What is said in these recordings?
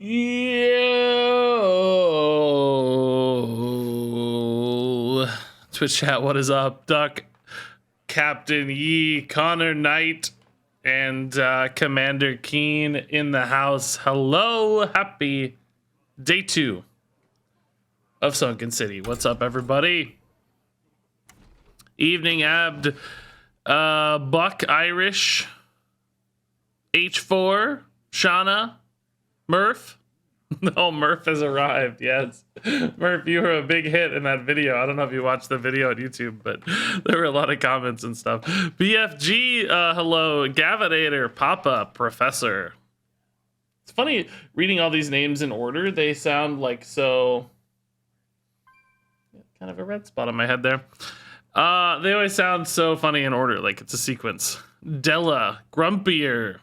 Yo, Twitch chat, what is up? Duck, Captain Yee, Connor Knight, and Commander Keen in the house. Hello, happy day 2 of Sunken City. What's up, everybody? Evening, Abd, Buck, Irish, H4, Shauna, Murph. Oh, Murph has arrived. Yes, Murph, you were a big hit in that video. I don't know if you watched the video on YouTube, but there were a lot of comments and stuff. BFG, hello. Gavinator, Papa, Professor. It's funny reading all these names in order. They sound like so... kind of a red spot on my head there. They always sound so funny in order, like it's a sequence. Della, Grumpier,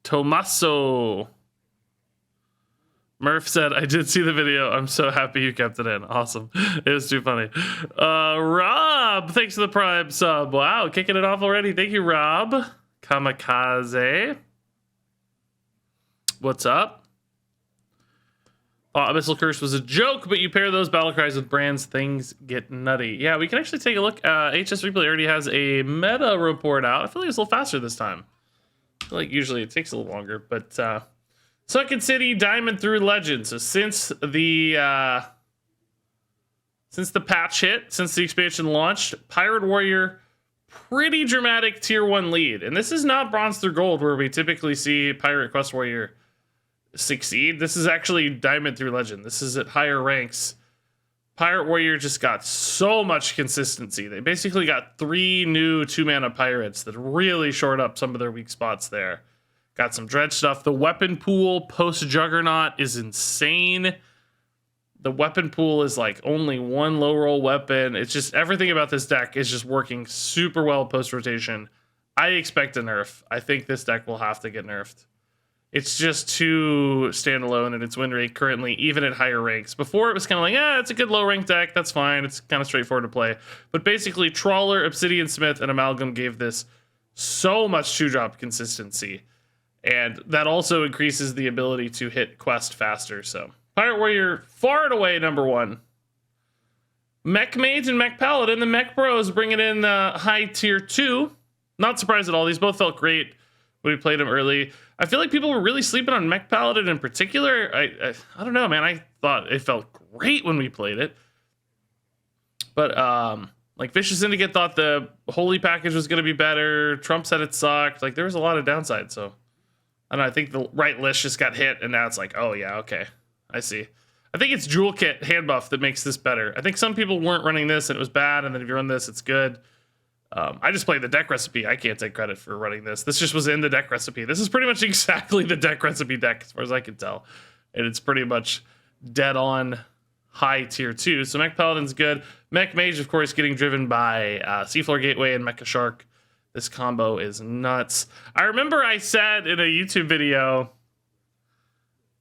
Tommaso. Murph said, I did see the video. I'm so happy you kept it in. Awesome. It was too funny. Rob, thanks for the Prime sub. Wow, kicking it off already. Thank you, Rob. Kamikaze. What's up? Abyssal Curse was a joke, but you pair those battle cries with brands, things get nutty. Yeah, we can actually take a look. HS Replay already has a meta report out. I feel like it's a little faster this time. I feel like usually it takes a little longer, but Sunken City, Diamond through Legend. So since the patch hit, since the expansion launched, Pirate Warrior, pretty dramatic tier 1 lead. And this is not Bronze through Gold, where we typically see Pirate Quest Warrior succeed. This is actually Diamond through Legend. This is at higher ranks. Pirate Warrior just got so much consistency. They basically got 3 new 2-mana pirates that really shored up some of their weak spots there. Got some dredge stuff. The weapon pool post Juggernaut is insane. The weapon pool is like only 1 low roll weapon. It's just everything about this deck is just working super well post rotation. I expect a nerf. I think this deck will have to get nerfed. It's just too standalone in its win rate currently, even at higher ranks. Before, it was kind of like, yeah, it's a good low-rank deck. That's fine. It's kind of straightforward to play. But basically, Trawler, Obsidian Smith, and Amalgam gave this so much 2-drop consistency. And that also increases the ability to hit quest faster. So, Pirate Warrior, far and away, #1. Mech Mage and Mech Paladin, the Mech Bros, bringing in high tier 2. Not surprised at all. These both felt great when we played them early. I feel like people were really sleeping on Mech Paladin in particular. I don't know, man. I thought it felt great when we played it. But, like, Vicious Syndicate thought the Holy package was going to be better. Trump said it sucked. Like, there was a lot of downside, so... I don't know, I think the right list just got hit, and now it's like, oh, yeah, okay. I see. I think it's Jewel Kit hand buff that makes this better. I think some people weren't running this, and it was bad, and then if you run this, it's good. I just played the deck recipe. I can't take credit for running this. This just was in the deck recipe. This is pretty much exactly the deck recipe deck, as far as I can tell. And it's pretty much dead on high tier 2. So Mech Paladin's good. Mech Mage, of course, getting driven by Seafloor Gateway and Mecha Shark. This combo is nuts. I remember I said in a YouTube video,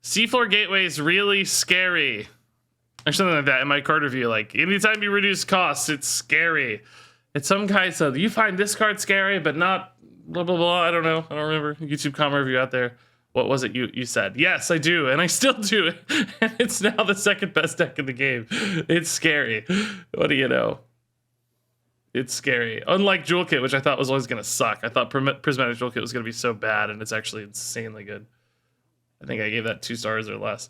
Seafloor Gateway is really scary. Or something like that in my card review. Like, anytime you reduce costs, it's scary. And some guy said, you find this card scary, but not blah, blah, blah. I don't know. I don't remember. YouTube comment review out there. What was it you said? Yes, I do. And I still do it. And it's now the second best deck in the game. It's scary. What do you know? It's scary. Unlike Jewel Kit, which I thought was always going to suck. I thought Prismatic Jewel Kit was going to be so bad, and it's actually insanely good. I think I gave that 2 stars or less.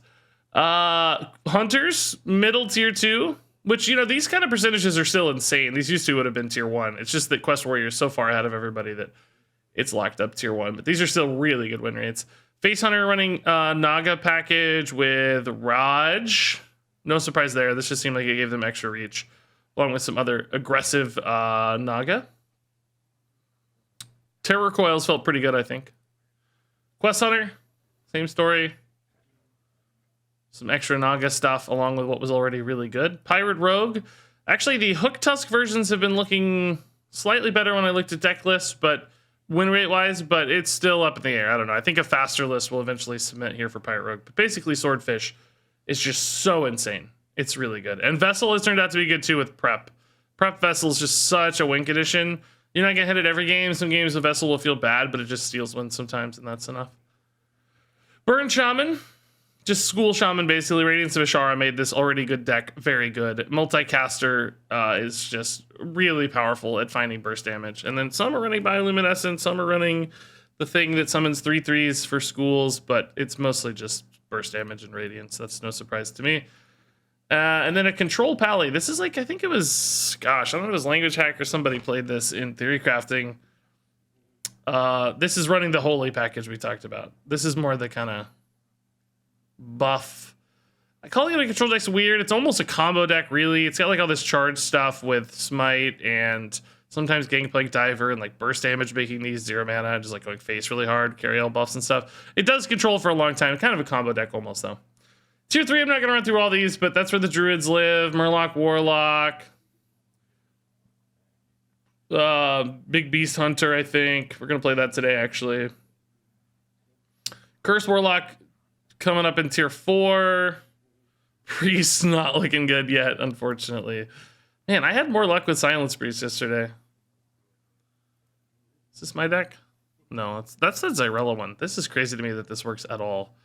Hunters, middle tier 2. Which, you know, these kind of percentages are still insane. These used to would have been tier 1. It's just that Quest Warrior is so far ahead of everybody that it's locked up tier 1. But these are still really good win rates. Face Hunter running Naga package with Raj. No surprise there. This just seemed like it gave them extra reach. Along with some other aggressive Naga. Terror Coils felt pretty good, I think. Quest Hunter, same story. Some extra Naga stuff along with what was already really good. Pirate Rogue. Actually, the Hook Tusk versions have been looking slightly better when I looked at deck lists, but win rate wise, but it's still up in the air. I don't know. I think a faster list will eventually submit here for Pirate Rogue. But basically, Swordfish is just so insane. It's really good. And Vessel has turned out to be good too with Prep. Prep Vessel is just such a win condition. You're not going to hit it every game. Some games the Vessel will feel bad, but it just steals wins sometimes, and that's enough. Burn Shaman. Just School Shaman, basically. Radiance of Ashara made this already good deck very good. Multicaster is just really powerful at finding burst damage. And then some are running Bioluminescence, some are running the thing that summons 3/3s for schools, but it's mostly just burst damage and Radiance. That's no surprise to me. And then a Control Pally. This is like, I think it was, gosh, I don't know if it was Language Hack or somebody played this in Theory Crafting. This is running the Holy package we talked about. This is more the kind of buff. Calling it a control deck's weird. It's almost a combo deck, really. It's got like all this charge stuff with Smite and sometimes Gangplank Diver and like burst damage, making these 0 mana, just like going face really hard, carry all buffs and stuff. It does control for a long time. Kind of a combo deck almost, though. Tier 3, I'm not going to run through all these, but that's where the Druids live. Murloc, Warlock. Big Beast Hunter, I think. We're going to play that today, actually. Curse Warlock coming up in tier 4. Priest not looking good yet, unfortunately. Man, I had more luck with Silence Priest yesterday. Is this my deck? No, that's the Xyrella one. This is crazy to me that this works at all.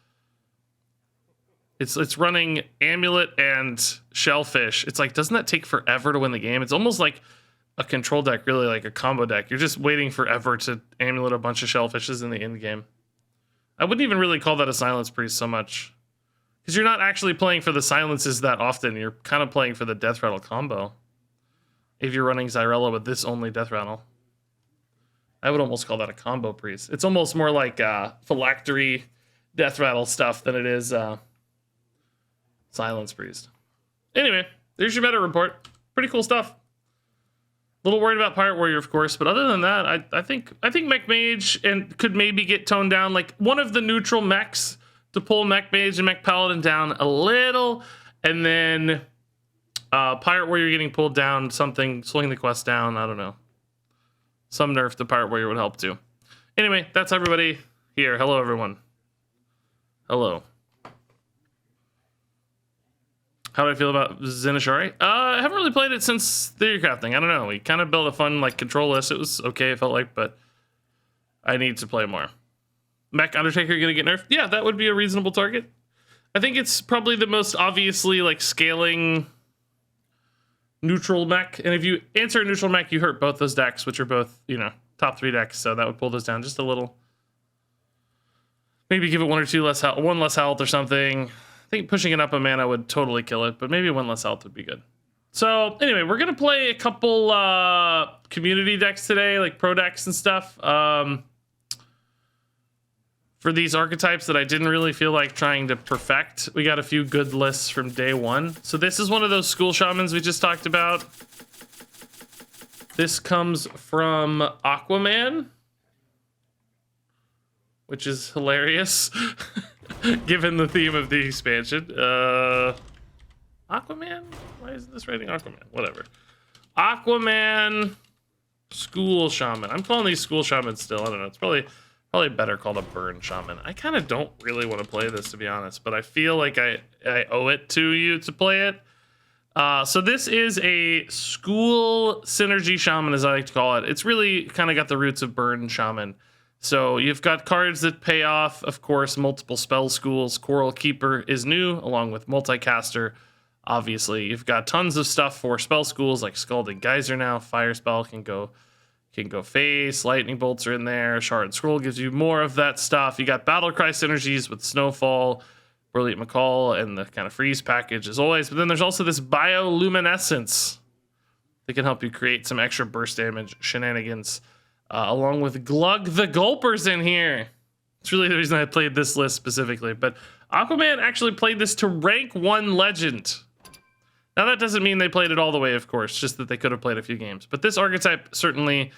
It's running Amulet and Shellfish. It's like, doesn't that take forever to win the game? It's almost like a control deck, really, like a combo deck. You're just waiting forever to Amulet a bunch of Shellfishes in the end game. I wouldn't even really call that a Silence Priest so much, because you're not actually playing for the silences that often. You're kind of playing for the Death Rattle combo. If you're running Xyrella with this only Death Rattle, I would almost call that a combo priest. It's almost more like phylactery Death Rattle stuff than it is Silence Priest. Anyway, there's your meta report. Pretty cool stuff. A little worried about Pirate Warrior, of course, but other than that, I think Mech Mage and could maybe get toned down. Like one of the neutral mechs to pull Mech Mage and Mech Paladin down a little, and then Pirate Warrior getting pulled down, something, slowing the quest down, I don't know. Some nerf to Pirate Warrior would help too. Anyway, that's everybody here. Hello, everyone. Hello. How do I feel about Zenishari? I haven't really played it since Theory Crafting. I don't know. We kind of built a fun like control list. It was okay, it felt like, but I need to play more. Mech Undertaker gonna get nerfed? Yeah, that would be a reasonable target. I think it's probably the most obviously like scaling neutral mech. And if you answer a neutral mech, you hurt both those decks, which are both, you know, top 3 decks. So that would pull those down just a little. Maybe give it 1 or 2 less health, 1 less health or something. I think pushing it up a mana would totally kill it, but maybe 1 less health would be good. So anyway, we're gonna play a couple community decks today, like pro decks and stuff. For these archetypes that I didn't really feel like trying to perfect. We got a few good lists from day 1. So this is one of those school shamans we just talked about. This comes from Aquaman, which is hilarious. Given the theme of the expansion. Aquaman? Why isn't this rating Aquaman? Whatever. Aquaman School Shaman. I'm calling these School Shamans still. I don't know. It's probably better called a Burn Shaman. I kind of don't really want to play this, to be honest, but I feel like I owe it to you to play it. So this is a School Synergy Shaman, as I like to call it. It's really kind of got the roots of Burn Shaman. So you've got cards that pay off, of course, multiple spell schools. Coral Keeper is new, along with Multicaster. Obviously, you've got tons of stuff for spell schools, like Scalding Geyser now. Fire Spell can go face. Lightning Bolts are in there. Shard Scroll gives you more of that stuff. You got Battlecry synergies with Snowfall, Brilliant McCall, and the kind of Freeze package as always. But then there's also this Bioluminescence that can help you create some extra burst damage shenanigans. Along with Glug the Gulpers in here. It's really the reason I played this list specifically. But Aquaman actually played this to rank 1 legend. Now that doesn't mean they played it all the way, of course. Just that they could have played a few games. But this archetype certainly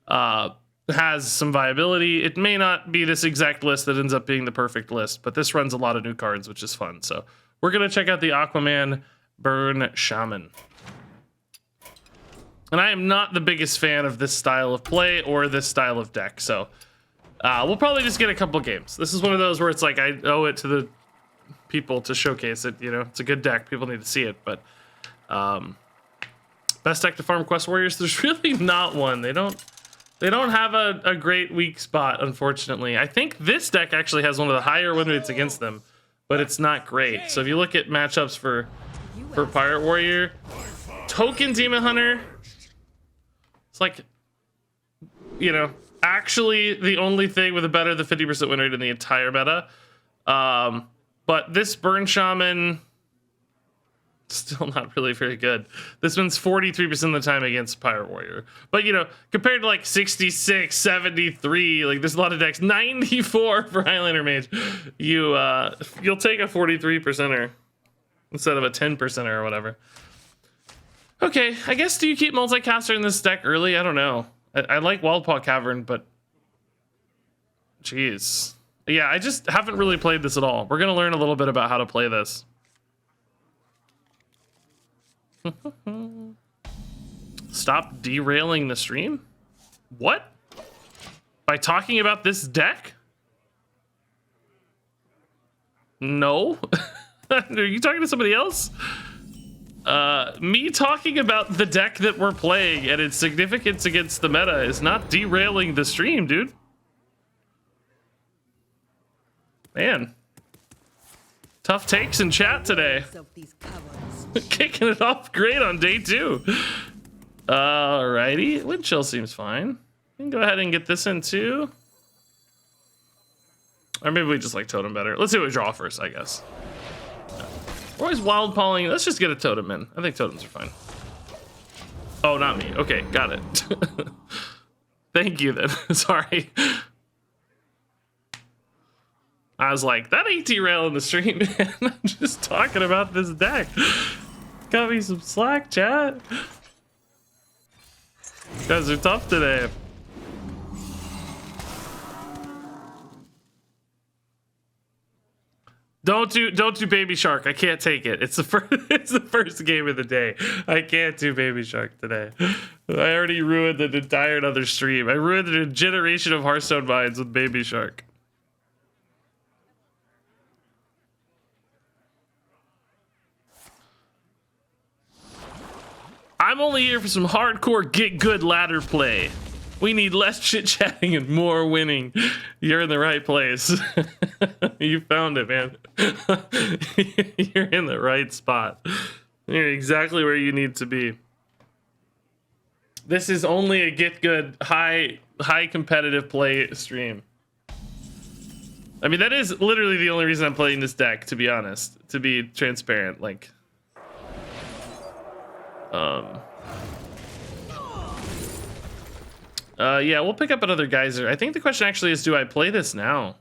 has some viability. It may not be this exact list that ends up being the perfect list. But this runs a lot of new cards, which is fun. So we're going to check out the Aquaman Burn Shaman. And I am not the biggest fan of this style of play or this style of deck, so we'll probably just get a couple games. This is one of those where it's like I owe it to the people to showcase it. You know, it's a good deck. People need to see it, but best deck to farm Quest Warriors? There's really not one. They don't They don't have a great weak spot, unfortunately. I think this deck actually has one of the higher win rates against them, but it's not great. So if you look at matchups for Pirate Warrior, Token Demon Hunter, it's like, you know, actually the only thing with a better than 50% win rate in the entire meta. But this Burn Shaman, still not really very good. This one's 43% of the time against Pirate Warrior. But, you know, compared to like 66, 73, like there's a lot of decks, 94 for Highlander Mage, you'll take a 43%er instead of a 10%er or whatever. Okay, I guess do you keep Multicaster in this deck early? I don't know. I like Wildpaw Cavern, but jeez. Yeah, I just haven't really played this at all. We're gonna learn a little bit about how to play this. Stop derailing the stream? What? By talking about this deck? No. Are you talking to somebody else? Me talking about the deck that we're playing and its significance against the meta is not derailing the stream, dude. Man. Tough takes in chat today. Kicking it off great on day 2. Alrighty. Wind Chill seems fine. We can go ahead and get this in too. Or maybe we just like Totem better. Let's see what we draw first, I guess. We're always wild palling. Let's just get a Totem in. I think Totems are fine. Oh, not me. Okay, got it. Thank you then. Sorry. I was like, that ain't derailing the stream, man. I'm just talking about this deck. Got me some slack, chat. You guys are tough today. Don't do Baby Shark. I can't take it. It's the first game of the day. I can't do Baby Shark today. I already ruined the entire other stream. I ruined a generation of Hearthstone minds with Baby Shark. I'm only here for some hardcore get good ladder play. We need less chit chatting and more winning. You're in the right place. You found it, man. You're in the right spot. You're exactly where you need to be. This is only a get good, high competitive play stream. I mean, that is literally the only reason I'm playing this deck, to be honest. To be transparent, like. Yeah, we'll pick up another geyser. I think the question actually is, do I play this now?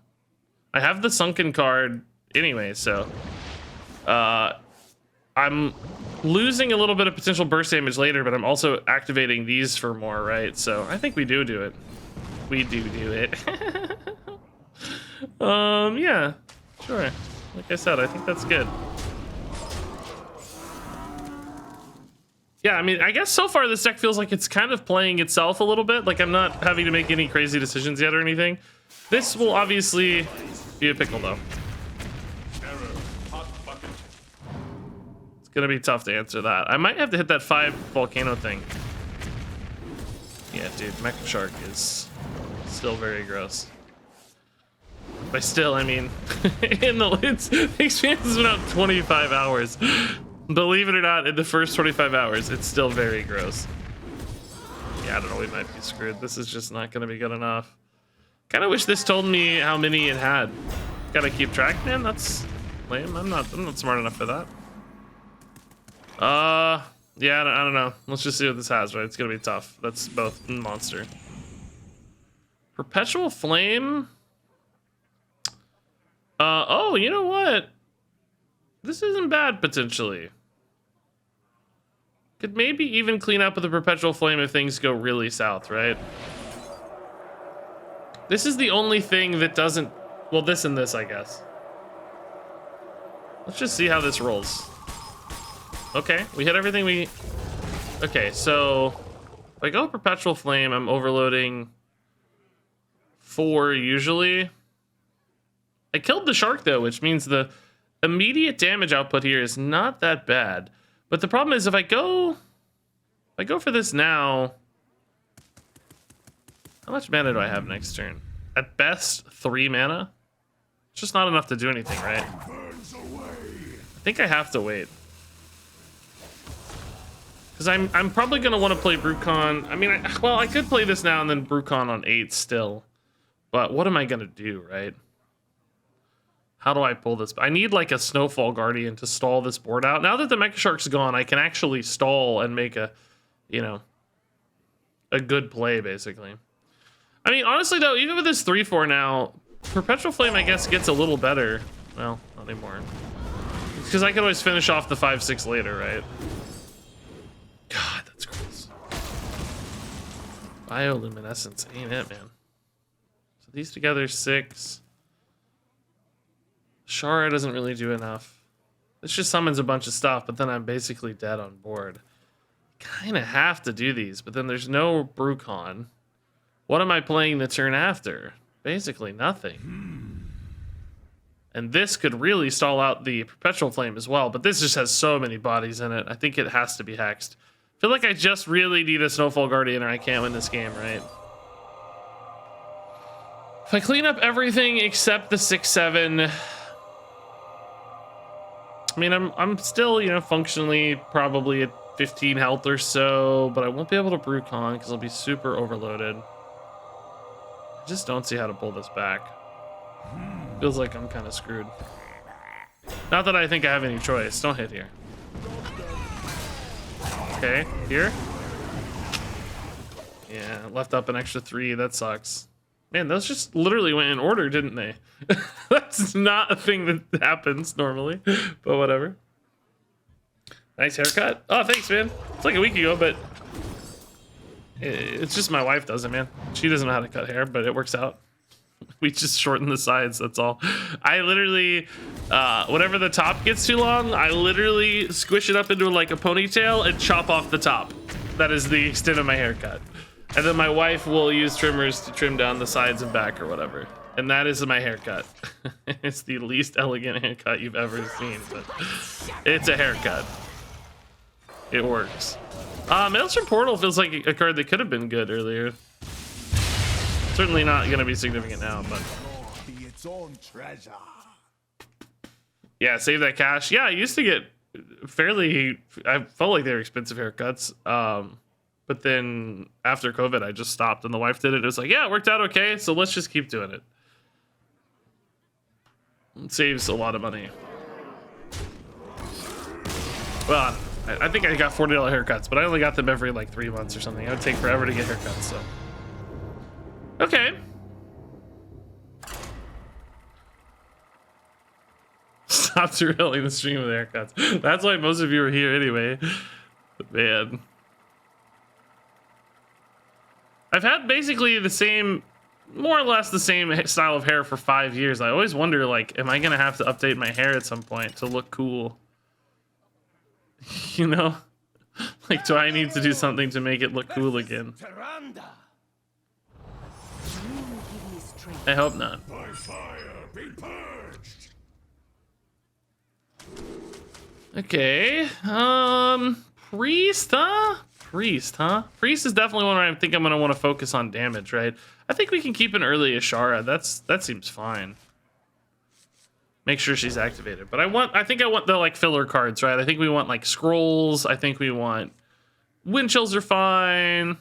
I have the Sunken card anyway, so I'm losing a little bit of potential burst damage later, but I'm also activating these for more, right? So I think we do it. We do it. Yeah, sure. Like I said, I think that's good. Yeah, I mean, I guess so far this deck feels like it's kind of playing itself a little bit. Like I'm not having to make any crazy decisions yet or anything. This will obviously be a pickle though. It's gonna be tough to answer that. I might have to hit that 5 volcano thing. Yeah, dude, Mecha Shark is still very gross. By still, I mean, the experience has been out 25 hours. Believe it or not, in the first 25 hours, it's still very gross. Yeah, I don't know, we might be screwed. This is just not gonna be good enough. Kinda wish this told me how many it had. Gotta keep track, man, that's lame. I'm not smart enough for that. Yeah, I don't know. Let's just see what this has, right? It's gonna be tough. That's both monster. Perpetual Flame. Oh, you know what? This isn't bad, potentially. Could maybe even clean up with a Perpetual Flame if things go really south, right? This is the only thing that doesn't... Well, this and this, I guess. Let's just see how this rolls. Okay, we hit everything we... Okay, so... If I go Perpetual Flame, I'm overloading 4 usually. I killed the shark, though, which means the immediate damage output here is not that bad. But the problem is if I go for this now, How much mana do I have next turn? At best, 3 mana. It's just not enough to do anything, right? I think I have to wait. Because I'm probably going to want to play Brucon. I mean, I could play this now and then Brucon on 8 still. But what am I going to do, right? How do I pull this? I need like a Snowfall Guardian to stall this board out. Now that the Mecha Shark's gone, I can actually stall and make a, you know, a good play, basically. I mean, honestly, though, even with this 3-4 now, Perpetual Flame, I guess, gets a little better. Well, not anymore. Because I can always finish off the 5-6 later, right? God, that's gross. Bioluminescence ain't it, man. So these together, 6. Shara doesn't really do enough. This just summons a bunch of stuff, but then I'm basically dead on board. Kind of have to do these, but then there's no Brucon. What am I playing the turn after? Basically nothing. And this could really stall out the Perpetual Flame as well, but this just has so many bodies in it. I think it has to be hexed. I feel like I just really need a Snowfall Guardian or I can't win this game, right? If I clean up everything except the 6-7... I mean, I'm still, you know, functionally probably at 15 health or so, but I won't be able to Brucon because I'll be super overloaded. I just don't see how to pull this back. Feels like I'm kind of screwed. Not that I think I have any choice. Don't hit here. Okay, here. Yeah, left up an extra 3. That sucks. Man, those just literally went in order, didn't they? That's not a thing that happens normally, but whatever. Nice haircut. Oh, thanks, man. It's like a week ago, but it's just my wife does it, man. She doesn't know how to cut hair, but it works out. We just shorten the sides, that's all. I literally, whenever the top gets too long, I literally squish it up into like a ponytail and chop off the top. That is the extent of my haircut. And then my wife will use trimmers to trim down the sides and back or whatever. And that is my haircut. It's the least elegant haircut you've ever seen, but it's a haircut. It works. Maelstrom Portal feels like a card that could have been good earlier. Certainly not going to be significant now, but... Yeah, save that cash. Yeah, I used to get fairly... I felt like they were expensive haircuts. But then after COVID, I just stopped and the wife did it. It was like, yeah, it worked out okay, so let's just keep doing it. It saves a lot of money. Well, I think I got $40 haircuts, but I only got them every like 3 months or something. It would take forever to get haircuts, so. Okay. Stop derailing the stream with haircuts. That's why most of you are here anyway. Man. I've had basically the same, more or less the same style of hair for 5 years. I always wonder, like, am I going to have to update my hair at some point to look cool? You know? Like, do I need to do something to make it look cool again? I hope not. By fire, be purged. Okay. Priest, huh? Priest, huh? Priest is definitely one where I think I'm gonna want to focus on damage, right? I think we can keep an early Ashara. That seems fine. Make sure she's activated. But I think I want the like filler cards, right? I think we want like scrolls. I think we want wind chills are fine.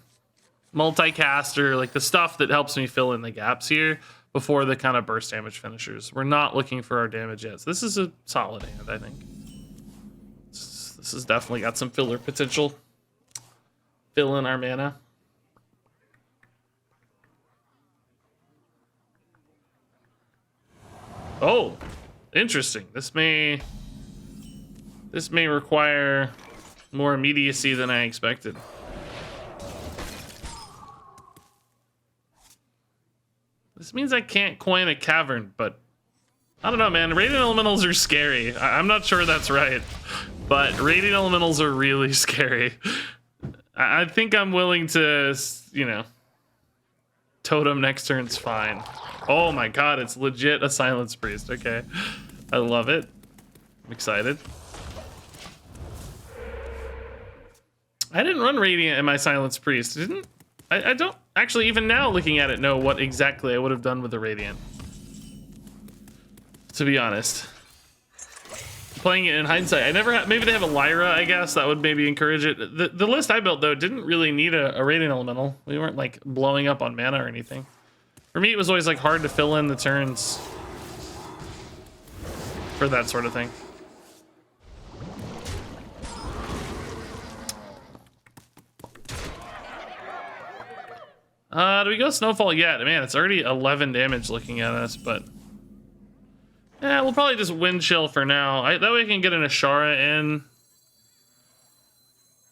Multicaster, like the stuff that helps me fill in the gaps here before the kind of burst damage finishers. We're not looking for our damage yet. So this is a solid hand, I think. This has definitely got some filler potential. Fill in our mana. Oh, interesting. This may require more immediacy than I expected. This means I can't coin a cavern, but I don't know, man. Radiant Elementals are scary. I'm not sure that's right, but Radiant Elementals are really scary. I think I'm willing to, you know, totem next turn's fine. Oh my god, it's legit a Silence Priest. Okay, I love it. I'm excited. I didn't run Radiant in my Silence Priest. I actually even now looking at it know what exactly I would have done with the Radiant. To be honest. Playing it in hindsight, I never maybe they have a Lyra, I guess that would maybe encourage it. The list I built though didn't really need a Radiant Elemental. We weren't like blowing up on mana or anything. For me, it was always like hard to fill in the turns for that sort of thing. Do we go Snowfall yet? Man, it's already 11 damage looking at us, but yeah, we'll probably just Wind Chill for now. That way I can get an Ashara in.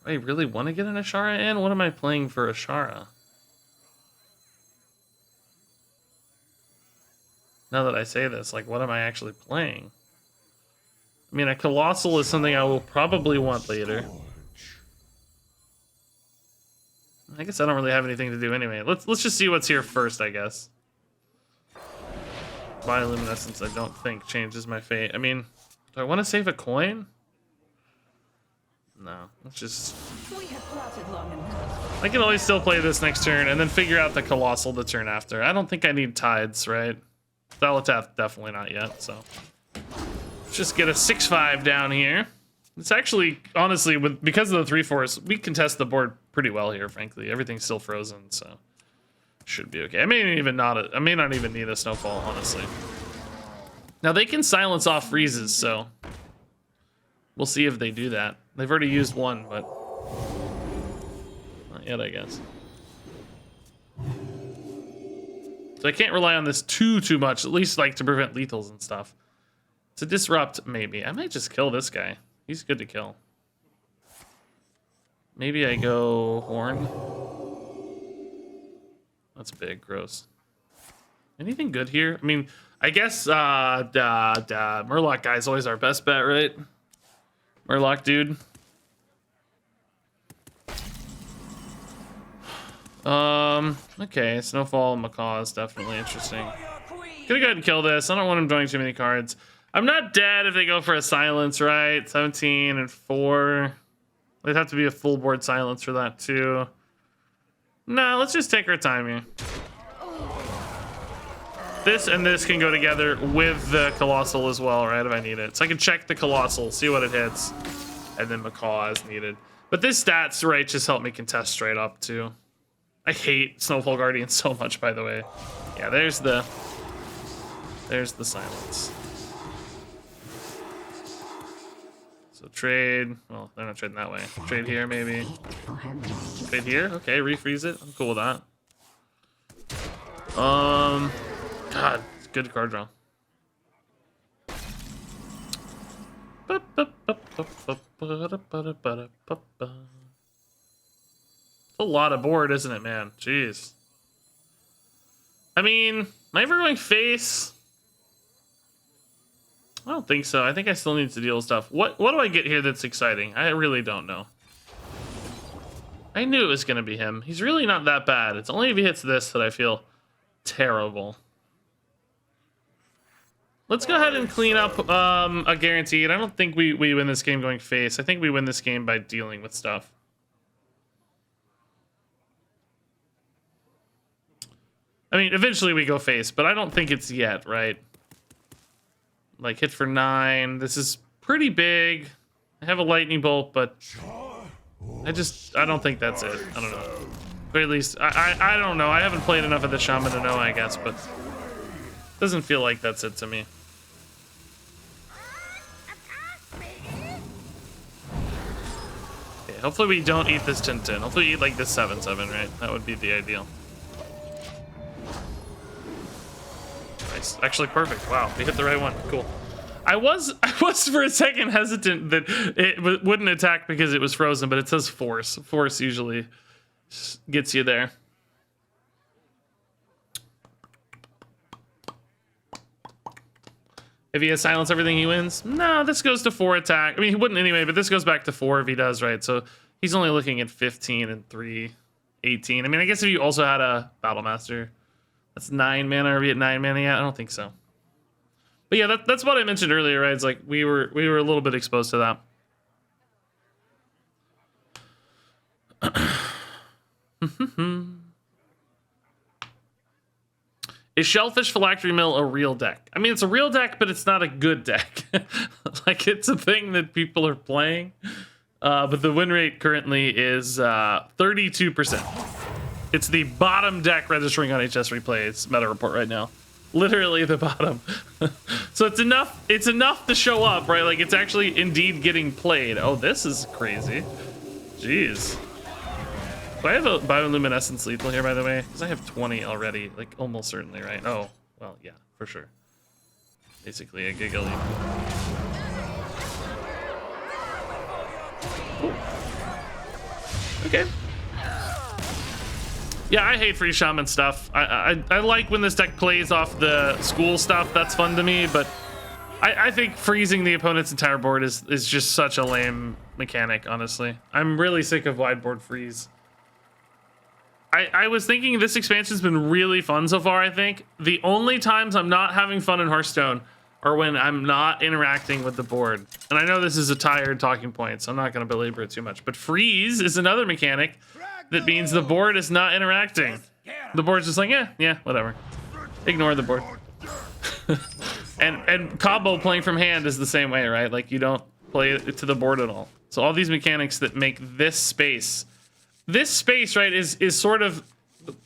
I really want to get an Ashara in? What am I playing for Ashara? Now that I say this, like, what am I actually playing? I mean, a Colossal is something I will probably want later. I guess I don't really have anything to do anyway. Let's just see what's here first, I guess. Bioluminescence, I don't think changes my fate. I mean, do I want to save a coin? No, let's just... I can always still play this next turn and then figure out the Colossal the turn after. I don't think I need Tides, right? Thalatath, definitely not yet, so... Let's just get a 6/5 down here. It's actually, honestly, because of the 3/4s, we contest the board pretty well here, frankly. Everything's still frozen, so... Should be okay. I may not even need a Snowfall, honestly. Now they can silence off freezes, so we'll see if they do that. They've already used one, but not yet, I guess. So I can't rely on this too much, at least like to prevent lethals and stuff. To disrupt, maybe. I might just kill this guy. He's good to kill. Maybe I go Horn. That's big, gross. Anything good here? I mean, I guess Murloc guy is always our best bet, right? Murloc dude. Okay, Snowfall and Macaw is definitely interesting. Gonna go ahead and kill this. I don't want him drawing too many cards. I'm not dead if they go for a silence, right? 17 and 4. They'd have to be a full board silence for that too. Nah, let's just take our time here. This and this can go together with the Colossal as well, right, if I need it. So I can check the Colossal, see what it hits, and then Macaw as needed. But this stats, right, just help me contest straight up, too. I hate Snowfall Guardian so much, by the way. Yeah, there's the silence. So trade, well, they're not trading that way. Trade here, maybe. Trade here, okay, refreeze it. I'm cool with that. God, it's good card draw. It's a lot of board, isn't it, man? Jeez. I mean, am I ever going face? I don't think so. I think I still need to deal with stuff. What do I get here that's exciting? I really don't know. I knew it was going to be him. He's really not that bad. It's only if he hits this that I feel terrible. Let's go ahead and clean up a guaranteed. I don't think we win this game going face. I think we win this game by dealing with stuff. I mean, eventually we go face, but I don't think it's yet, right? Like, hit for 9. This is pretty big. I have a lightning bolt, but I don't think that's it. I don't know. But at least, I don't know. I haven't played enough of the Shaman to know, I guess, but it doesn't feel like that's it to me. Okay, hopefully we don't eat this 10-10. Hopefully we eat like this 7-7, right? That would be the ideal. Nice. Actually perfect. Wow, we hit the right one. Cool. I was for a second hesitant that it wouldn't attack because it was frozen, but it says force. Force usually gets you there. If he has silence everything, he wins. No, this goes to 4 attack. I mean, he wouldn't anyway, but this goes back to 4 if he does, right? So he's only looking at 15 and 3, 18. I mean, I guess if you also had a Battlemaster, that's 9 mana. Are we at 9 mana yet? I don't think so. But yeah, that's what I mentioned earlier, right? It's like we were a little bit exposed to that. Is Shellfish Phylactery Mill a real deck? I mean, it's a real deck, but it's not a good deck. Like, it's a thing that people are playing. But the win rate currently is 32%. It's the bottom deck registering on HS Replay's meta report right now. Literally the bottom. So it's enough to show up, right? Like, it's actually indeed getting played. Oh, this is crazy. Jeez. Do I have a bioluminescence lethal here, by the way? Because I have 20 already, like, almost certainly, right? Oh, well, yeah, for sure. Basically a Giga Leap. Ooh. Okay. Yeah, I hate free Shaman stuff. I like when this deck plays off the school stuff. That's fun to me, but I think freezing the opponent's entire board is just such a lame mechanic, honestly. I'm really sick of wide board freeze. I was thinking this expansion's been really fun so far, I think. The only times I'm not having fun in Hearthstone are when I'm not interacting with the board. And I know this is a tired talking point, so I'm not going to belabor it too much. But freeze is another mechanic that means the board is not interacting. The board's just like, yeah, whatever. Ignore the board. and combo playing from hand is the same way, right? Like, you don't play it to the board at all. So all these mechanics that make this space, right, is sort of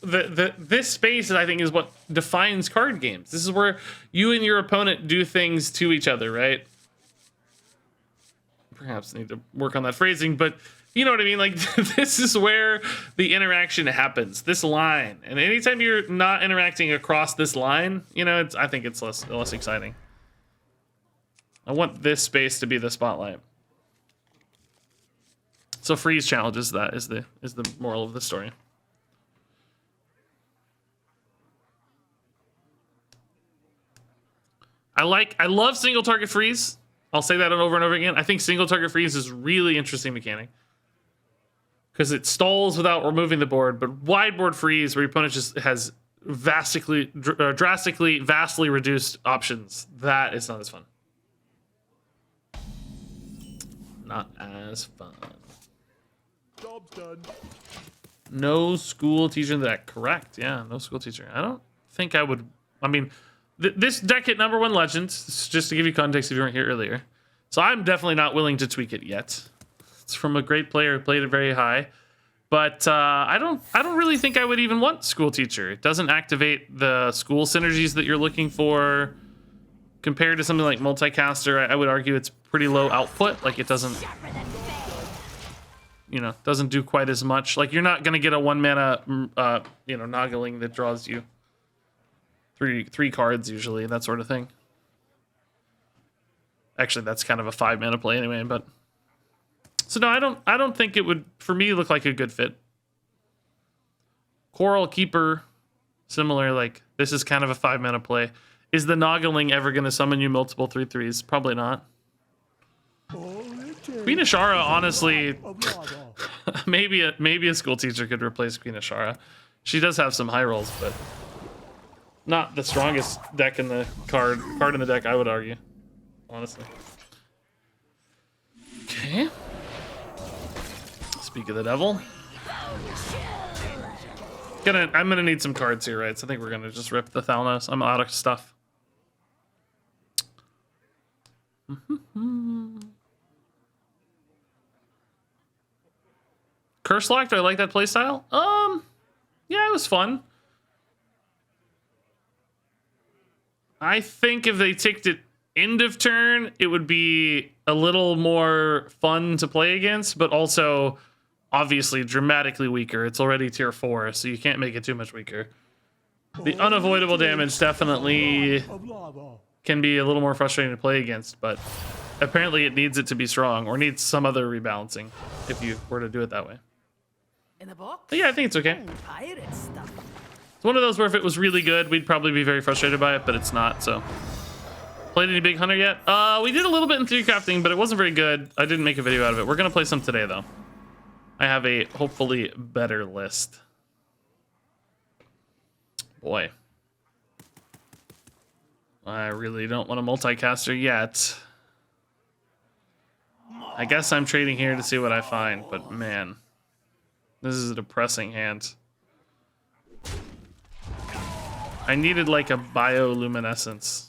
this space, I think, is what defines card games. This is where you and your opponent do things to each other, right? Perhaps need to work on that phrasing, but you know what I mean? Like, this is where the interaction happens, this line. And anytime you're not interacting across this line, you know, I think it's less exciting. I want this space to be the spotlight. So freeze challenges that is the moral of the story. I love single target freeze. I'll say that over and over again. I think single target freeze is really interesting mechanic because it stalls without removing the board. But wide board freeze, where your opponent just has vastly reduced options, that is not as fun. Not as fun. Job's done. No school teacher in the deck. Correct. Yeah, no school teacher. I don't think I would. I mean, this deck hit #1 Legends, just to give you context if you weren't here earlier. So I'm definitely not willing to tweak it yet. It's from a great player who played it very high. But I don't really think I would even want school teacher. It doesn't activate the school synergies that you're looking for. Compared to something like multicaster, I would argue it's pretty low output. Like, it doesn't, you know, doesn't do quite as much. Like, you're not gonna get a 1 mana, you know, noggling that draws you three cards usually, that sort of thing. Actually, that's kind of a 5 mana play anyway. But so no, I don't think it would for me look like a good fit. Coral Keeper, similar. Like, this is kind of a 5 mana play. Is the noggling ever going to summon you multiple 3/3s? Probably not. Queen Ashara, honestly, maybe a school teacher could replace Queen Ashara. She does have some high rolls, but not the strongest deck in the card in the deck, I would argue, honestly. Okay. Speak of the devil. I'm gonna need some cards here, right? So I think we're gonna just rip the Thalnos. I'm out of stuff. Curse Lock, do I like that playstyle? Yeah, it was fun. I think if they ticked it end of turn, it would be a little more fun to play against, but also obviously dramatically weaker. It's already tier 4, so you can't make it too much weaker. The unavoidable damage definitely can be a little more frustrating to play against, but apparently it needs it to be strong or needs some other rebalancing if you were to do it that way. But yeah, I think it's okay. It's one of those where if it was really good, we'd probably be very frustrated by it, but it's not, so. Played any Big Hunter yet? We did a little bit in 3 crafting, but it wasn't very good. I didn't make a video out of it. We're gonna play some today, though. I have a hopefully better list. Boy. I really don't want a multicaster yet. I guess I'm trading here to see what I find, but man, this is a depressing hand. I needed like a bioluminescence.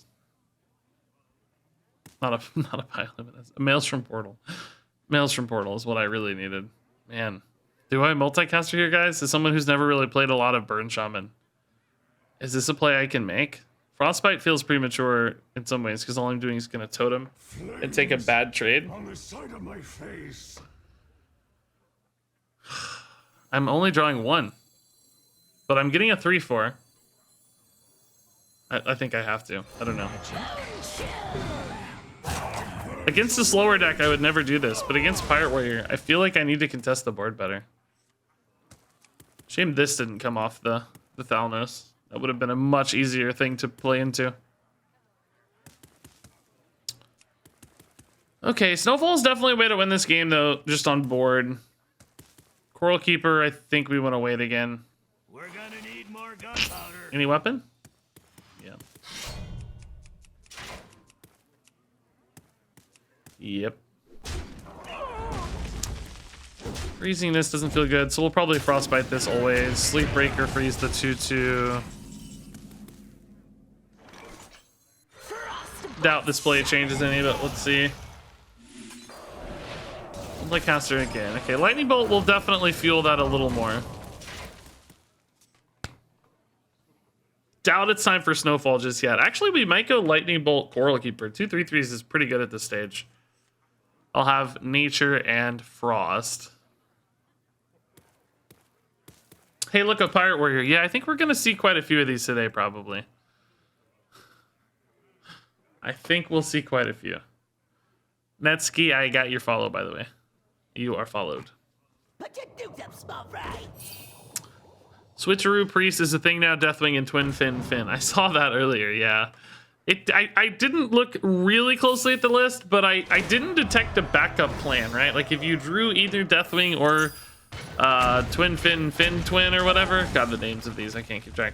Not a bioluminescence. A Maelstrom Portal. Maelstrom Portal is what I really needed. Man. Do I multicaster here, guys? As someone who's never really played a lot of Burn Shaman, is this a play I can make? Frostbite feels premature in some ways because all I'm doing is going to totem and take a bad trade. On the side of my face. I'm only drawing one, but I'm getting a 3/4. I think I have to. I don't know. Against a slower deck, I would never do this, but against Pirate Warrior, I feel like I need to contest the board better. Shame this didn't come off the Thalnos. That would have been a much easier thing to play into. Okay, Snowfall is definitely a way to win this game, though, just on board. Coral Keeper, I think we want to wait again. We're gonna need more gunpowder. Any weapon? Yeah. Yep. Freeziness doesn't feel good, so we'll probably Frostbite this always. Sleep Breaker, freeze the 2/2. Doubt this play changes any, but let's see. Caster again. Okay, Lightning Bolt will definitely fuel that a little more. Doubt it's time for Snowfall just yet. Actually, we might go Lightning Bolt, Coral Keeper. 2 3/3s is pretty good at this stage. I'll have Nature and Frost. Hey, look, a Pirate Warrior. Yeah, I think we're going to see quite a few of these today, probably. I think we'll see quite a few. Netsky, I got your follow, by the way. You are followed. Put your dukes up, small fry. Switcharoo Priest is a thing now, Deathwing and Twin Fin. I saw that earlier, yeah. I didn't look really closely at the list, but I didn't detect a backup plan, right? Like if you drew either Deathwing or Twin Fin Twin or whatever. God, the names of these, I can't keep track.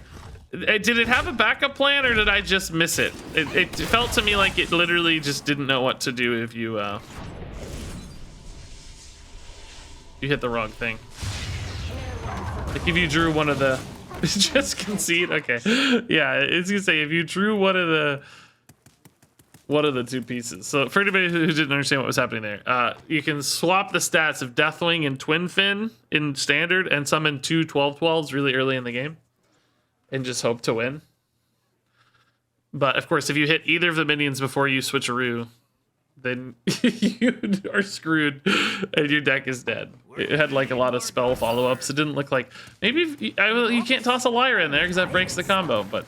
Did it have a backup plan or did I just miss it? It felt to me like it literally just didn't know what to do if you hit the wrong thing. Like if you drew one of the... just concede? Okay. Yeah, it's gonna say if you drew one of the two pieces. So for anybody who didn't understand what was happening there, you can swap the stats of Deathwing and Twin Fin in Standard and summon 2 12/12s really early in the game and just hope to win. But of course, if you hit either of the minions before you switcheroo, then you are screwed and your deck is dead. It had like a lot of spell follow-ups. It didn't look like... Maybe you can't toss a liar in there because that breaks the combo, but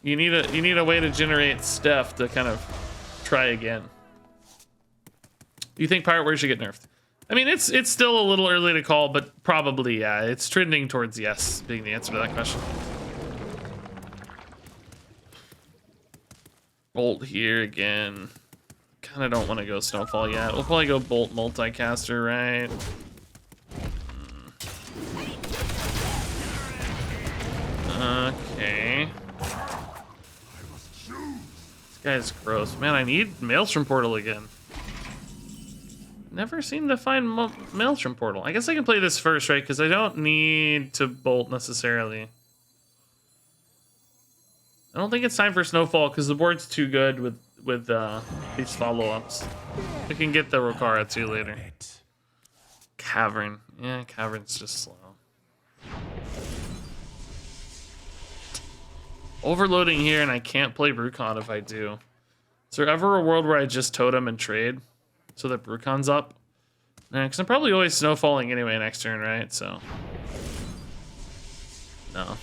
you need a way to generate stuff to kind of try again. You think Pirate Warrior should get nerfed? I mean, it's still a little early to call, but probably, yeah. It's trending towards yes being the answer to that question. Bolt here again. Kind of don't want to go Snowfall yet. We'll probably go Bolt Multicaster, right? Okay. This guy's gross. Man, I need Maelstrom Portal again. Never seem to find Maelstrom Portal. I guess I can play this first, right? Because I don't need to Bolt necessarily. I don't think it's time for Snowfall because the board's too good with these follow-ups. We can get the Rokara too later. Cavern. Yeah, Cavern's just slow. Overloading here, and I can't play Brucon if I do. Is there ever a world where I just totem and trade so that Brucon's up? Nah, because I'm probably always Snowfalling anyway next turn, right? So, no.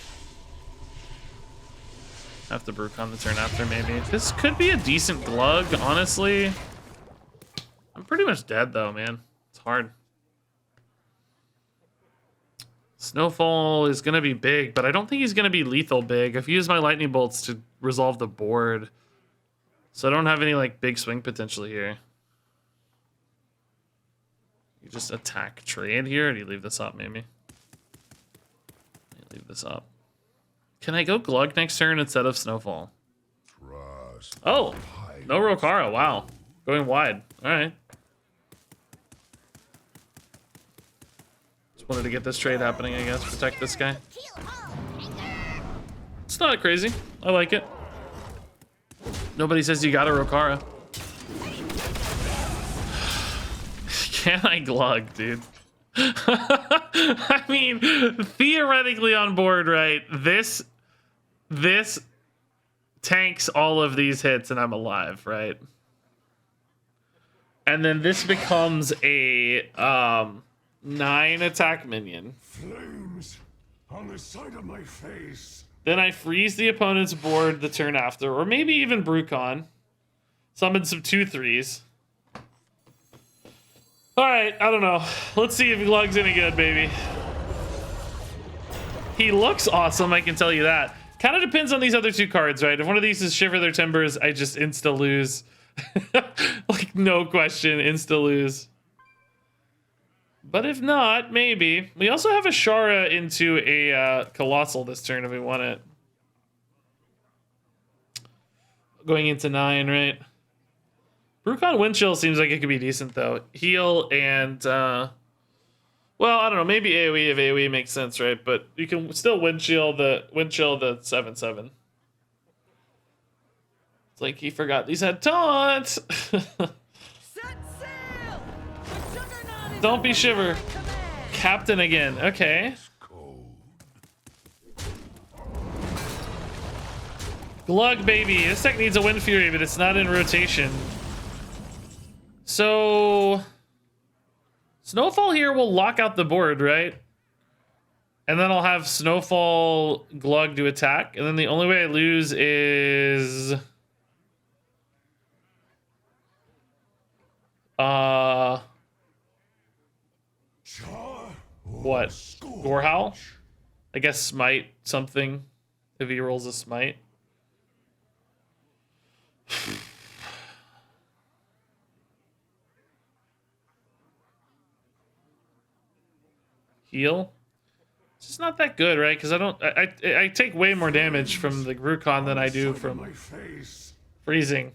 Have to Brucon the turn after, maybe. This could be a decent Glug, honestly. I'm pretty much dead, though, man. It's hard. Snowfall is going to be big, but I don't think he's going to be lethal big. I've used my Lightning Bolts to resolve the board, so I don't have any, like, big swing potential here. You just attack trade here, or do you leave this up, maybe? Leave this up. Can I go Glug next turn instead of Snowfall? Oh, no Rokara. Wow. Going wide. All right. Just wanted to get this trade happening, I guess. Protect this guy. not crazy. I like it. Nobody says you got a Rokara. Can I glug, dude? I mean, theoretically on board, right? This tanks all of these hits and I'm alive, right? And then this becomes a 9 attack minion. Flames on the side of my face. Then I freeze the opponent's board the turn after, or maybe even Brucon. Summon some 2/3s. Alright, I don't know. Let's see if he lugs any good, baby. He looks awesome, I can tell you that. Kind of depends on these other 2 cards, right? If one of these is Shiver Their Timbers, I just insta-lose. Like, no question, insta-lose. But if not, maybe. We also have a Shara into a Colossal this turn if we want it. Going into 9, right? Brucon Windchill seems like it could be decent, though. Heal and, well, I don't know. Maybe AoE if AoE makes sense, right? But you can still Windchill the 7/7. It's like he forgot these had taunt. Set sail! The juggernaut is Don't be Shiver. command. Captain again. Okay. Glug, baby. This deck needs a Wind Fury, but it's not in rotation. So Snowfall here will lock out the board, right? And then I'll have Snowfall Glug to attack. And then the only way I lose is... what? Gorehowl? I guess Smite something. If he rolls a Smite. Heal. It's just not that good, right? Because I take way more damage from the Brucon than I do from freezing.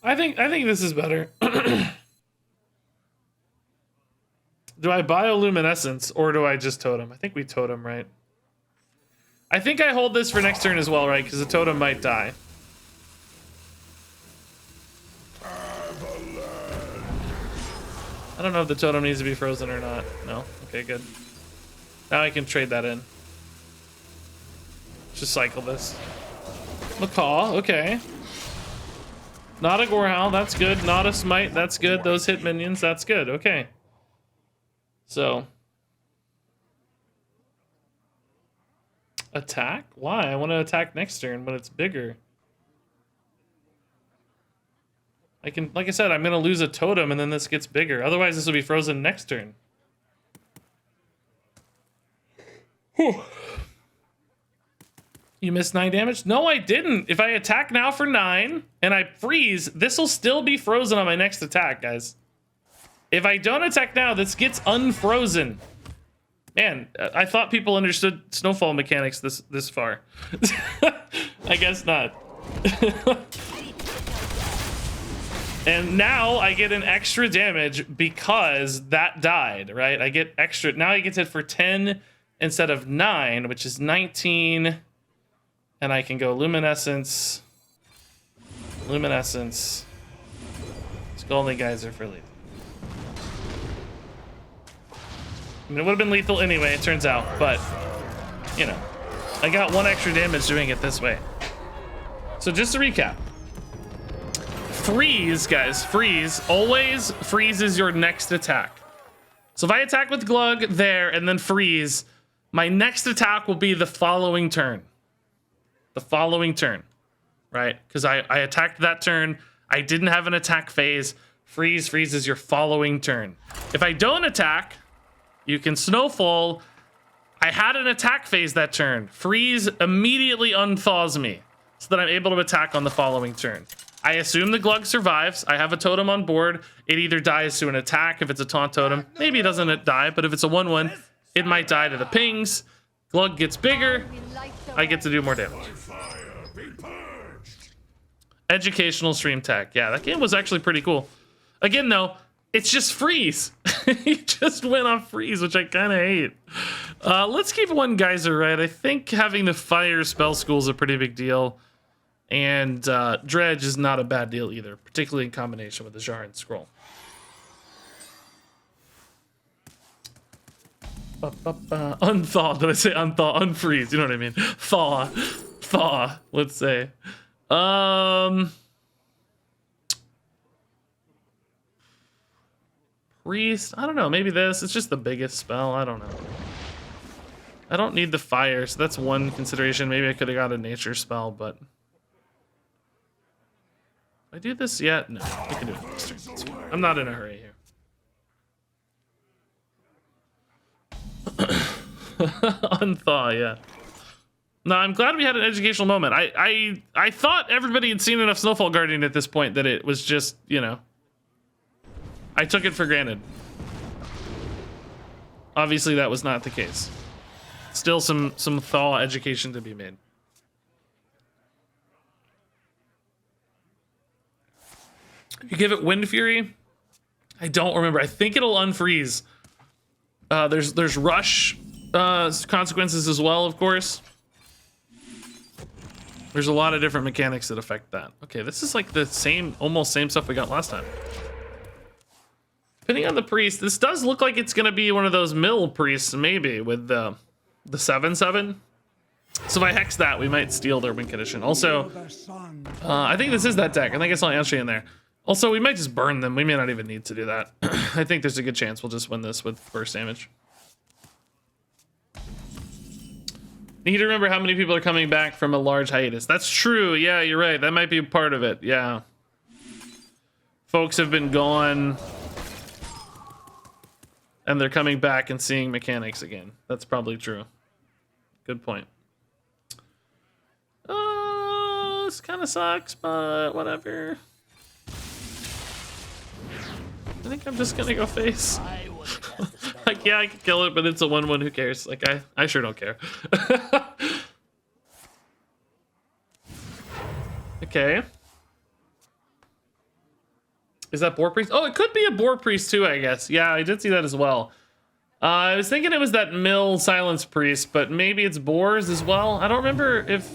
I think this is better. Do I bioluminescence or do I just totem? I think we totem, right? I think I hold this for next turn as well, right? Because the totem might die. I don't know if the totem needs to be frozen or not. No? Okay, good. Now I can trade that in. Just cycle this. Macaw, okay. Not a Gorehowl, that's good. Not a Smite, that's good. Those hit minions, that's good. Okay. So. Attack? Why? I want to attack next turn when it's bigger. I can, like I said, I'm going to lose a totem and then this gets bigger. Otherwise, this will be frozen next turn. Whew. You missed 9 damage? No, I didn't. If I attack now for 9 and I freeze, this will still be frozen on my next attack, guys. If I don't attack now, this gets unfrozen. Man, I thought people understood Snowfall mechanics this far. I guess not. And now I get an extra damage because that died, right? I get extra. Now he gets hit for 10 instead of 9, which is 19. And I can go Luminescence. Luminescence. Scalding Geyser for lethal. I mean, it would have been lethal anyway, it turns out. But, you know, I got 1 extra damage doing it this way. So just to recap. Freeze, guys, freeze always freezes your next attack. So if I attack with Glug there and then freeze, my next attack will be the following turn. The following turn, right? Because I attacked that turn. I didn't have an attack phase. Freeze freezes your following turn. If I don't attack, you can Snowfall. I had an attack phase that turn. Freeze immediately unthaws me so that I'm able to attack on the following turn. I assume the Glug survives. I have a totem on board. It either dies to an attack if it's a taunt totem. Maybe it doesn't die, but if it's a 1/1, it might die to the pings. Glug gets bigger. I get to do more damage. Educational stream tech. Yeah, that game was actually pretty cool. Again, though, It's just freeze. He just went off freeze, which I kind of hate. Let's keep one geyser, right? I think having the fire spell school is a pretty big deal. And dredge is not a bad deal either, particularly in combination with the Jarin scroll. Unthaw, did I say unthaw? Unfreeze, you know what I mean? Thaw, let's say. Priest, I don't know, maybe this. It's just the biggest spell, I don't know. I don't need the fire, so that's one consideration. Maybe I could have got a nature spell, but... I do this yet? No, I can do it next turn. It's fine. I'm not in a hurry here. Unthaw, yeah. No, I'm glad we had an educational moment. I thought everybody had seen enough Snowfall Guardian at this point that it was just, you know... I took it for granted. Obviously, that was not the case. Still some thaw education to be made. You give it Wind Fury? I don't remember. I think it'll unfreeze. There's rush consequences as well, of course. There's a lot of different mechanics that affect that. Okay, this is like the same, almost same stuff we got last time. Depending on the priest, this does look like it's gonna be one of those mill priests, maybe, with the 7/7. So if I hex that, we might steal their win condition. Also, I think this is that deck. I think I saw Anshy in there. Also, we might just burn them. We may not even need to do that. I think there's a good chance we'll just win this with burst damage. Need to remember how many people are coming back from a large hiatus. That's true. Yeah, you're right. That might be a part of it. Yeah. Folks have been gone, and they're coming back and seeing mechanics again. That's probably true. Good point. This kind of sucks, but whatever. I think I'm just gonna go face. Like, yeah, I could kill it, but it's a 1/1. Who cares? Like, I sure don't care. Okay. Is that Boar Priest? Oh, it could be a Boar Priest too, I guess. Yeah, I did see that as well. I was thinking it was that Mill Silence Priest, but maybe it's Boars as well. I don't remember if...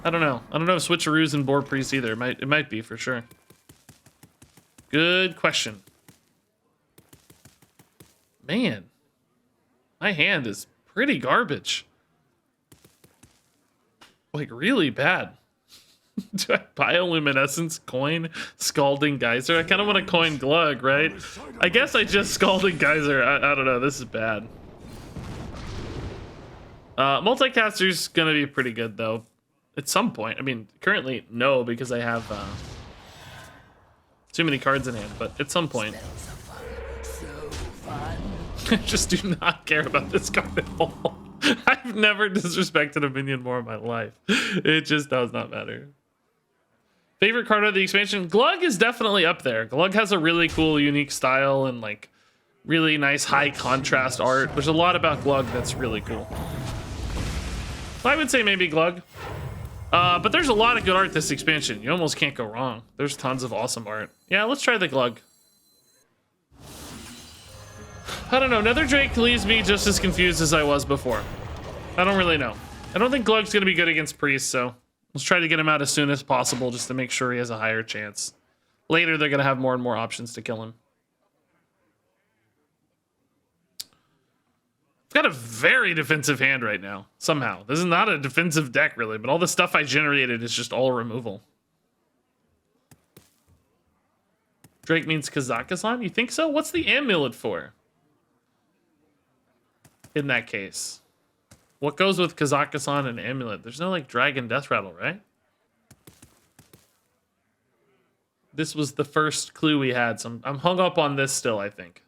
I don't know. I don't know if Switcharoos and Boar Priest either. It might be, for sure. Good question. Man. My hand is pretty garbage. Like, really bad. Do I bioluminescence coin Scalding Geyser? I kind of want to coin Glug, right? I guess I just Scalding Geyser. I don't know. This is bad. Multicaster's gonna be pretty good though. At some point. I mean, currently no, because I have too many cards in hand. But at some point, I just do not care about this card at all. I've never disrespected a minion more in my life. It just does not matter. Favorite card of the expansion? Glug is definitely up there. Glug has a really cool, unique style and like really nice high contrast art. There's a lot about Glug that's really cool. So I would say maybe Glug. But there's a lot of good art this expansion. You almost can't go wrong. There's tons of awesome art. Yeah, let's try the Glug. I don't know. Nether Drake leaves me just as confused as I was before. I don't really know. I don't think Glug's going to be good against Priest, so let's try to get him out as soon as possible just to make sure he has a higher chance. Later, they're going to have more and more options to kill him. I've got a very defensive hand right now, somehow. This is not a defensive deck, really, but all the stuff I generated is just all removal. Drake means Kazakhstan? You think so? What's the amulet for? In that case. What goes with Kazakhstan and amulet? There's no, like, dragon death rattle, right? This was the first clue we had, so I'm hung up on this still, I think.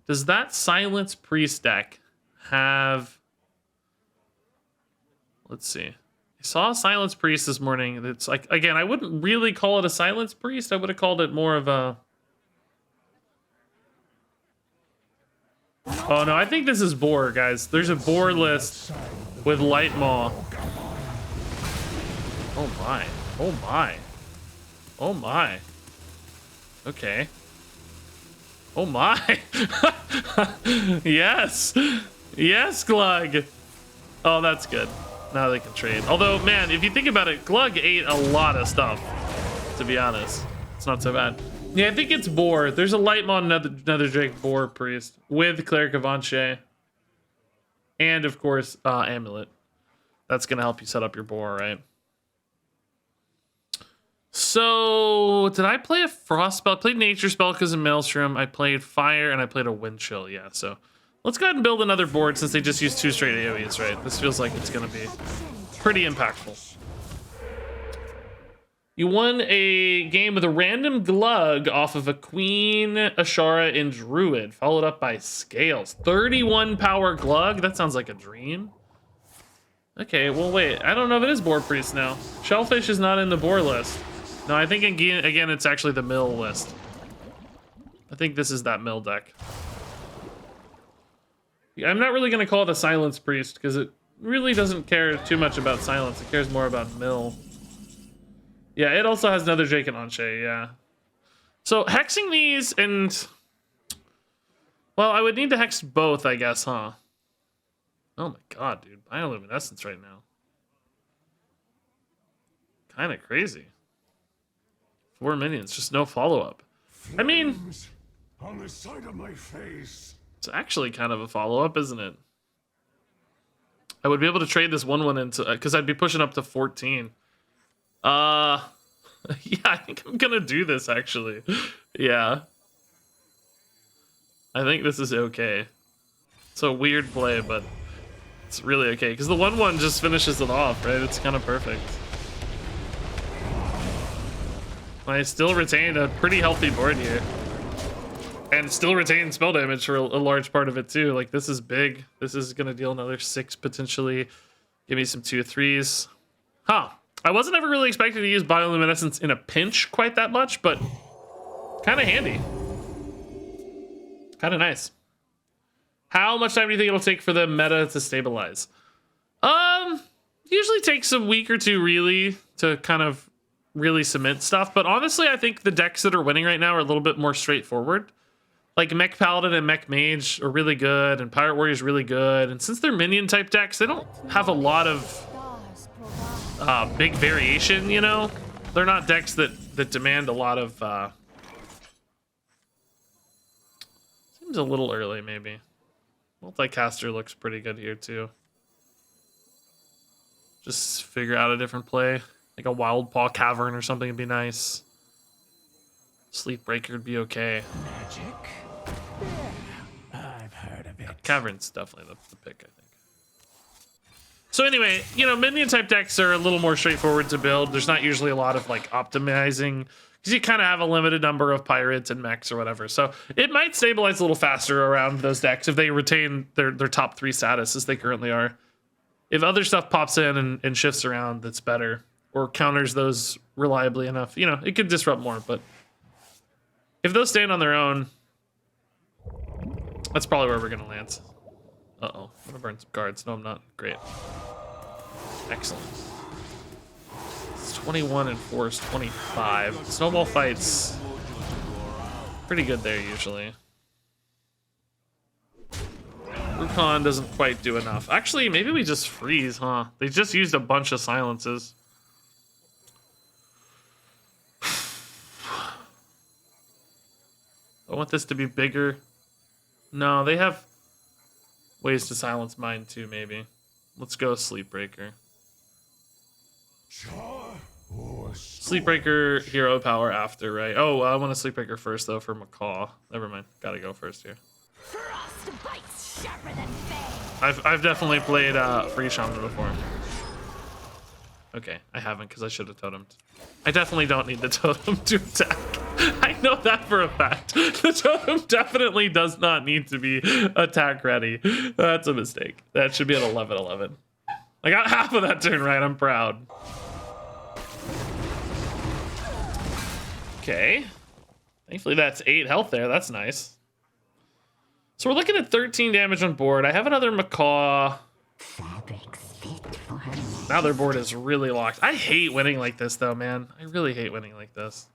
Does that Silence Priest deck have... Let's see. I saw Silence Priest this morning. It's like, again, I wouldn't really call it a Silence Priest. I would have called it more of a... Oh no, I think this is Boar, guys. There's a Boar list with Light Maw. Oh my. Oh my. Oh my. Okay. Oh my. Yes. Yes, Glug. Oh, that's good. Now they can trade. Although, man, if you think about it, Glug ate a lot of stuff, to be honest. It's not so bad. Yeah, I think it's Boar. There's a Lightmon Nether Drake Boar Priest with Cleric of Anshe. And, of course, Amulet. That's going to help you set up your Boar, right? So, did I play a Frost spell? I played Nature Spell because of Maelstrom. I played Fire, and I played a Wind Chill, yeah. So, let's go ahead and build another board since they just used 2 straight AoEs, right? This feels like it's going to be pretty impactful. You won a game with a random Glug off of a Queen, Ashara, and Druid, followed up by Scales. 31 power Glug? That sounds like a dream. Okay, well, wait. I don't know if it is Boar Priest now. Shellfish is not in the Boar list. No, I think, again, it's actually the Mill list. I think this is that Mill deck. Yeah, I'm not really going to call it a Silence Priest, because it really doesn't care too much about Silence. It cares more about Mill. Yeah, it also has Nether Drake and Anshe, yeah. So, hexing these and... Well, I would need to hex both, I guess, huh? Oh my god, dude. Bioluminescence right now. Kind of crazy. 4 minions, just no follow-up. I mean... On the side of my face. It's actually kind of a follow-up, isn't it? I would be able to trade this 1/1 into... Because I'd be pushing up to 14. Yeah, I think I'm gonna do this, actually. Yeah. I think this is okay. It's a weird play, but it's really okay. Because the 1/1 just finishes it off, right? It's kind of perfect. I still retain a pretty healthy board here. And still retain spell damage for a large part of it, too. Like, this is big. This is gonna deal another 6, potentially. Give me some 2/3s. Huh. I wasn't ever really expecting to use Bioluminescence in a pinch quite that much, but kind of handy. Kind of nice. How much time do you think it'll take for the meta to stabilize? Usually takes a week or two, really, to kind of really cement stuff. But honestly, I think the decks that are winning right now are a little bit more straightforward. Like Mech Paladin and Mech Mage are really good, and Pirate Warrior is really good. And since they're minion type decks, they don't have a lot of big variation, you know? They're not decks that demand a lot of... Seems a little early, maybe. Multicaster looks pretty good here, too. Just figure out a different play. Like a Wild Paw Cavern or something would be nice. Sleepbreaker would be okay. Magic? I've heard of it. Cavern's definitely the pick, I think. So anyway, you know, minion type decks are a little more straightforward to build. There's not usually a lot of like optimizing because you kind of have a limited number of pirates and mechs or whatever. So it might stabilize a little faster around those decks if they retain their top 3 status as they currently are. If other stuff pops in and shifts around, that's better or counters those reliably enough. You know, it could disrupt more, but if those stand on their own, that's probably where we're gonna land. Uh-oh, I'm gonna burn some cards. No, I'm not. Great. Excellent. It's 21 and 4 is 25. Snowball fights pretty good there usually. Rukon doesn't quite do enough. Actually, maybe we just freeze, huh? They just used a bunch of silences. I want this to be bigger. No, they have ways to silence mine too, maybe. Let's go Sleepbreaker. Sleepbreaker, hero power after, right? Oh, I want a Sleepbreaker first, though, for Macaw. Never mind. Gotta go first here. Frostbite's sharper than fang. I've definitely played Free Shaman before. Okay, I haven't because I should have totemed. I definitely don't need the totem to attack. I know that for a fact. The totem definitely does not need to be attack ready. That's a mistake. That should be at 11/11. I got half of that turn right. I'm proud. Okay. Thankfully that's 8 health there. That's nice. So we're looking at 13 damage on board. I have another Macaw. Fabrics fit for her. Now their board is really locked. I hate winning like this, though, man. I really hate winning like this.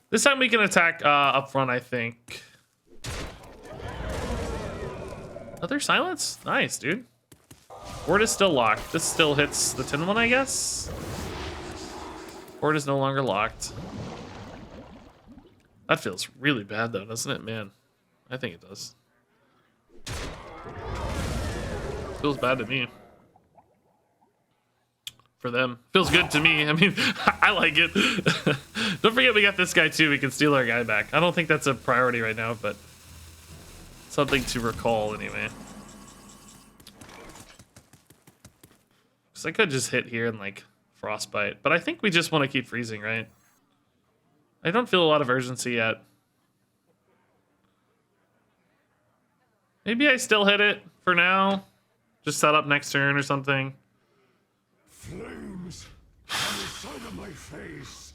This time we can attack up front, I think. Another silence? Nice, dude. Board is still locked. This still hits the 10 one, I guess. Board is no longer locked. That feels really bad, though, doesn't it? Man, I think it does. Feels bad to me. For them. Feels good to me. I mean, I like it. Don't forget we got this guy too. We can steal our guy back. I don't think that's a priority right now, but something to recall anyway. Because I could just hit here and like frostbite, but I think we just want to keep freezing, right? I don't feel a lot of urgency yet. Maybe I still hit it for now. Just set up next turn or something. Flames on the side of my face.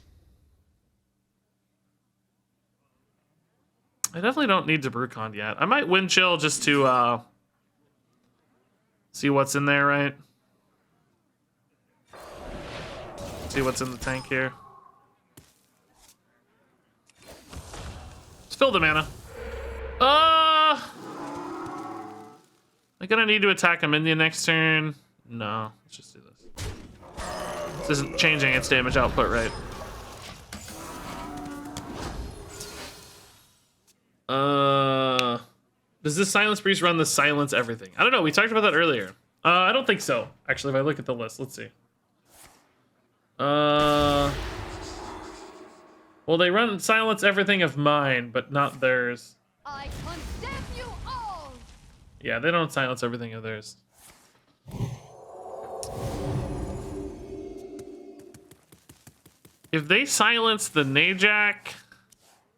I definitely don't need to Brucon yet. I might wind chill just to see what's in there, right? See what's in the tank here. Let's fill the mana. I'm gonna need to attack a minion next turn. No, let's just do this. This isn't changing its damage output, right? Does this Silence Priest run the silence everything? I don't know. We talked about that earlier. I don't think so. Actually, if I look at the list, let's see. Well, they run silence everything of mine, but not theirs. I condemn you all. Yeah, they don't silence everything of theirs. If they silence the Najak...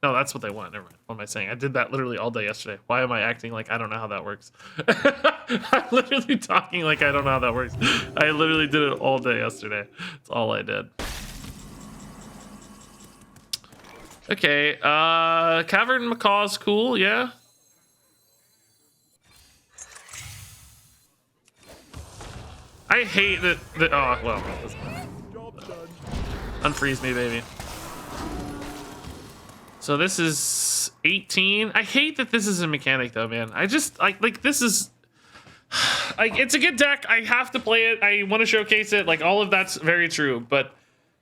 No, that's what they want. Never mind. What am I saying? I did that literally all day yesterday. Why am I acting like I don't know how that works? I'm literally talking like I don't know how that works. I literally did it all day yesterday. That's all I did. Okay, Cavern Macaw's cool, yeah. I hate that, oh, well. Unfreeze me, baby. So this is 18. I hate that this is a mechanic, though, man. I just, like this is... Like, it's a good deck. I have to play it. I want to showcase it. Like, all of that's very true. But,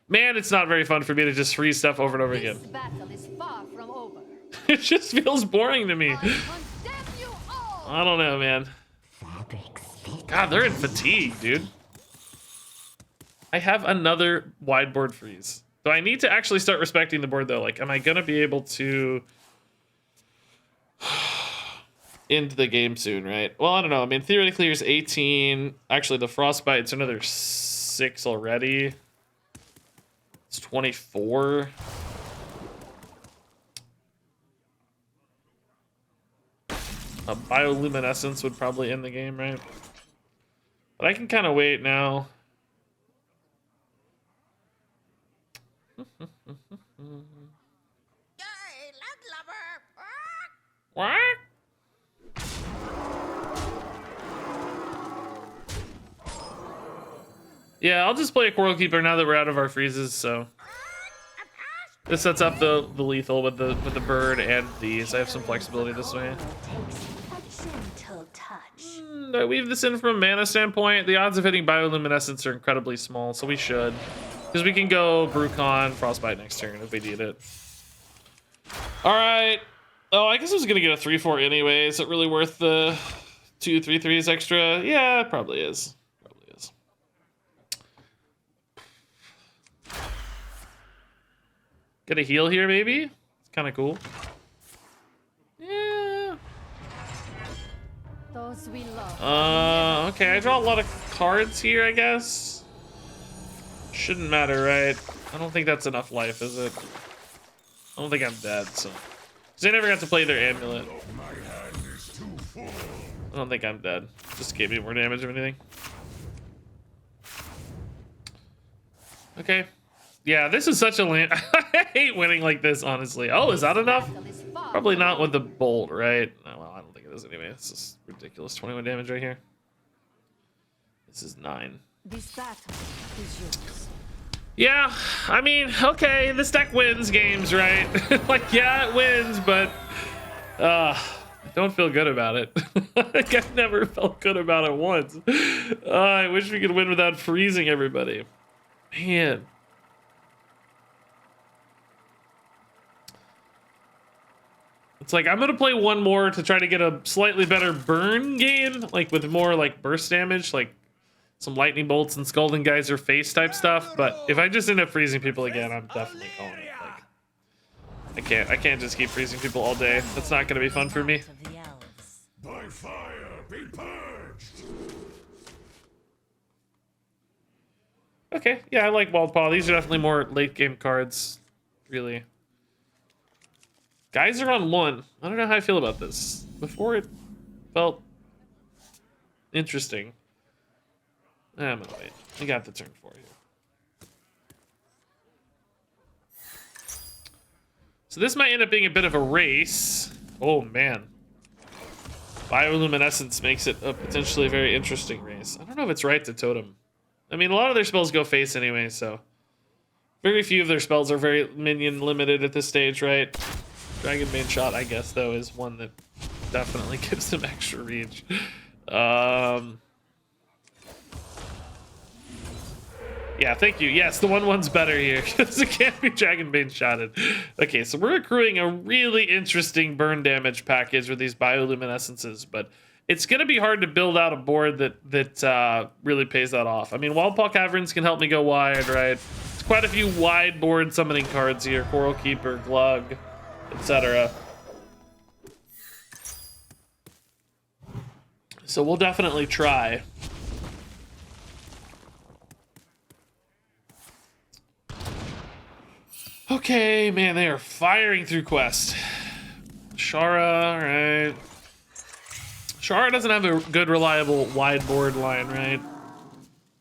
man, it's not very fun for me to just freeze stuff over and over again. This battle is far from over. It just feels boring to me. I condemn you all. I don't know, man. God, they're in fatigue, dude. I have another wide board freeze. So I need to actually start respecting the board, though. Like, am I going to be able to end the game soon, right? Well, I don't know. I mean, theoretically, there's 18. Actually, the Frostbite's another 6 already. It's 24. A Bioluminescence would probably end the game, right? But I can kind of wait now. What? Yeah, I'll just play a Coral Keeper now that we're out of our freezes, so. This sets up the lethal with the bird and these. I have some flexibility this way. I weave this in from a mana standpoint. The odds of hitting Bioluminescence are incredibly small, so we should. Because we can go Brucon, Frostbite next turn if we need it. Alright. Oh, I guess I was going to get a 3-4 anyway. Is it really worth the 2 3-3s extra? Yeah, it probably is. Probably is. Get a heal here, maybe? It's kind of cool. Yeah. Those we love. Okay, I draw a lot of cards here, I guess. Shouldn't matter, right? I don't think that's enough life, is it? I don't think I'm dead, so. Because they never got to play their amulet. I don't think I'm dead. Just gave me more damage, if anything. Okay. Yeah, this is such a land. I hate winning like this, honestly. Oh, is that enough? Probably not with the bolt, right? Oh, well, I don't think it is anyway. This is ridiculous. 21 damage right here. This is 9. This battle is yours. Yeah, I mean, okay, this deck wins games, right? Like, yeah, it wins, but I don't feel good about it. Like, I've never felt good about it once. I wish we could win without freezing everybody. Man. It's like, I'm gonna play one more to try to get a slightly better burn game, like with more like burst damage, like some lightning bolts and scalding geyser face type stuff. But if I just end up freezing people again, I'm definitely calling it. Like, I can't just keep freezing people all day. That's not gonna be fun for me. By fire, be purged. Okay, yeah, I like Wild Paw. These are definitely more late game cards, really. Guys are on 1. I don't know how I feel about this. Before it felt interesting. I'm gonna wait. We got the turn 4 here. So this might end up being a bit of a race. Oh man. Bioluminescence makes it a potentially very interesting race. I don't know if it's right to totem. I mean, a lot of their spells go face anyway, so. Very few of their spells are very minion limited at this stage, right? Dragon Bane Shot, I guess, though, is one that definitely gives them extra reach. Yeah, thank you. Yes, the 1/1's better here because it can't be Dragon Bane shotted. Okay, so we're accruing a really interesting burn damage package with these bioluminescences, but it's going to be hard to build out a board that really pays that off. I mean, Wildpaw Caverns can help me go wide, right? There's quite a few wide board summoning cards here. Coral Keeper, Glug, etc. So we'll definitely try. Okay, man, they are firing through quest. Shara, right? Shara doesn't have a good, reliable wide board line, right?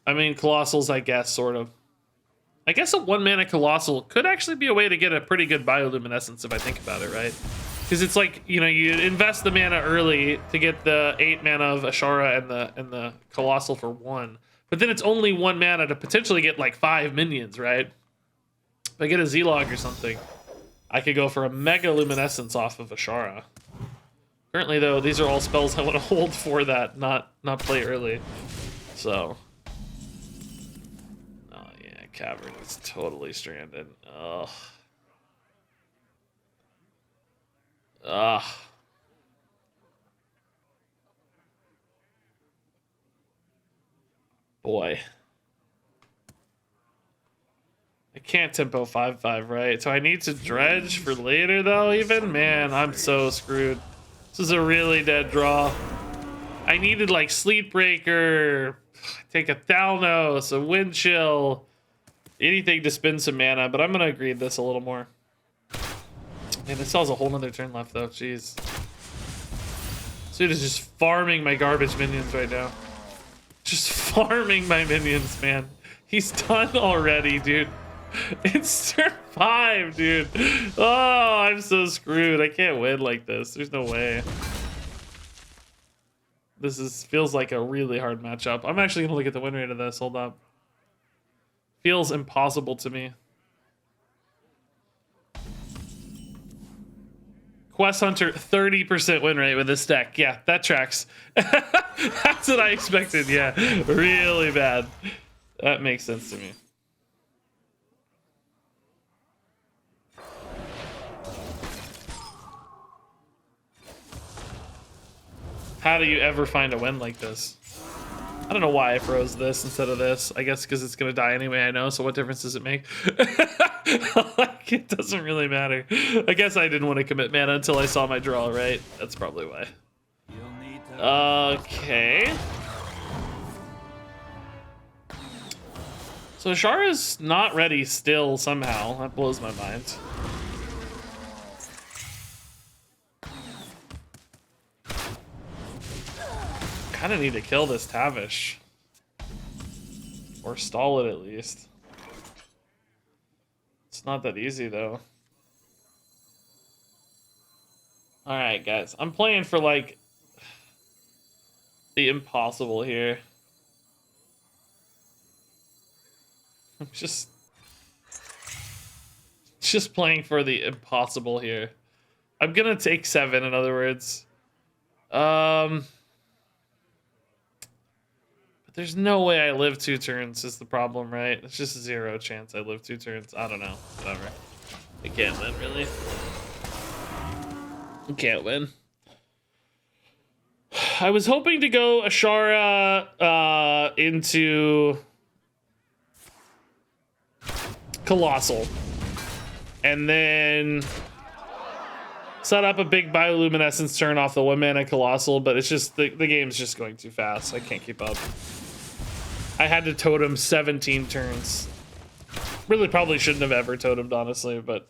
I mean, Colossals, I guess, sort of. I guess a 1-mana Colossal could actually be a way to get a pretty good bioluminescence if I think about it, right? Because it's like, you know, you invest the mana early to get the 8 mana of Ashara and the Colossal for 1. But then it's only 1 mana to potentially get like 5 minions, right? If I get a Z-Log or something, I could go for a Mega Luminescence off of Ashara. Currently, though, these are all spells I want to hold for that, not play early. So. Oh, yeah, Cavern is totally stranded. Ugh. Ugh. Boy. I can't tempo 5/5, right? So I need to dredge for later, though, even? Man, I'm so screwed. This is a really dead draw. I needed, like, Sleep Breaker, take a Thalnos, a Wind Chill, anything to spend some mana, but I'm going to greed this a little more. Man, this still has a whole nother turn left, though. Jeez. This dude is just farming my garbage minions right now. Just farming my minions, man. He's done already, dude. It's turn 5, dude. Oh, I'm so screwed. I can't win like this. There's no way. This feels like a really hard matchup. I'm actually gonna look at the win rate of this. Hold up. Feels impossible to me. Quest Hunter, 30% win rate with this deck. Yeah, that tracks. That's what I expected. Yeah, really bad. That makes sense to me. How do you ever find a win like this? I don't know why I froze this instead of this. I guess because it's going to die anyway, I know. So what difference does it make? Like, it doesn't really matter. I guess I didn't want to commit mana until I saw my draw, right? That's probably why. Okay. So Ashara's not ready still somehow. That blows my mind. Kind of need to kill this Tavish. Or stall it at least. It's not that easy though. Alright guys, I'm playing for like the impossible here. I'm just playing for the impossible here. I'm gonna take 7, in other words. But there's no way I live 2 turns is the problem, right? It's just 0 chance I live 2 turns. I don't know. Whatever. I can't win, really. I can't win. I was hoping to go Ashara into Colossal. And then set up a big bioluminescence turn off the 1-mana Colossal, but it's just, the game's just going too fast. I can't keep up. I had to totem 17 turns. Really probably shouldn't have ever totemed, honestly, but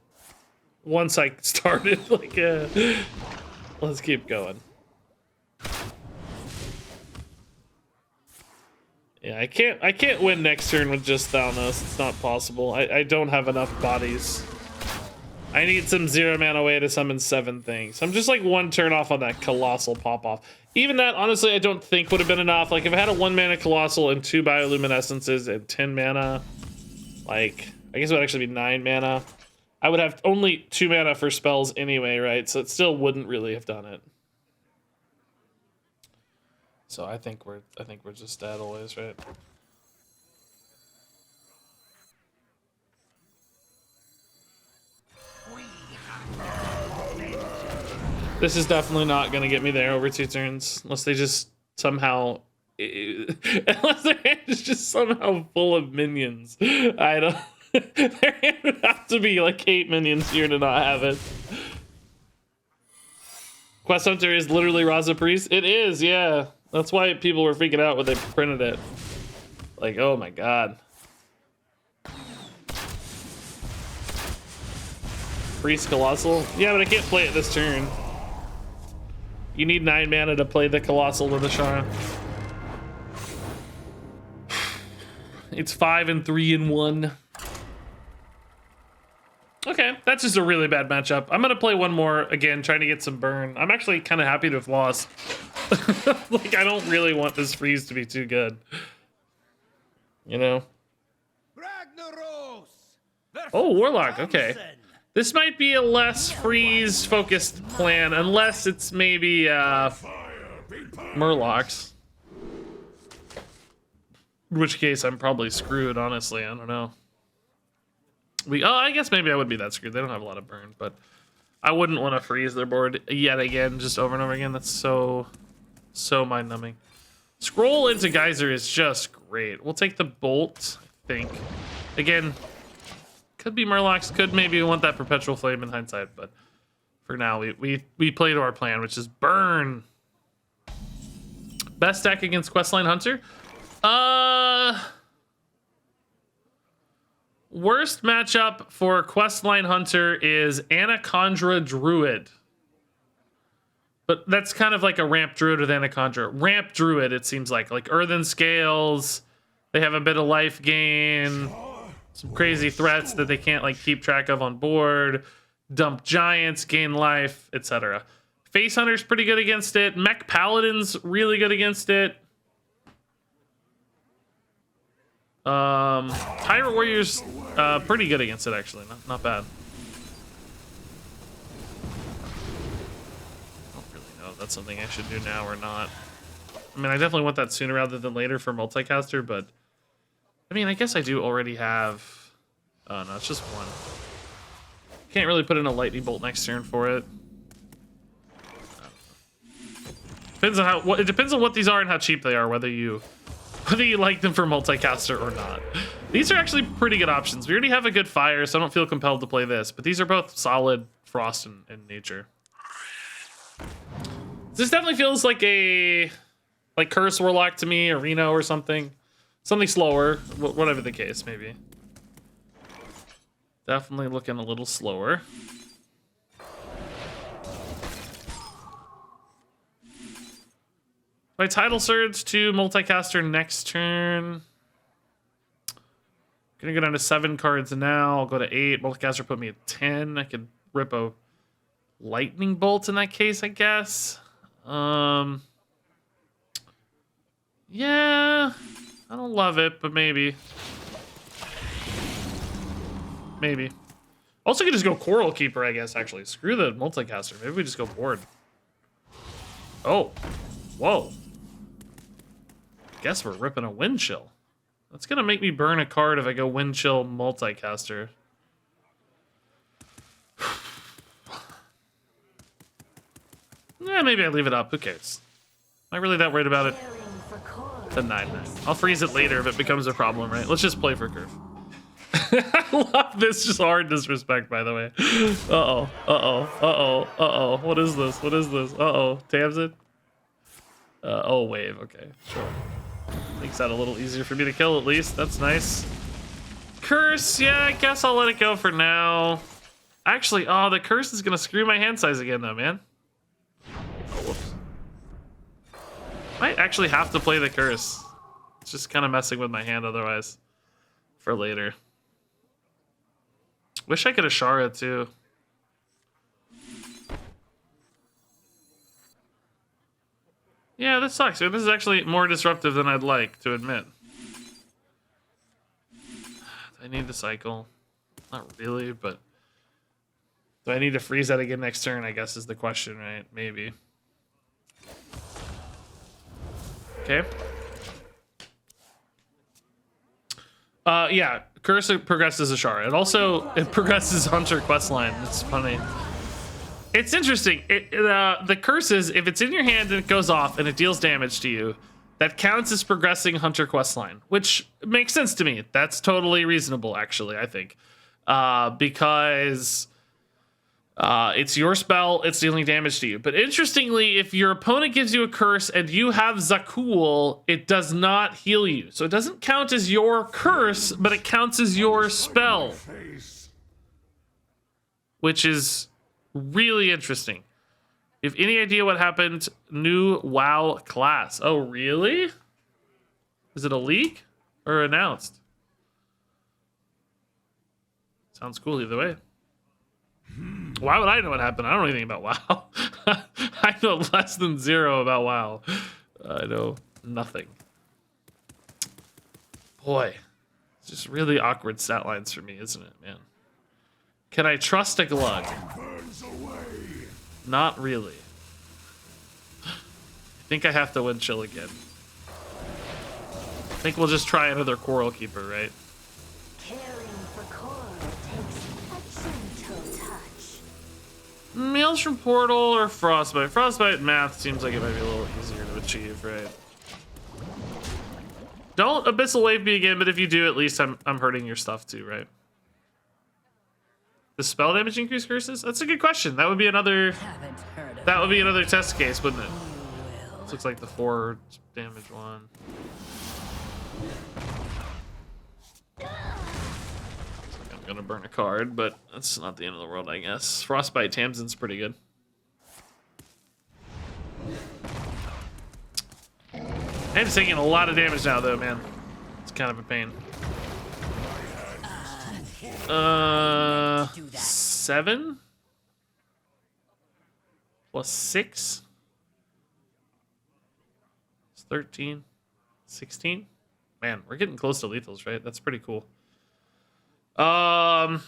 once I started, like, let's keep going. Yeah, I can't win next turn with just Thalnos. It's not possible. I don't have enough bodies. I need some 0-mana way to summon 7 things. I'm just like 1 turn off on that Colossal pop-off. Even that, honestly, I don't think would have been enough. Like, if I had a 1-mana Colossal and 2 bioluminescences and 10 mana, like, I guess it would actually be 9 mana. I would have only 2 mana for spells anyway, right? So it still wouldn't really have done it. So I think we're just dead always, right? This is definitely not gonna get me there over 2 turns, unless they just somehow, unless their hand is just somehow full of minions. I don't. Their hand would have to be like 8 minions here to not have it. Quest Hunter is literally Raza Priest. It is, yeah. That's why people were freaking out when they printed it. Like, oh my god. Priest Colossal? Yeah, but I can't play it this turn. You need 9 mana to play the Colossal with the Shara. It's 5 and 3 and 1. Okay, that's just a really bad matchup. I'm gonna play one more again, trying to get some burn. I'm actually kind of happy to have lost. Like, I don't really want this freeze to be too good. You know? Oh, Warlock, okay. This might be a less freeze-focused plan, unless it's maybe, Murlocs. In which case, I'm probably screwed, honestly. I don't know. I guess maybe I would be that screwed. They don't have a lot of burn, but I wouldn't want to freeze their board yet again, just over and over again. That's so mind-numbing. Scroll into Geyser is just great. We'll take the Bolt, I think. Again, could be Murlocs, could maybe want that Perpetual Flame in hindsight, but for now, we play to our plan, which is burn. Best deck against Questline Hunter? Worst matchup for Questline Hunter is Anacondra Druid. But that's kind of like a Ramp Druid with Anacondra. Ramp Druid, it seems like Earthen Scales. They have a bit of life gain. Some crazy threats that they can't like keep track of on board. Dump Giants, gain life, etc. Face Hunter's pretty good against it. Mech Paladin's really good against it. Pirate Warrior's pretty good against it, actually. Not bad. I don't really know if that's something I should do now or not. I mean, I definitely want that sooner rather than later for multicaster, but I mean, I guess I do already have. Oh no, it's just one. Can't really put in a lightning bolt next turn for it. Depends on how. It depends on what these are and how cheap they are. Whether you like them for multicaster or not. These are actually pretty good options. We already have a good fire, so I don't feel compelled to play this. But these are both solid frost and nature. This definitely feels like a Curse Warlock to me, or Reno or something. Something slower, whatever the case, maybe. Definitely looking a little slower. My Tidal Surge to multicaster next turn. Gonna go down to 7 cards now. I'll go to 8. Multicaster put me at 10. I could rip a lightning bolt in that case, I guess. Yeah, I don't love it, but maybe. maybe. Also, could just go Coral Keeper, I guess, actually. Screw the multicaster. Maybe we just go board. Oh. Whoa. Guess we're ripping a Wind Chill. That's gonna make me burn a card if I go Wind Chill multicaster. Yeah, maybe I leave it up. Who cares? Am I really that worried about it? It's a 9/9. I'll freeze it later if it becomes a problem, right? Let's just play for curve. I love this just hard disrespect, by the way. Uh-oh. Uh-oh. Uh-oh. Uh-oh. What is this? What is this? Uh-oh. Tamsin? Oh, wave. Okay, sure. Makes that a little easier for me to kill, at least. That's nice. Curse. Yeah, I guess I'll let it go for now. Actually, oh, the curse is going to screw my hand size again, though, man. Oh, whoops. Might actually have to play the curse. It's just kind of messing with my hand otherwise for later. Wish I could Ashara too. Yeah, this sucks. This is actually more disruptive than I'd like to admit. I need to cycle. Not really, but do I need to freeze that again next turn, I guess is the question, right? Maybe. Okay. Yeah, Curse progresses Ashara. It progresses Hunter questline. It's funny. It's interesting. The curses, if it's in your hand and it goes off and it deals damage to you, that counts as progressing Hunter questline, which makes sense to me. That's totally reasonable, actually, I think. Because it's your spell, it's dealing damage to you. But interestingly, if your opponent gives you a curse and you have Zakul, it does not heal you. So it doesn't count as your curse, but it counts as your spell. Which is really interesting. If any idea what happened, new WoW class. Oh, really? Is it a leak or announced? Sounds cool either way. Why would I know what happened? I don't know anything about WoW. I know less than zero about WoW. I know nothing. Boy, it's just really awkward stat lines for me, isn't it, man? Can I trust a Glug? Not really. I think I have to Wind Chill again. I think we'll just try another Coral Keeper, right? Meals from Portal or Frostbite? Frostbite math seems like it might be a little easier to achieve, right? Don't Abyssal Wave me again, but if you do, at least I'm hurting your stuff too, right? The spell damage increase curses? That's a good question. That would be another test case, wouldn't it? This looks like the 4 damage one. I'm gonna burn a card, but that's not the end of the world, I guess. Frostbite Tamsin's pretty good. And it's taking a lot of damage now, though, man. It's kind of a pain. 7 plus 6. It's 13. 16. Man, we're getting close to lethals, right? That's pretty cool. I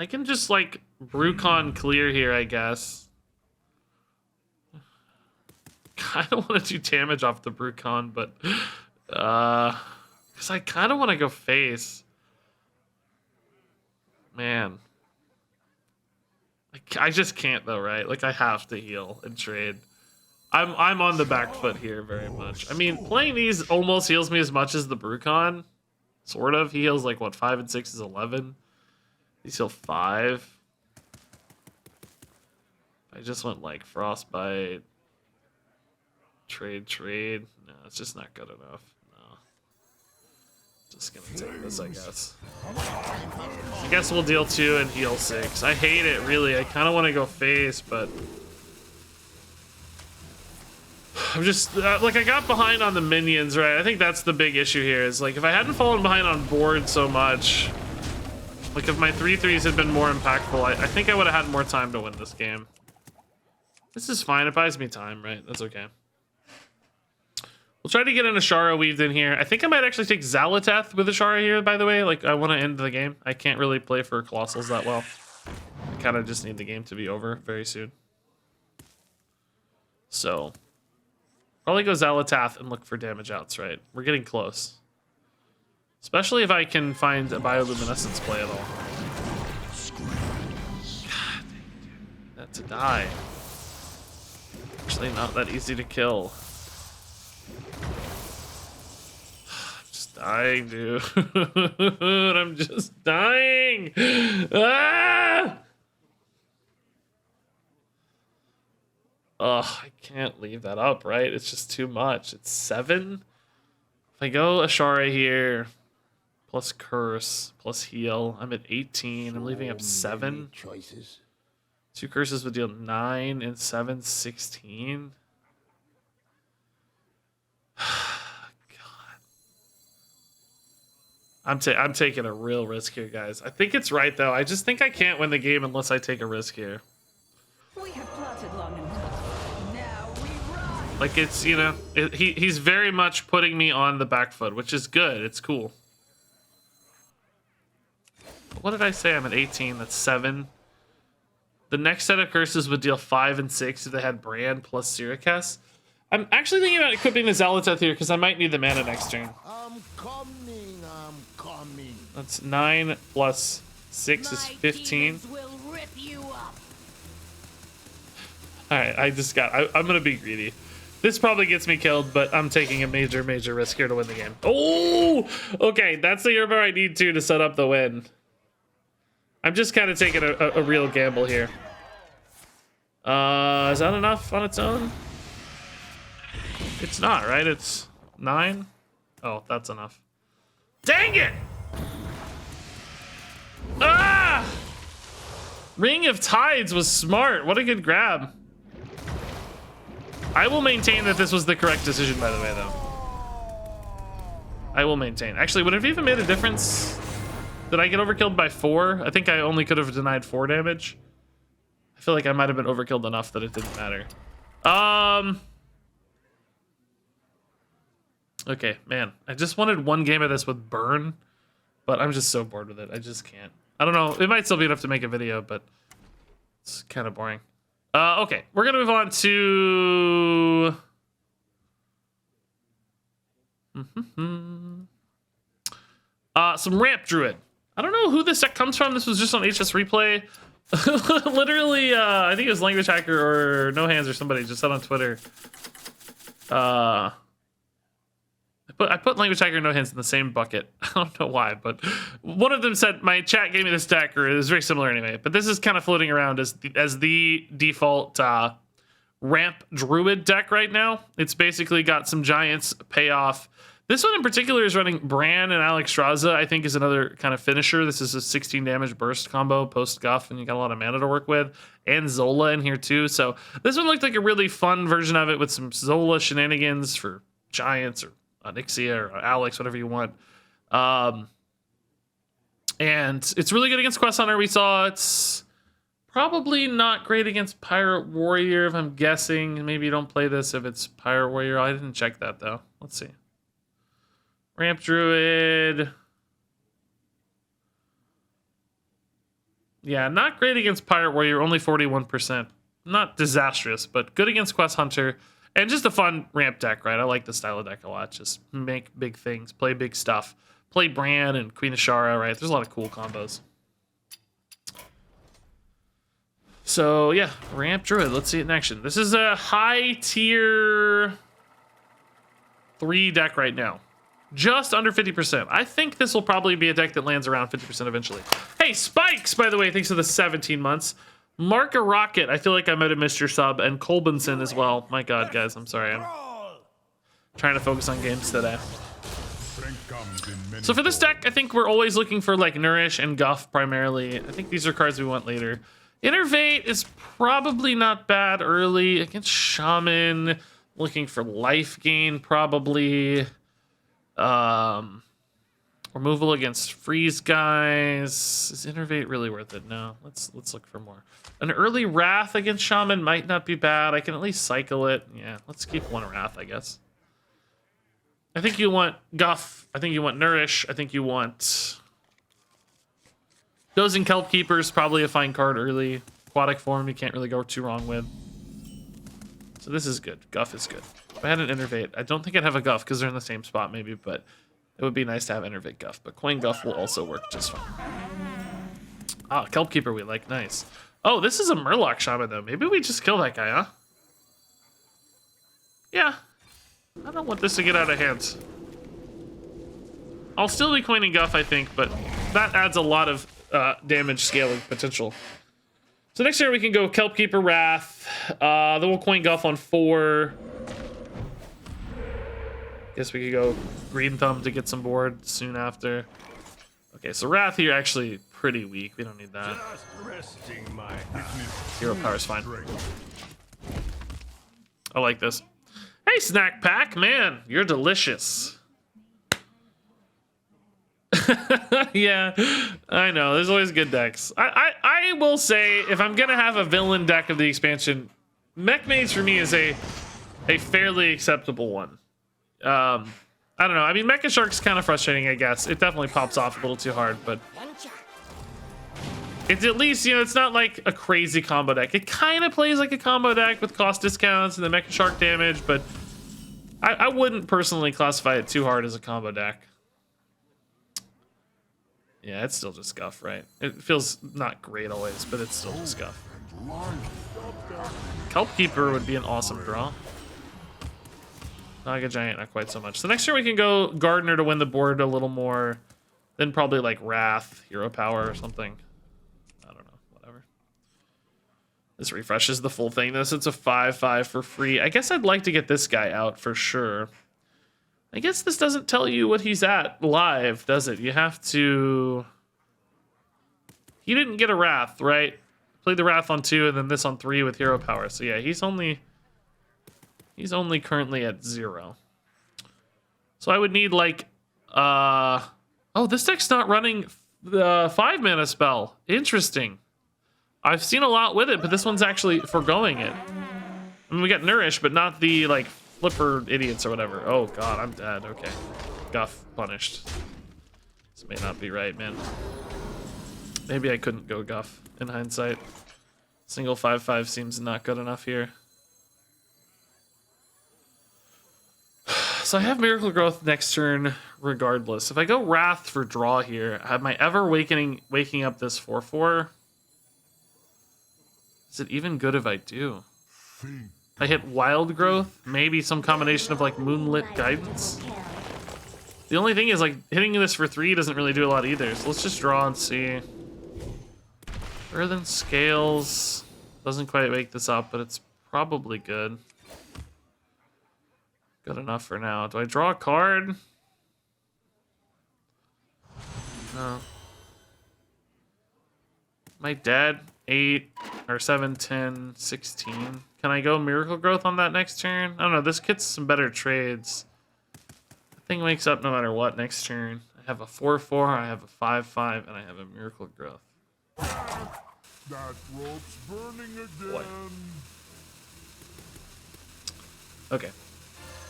can just like Brucon clear here, I guess. I don't want to do damage off the Brucon, but because I kind of want to go face. Man, I just can't though, right? Like I have to heal and trade. I'm on the back foot here very much. I mean, playing these almost heals me as much as the Brucon. Sort of. He heals like what, 5 and 6 is 11. These heal 5. I just went like Frostbite. Trade. No, it's just not good enough. No. Just gonna take this, I guess. I guess we'll deal 2 and heal 6. I hate it, really. I kind of want to go face, but I'm just like I got behind on the minions, right? I think that's the big issue here. Is like if I hadn't fallen behind on board so much, like if my 3/3s had been more impactful, I think I would have had more time to win this game. This is fine. It buys me time, right? That's okay. We'll try to get an Ashara weaved in here. I think I might actually take Xal'atath with Ashara here, by the way. Like, I want to end the game. I can't really play for Colossals that well. I kind of just need the game to be over very soon. So, probably go Xal'atath and look for damage outs, right? We're getting close. Especially if I can find a Bioluminescence play at all. God, that to die. Actually, not that easy to kill. I'm just dying, dude. I'm just dying. Ah! Ugh, I can't leave that up, right? It's just too much. It's 7. If I go Ashara here, plus Curse, plus Heal, I'm at 18. I'm leaving up 7. Choices. 2 curses would deal 9 and 7, 16. God. I'm taking a real risk here, guys. I think it's right, though. I just think I can't win the game unless I take a risk here. We have plotted long enough. Now we ride. Like, it's, you know, he's very much putting me on the back foot, which is good. It's cool. What did I say? I'm at 18. That's 7. The next set of curses would deal 5 and 6 if they had Brand plus Siricast. I'm actually thinking about equipping the Xal'atath here because I might need the mana next turn. I'm coming. That's 9 plus 6 is 15. Will rip you up. Alright, I'm gonna be greedy. This probably gets me killed, but I'm taking a major risk here to win the game. Oh! Okay, that's the hero I need to set up the win. I'm just kind of taking a real gamble here. Is that enough on its own? It's not, right? It's 9? Oh, that's enough. Dang it! Ah! Ring of Tides was smart. What a good grab. I will maintain that this was the correct decision, by the way, though. I will maintain. Actually, would it have even made a difference? Did I get overkilled by 4? I think I only could have denied 4 damage. I feel like I might have been overkilled enough that it didn't matter. Okay, man. I just wanted one game of this with burn, but I'm just so bored with it. I just can't. I don't know. It might still be enough to make a video, but it's kind of boring. Okay, we're gonna move on to... some Ramp Druid. I don't know who this deck comes from. This was just on HS Replay. Literally, I think it was Language Hacker or No Hands or somebody just said on Twitter. I put Language Hacker and No Hands in the same bucket. I don't know why, but one of them said my chat gave me this deck, or it was very similar anyway. But this is kind of floating around as the default Ramp Druid deck right now. It's basically got some giants payoff. This one in particular is running Bran and Alexstrasza, I think is another kind of finisher. This is a 16 damage burst combo post-Guff, and you got a lot of mana to work with. And Zola in here too. So this one looked like a really fun version of it with some Zola shenanigans for giants or Onyxia or Alex, whatever you want. And it's really good against Quest Hunter. We saw it's probably not great against Pirate Warrior, if I'm guessing. Maybe you don't play this if it's Pirate Warrior. I didn't check that, though. Let's see. Ramp Druid. Yeah, not great against Pirate Warrior, only 41%. Not disastrous, but good against Quest Hunter. And just a fun ramp deck, right? I like the style of deck a lot. Just make big things, play big stuff. Play Bran and Queen Ashara, right? There's a lot of cool combos. So, yeah, Ramp Druid. Let's see it in action. This is a high tier 3 deck right now. Just under 50%. I think this will probably be a deck that lands around 50% eventually. Hey, Spikes, by the way, thanks for the 17 months. Mark a Rocket, I feel like I might have missed your sub, and Colbinson as well. My God, guys, I'm sorry. I'm trying to focus on games today. So for this deck, I think we're always looking for like Nourish and Guff primarily. I think these are cards we want later. Innervate is probably not bad early against Shaman. Looking for life gain probably. Removal against freeze guys. Is Innervate really worth it? No. Let's look for more. An early Wrath against Shaman might not be bad. I can at least cycle it. Yeah, let's keep one Wrath, I guess. I think you want Guff. I think you want Nourish. I think you want... Dozing Kelp Keeper is probably a fine card early. Aquatic Form you can't really go too wrong with. So this is good. Guff is good. If I had an Innervate, I don't think I'd have a Guff because they're in the same spot maybe, but it would be nice to have Innervate Guff. But Coin Guff will also work just fine. Ah, Kelp Keeper we like. Nice. Oh, this is a Murloc Shaman though. Maybe we just kill that guy, huh? Yeah. I don't want this to get out of hand. I'll still be coining Guff, I think, but that adds a lot of damage scaling potential. So next year we can go Kelp Keeper Wrath. Then we'll coin Guff on 4. Guess we could go Green Thumb to get some board soon after. Okay, so Wrath here actually pretty weak. We don't need that. Hero Power is fine. I like this. Hey, Snack Pack, man, you're delicious. Yeah, I know. There's always good decks. I will say, if I'm gonna have a villain deck of the expansion, Mech Maze for me is a fairly acceptable one. I don't know. I mean, Mecha Shark's kind of frustrating, I guess. It definitely pops off a little too hard, but it's at least, you know, it's not like a crazy combo deck. It kind of plays like a combo deck with cost discounts and the Mecha Shark damage, but I wouldn't personally classify it too hard as a combo deck. Yeah, it's still just Guff, right? It feels not great always, but it's still just Guff. Kelp Keeper would be an awesome draw. Naga Giant, not quite so much. So next year we can go Gardener to win the board a little more. Then probably like Wrath, Hero Power or something. I don't know, whatever. This refreshes the full thing. This it's a 5/5 for free. I guess I'd like to get this guy out for sure. I guess this doesn't tell you what he's at live, does it? You have to... He didn't get a Wrath, right? Played the Wrath on 2 and then this on 3 with Hero Power. So yeah, he's only currently at 0. So I would need like... Oh, this deck's not running the 5-mana spell. Interesting. I've seen a lot with it, but this one's actually foregoing it. I mean, we got Nourish, but not the, like... Flipper idiots or whatever. Oh god, I'm dead. Okay. Guff punished. This may not be right, man. Maybe I couldn't go Guff in hindsight. Single 5/5 seems not good enough here. So I have Miracle Growth next turn regardless. If I go Wrath for draw here, am I ever waking up this 4/4? Is it even good if I do? I hit Wild Growth, maybe some combination of like Moonlit Guidance. The only thing is like hitting this for 3 doesn't really do a lot either. So let's just draw and see. Earthen Scales doesn't quite wake this up, but it's probably good. Good enough for now. Do I draw a card? No. Am I dead? 8 or 7, 10, 16. Can I go Miracle Growth on that next turn? I don't know. This gets some better trades. The thing wakes up no matter what next turn. I have a 4/4, I have a 5/5, and I have a Miracle Growth. That rope's burning again. Boy. Okay.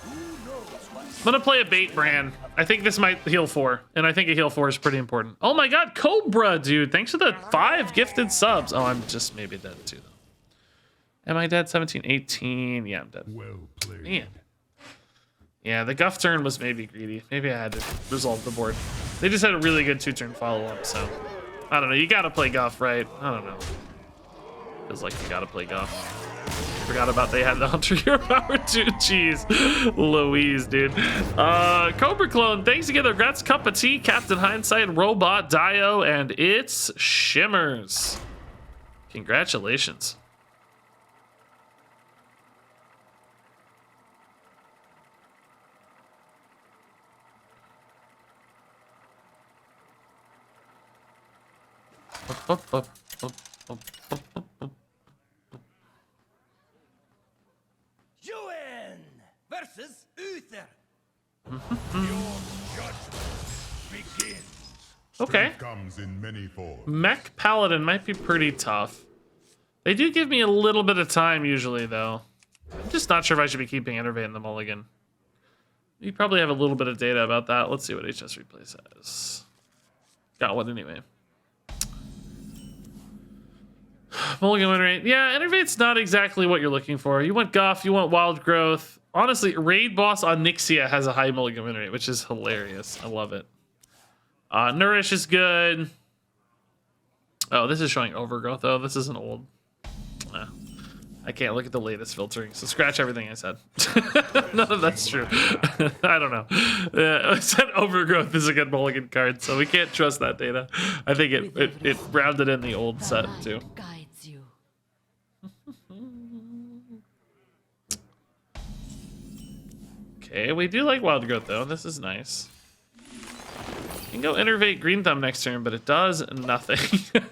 I'm gonna play a bait brand. I think this might heal 4, and I think a heal 4 is pretty important. Oh my god, Cobra, dude! Thanks for the 5 gifted subs. Oh, I'm just maybe dead too, though. Am I dead? 17, 18. Yeah, I'm dead. Well played. Man. Yeah, the Guff turn was maybe greedy. Maybe I had to resolve the board. They just had a really good 2-turn follow-up, so... I don't know. You gotta play Guff, right? I don't know. Feels like you gotta play Guff. Forgot about they had the Hunter Hero Power too. Jeez. Louise, dude. Cobra Clone, thanks again. Congrats, Cup of Tea, Captain Hindsight, Robot, Dio, and it's Shimmers. Congratulations. Joanne versus Uther. Your judgment begins. Okay. Comes in many forms. Mech Paladin might be pretty tough. They do give me a little bit of time usually, though. I'm just not sure if I should be keeping Innervate in the mulligan. You probably have a little bit of data about that. Let's see what HS Replay says. Got one anyway. Mulligan win rate. Yeah, Innervate's not exactly what you're looking for. You want Guff, you want Wild Growth. Honestly, Raid Boss on Nixia has a high Mulligan win rate, which is hilarious. I love it. Nourish is good. Oh, this is showing Overgrowth, though. This isn't old. I can't look at the latest filtering, so scratch everything I said. None of that's true. I don't know. I said Overgrowth is a good mulligan card, so we can't trust that data. I think it rounded in the old set, too. Guides you. Okay, we do like Wild Growth, though. This is nice. You can go Innervate Green Thumb next turn, but it does nothing.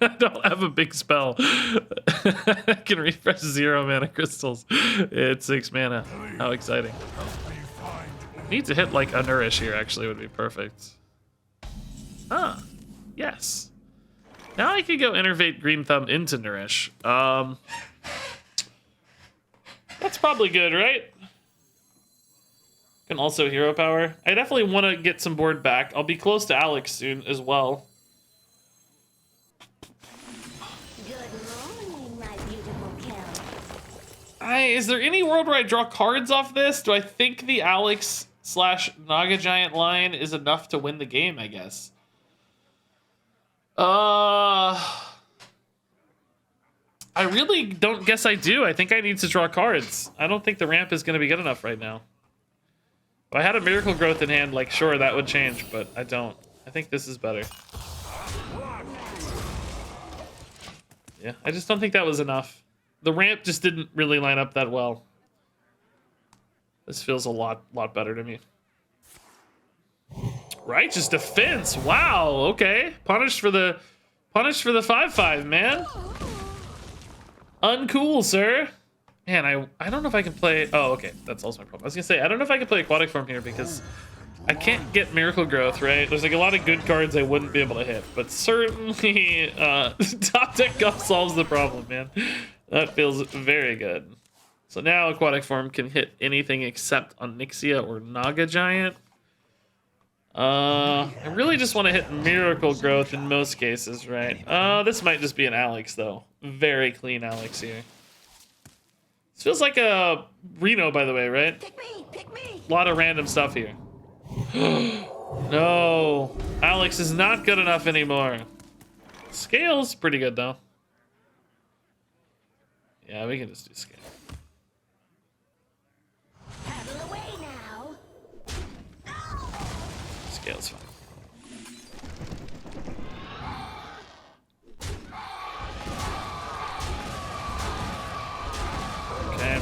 I don't have a big spell. I can refresh 0 mana crystals. It's 6 mana. How exciting. Need to hit like a Nourish here, actually, would be perfect. Ah, yes. Now I could go Innervate Green Thumb into Nourish. That's probably good, right? Can also hero power. I definitely want to get some board back. I'll be close to Alex soon as well. Good morning, my beautiful Kel. Is there any world where I draw cards off this? Do I think the Alex/Naga Giant line is enough to win the game, I guess? I really don't guess I do. I think I need to draw cards. I don't think the ramp is going to be good enough right now. If I had a Miracle Growth in hand, like, sure, that would change, but I don't. I think this is better. Yeah, I just don't think that was enough. The ramp just didn't really line up that well. This feels a lot better to me. Righteous Defense. Wow, okay. Punished for the 5/5, man. Uncool, sir. Man, I don't know if I can play... Oh, okay. That's also my problem. I was going to say, I don't know if I can play Aquatic Form here because I can't get Miracle Growth, right? There's like a lot of good cards I wouldn't be able to hit. But certainly, Top Deck Guff solves the problem, man. That feels very good. So now Aquatic Form can hit anything except on Nixia or Naga Giant. I really just want to hit Miracle Growth in most cases, right? This might just be an Alex, though. Very clean Alex here. This feels like a Reno, by the way, right? Pick me, pick me. A lot of random stuff here. No. Alex is not good enough anymore. Scale's pretty good, though. Yeah, we can just do Scale. Paddle away now. Scale's fine. Okay.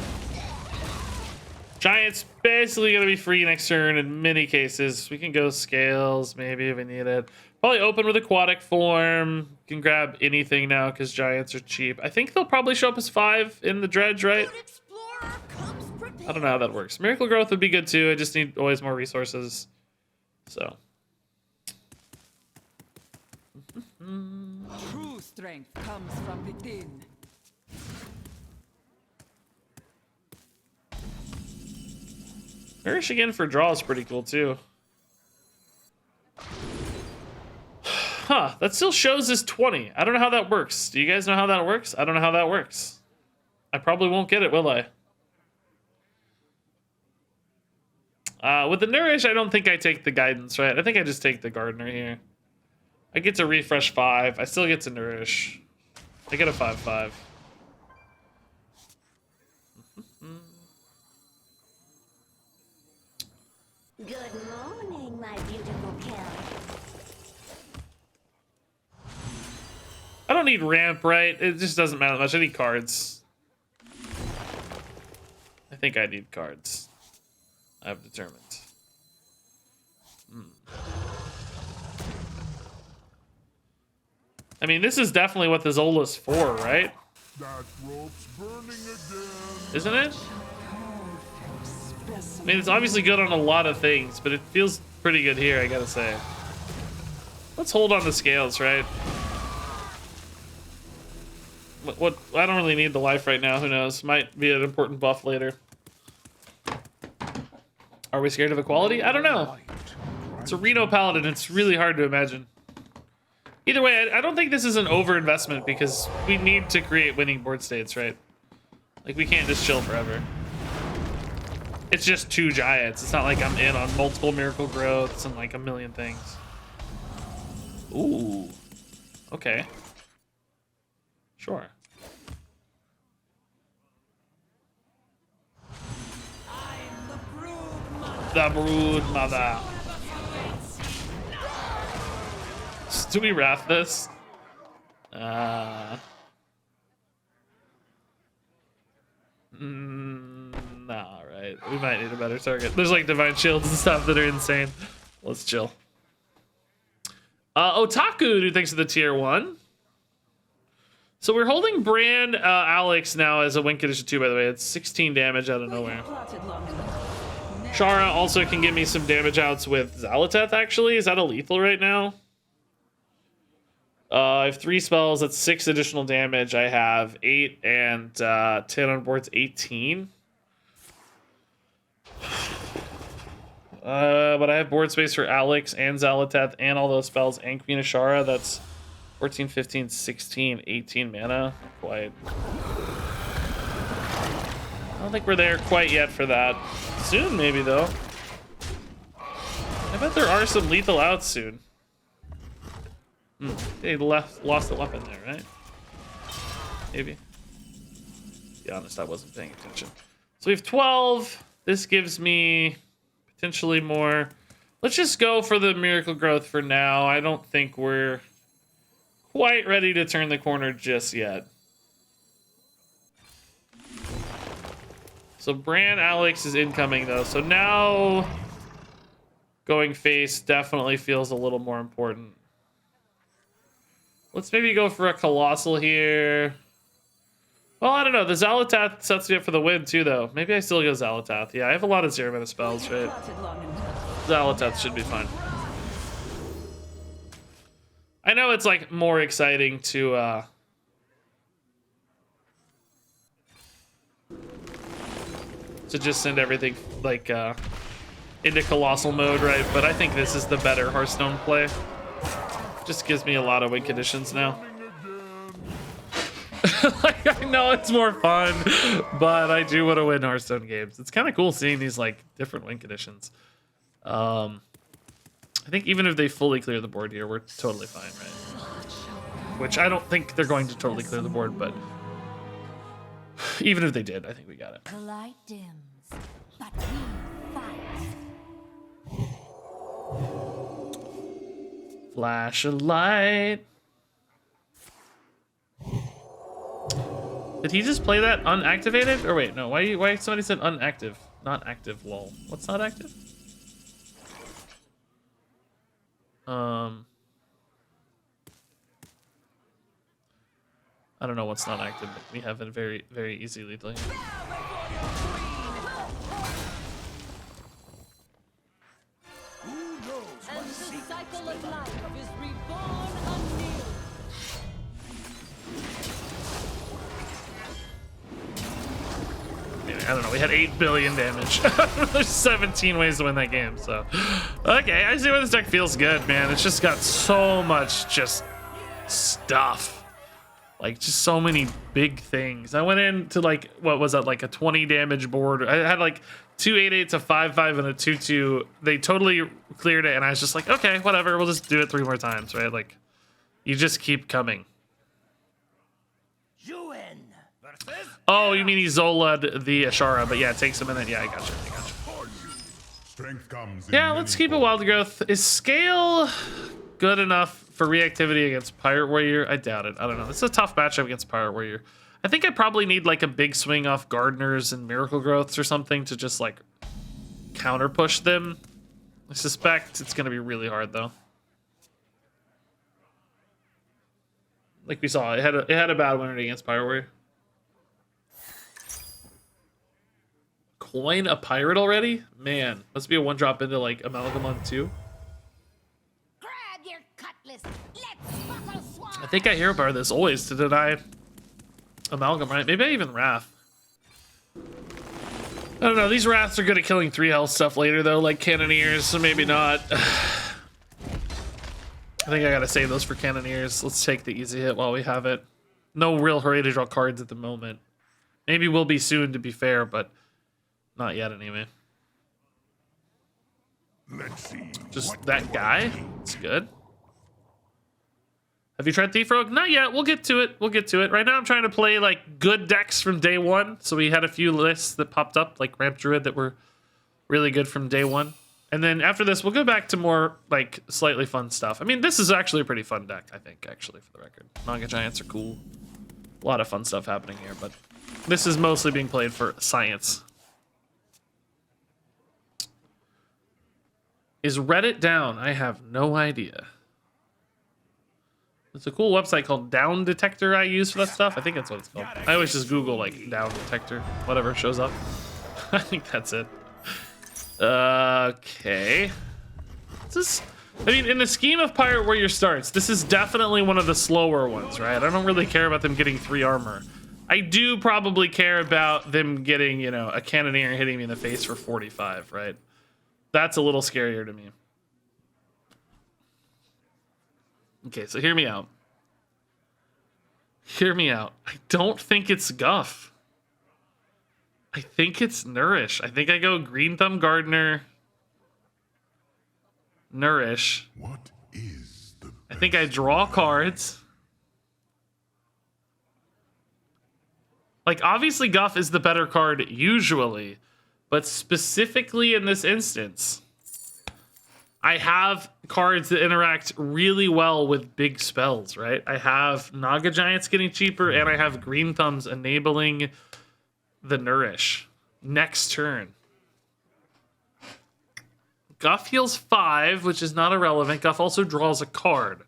Giant's basically going to be free next turn in many cases. We can go Scales, maybe, if we need it. Probably open with Aquatic Form. Can grab anything now because Giants are cheap. I think they'll probably show up as 5 in the Dredge, right? Good explorer comes prepared. I don't know how that works. Miracle Growth would be good too. I just need always more resources. So. True strength comes from within. Nourish again for draw is pretty cool too. Huh, that still shows as 20. I don't know how that works. Do you guys know how that works? I don't know how that works. I probably won't get it, will I? With the Nourish, I don't think I take the Guidance, right? I think I just take the Gardener here. I get to refresh 5. I still get to Nourish. I get a 5/5. Good morning, my beautiful Kel. I don't need ramp, right? It just doesn't matter much. I need cards. I think I need cards. I've determined. I mean, this is definitely what the Zola's for, right? That rope's burning again. Isn't it? I mean, it's obviously good on a lot of things, but it feels pretty good here, I gotta say. Let's hold on the Scales, right? What? I don't really need the life right now. Who knows? Might be an important buff later. Are we scared of equality? I don't know. It's a Reno Paladin. It's really hard to imagine. Either way, I don't think this is an overinvestment because we need to create winning board states, right? Like, we can't just chill forever. It's just 2 giants. It's not like I'm in on multiple miracle growths and like a million things. Ooh. Okay. Sure. The brood mother. Do we wrath this? Nah, right. We might need a better target. There's like divine shields and stuff that are insane. Let's chill. Otaku, dude, thanks for the tier 1. So we're holding Brand Alex now as a win condition 2, by the way. It's 16 damage out of nowhere. Shara also can give me some damage outs with Zalateth, actually. Is that a lethal right now? I have 3 spells. That's 6 additional damage. I have 8 and 10 on board's 18. But I have board space for Alex and Zalateth and all those spells and Queen Ashara. That's 14, 15, 16, 18 mana. Quite. I don't think we're there quite yet for that. Soon, maybe, though. I bet there are some lethal outs soon. They lost a weapon there, right? Maybe. To be honest, I wasn't paying attention. So we have 12. This gives me potentially more. Let's just go for the miracle growth for now. I don't think we're quite ready to turn the corner just yet. So Bran Alex is incoming though. So now going face definitely feels a little more important. Let's maybe go for a Colossal here. Well, I don't know. The Zalateth sets me up for the win too, though. Maybe I still go Zalateth. Yeah, I have a lot of 0 mana spells, right? Zalateth should be fine. I know it's like more exciting to just send everything like into Colossal mode, right? But I think this is the better Hearthstone play. Just gives me a lot of win conditions now. Like, I know it's more fun, but I do want to win Hearthstone games. It's kind of cool seeing these like different win conditions. I think even if they fully clear the board here, we're totally fine, right? Which I don't think they're going to totally clear the board, but even if they did, I think we got it. The light dims, but we fight. Flash a light. Did he just play that unactivated? Or wait, no. Why somebody said unactive? Not active, lol. What's not active? I don't know what's not active, but we have a very, very easy lethal here. And the cycle of life is reborn anew. I don't know, we had 8 billion damage. There's 17 ways to win that game, so. Okay, I see why this deck feels good, man. It's just got so much just stuff. Like, just so many big things. I went into, like, what was that, like a 20 damage board. I had, like, 2 8/8s, a 5/5, and a 2/2. They totally cleared it, and I was just like, okay, whatever. We'll just do it 3 more times, right? Like, you just keep coming. Oh, you mean he Zola'd the Ashara, but yeah, it takes a minute. Yeah, I gotcha. Strength comes Yeah, let's keep it wild growth. Is scale good enough for reactivity against Pirate Warrior? I doubt it. I don't know. This is a tough matchup against Pirate Warrior. I think I probably need like a big swing off Gardeners and Miracle Growths or something to just like counter push them. I suspect it's gonna be really hard though. Like we saw, it had a bad winner against Pirate Warrior. Coin a pirate already? Man, must be a 1-drop into like Amalgam on 2. Grab your cutlass. Let's buckle sword. I think I hero bar this always to deny Amalgam, right? Maybe I even Wrath. I don't know. These wraths are good at killing 3 health stuff later, though, like Cannoneers, so maybe not. I think I gotta save those for Cannoneers. Let's take the easy hit while we have it. No real hurry to draw cards at the moment. Maybe we'll be soon, to be fair, but not yet anyway. Let's see. Just that guy? It's good. Have you tried Thief Rogue? Not yet. We'll get to it. We'll get to it. Right now I'm trying to play like good decks from day one. So we had a few lists that popped up, like Ramp Druid, that were really good from day one. And then after this, we'll go back to more like slightly fun stuff. I mean, this is actually a pretty fun deck, I think, actually, for the record. Naga Giants are cool. A lot of fun stuff happening here, but this is mostly being played for science. Is Reddit down? I have no idea. It's a cool website called Down Detector I use for that stuff. I think that's what it's called. I always just Google like Down Detector, whatever shows up. I think that's it. Okay. This is, I mean, in the scheme of Pirate Warrior starts, this is definitely one of the slower ones, right? I don't really care about them getting 3 armor. I do probably care about them getting, you know, a Cannoneer hitting me in the face for 45, right? That's a little scarier to me. Okay, so hear me out. Hear me out. I don't think it's Guff. I think it's Nourish. I think I go Green Thumb Gardener, Nourish. What is the I think I draw cards. Like, obviously Guff is the better card usually, but specifically in this instance, I have cards that interact really well with big spells, right? I have Naga Giants getting cheaper, and I have Green Thumbs enabling the Nourish next turn. Guff heals 5, which is not irrelevant. Guff also draws a card.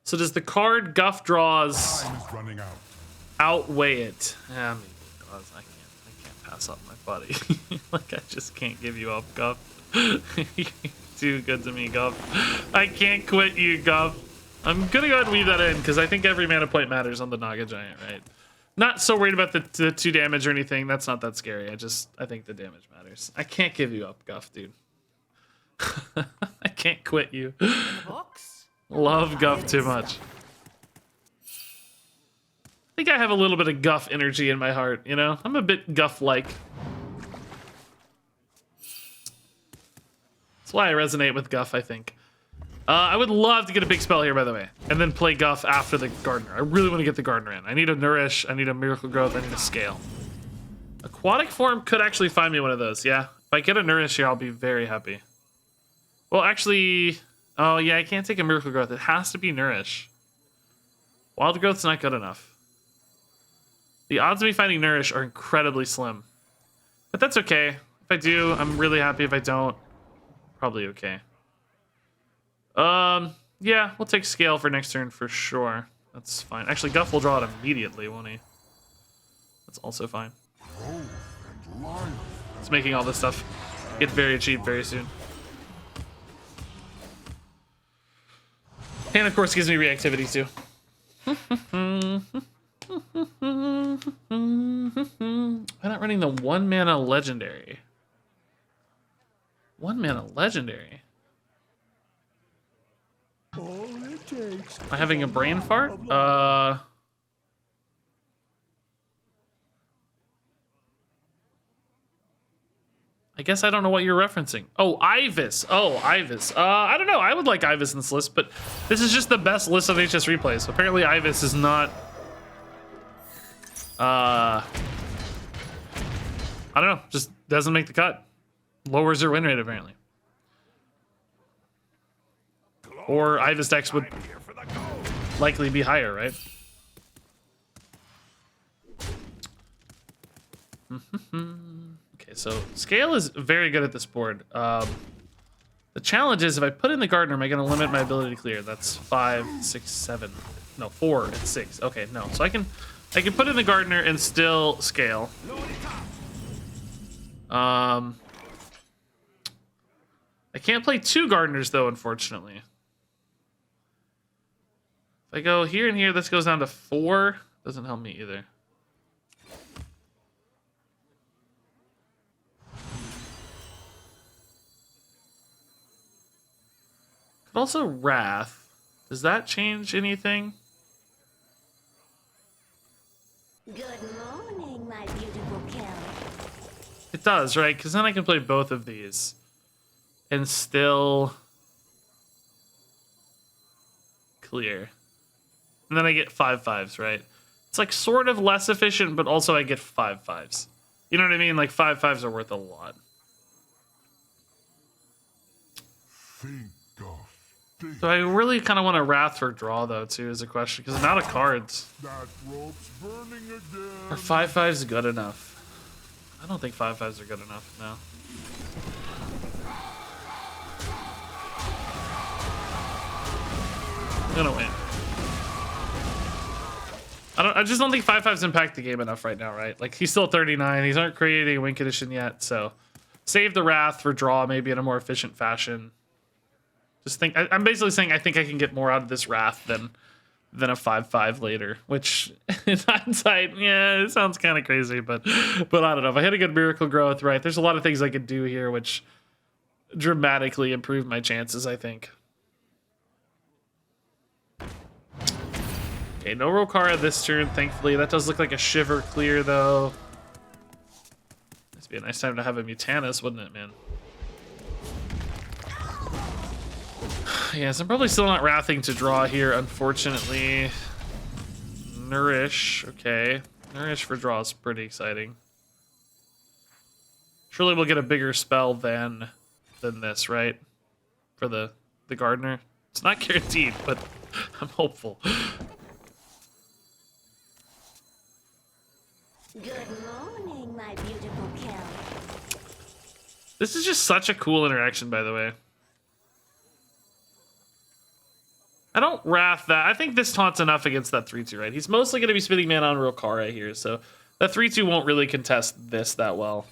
So does the card Guff draws time is running out? outweigh it? Yeah, maybe it does. I can't pass up my buddy. Like, I just can't give you up, Guff. You're too good to me, Guff. I can't quit you, Guff. I'm gonna go ahead and leave that in because I think every mana point matters on the Naga Giant, right? Not so worried about the 2 damage or anything. That's not that scary. I think the damage matters. I can't give you up, Guff, dude. I can't quit you. Love Guff too much. I think I have a little bit of Guff energy in my heart, you know? I'm a bit Guff-like. That's why I resonate with Guff, I think. I would love to get a big spell here, by the way, and then play Guff after the Gardener. I really want to get the Gardener in. I need a Nourish, I need a Miracle Growth, I need a Scale. Aquatic Form could actually find me one of those, yeah. If I get a Nourish here, I'll be very happy. Well, actually, oh yeah, I can't take a Miracle Growth. It has to be Nourish. Wild Growth's not good enough. The odds of me finding Nourish are incredibly slim. But that's okay. If I do, I'm really happy. If I don't, probably okay. Yeah, we'll take Scale for next turn for sure. That's fine. Actually, Guff will draw it immediately, won't he? That's also fine. It's making all this stuff get very cheap very soon. And of course, gives me reactivity too. I'm not running the 1 mana legendary. 1 mana legendary. Am I having a brain fart? I guess I don't know what you're referencing. Oh, Ibis. Oh, Ibis. I don't know. I would like Ibis in this list, but this is just the best list of HS replays. So apparently Ibis is not... I don't know. Just doesn't make the cut. Lowers their win rate, apparently. Or Ibis decks would likely be higher, right? Okay, so Scale is very good at this board. The challenge is if I put in the Gardener, am I going to limit my ability to clear? That's 5, 6, 7. No, 4 and 6. Okay, no. So I can put in the Gardener and still Scale. I can't play 2 Gardeners though, unfortunately. If I go here and here, this goes down to 4. Doesn't help me either. But also Wrath. Does that change anything? Good morning, my beautiful Kelly. It does, right? Because then I can play both of these. And still... clear. And then I get 5/5s, right? It's like sort of less efficient, but also I get 5/5s. You know what I mean? Like 5/5s are worth a lot. Think of things. So I really kind of want to Wrath for draw, though, too, is a question. Because I'm out of cards. That rope's burning again. Are 5/5s good enough? I don't think 5/5s are good enough, no. I'm gonna win. I just don't think 5/5s impact the game enough right now, right? Like, he's still 39. He's not creating a win condition yet, so save the Wrath for draw maybe in a more efficient fashion. Just think, I'm basically saying I think I can get more out of this Wrath than a 5/5 later, which in hindsight, yeah, it sounds kind of crazy, but I don't know. If I had a good Miracle Growth, right, there's a lot of things I could do here which dramatically improve my chances, I think. Okay, no Rokara this turn, thankfully. That does look like a Shiver clear, though. This would be a nice time to have a Mutanus, wouldn't it, man? Yes, I'm probably still not Wrathing to draw here, unfortunately. Nourish, okay. Nourish for draw is pretty exciting. Surely we'll get a bigger spell than this, right? For the Gardener. It's not guaranteed, but I'm hopeful. Good morning, my beautiful Kelly. This is just such a cool interaction, by the way. I don't Wrath that. I think this taunts enough against that 3/2, right? He's mostly going to be spending mana on Rokara here, so that 3/2 won't really contest this that well.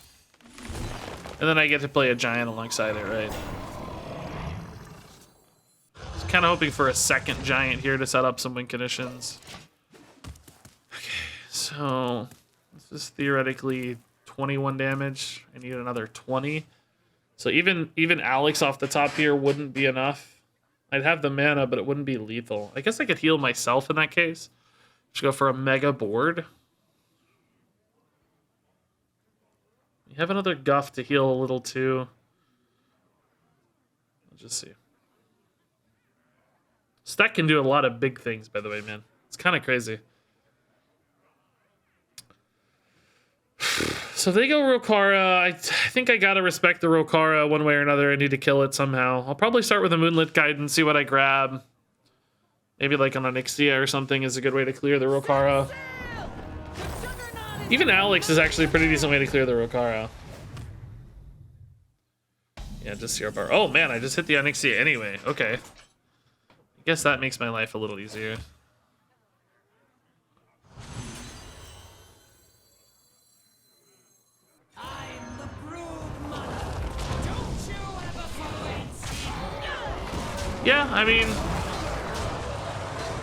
And then I get to play a Giant alongside it, right? Just kind of hoping for a second Giant here to set up some win conditions. Okay, so this is theoretically 21 damage. I need another 20. So even Alex off the top here wouldn't be enough. I'd have the mana, but it wouldn't be lethal. I guess I could heal myself in that case. Just go for a mega board. You have another Guff to heal a little too. Let's just see. Stack can do a lot of big things, by the way, man. It's kind of crazy. So if they go Rokara, I think I gotta respect the Rokara one way or another. I need to kill it somehow. I'll probably start with a Moonlit Guidance, see what I grab. Maybe like an Onyxia or something is a good way to clear the Rokara. Even Alex is actually a pretty decent way to clear the Rokara. Yeah, just Zero Bar. Oh man, I just hit the Onyxia anyway. Okay. I guess that makes my life a little easier. Yeah, I mean,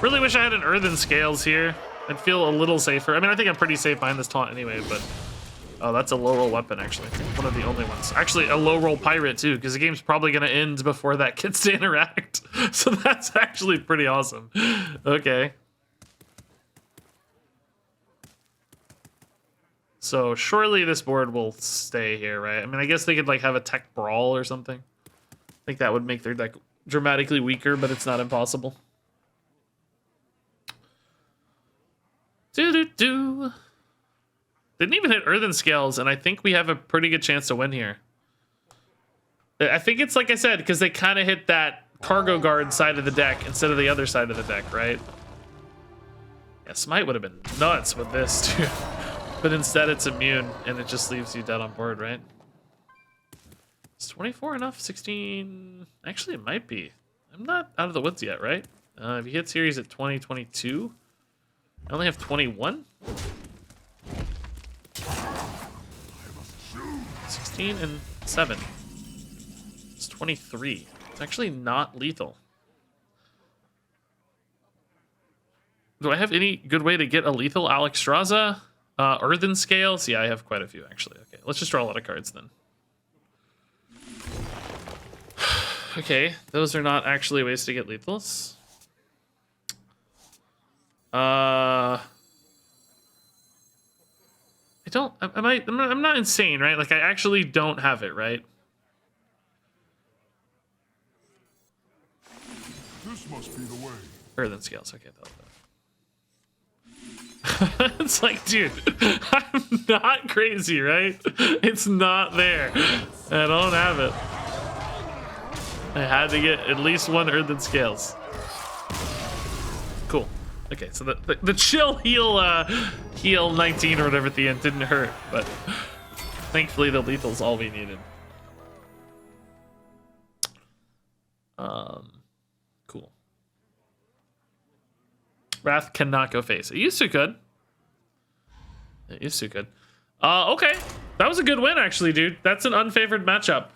really wish I had an Earthen Scales here. I'd feel a little safer. I mean, I think I'm pretty safe behind this taunt anyway, but... Oh, that's a low roll weapon, actually. One of the only ones. Actually, a low roll pirate, too, because the game's probably going to end before that gets to interact. So that's actually pretty awesome. Okay. So surely this board will stay here, right? I mean, I guess they could, like, have a tech brawl or something. I think that would make their deck dramatically weaker, but it's not impossible. Didn't even hit Earthen Scales, and I think we have a pretty good chance to win here. I think it's like I said, because they kind of hit that Cargo Guard side of the deck instead of the other side of the deck, right? Yeah, Smite would have been nuts with this, too. But instead it's immune, and it just leaves you dead on board, right? Is 24 enough? 16? Actually, it might be. I'm not out of the woods yet, right? If you hit series at 20, 22, I only have 21? 16 and 7. It's 23. It's actually not lethal. Do I have any good way to get a lethal Alexstrasza? Earthen Scales? Yeah, I have quite a few, actually. Okay, let's just draw a lot of cards then. Okay, those are not actually ways to get lethals. I don't. I'm not insane, right? Like I actually don't have it, right? This must be the way. Earthen scales. Okay, that. It's like, dude, I'm not crazy, right? It's not there. I don't have it. I had to get at least one earthen scales. Cool. Okay, so the chill heal 19 or whatever at the end didn't hurt, but thankfully the lethal's all we needed. Cool. Wrath cannot go face. It used to could. It used to could. Okay. That was a good win, actually, dude. That's an unfavored matchup.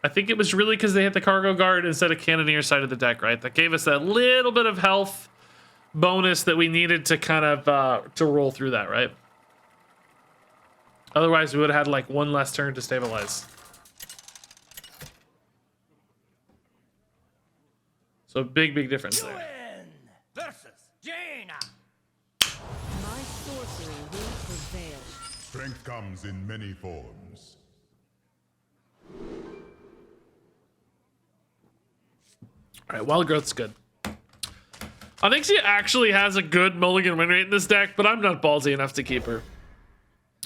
I think it was really because they hit the Cargo Guard instead of Cannoneer side of the deck, right? That gave us that little bit of health bonus that we needed to kind of to roll through that, right? Otherwise, we would have had like one less turn to stabilize. So big difference there. Juin versus Jaina. My sorcery will prevail. Strength comes in many forms. All right, Wild Growth's good. Onyxia actually has a good mulligan win rate in this deck, but I'm not ballsy enough to keep her.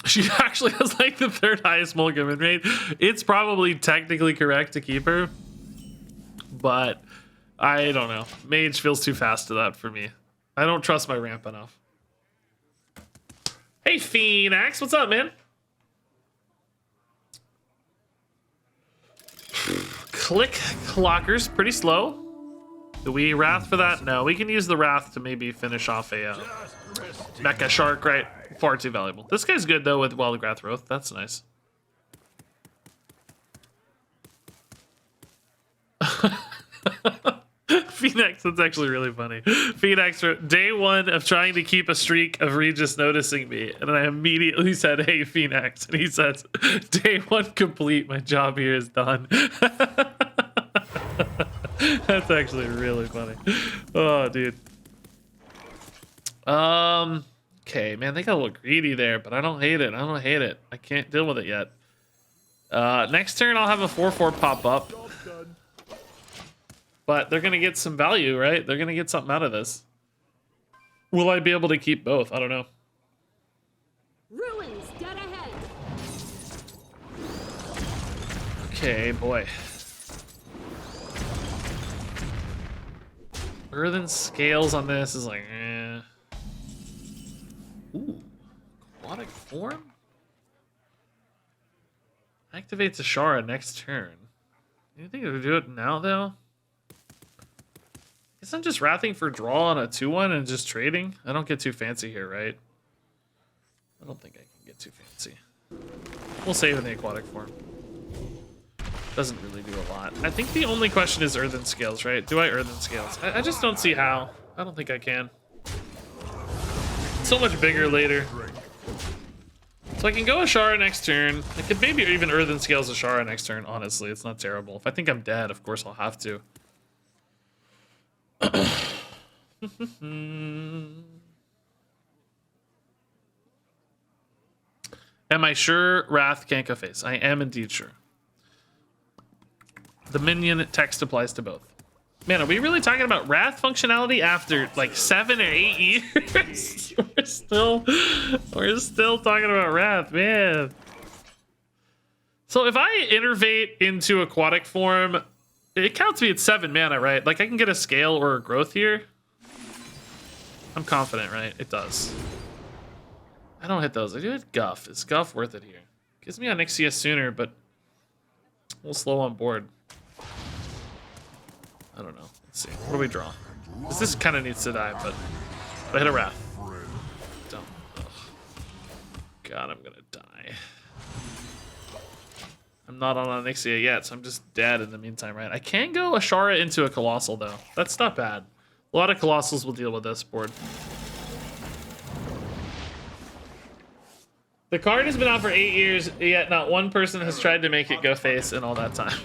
She actually has like the third highest mulligan win rate. It's probably technically correct to keep her, but I don't know. Mage feels too fast to that for me. I don't trust my ramp enough. Hey, Phoenix, what's up, man? Click clockers, pretty slow. Do we Wrath for that? No, we can use the Wrath to maybe finish off a Mecha Shark, right? Far too valuable. This guy's good, though, with Wild Growth. That's nice. Phoenix, that's actually really funny. Phoenix, day one of trying to keep a streak of Regis noticing me, and I immediately said, hey, Phoenix. And he says, day one complete, my job here is done. That's actually really funny. Oh, dude. Okay, man, they got a little greedy there, but I don't hate it. I don't hate it. I can't deal with it yet. Next turn, I'll have a 4/4 pop up. But they're going to get some value, right? They're going to get something out of this. Will I be able to keep both? I don't know. Ruins dead ahead. Okay, boy. Earthen scales on this is like, eh. Ooh, aquatic form? Activates Ashara next turn. You think it'll do it now, though? Guess I'm just wrathing for draw on a 2/1 and just trading. I don't get too fancy here, right? I don't think I can get too fancy. We'll save in the aquatic form. Doesn't really do a lot. I think the only question is Earthen Scales, right? Do I Earthen Scales? I just don't see how. I don't think I can. So much bigger later. So I can go Ashara next turn. I could maybe even Earthen Scales Ashara next turn, honestly. It's not terrible. If I think I'm dead, of course I'll have to. Am I sure Wrath can't go face? I am indeed sure. The minion text applies to both. Man, are we really talking about Wrath functionality after like 7 or 8 years? we're still talking about Wrath, man. So if I innervate into aquatic form, it counts me at 7 mana, right? Like I can get a scale or a growth here. I'm confident, right? It does. I don't hit those. I do hit Guff. Is Guff worth it here? Gives me Onyxia sooner, but we'll slow on board. I don't know. Let's see. What do we draw? This kind of needs to die, but if I hit a Wrath. Don't. Ugh. God, I'm gonna die. I'm not on Onyxia yet, so I'm just dead in the meantime, right? I can go Ashara into a Colossal, though. That's not bad. A lot of Colossals will deal with this board. The card has been out for 8 years, yet not one person has tried to make it go face in all that time.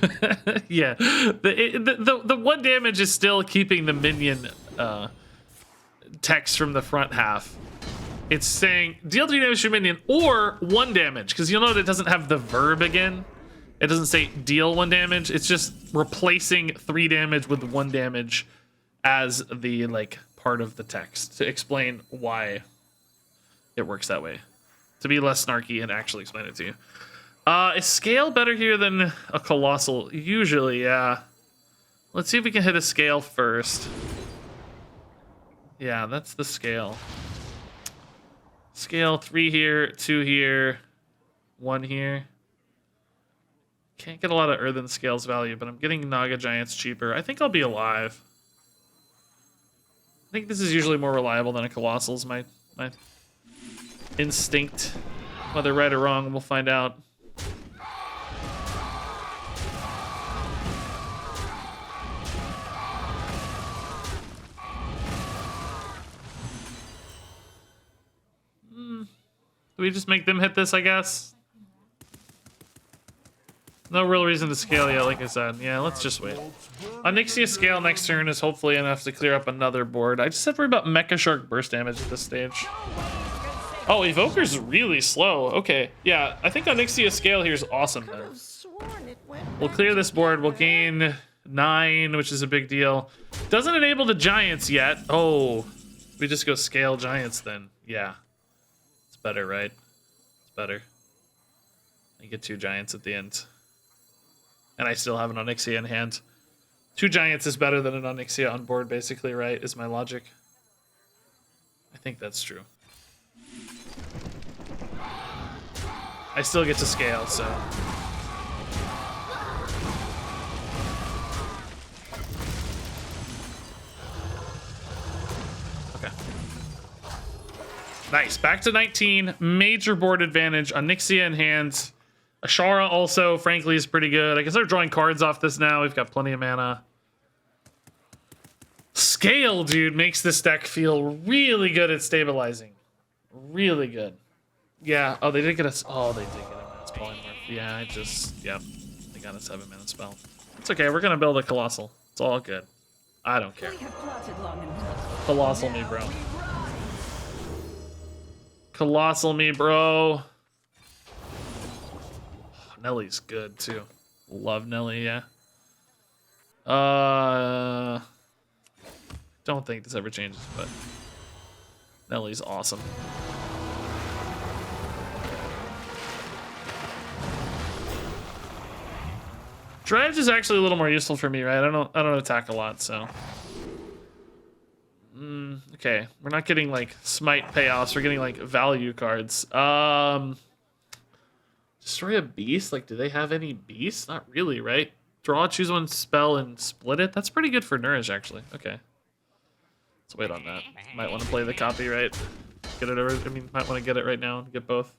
Yeah, the 1 damage is still keeping the minion text from the front half. It's saying deal 3 damage to your minion or 1 damage, because you'll note it doesn't have the verb again. It doesn't say deal 1 damage. It's just replacing 3 damage with 1 damage as the like part of the text to explain why it works that way. To be less snarky and actually explain it to you. Is scale better here than a colossal? Usually, yeah. Let's see if we can hit a scale first. Yeah, that's the scale. Scale 3 here, 2 here, 1 here. Can't get a lot of Earthen Scales value, but I'm getting Naga Giants cheaper. I think I'll be alive. I think this is usually more reliable than a Colossal's. My instinct, whether right or wrong, we'll find out. Do we just make them hit this, I guess? No real reason to scale yet, like I said. Yeah, let's just wait. Onyxia scale next turn is hopefully enough to clear up another board. I just have to worry about Mecha Shark burst damage at this stage. Oh, Evoker's really slow. Okay, yeah, I think Onyxia scale here is awesome then. We'll clear this board. We'll gain 9, which is a big deal. Doesn't enable the Giants yet. Oh, we just go scale Giants then. Yeah, it's better, right? It's better. I get 2 Giants at the end. And I still have an Onyxia in hand. 2 Giants is better than an Onyxia on board, basically, right? Is my logic. I think that's true. I still get to scale, so. Okay. Nice. Back to 19. Major board advantage. Onyxia in hand. Ashara also, frankly, is pretty good. I can start drawing cards off this now. We've got plenty of mana. Scale, dude, makes this deck feel really good at stabilizing. Really good. Yeah. Oh, they did get us. Oh, they did get a Mass Polymorph. Yeah, I just. Yep. They got a 7-mana spell. It's okay. We're going to build a Colossal. It's all good. I don't care. Colossal me, bro. Colossal me, bro. Nellie's good too. Love Nellie, yeah. Don't think this ever changes, but Nellie's awesome. Dredge is actually a little more useful for me, right? I don't attack a lot, so. Okay, we're not getting like smite payoffs. We're getting like value cards. Destroy a beast? Like, do they have any beasts? Not really, right? Draw, choose 1 spell, and split it? That's pretty good for Nourish, actually. Okay. Let's wait on that. Might want to play the copy, right? Get it over. I mean, might want to get it right now and get both.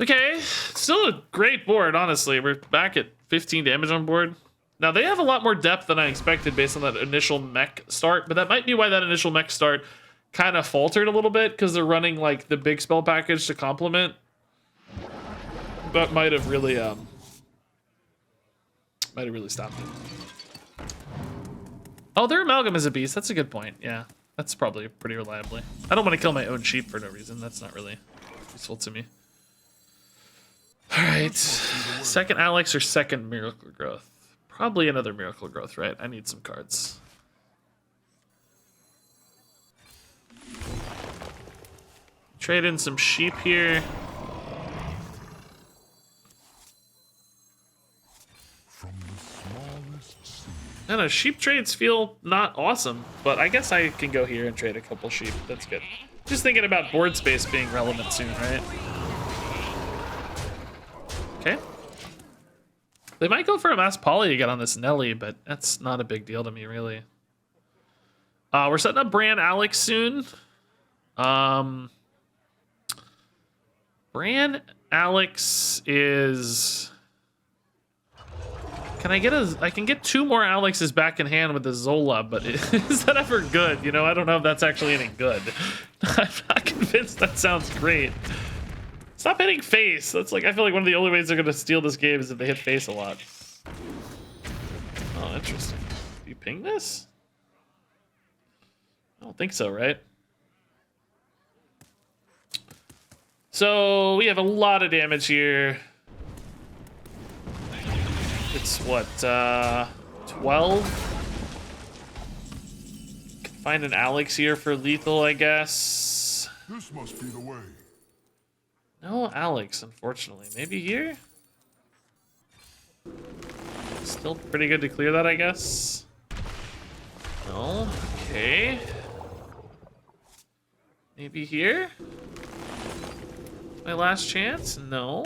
Okay. Still a great board, honestly. We're back at 15 damage on board. Now, they have a lot more depth than I expected based on that initial mech start, but that might be why that initial mech start kind of faltered a little bit, because they're running, like, the big spell package to complement. That might have really stopped it. Oh, their Amalgam is a beast. That's a good point. Yeah, that's probably pretty reliably. I don't want to kill my own sheep for no reason. That's not really useful to me. All right, second Alex or second Miracle Growth? Probably another Miracle Growth, right? I need some cards. Trade in some sheep here. I don't know, sheep trades feel not awesome, but I guess I can go here and trade a couple sheep. That's good. Just thinking about board space being relevant soon, right? Okay. They might go for a Mass Poly to get on this Nelly, but that's not a big deal to me, really. We're setting up Bran Alex soon. Bran Alex is... I can get 2 more Alexes back in hand with the Zola, but is that ever good? You know, I don't know if that's actually any good. I'm not convinced that sounds great. Stop hitting face. That's like, I feel like one of the only ways they're gonna steal this game is if they hit face a lot. Oh, interesting. Do you ping this? I don't think so, right? So we have a lot of damage here. It's what, 12? Can find an Alex here for lethal, I guess. This must be the way. No Alex, unfortunately. Maybe here? Still pretty good to clear that, I guess. No? Okay. Maybe here? My last chance? No.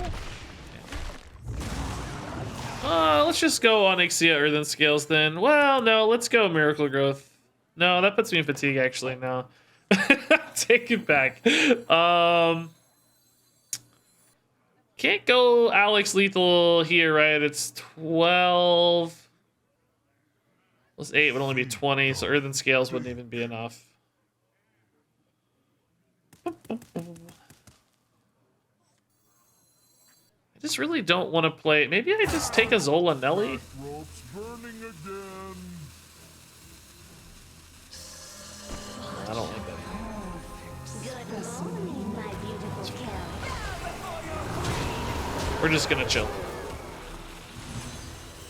Let's just go Onyxia Earthen Scales then. Well, no, let's go Miracle Growth. No, that puts me in fatigue actually, no. Take it back. Can't go Alex Lethal here, right? It's 12. Plus 8 would only be 20, so Earthen Scales wouldn't even be enough. I just really don't want to play. Maybe I just take a Zola Nelly. Rope's burning again. I don't like that. Good morning, my beautiful kill. We're just gonna chill.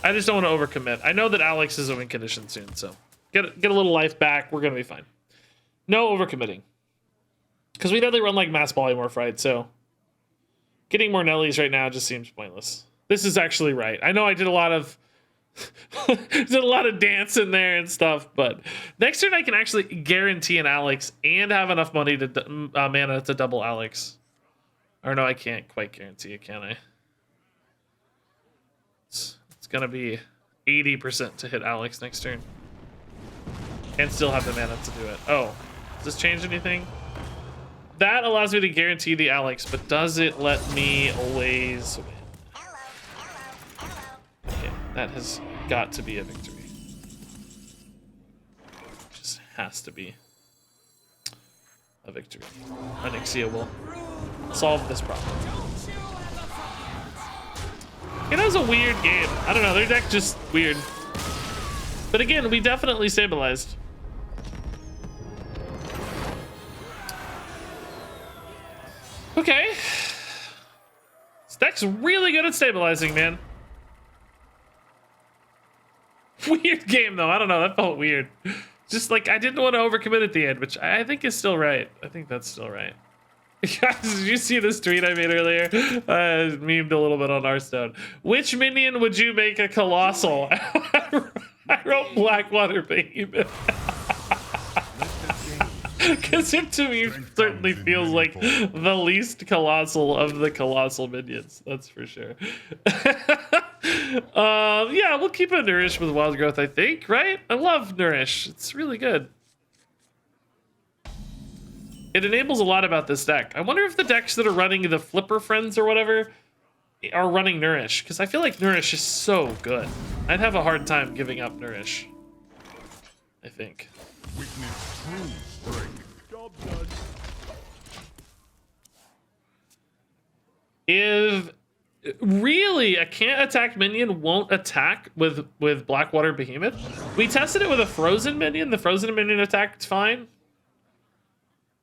I just don't want to overcommit. I know that Alex is a win condition soon, so get a little life back. We're gonna be fine. No overcommitting, because we know they run like mass polymorph, right? So getting more Nellies right now just seems pointless. This is actually right. I know I did a lot of dance in there and stuff, but next turn I can actually guarantee an Alex and have enough money to mana to double Alex. Or no, I can't quite guarantee it, can I? It's gonna be 80% to hit Alex next turn. And still have the mana to do it. Oh, does this change anything? That allows me to guarantee the Alex, but does it let me always win? Okay, that has got to be a victory. Just has to be a victory. Onyxia will solve this problem. It was a weird game. I don't know, their deck just weird. But again, we definitely stabilized. Okay. This deck's really good at stabilizing, man. Weird game, though. I don't know. That felt weird. Just like, I didn't want to overcommit at the end, which I think is still right. I think that's still right. Guys, did you see this tweet I made earlier? I memed a little bit on Hearthstone. Which minion would you make a Colossal? I wrote Blackwater Behemoth. Because it to me certainly feels like the least colossal of the colossal minions. That's for sure. Yeah, we'll keep a Nourish with Wild Growth, I think, right? I love Nourish. It's really good. It enables a lot about this deck. I wonder if the decks that are running the Flipper Friends or whatever are running Nourish, because I feel like Nourish is so good. I'd have a hard time giving up Nourish, I think. Witness true strength. Job done. If really a can't attack minion won't attack with Blackwater Behemoth, we tested it with a frozen minion. The frozen minion attacked fine.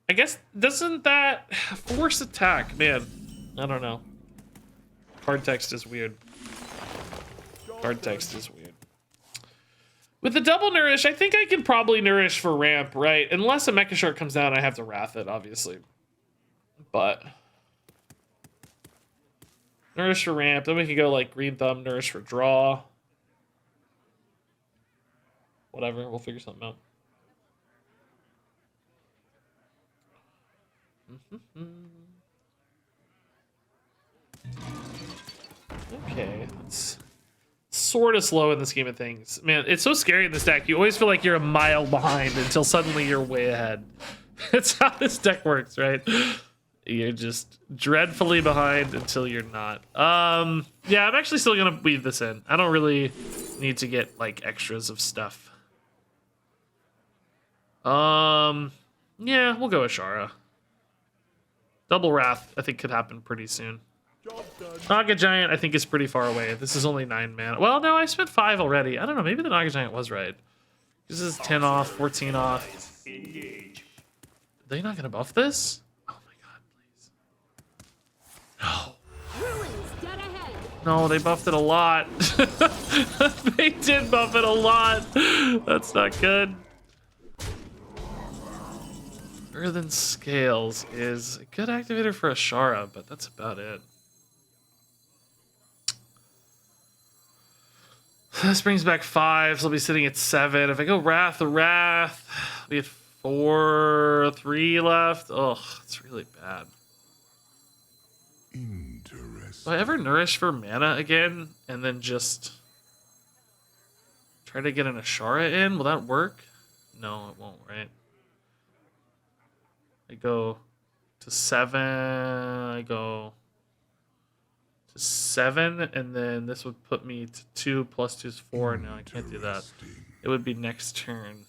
I guess, doesn't that force attack? Man, I don't know. Hard text is weird. Hard text is weird. With the double Nourish, I think I can probably Nourish for ramp, right? Unless a Mecha Shark comes down, I have to Wrath it, obviously. But Nourish for ramp, then we can go like Green Thumb, Nourish for draw. Whatever, we'll figure something out. Okay, it's sort of slow in the scheme of things. Man, it's so scary in this deck. You always feel like you're a mile behind until suddenly you're way ahead. That's how this deck works, right? You're just dreadfully behind until you're not. Yeah, I'm actually still gonna weave this in. I don't really need to get like extras of stuff. Yeah, we'll go Ashara. Double Wrath, I think, could happen pretty soon. Naga Giant, I think, is pretty far away. This is only 9 mana. Well, no, I spent 5 already. I don't know. Maybe the Naga Giant was right. This is 10 off, 14 off. Are they not going to buff this? Oh my god, please. No. No, they buffed it a lot. They did buff it a lot. That's not good. Earthen Scales is a good activator for Ashara, but that's about it. This brings back 5, so I'll be sitting at 7. If I go Wrath of Wrath, I'll be at 4, 3 left. Ugh, it's really bad. Interesting. Do I ever Nourish for mana again and then just try to get an Ashara in? Will that work? No, it won't, right? I go to 7, I go to 7, and then this would put me to 2 plus 2 is 4. No, I can't do that. It would be next turn.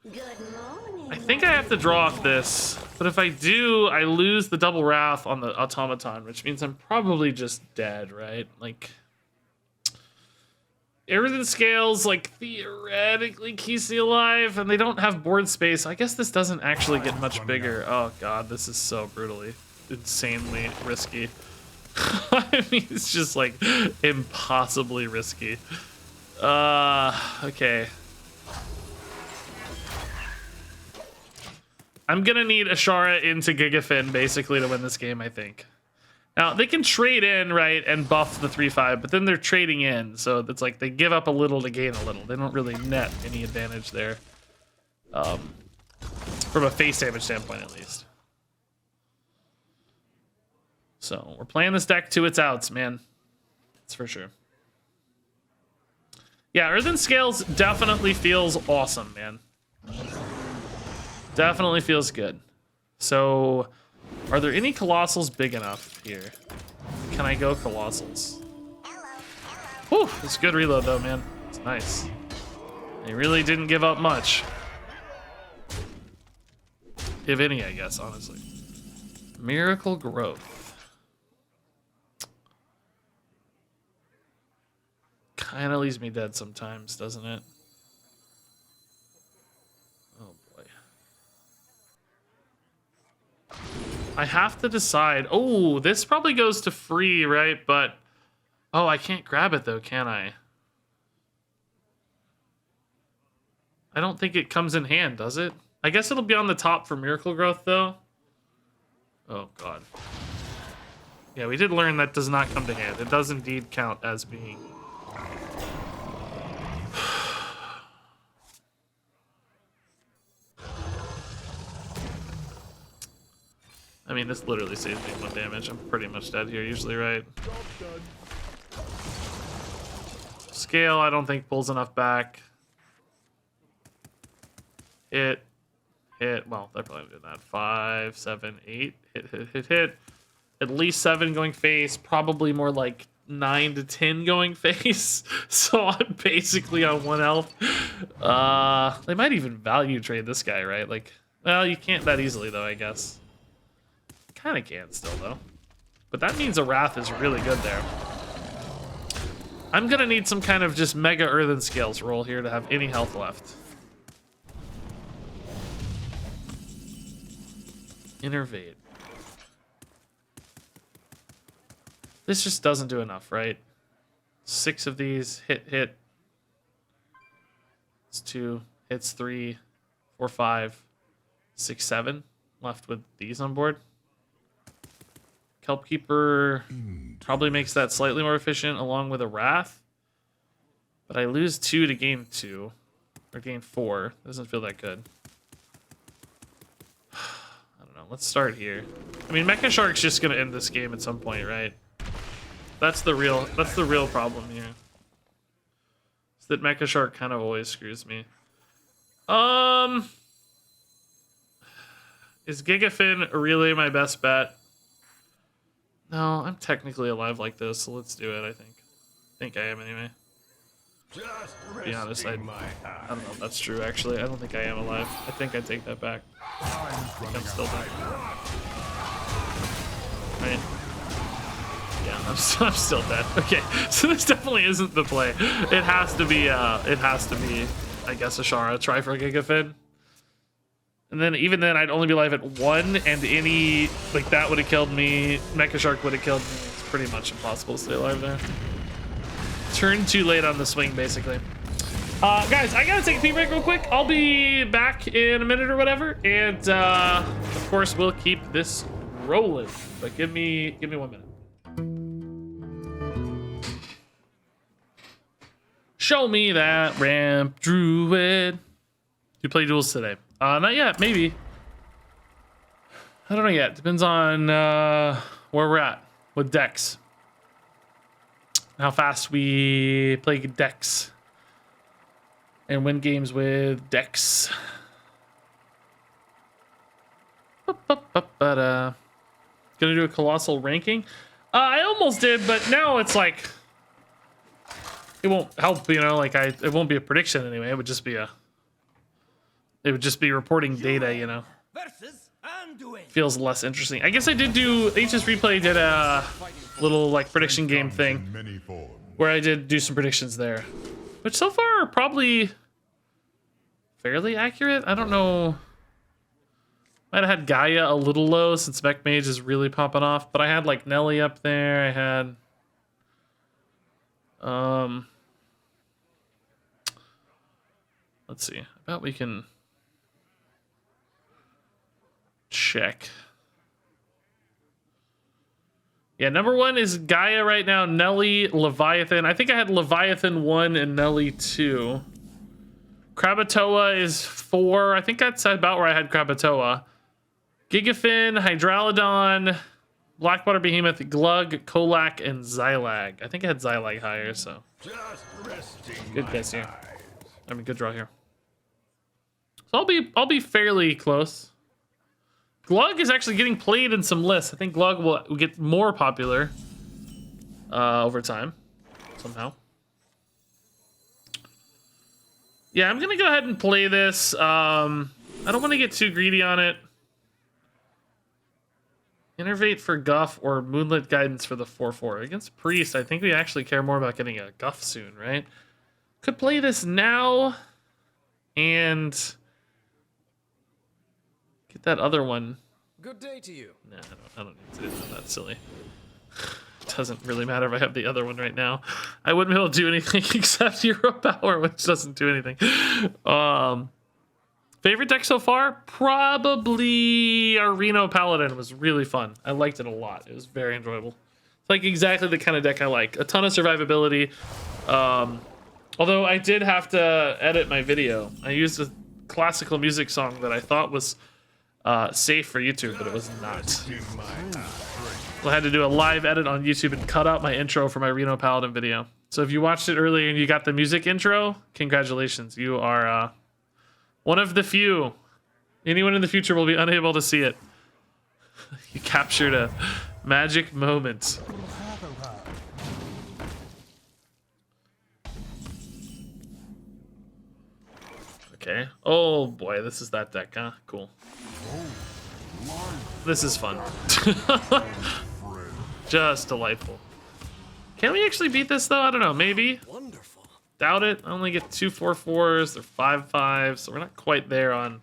Good morning. I think I have to draw off this, but if I do, I lose the double wrath on the automaton, which means I'm probably just dead, right? Like, Earthen Scales, like, theoretically keeps me alive, and they don't have board space. I guess this doesn't actually get much bigger. Oh god, this is so brutally, insanely risky. I mean, it's just, like, impossibly risky. Okay. I'm gonna need Ashara into Gigafin, basically, to win this game, I think. Now, they can trade in, right, and buff the 3/5, but then they're trading in, so it's like they give up a little to gain a little. They don't really net any advantage there. From a face damage standpoint, at least. So, we're playing this deck to its outs, man. That's for sure. Yeah, Earthen Scales definitely feels awesome, man. Definitely feels good. So, are there any Colossals big enough here? Can I go Colossals? Whew, it's a good reload though, man. It's nice. They really didn't give up much. If any, I guess, honestly. Miracle Growth. Kinda leaves me dead sometimes, doesn't it? Oh boy. I have to decide. Oh, this probably goes to free, right? But, oh, I can't grab it though, can I? I don't think it comes in hand, does it? I guess it'll be on the top for Miracle Growth though. Oh god. Yeah, we did learn that does not come to hand. It does indeed count as being. I mean, this literally saves me 1 damage. I'm pretty much dead here, usually, right? Scale, I don't think pulls enough back. Hit. Well, they're probably doing that. 5, 7, 8. Hit. At least 7 going face. Probably more like 9 to 10 going face. So I'm basically on 1 health. They might even value trade this guy, right? Like, well, you can't that easily, though, I guess. Kind of can still, though. But that means a Wrath is really good there. I'm gonna need some kind of just mega Earthen Scales roll here to have any health left. Innervate. This just doesn't do enough, right? 6 of these. Hit. It's 2. Hits 3. 4, 5. 6, 7. Left with these on board. Kelpkeeper probably makes that slightly more efficient along with a Wrath. But I lose 2 to gain 2. Or gain 4. Doesn't feel that good. I don't know. Let's start here. I mean, Mecha Shark's just gonna end this game at some point, right? That's the real problem here. Is that Mecha Shark kind of always screws me. Is Gigafin really my best bet? No, I'm technically alive like this, so let's do it, I think. I think I am anyway. Just To be honest, I resting my don't know if that's true, actually. I don't think I am alive. I think I take that back. I think I'm still dead. right? Yeah, I'm still dead. Okay, so this definitely isn't the play. It has to be, I guess, Ashara. Try for a Gigafin. And then, even then, I'd only be alive at 1, and any, like, that would have killed me. Mecha Shark would have killed me. It's pretty much impossible to stay alive there. Turn too late on the swing, basically. Guys, I gotta take a pee break real quick. I'll be back in a minute or whatever, and of course we'll keep this rolling. But give me 1 minute. Show me that ramp, Druid. You play duels today? Not yet. Maybe. I don't know yet. Depends on where we're at with decks. How fast we play decks. And win games with decks. Gonna do a colossal ranking. I almost did, but now it's like it won't help, you know. Like it won't be a prediction anyway. It would just be reporting data, you know. Versus Anduin. Feels less interesting. I guess I did do HS Replay did a little like prediction game thing where I did do some predictions there, which so far are probably fairly accurate. I don't know. Might have had Gaia a little low since Mech Mage is really popping off, but I had like Nelly up there. I had let's see. I bet we can check. Yeah, number 1 is Gaia right now. Nelly, Leviathan. I think I had Leviathan 1 and Nelly 2. Krakatoa is 4. I think that's about where I had Krakatoa. Gigafin, Hydralodon, Blackwater Behemoth, Glug, Kolak, and Xylag. I think I had Xylag higher, so. Good guess here. I mean, good draw here. So I'll be fairly close. Glug is actually getting played in some lists. I think Glug will get more popular over time, somehow. Yeah, I'm gonna go ahead and play this. I don't want to get too greedy on it. Innervate for Guff or Moonlit Guidance for the 4/4. Against Priest, I think we actually care more about getting a Guff soon, right? Could play this now and get that other one. Good day to you. Nah, I don't need to do that. That's silly. It doesn't really matter if I have the other one right now. I wouldn't be able to do anything except Hero Power, which doesn't do anything. Favorite deck so far? Probably our Reno Paladin was really fun. I liked it a lot. It was very enjoyable. It's like exactly the kind of deck I like. A ton of survivability. Although I did have to edit my video. I used a classical music song that I thought was safe for YouTube, but it was not. I had to do a live edit on YouTube and cut out my intro for my Reno Paladin video. So if you watched it earlier and you got the music intro, congratulations. You are one of the few. Anyone in the future will be unable to see it. You captured a magic moment. Okay. Oh boy, this is that deck, huh? Cool. This is fun. Just delightful. Can we actually beat this though? I don't know. Maybe. Wonderful. Doubt it. I only get 2 4/4s. They're 5/5s, so we're not quite there on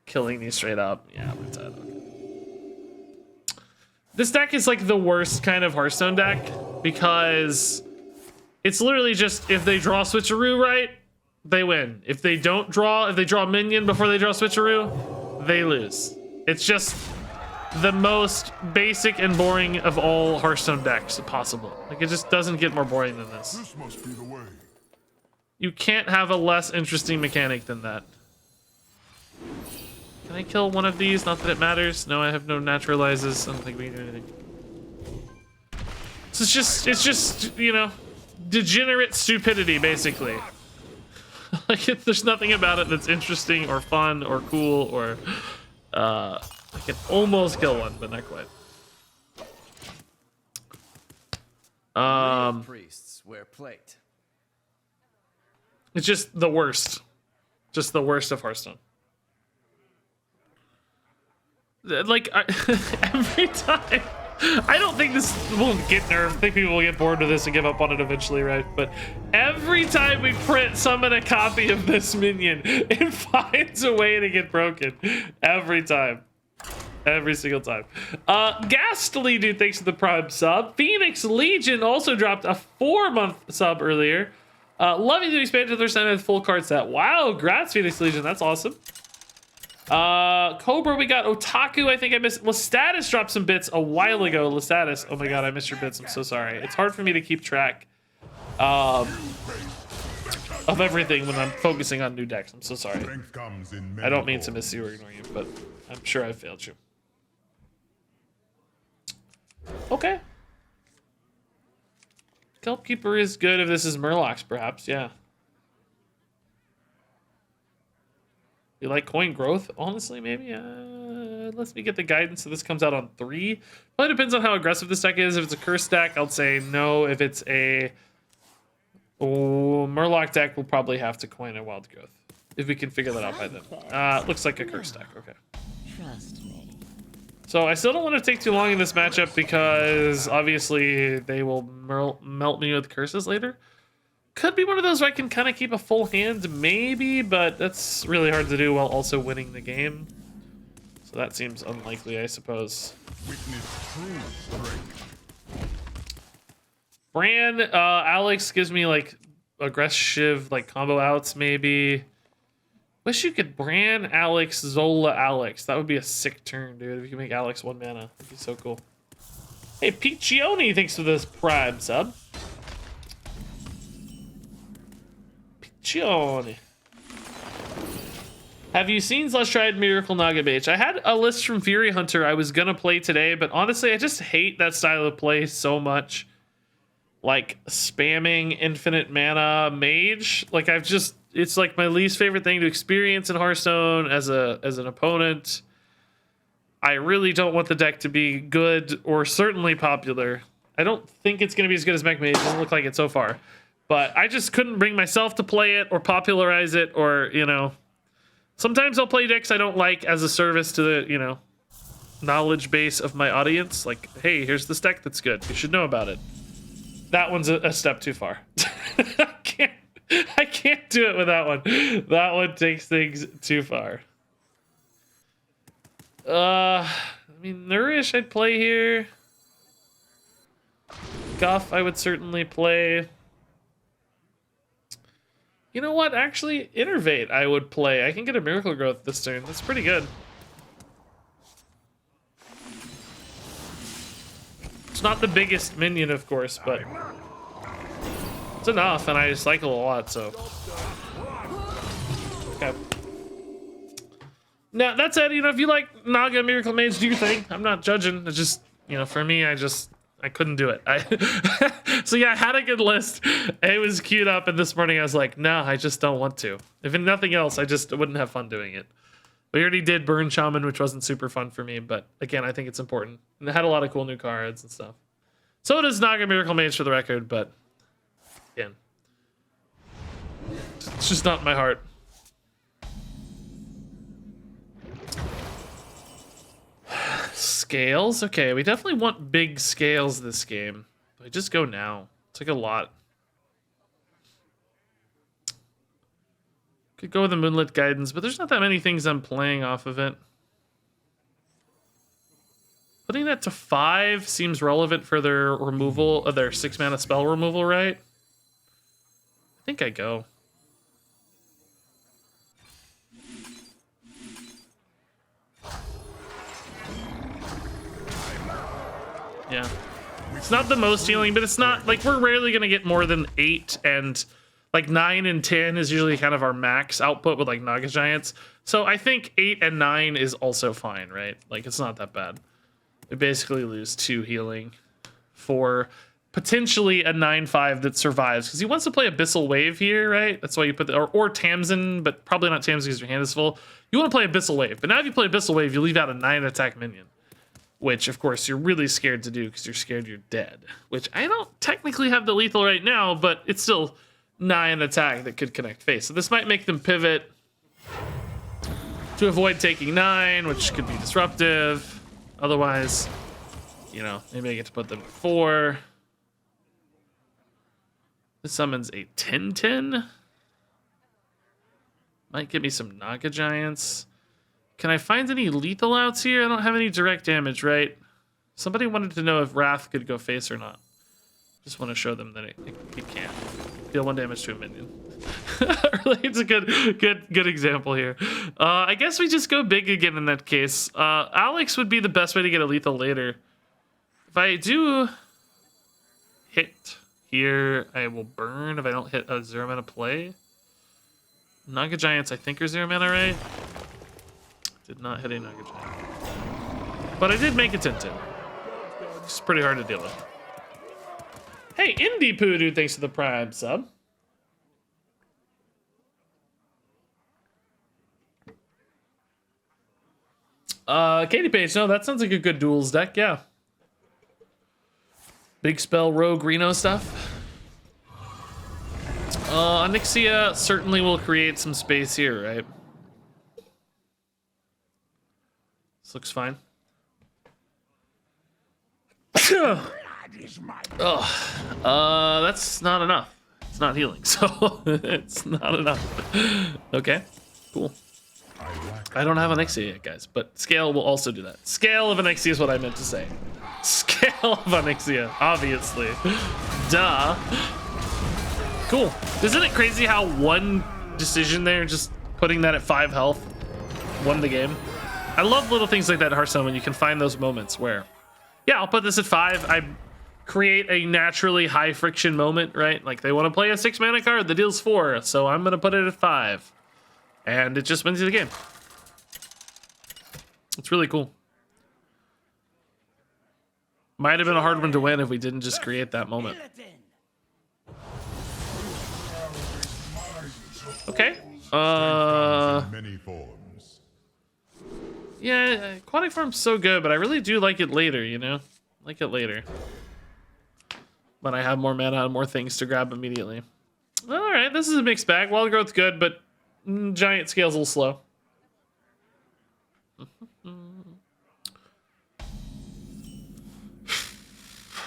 killing these straight up. Yeah, we're dead. Okay. This deck is like the worst kind of Hearthstone deck because it's literally just if they draw Switcharoo right, they win. If they don't draw, if they draw a minion before they draw Switcharoo, they lose. It's just the most basic and boring of all Hearthstone decks possible. Like, it just doesn't get more boring than this. This must be the way. You can't have a less interesting mechanic than that. Can I kill one of these? Not that it matters. No, I have no naturalizes. I don't think we can do anything. So it's just, you know, degenerate stupidity, basically. Like, there's nothing about it that's interesting or fun or cool or, I can almost kill one, but not quite. Priests wear plate. It's just the worst. Just the worst of Hearthstone. Like, every time I don't think this will get nerfed. I think people will get bored with this and give up on it eventually, right? But every time we print summon a copy of this minion, it finds a way to get broken. Every time. Every single time. Ghastly dude, thanks for the Prime sub. Phoenix Legion also dropped a 4-month sub earlier. Love you to expand to their center with full card set. Wow, grats Phoenix Legion, that's awesome. Cobra, we got Otaku. I think I missed. Lestatus dropped some bits a while ago. Lestatus, oh my god, I missed your bits. I'm so sorry. It's hard for me to keep track of everything when I'm focusing on new decks. I'm so sorry. I don't mean to miss you or ignore you, but I'm sure I failed you. Okay. Kelp Keeper is good if this is Murlocs, perhaps. Yeah. You like coin growth? Honestly, maybe. Let me get the guidance so this comes out on 3. Probably depends on how aggressive this deck is. If it's a curse deck, I'll say no. If it's a Murloc deck, we'll probably have to coin a wild growth. If we can figure that out by then. Looks like a curse deck. Okay. Trust me. So I still don't want to take too long in this matchup because obviously they will melt me with curses later. Could be one of those where I can kind of keep a full hand, maybe, but that's really hard to do while also winning the game. So that seems unlikely, I suppose. Bran, Alex gives me like aggressive, like combo outs, maybe. Wish you could Bran, Alex, Zola, Alex. That would be a sick turn, dude. If you can make Alex 1 mana, that'd be so cool. Hey, Piccioni, thanks for this Prime sub. Piccioni. Have you seen / tried Miracle Naga Mage? I had a list from Fury Hunter I was gonna play today, but honestly, I just hate that style of play so much. Like spamming infinite mana mage. Like it's like my least favorite thing to experience in Hearthstone as an opponent. I really don't want the deck to be good or certainly popular. I don't think it's going to be as good as Mech Mage. It doesn't look like it so far. But I just couldn't bring myself to play it or popularize it or, you know. Sometimes I'll play decks I don't like as a service to the, you know, knowledge base of my audience. Like, hey, here's this deck that's good. You should know about it. That one's a step too far. I can't do it with that one. That one takes things too far. I mean, Nourish I'd play here. Guff I would certainly play. You know what? Actually, Innervate I would play. I can get a Miracle Growth this turn. That's pretty good. It's not the biggest minion, of course, but it's enough, and I cycle a lot, so. Okay. Now, that said, you know, if you like Naga Miracle Mage, do your thing. I'm not judging. It's just, you know, for me, I couldn't do it. So yeah, I had a good list. It was queued up, and this morning I was like, no, I just don't want to. If nothing else, I just wouldn't have fun doing it. We already did Burn Shaman, which wasn't super fun for me, but again, I think it's important. And it had a lot of cool new cards and stuff. So does Naga Miracle Mage for the record, but again, it's just not in my heart. Scales? Okay, we definitely want big scales this game. I just go now. It's like a lot. Could go with the Moonlit Guidance, but there's not that many things I'm playing off of it. Putting that to 5 seems relevant for their removal of their 6-mana spell removal, right? I think I go. Yeah. It's not the most healing, but it's not like we're rarely going to get more than 8, and like 9 and 10 is usually kind of our max output with like Naga Giants. So I think 8 and 9 is also fine, right? Like it's not that bad. We basically lose 2 healing for potentially a 9/5 that survives because he wants to play Abyssal Wave here, right? That's why you put the, or Tamsin, but probably not Tamsin because your hand is full. You want to play Abyssal Wave, but now if you play Abyssal Wave, you leave out a 9 attack minion. Which, of course, you're really scared to do because you're scared you're dead. Which I don't technically have the lethal right now, but it's still 9 attack that could connect face. So this might make them pivot to avoid taking 9, which could be disruptive. Otherwise, You know, maybe I get to put them at 4. This summons a 10/10. Might give me some Naga Giants. Can I find any lethal outs here? I don't have any direct damage, right? Somebody wanted to know if Wrath could go face or not. Just want to show them that it can. Deal 1 damage to a minion. Really, it's a good example here. I guess we just go big again in that case. Alex would be the best way to get a lethal later. If I do hit here, I will burn if I don't hit a 0 mana play. Naga Giants, I think, are 0 mana, right? Did not hit a Naga Giant. But I did make a 10/10. It's pretty hard to deal with. Hey, Indie Poodoo, thanks for the Prime sub. Katie Page, no, that sounds like a good duels deck, yeah. Big spell, rogue, Reno stuff. Onyxia certainly will create some space here, right? This looks fine. That's not enough. It's not healing, so it's not enough. Okay, cool. I don't have Onyxia yet, guys, but Scale will also do that. Scale of Onyxia is what I meant to say. Scale of Onyxia, obviously. Duh. Cool. Isn't it crazy how one decision there, just putting that at 5 health, won the game? I love little things like that in Hearthstone when you can find those moments where, yeah, I'll put this at 5. I create a naturally high friction moment, right? Like they want to play a 6 mana card that deals 4, so I'm going to put it at 5. And it just wins you the game. It's really cool. Might have been a hard one to win if we didn't just create that moment. Okay. Many forms. Yeah, Aquatic Farm's so good, but I really do like it later, you know? Like it later. When I have more mana and more things to grab immediately. Alright, this is a mixed bag. Wild Growth's good, but Giant Scale's a little slow.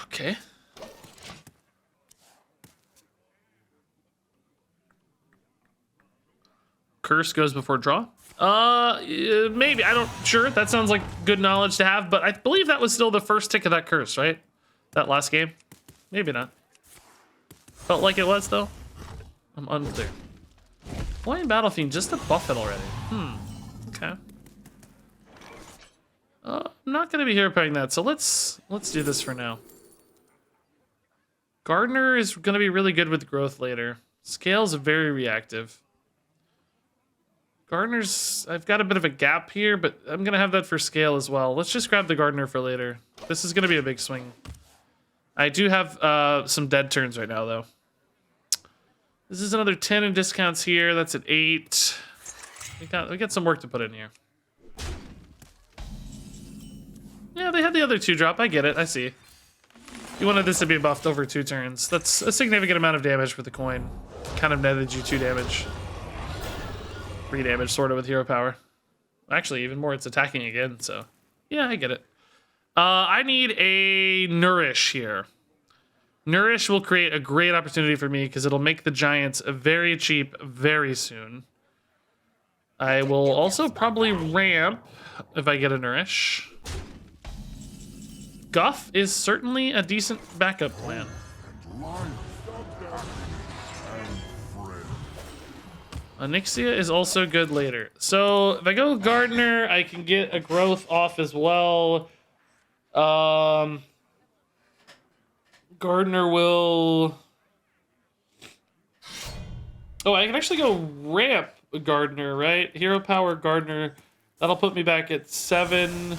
Okay. Curse goes before draw? Maybe. I don't... Sure, that sounds like good knowledge to have, but I believe that was still the first tick of that curse, right? That last game? Maybe not. Felt like it was, though. I'm unclear. Why in Battle Fiend? Just to buff it already. Okay. I'm not going to be hero playing that, so let's do this for now. Gardener is going to be really good with growth later. Scale's very reactive. Gardener's... I've got a bit of a gap here, but I'm going to have that for Scale as well. Let's just grab the Gardener for later. This is going to be a big swing. I do have some dead turns right now, though. This is another 10 in discounts here. That's at 8. We got some work to put in here. Yeah, they had the other 2 drop. I get it. I see. You wanted this to be buffed over 2 turns. That's a significant amount of damage for the coin. Kind of netted you 2 damage. 3 damage, sort of, with hero power. Actually, even more. It's attacking again, so... Yeah, I get it. I need a Nourish here. Nourish will create a great opportunity for me because it'll make the Giants very cheap very soon. I will also probably ramp if I get a Nourish. Guff is certainly a decent backup plan. Onyxia is also good later. So if I go Gardener, I can get a growth off as well. Gardener will... Oh, I can actually go ramp Gardener, right? Hero power Gardener. That'll put me back at 7.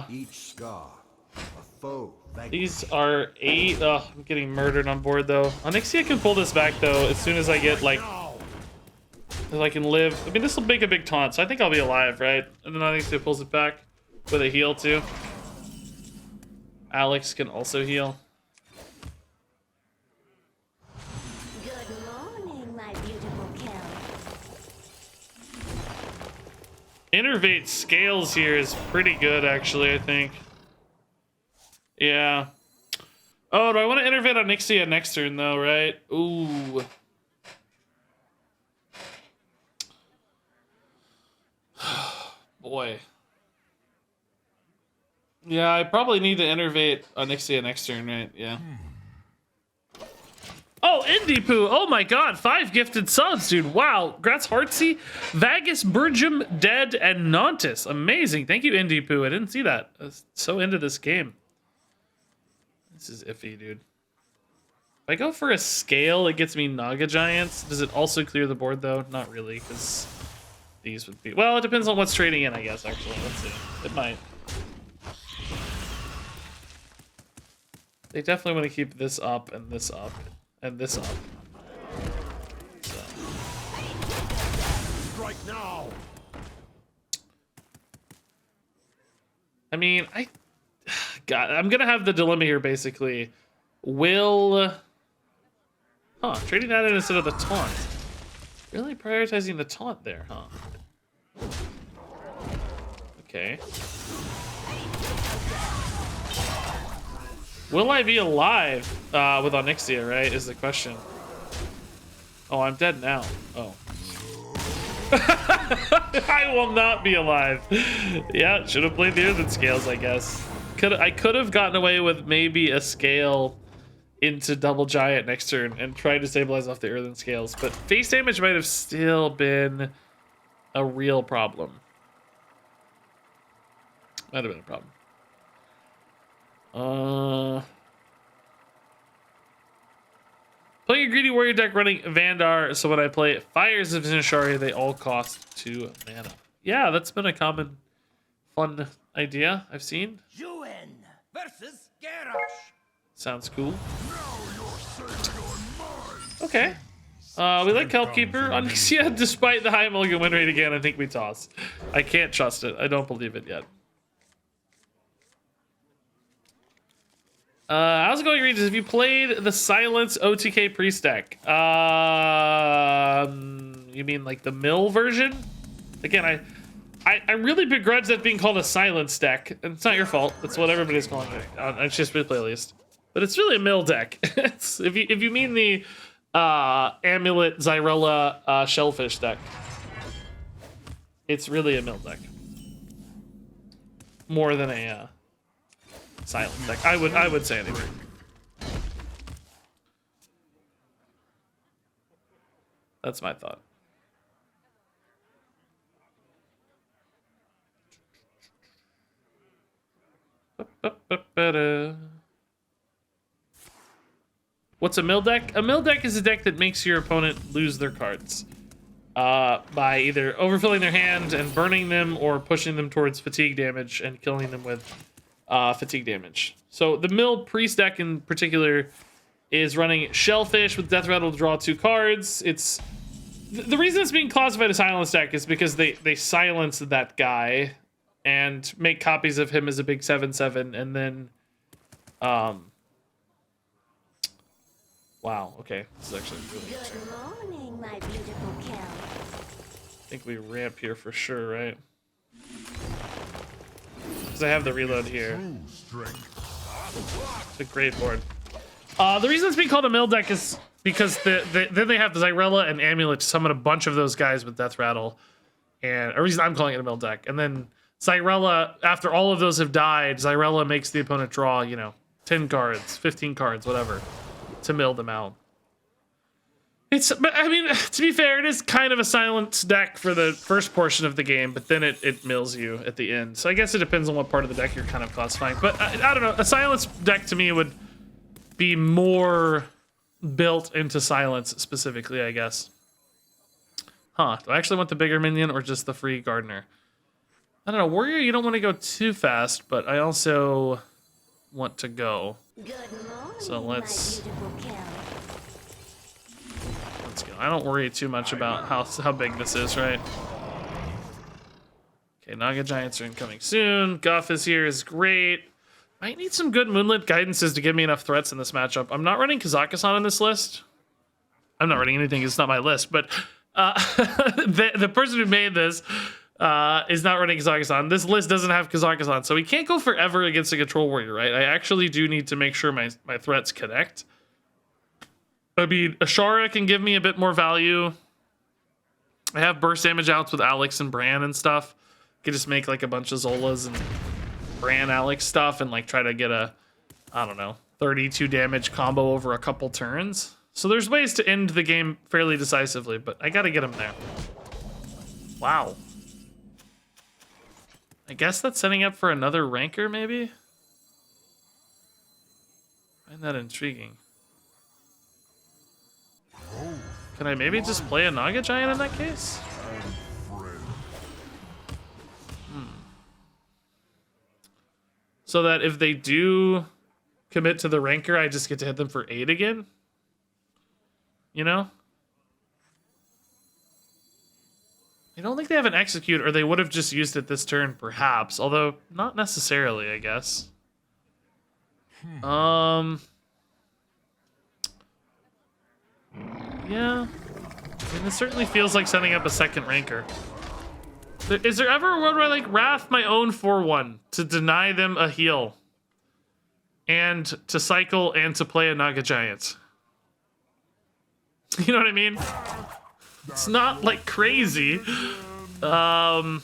Each scar, a foe. These are 8. Oh, I'm getting murdered on board, though. Onyxia can pull this back, though, as soon as I get, like... If I can live. I mean, this will make a big taunt, so I think I'll be alive, right? And then Onyxia pulls it back with a heal, too. Alex can also heal. Good morning, my beautiful Kel. Innervate scales here is pretty good, actually, I think. Yeah. Oh, do I want to innervate on Onyxia next turn, though, right? Ooh. Boy. Yeah, I probably need to innervate Onyxia next turn, right? Yeah. Oh, Indie Poo! Oh my god, 5 gifted subs, dude. Wow. Grats Heartsy, Vagus, Burgum, Dead, and Nontis. Amazing. Thank you, Indie Poo. I didn't see that. I was so into this game. This is iffy, dude. If I go for a scale, it gets me Naga Giants. Does it also clear the board, though? Not really, because these would be... Well, it depends on what's trading in, I guess, actually. Let's see. It might. They definitely want to keep this up and this up. And this up. So. Strike now. I mean, God, I'm gonna have the dilemma here basically. Will, trading that in instead of the taunt. Really prioritizing the taunt there, huh? Okay. Will I be alive with Onyxia, right, is the question. Oh, I'm dead now. Oh. I will not be alive. Yeah, should have played the Earthen Scales, I guess. I could have gotten away with maybe a scale into Double Giant next turn and tried to stabilize off the Earthen Scales, but face damage might have still been a real problem. Might have been a problem. Playing a greedy warrior deck running Vandar, so when I play Fires of Zinashari, they all cost 2 mana. Yeah, that's been a common fun idea I've seen. Yuan versus Garrosh. Sounds cool. Okay. We like Helpkeeper. Onyxia, despite the high mulligan win rate again, I think we toss. I can't trust it. I don't believe it yet. How's it going, Regis? Have you played the Silence OTK Priest deck? You mean like the mill version? Again, I really begrudge that being called a Silence deck. And it's not your fault. It's what everybody's calling it. It's just replay at least. But it's really a mill deck. It's, if you mean the Amulet Xyrella Shellfish deck, it's really a mill deck. More than a Silence deck. I would say anyway. That's my thought. What's a mill deck? A mill deck is a deck that makes your opponent lose their cards by either overfilling their hand and burning them or pushing them towards fatigue damage and killing them with fatigue damage. So the mill priest deck in particular is running Shellfish with Death Rattle to draw 2 cards. It's the reason it's being classified as Silence deck is because they silence that guy and make copies of him as a big 7/7 and then wow, okay. This is actually really interesting. Good morning, my beautiful Kel. I think we ramp here for sure, right? Because I have the reload here. It's a great board. The reason it's being called a mill deck is because then they have the Xyrella and Amulet to summon a bunch of those guys with Death Rattle. And a reason I'm calling it a mill deck. And then Xyrella, after all of those have died, Xyrella makes the opponent draw, 10 cards, 15 cards, whatever, to mill them out. But I mean, to be fair, it is kind of a silence deck for the first portion of the game, but then it mills you at the end. So I guess it depends on what part of the deck you're kind of classifying. But I don't know, a silence deck to me would be more built into silence specifically, I guess. Huh, do I actually want the bigger minion or just the free gardener? I don't know, warrior, you don't want to go too fast, but I also want to go. Good morning, So let's my beautiful Kel. go. I don't worry too much about how big this is, right? Okay, Naga Giants are incoming soon. Guff is here, is great. Might need some good Moonlit guidances to give me enough threats in this matchup. I'm not running Kazakhstan on this list. I'm not running anything, it's not my list, but the person who made this is not running Kazakhstan. This list doesn't have Kazakhstan, so we can't go forever against a control warrior, right? I actually do need to make sure my threats connect. I mean, Ashara can give me a bit more value. I have burst damage outs with Alex and Bran and stuff. Could just make like a bunch of Zolas and Bran Alex stuff and like try to get a, I don't know, 32 damage combo over a couple turns. So there's ways to end the game fairly decisively, but I gotta get him there. Wow. I guess that's setting up for another ranker, maybe? I find that intriguing. Can I maybe just play a Naga Giant in that case? So that if they do commit to the ranker, I just get to hit them for 8 again? You know? I don't think they have an execute, or they would have just used it this turn, perhaps. Although, not necessarily, I guess. Yeah. I mean, this certainly feels like setting up a second ranker. Is there ever a world where I, like, Wrath my own 4-1 to deny them a heal? And to cycle and to play a Naga Giant? You know what I mean? It's not, like, crazy. I'm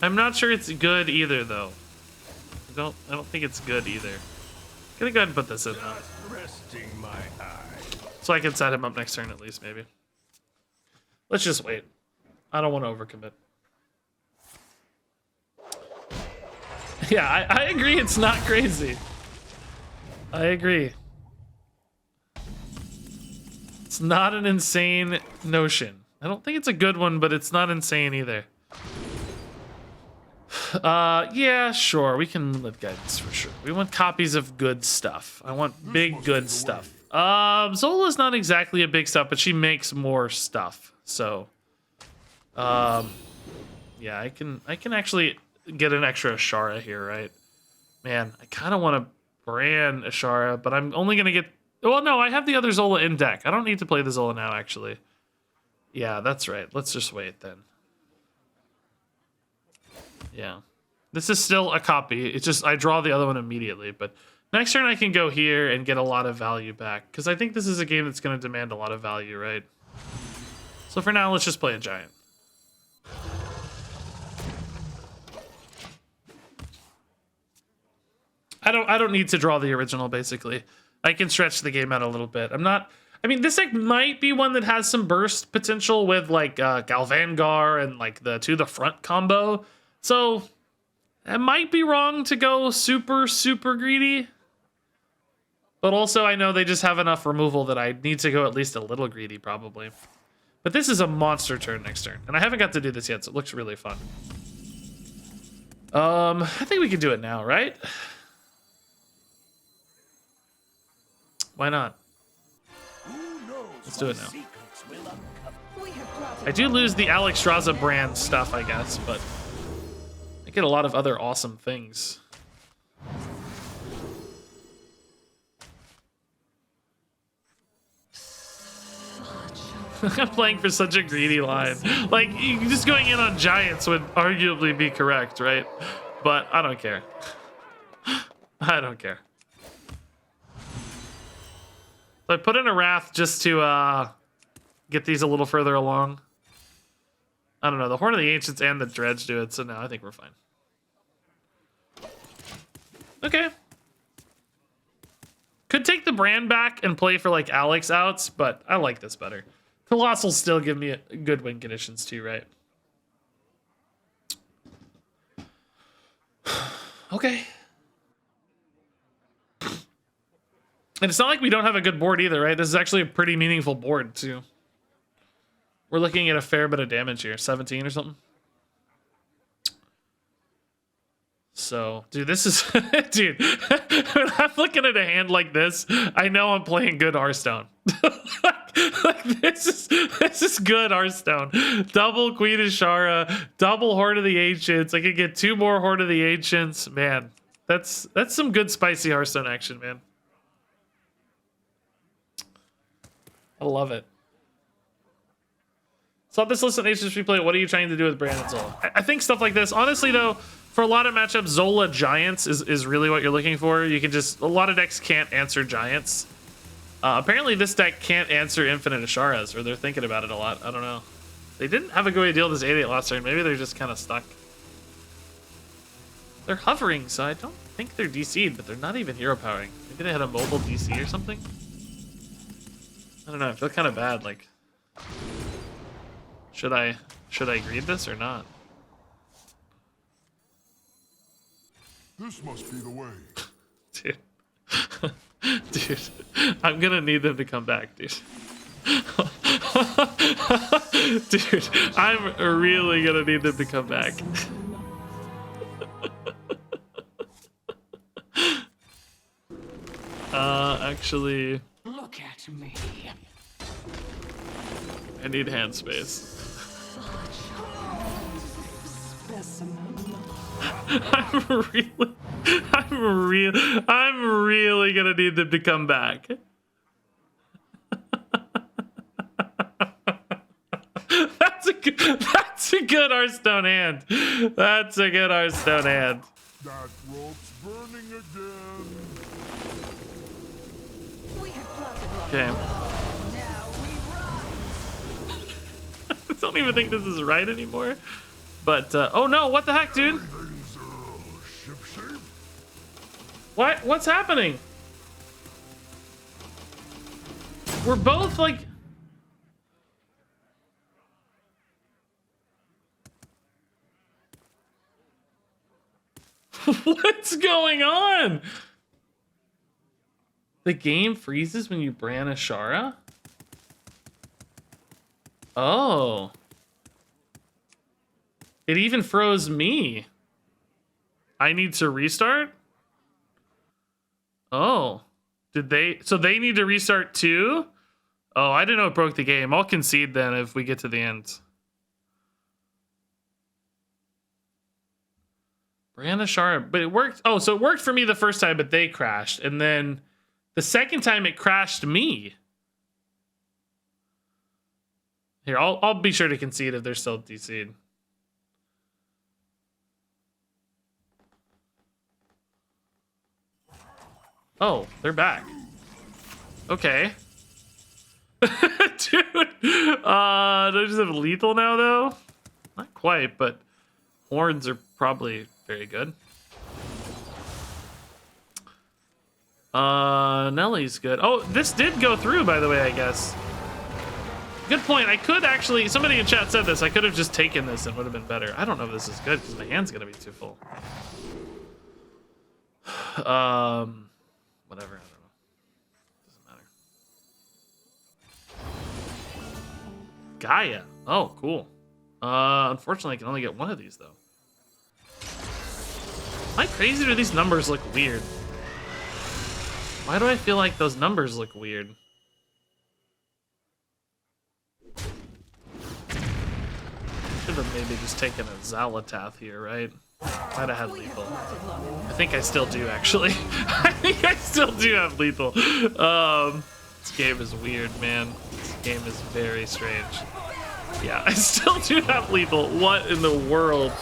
not sure it's good either, though. I don't think it's good either. I'm gonna go ahead and put this in now. So I can set him up next turn at least, maybe. Let's just wait. I don't want to overcommit. Yeah, I agree it's not crazy. I agree. It's not an insane notion. I don't think it's a good one, but it's not insane either. Yeah, sure. We can live guidance for sure. We want copies of good stuff. I want big good stuff. Zola's not exactly a big stuff, but she makes more stuff. So, yeah, I can actually get an extra Ashara here, right? Man, I kind of want to brand Ashara, but I'm only gonna get. Well, no, I have the other Zola in deck. I don't need to play the Zola now, actually. Yeah, that's right. Let's just wait then. Yeah. This is still a copy. It's just I draw the other one immediately. But next turn I can go here and get a lot of value back. Because I think this is a game that's going to demand a lot of value, right? So for now, let's just play a Giant. I don't need to draw the original, basically. I can stretch the game out a little bit. I mean, this deck might be one that has some burst potential with, like, Galvangar and, like, the to the front combo. So, I might be wrong to go super, super greedy. But also, I know they just have enough removal that I need to go at least a little greedy, probably. But this is a monster turn next turn. And I haven't got to do this yet, so it looks really fun. I think we can do it now, right? Why not? Let's do it now. I do lose the Alex Straza brand stuff, I guess, but I get a lot of other awesome things. I'm playing for such a greedy line. Like, just going in on Giants would arguably be correct, right? But I don't care. I don't care. So I put in a Wrath just to get these a little further along. I don't know. The Horn of the Ancients and the Dredge do it, so no, I think we're fine. Okay. Could take the brand back and play for, like, Alex outs, but I like this better. Colossal still give me good win conditions too, right? Okay. And it's not like we don't have a good board either, right? This is actually a pretty meaningful board, too. We're looking at a fair bit of damage here. 17 or something. So, dude, this is... dude, when I'm looking at a hand like this, I know I'm playing good Hearthstone. like, this is good Hearthstone. Double Queen Ashara, double Horde of the Ancients. I could get 2 more Horde of the Ancients. Man, that's some good spicy Hearthstone action, man. I love it. Saw this list on HS Replay. What are you trying to do with Brandon Zola? I think stuff like this. Honestly, though, for a lot of matchups, Zola Giants is really what you're looking for. You can just... A lot of decks can't answer Giants. Apparently, this deck can't answer Infinite Asharas, or they're thinking about it a lot. I don't know. They didn't have a good way to deal with this 8-8 last turn. Maybe they're just kind of stuck. They're hovering, so I don't think they're DC'd, but they're not even hero powering. Maybe they had a mobile DC or something? I don't know. I feel kind of bad. Like... Should I greed this or not? This must be the way. Dude. Dude. I'm gonna need them to come back, dude. Dude, I'm really gonna need them to come back. Actually... Look at me. I need hand space. I'm really gonna need them to come back. That's a good Hearthstone hand. That's a good Hearthstone hand. That rope's burning again. We have plotted long Okay. enough. Now we run. I don't even think this is right anymore. But oh no, what the heck, dude? Things shipshape. What's happening? We're both like... What's going on? The game freezes when you Bran Ashara? Oh. It even froze me. I need to restart? Oh. Did they... So they need to restart too? Oh, I didn't know it broke the game. I'll concede then if we get to the end. Bran Ashara, but it worked. Oh, so it worked for me the first time, but they crashed. And then the second time it crashed me. Here, I'll be sure to concede if they're still DC'd. Oh, they're back. Okay. Dude. Do I just have lethal now, though? Not quite, but horns are probably very good. Nellie's good. Oh, this did go through, by the way, I guess. Good point. I could actually... Somebody in chat said this. I could have just taken this and would have been better. I don't know if this is good because my hand's going to be too full. Whatever. I don't know. Doesn't matter. Gaia. Oh, cool. Unfortunately, I can only get one of these, though. Am I crazy or do these numbers look weird? Why do I feel like those numbers look weird? Should have maybe just taken a Zalatath here, right? Might have had lethal. I think I still do, actually. I think I still do have lethal. This game is weird, man. This game is very strange. Yeah, I still do have lethal. What in the world?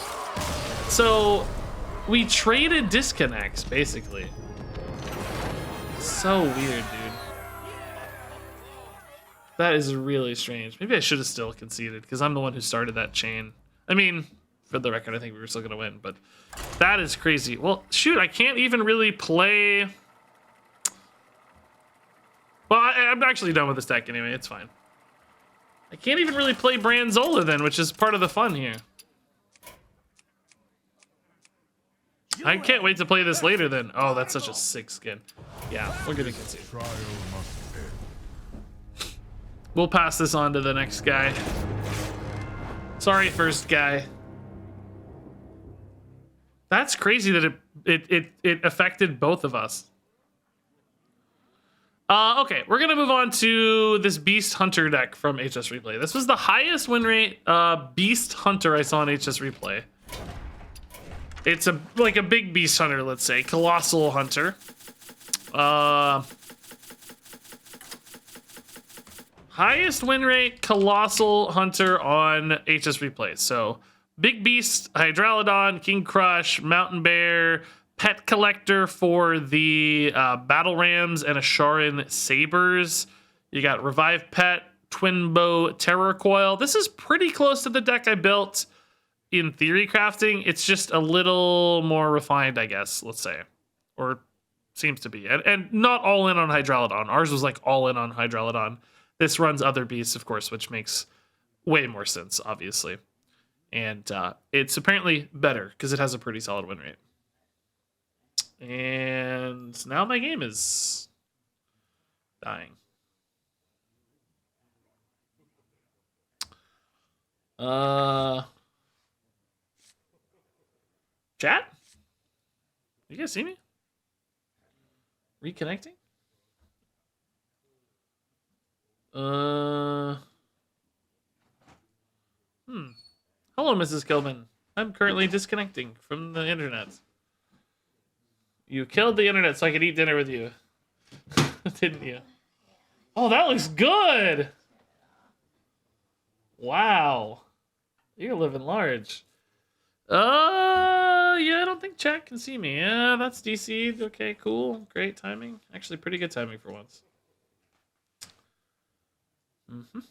So, we traded disconnects, basically. So weird, dude. That is really strange. Maybe I should have still conceded, because I'm the one who started that chain. I mean, for the record, I think we were still going to win, but that is crazy. Well, shoot, I can't even really play... Well, I'm actually done with this deck anyway. It's fine. I can't even really play Branzola then, which is part of the fun here. I can't wait to play this later then. Oh, that's such a sick skin. Yeah, we're gonna concede. We'll pass this on to the next guy. Sorry, first guy. That's crazy that it affected both of us. Okay, we're gonna move on to this Beast Hunter deck from HS Replay. This was the highest win rate Beast Hunter I saw in HS Replay. It's like a big Beast Hunter, let's say. Colossal Hunter. Highest win rate, Colossal Hunter on HS Replays. So, Big Beast, Hydralodon, King Crush, Mountain Bear, Pet Collector for the Battle Rams, and a Sharan Sabers. You got Revive Pet, Twin Bow, Terror Coil. This is pretty close to the deck I built in Theory Crafting. It's just a little more refined, I guess, let's say. Or seems to be. And not all in on Hydralodon. Ours was like all in on Hydralodon. This runs other beasts, of course, which makes way more sense, obviously. And it's apparently better because it has a pretty solid win rate. And now my game is dying. Chat? You guys see me? Reconnecting? Hello, Mrs. Kilbin. I'm currently disconnecting from the internet. You killed the internet so I could eat dinner with you. Didn't you? Oh, that looks good! Wow. You're living large. Yeah, I don't think chat can see me. Yeah, that's DC'd. Okay, cool. Great timing. Actually, pretty good timing for once.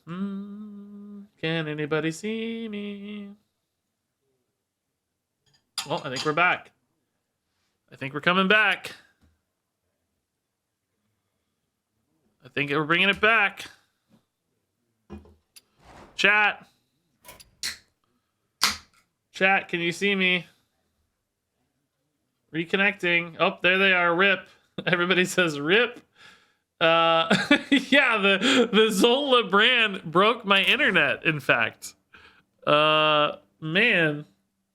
Can anybody see me? Well, I think we're back. I think we're coming back. I think we're bringing it back. Chat. Chat, can you see me? Reconnecting. Oh, there they are. RIP. Everybody says RIP. Yeah, the Zola brand broke my internet, in fact. Man.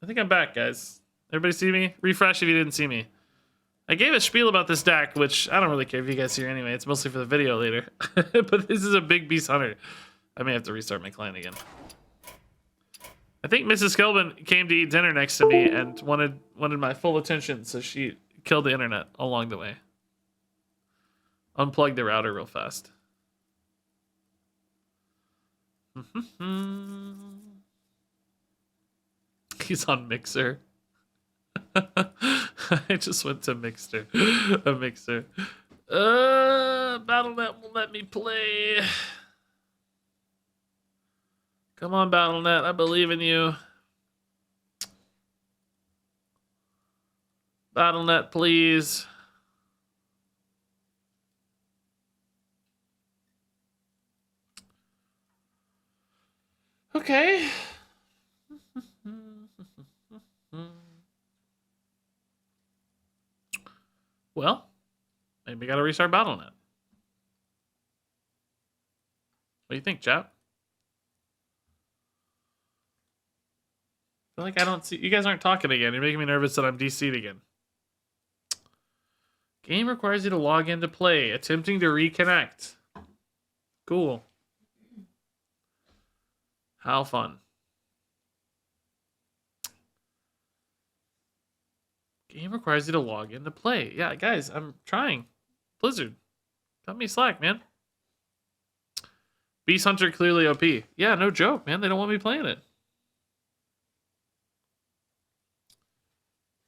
I think I'm back, guys. Everybody see me? Refresh if you didn't see me. I gave a spiel about this deck, which I don't really care if you guys see anyway. It's mostly for the video later. But this is a big beast hunter. I may have to restart my client again. I think Mrs. Kilbin came to eat dinner next to me and wanted my full attention, so she killed the internet along the way. Unplugged the router real fast. He's on Mixer. I just went to Mixer. A Mixer. Battle.net will let me play. Come on, Battle.net. I believe in you. Battle.net, please. Okay. Well, maybe we gotta restart Battle.net. What do you think, chap? I feel like I don't see... You guys aren't talking again. You're making me nervous that I'm DC'd again. Game requires you to log in to play. Attempting to reconnect. Cool. How fun. Game requires you to log in to play. Yeah, guys, I'm trying. Blizzard, cut me slack, man. Beast Hunter clearly OP. Yeah, no joke, man. They don't want me playing it.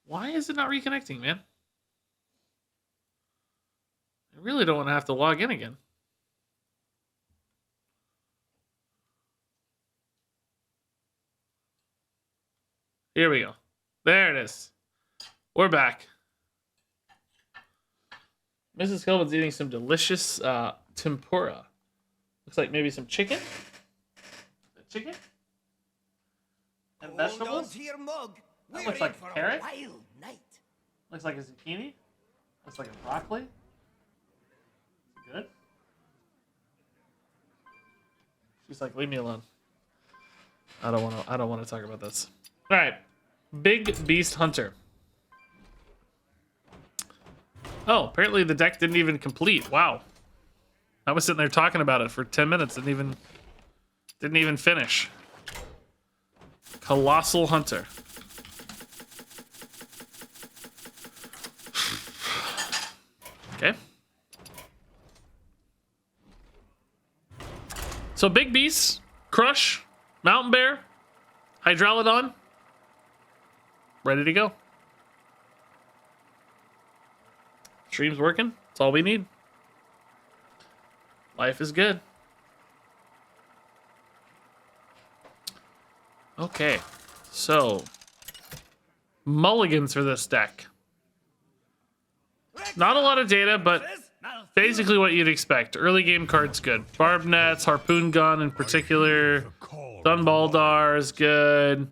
Why is it not reconnecting, man? I really don't want to have to log in again. Here we go. There it is. We're back. Mrs. Kilbin's eating some delicious tempura. Looks like maybe some chicken. Chicken? And vegetables? That looks like a carrot. Looks like a zucchini. Looks like a broccoli. Good. She's like, leave me alone. I don't want to talk about this. All right. Big Beast Hunter. Oh, apparently the deck didn't even complete. Wow. I was sitting there talking about it for 10 minutes. Didn't even finish. Colossal Hunter. Okay. So Big Beast, Crush, Mountain Bear, Hydralodon, ready to go. Stream's working. That's all we need. Life is good. Okay, so mulligans for this deck. Not a lot of data, but basically what you'd expect. Early game cards good. Barb Nets, Harpoon Gun in particular. Dunbaldar is good.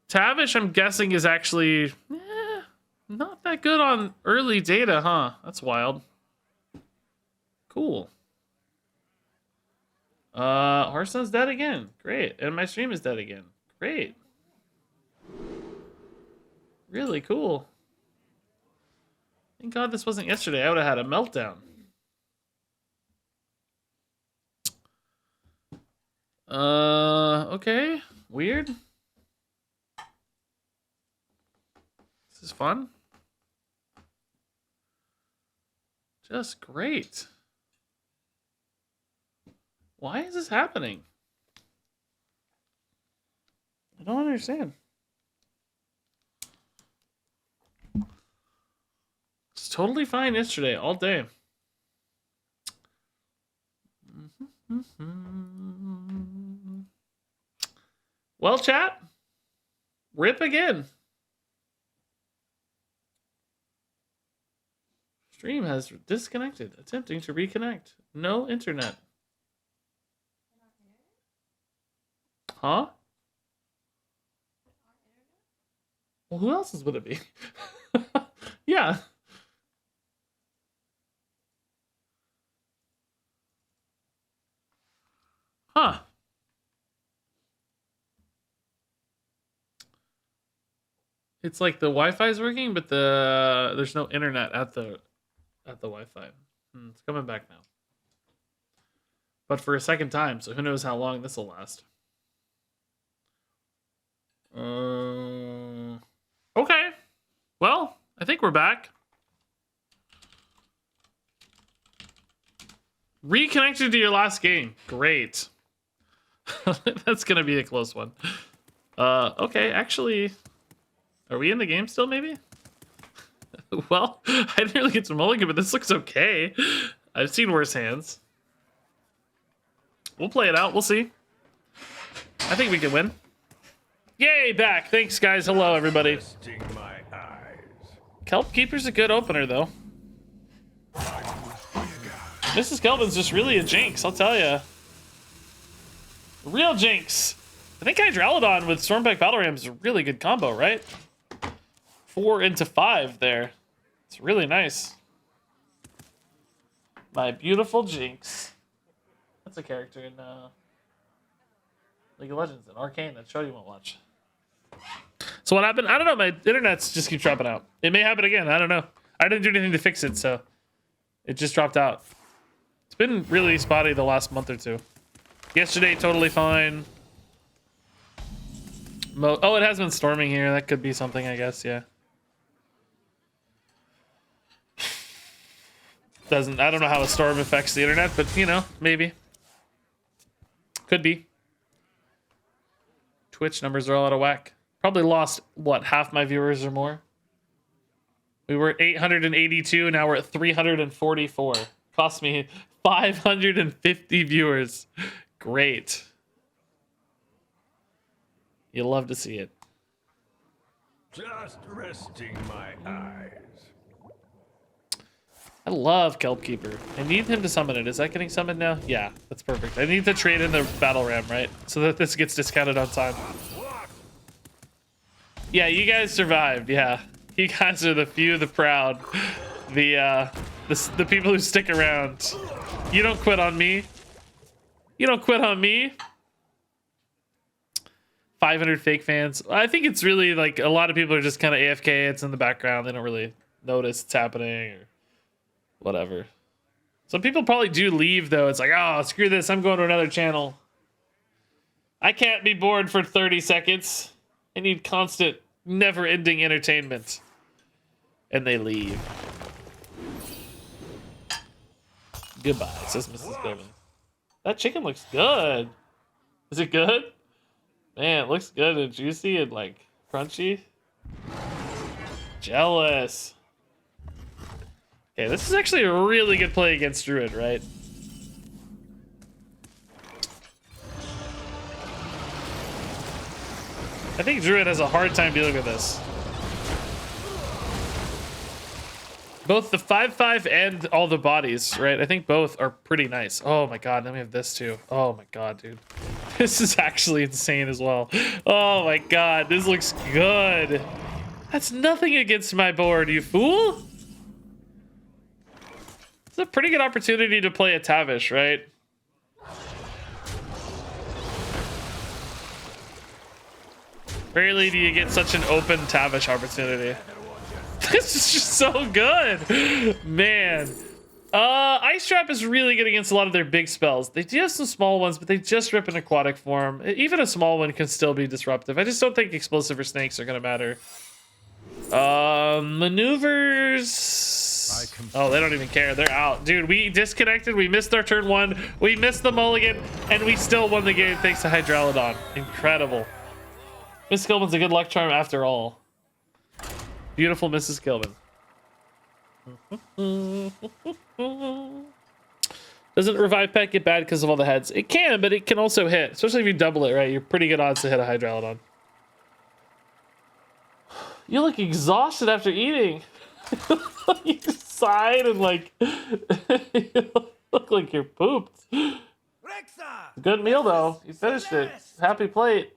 Tavish, I'm guessing, is actually not that good on early data, huh? That's wild. Cool. Hearthstone's dead again. Great. And my stream is dead again. Great. Really cool. Thank God this wasn't yesterday. I would have had a meltdown. Okay. Weird. This is fun. Just great. Why is this happening? I don't understand. It's totally fine yesterday, all day. Well, chat, rip again. Stream has disconnected. Attempting to reconnect. No internet. Huh? Well, who else's would it be? Yeah. Huh. It's like the Wi-Fi is working, but there's no internet at the Wi-Fi. It's coming back now. But for a second time, so who knows how long this will last. Okay. Well, I think we're back. Reconnected to your last game. Great. That's gonna be a close one. Okay, actually, are we in the game still, maybe? Well, I didn't really get to mulligan, but this looks okay. I've seen worse hands. We'll play it out. We'll see. I think we can win. Yay, back. Thanks, guys. Hello, everybody. My eyes. Kelp Keeper's a good opener, though. Mrs. Kelvin's just really a jinx, I'll tell ya. Real jinx. I think Hydralodon with Stormpeck Battle Ram is a really good combo, right? 4 into 5 there. It's really nice. My beautiful jinx. That's a character in League of Legends and Arcane that show you won't watch. So what happened? I don't know. My internet's just keeps dropping out. It may happen again. I don't know. I didn't do anything to fix it, so it just dropped out. It's been really spotty the last month or two. Yesterday, totally fine. Oh, it has been storming here. That could be something, I guess. Yeah. I don't know how a storm affects the internet, but you know, maybe. Could be. Twitch numbers are all out of whack. Probably lost, what, half my viewers or more? We were 882, now we're at 344. Cost me 550 viewers. Great. You love to see it. Just resting my eyes. I love Kelp Keeper. I need him to summon it. Is that getting summoned now? Yeah, that's perfect. I need to trade in the Battle Ram, right? So that this gets discounted on time. Yeah, you guys survived. Yeah, you guys are the few, the proud, the people who stick around. You don't quit on me. You don't quit on me. 500 fake fans. I think it's really like a lot of people are just kind of AFK. It's in the background. They don't really notice it's happening or whatever. Some people probably do leave though. It's like, oh, screw this. I'm going to another channel. I can't be bored for 30 seconds. I need constant, never-ending entertainment. And they leave. Goodbye, says Mrs. Bowman. That chicken looks good. Is it good? Man, it looks good and juicy and like crunchy. Jealous. Okay, this is actually a really good play against Druid, right? I think Druid has a hard time dealing with this. Both the 5/5 and all the bodies, right? I think both are pretty nice. Oh my god, then we have this too. Oh my god, dude. This is actually insane as well. Oh my god, this looks good. That's nothing against my board, you fool. It's a pretty good opportunity to play a Tavish, right? Rarely do you get such an open Tavish opportunity. This is just so good, man. Ice Trap is really good against a lot of their big spells. They do have some small ones, but they just rip an aquatic form. Even a small one can still be disruptive. I just don't think explosive or snakes are gonna matter. Maneuvers. Oh, they don't even care. They're out, dude. We disconnected. We missed our turn 1. We missed the mulligan, and we still won the game thanks to Hydralodon. Incredible. Mrs. Kilbin's a good luck charm after all. Beautiful Mrs. Kilbin. Doesn't revive pet get bad because of all the heads? It can, but it can also hit. Especially if you double it, right? You're pretty good odds to hit a Hydralodon. You look exhausted after eating. You sighed and like you look like you're pooped. Good meal though. You finished it. Happy plate.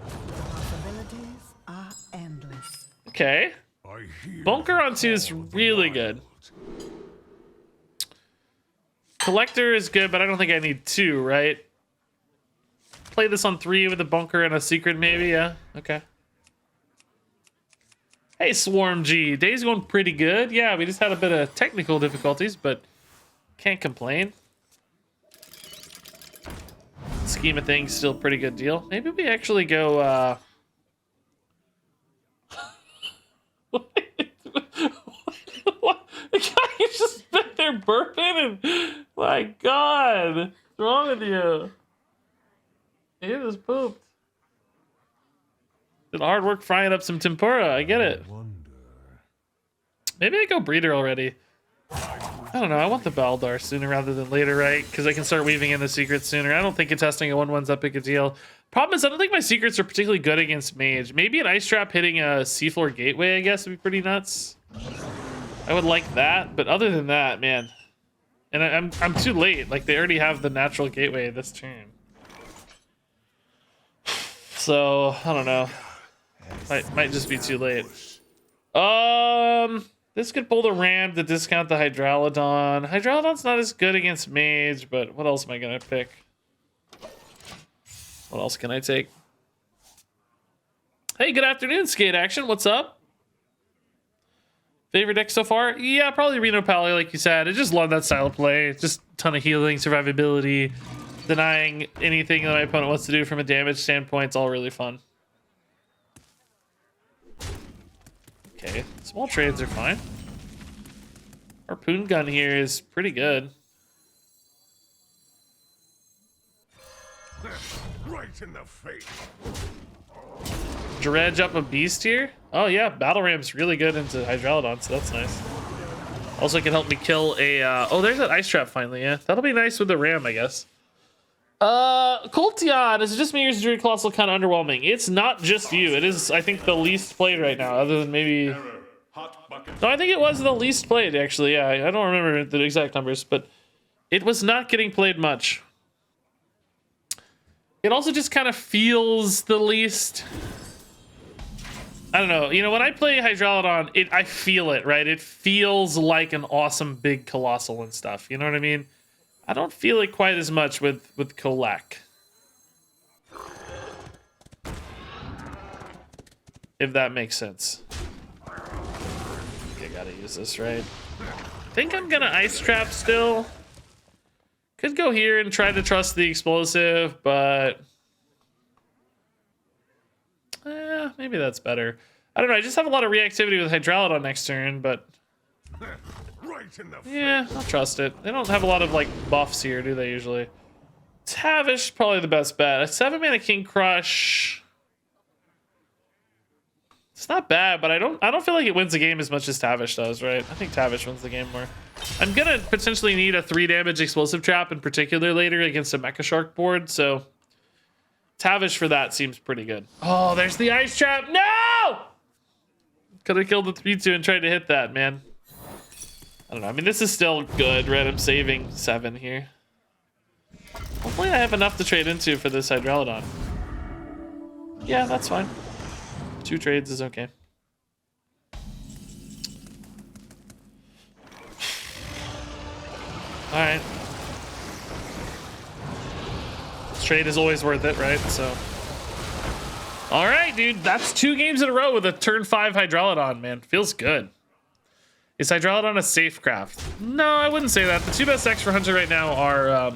Possibilities are endless. Okay. Bunker on 2 is really good. Collector is good, but I don't think I need 2, right? Play this on 3 with a bunker and a secret maybe, yeah? Okay. Hey, Swarm G. Day's going pretty good. Yeah, we just had a bit of technical difficulties, but can't complain. Scheme of things, still pretty good deal. Maybe we actually go, What? The guy just been there burping and... My god! What's wrong with you? He just pooped. Did hard work frying up some tempura. I get it. Maybe I go breeder already. I don't know. I want the Baldar sooner rather than later, right? Because I can start weaving in the secrets sooner. I don't think contesting a 1/1's that big a deal. Problem is, I don't think my secrets are particularly good against Mage. Maybe an Ice Trap hitting a Seafloor Gateway, I guess, would be pretty nuts. I would like that, but other than that, man. And I'm too late. Like, they already have the natural Gateway this turn. So, I don't know. Might just be too late. This could pull the Ram to discount the Hydralodon. Hydralodon's not as good against Mage, but what else am I gonna pick? What else can I take? Hey, good afternoon, Skate Action. What's up? Favorite deck so far? Yeah, probably Reno Pally, like you said. I just love that style of play. Just a ton of healing, survivability, denying anything that my opponent wants to do from a damage standpoint. It's all really fun. Okay, small trades are fine. Harpoon gun here is pretty good. Right in the face. Dredge up a beast here. Oh yeah, Battle Ram's really good into Hydralodon, so that's nice. Also can help me kill a, oh, there's that Ice Trap finally, yeah. That'll be nice with the Ram, I guess. Coltion, is it just me or is Druid Colossal kind of underwhelming? It's not just you. It is, I think, the least played right now, other than maybe... No, I think it was the least played, actually, yeah. I don't remember the exact numbers, but it was not getting played much. It also just kind of feels the least... I don't know. You know, when I play Hydralodon, I feel it, right? It feels like an awesome big Colossal and stuff. You know what I mean? I don't feel it quite as much with Kolak. If that makes sense. Okay, gotta use this, right? I think I'm gonna Ice Trap still. Could go here and try to trust the explosive, but... maybe that's better. I don't know, I just have a lot of reactivity with Hydralodon next turn, but... Right in the yeah, I'll trust it. They don't have a lot of, like, buffs here, do they, usually? Tavish probably the best bet. A 7-mana King Crush. It's not bad, but I don't feel like it wins the game as much as Tavish does, right? I think Tavish wins the game more. I'm gonna potentially need a 3 damage explosive trap in particular later against a Mecha Shark board, so Tavish for that seems pretty good. Oh, there's the ice trap. No! Could have killed the 3/2 and tried to hit that, man. I don't know. I mean, this is still good, right? I'm saving 7 here. Hopefully I have enough to trade into for this Hydrolodon. Yeah, that's fine. 2 trades is okay. Alright. This trade is always worth it, right? So. Alright, dude. That's 2 games in a row with a turn 5 Hydrolodon, man. Feels good. Is Hydrolodon a safe craft? No, I wouldn't say that. The 2 best decks for Hunter right now are...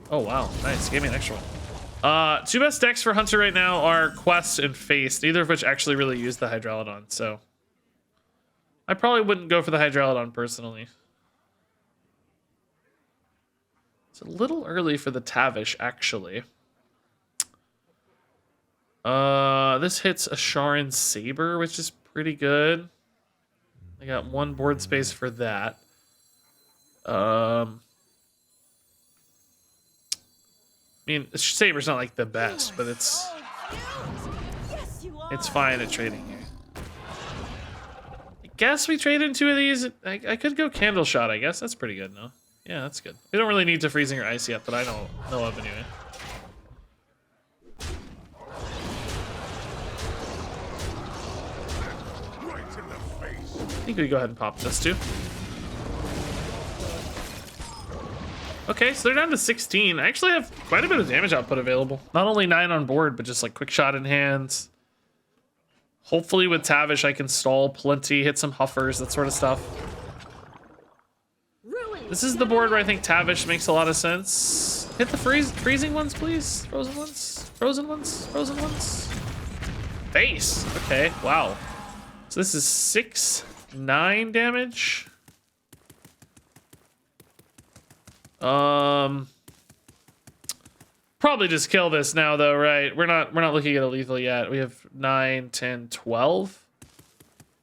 Oh, wow. Nice. Gave me an extra one. 2 best decks for Hunter right now are Quest and Face, neither of which actually really use the Hydrolodon, so... I probably wouldn't go for the Hydrolodon personally. It's a little early for the Tavish, actually. This hits a Sharan Saber, which is pretty good. I got 1 board space for that. I mean, Saber's not like the best, but it's fine at trading here. I guess we trade in 2 of these. I could go Candle Shot, I guess. That's pretty good, no? Yeah, that's good. We don't really need to Freezing or Ice yet, but I don't know of anyway. I think we go ahead and pop this too. Okay, so they're down to 16. I actually have quite a bit of damage output available. Not only 9 on board, but just like quick shot in hands. Hopefully with Tavish I can stall plenty, hit some Huffers, that sort of stuff. This is the board where I think Tavish makes a lot of sense. Hit the freezing ones, please. Frozen ones. Frozen ones. Frozen ones. Face. Okay, wow. So this is 6-9 damage. Probably just kill this now though, right? We're not looking at a lethal yet. We have 9, 10, 12.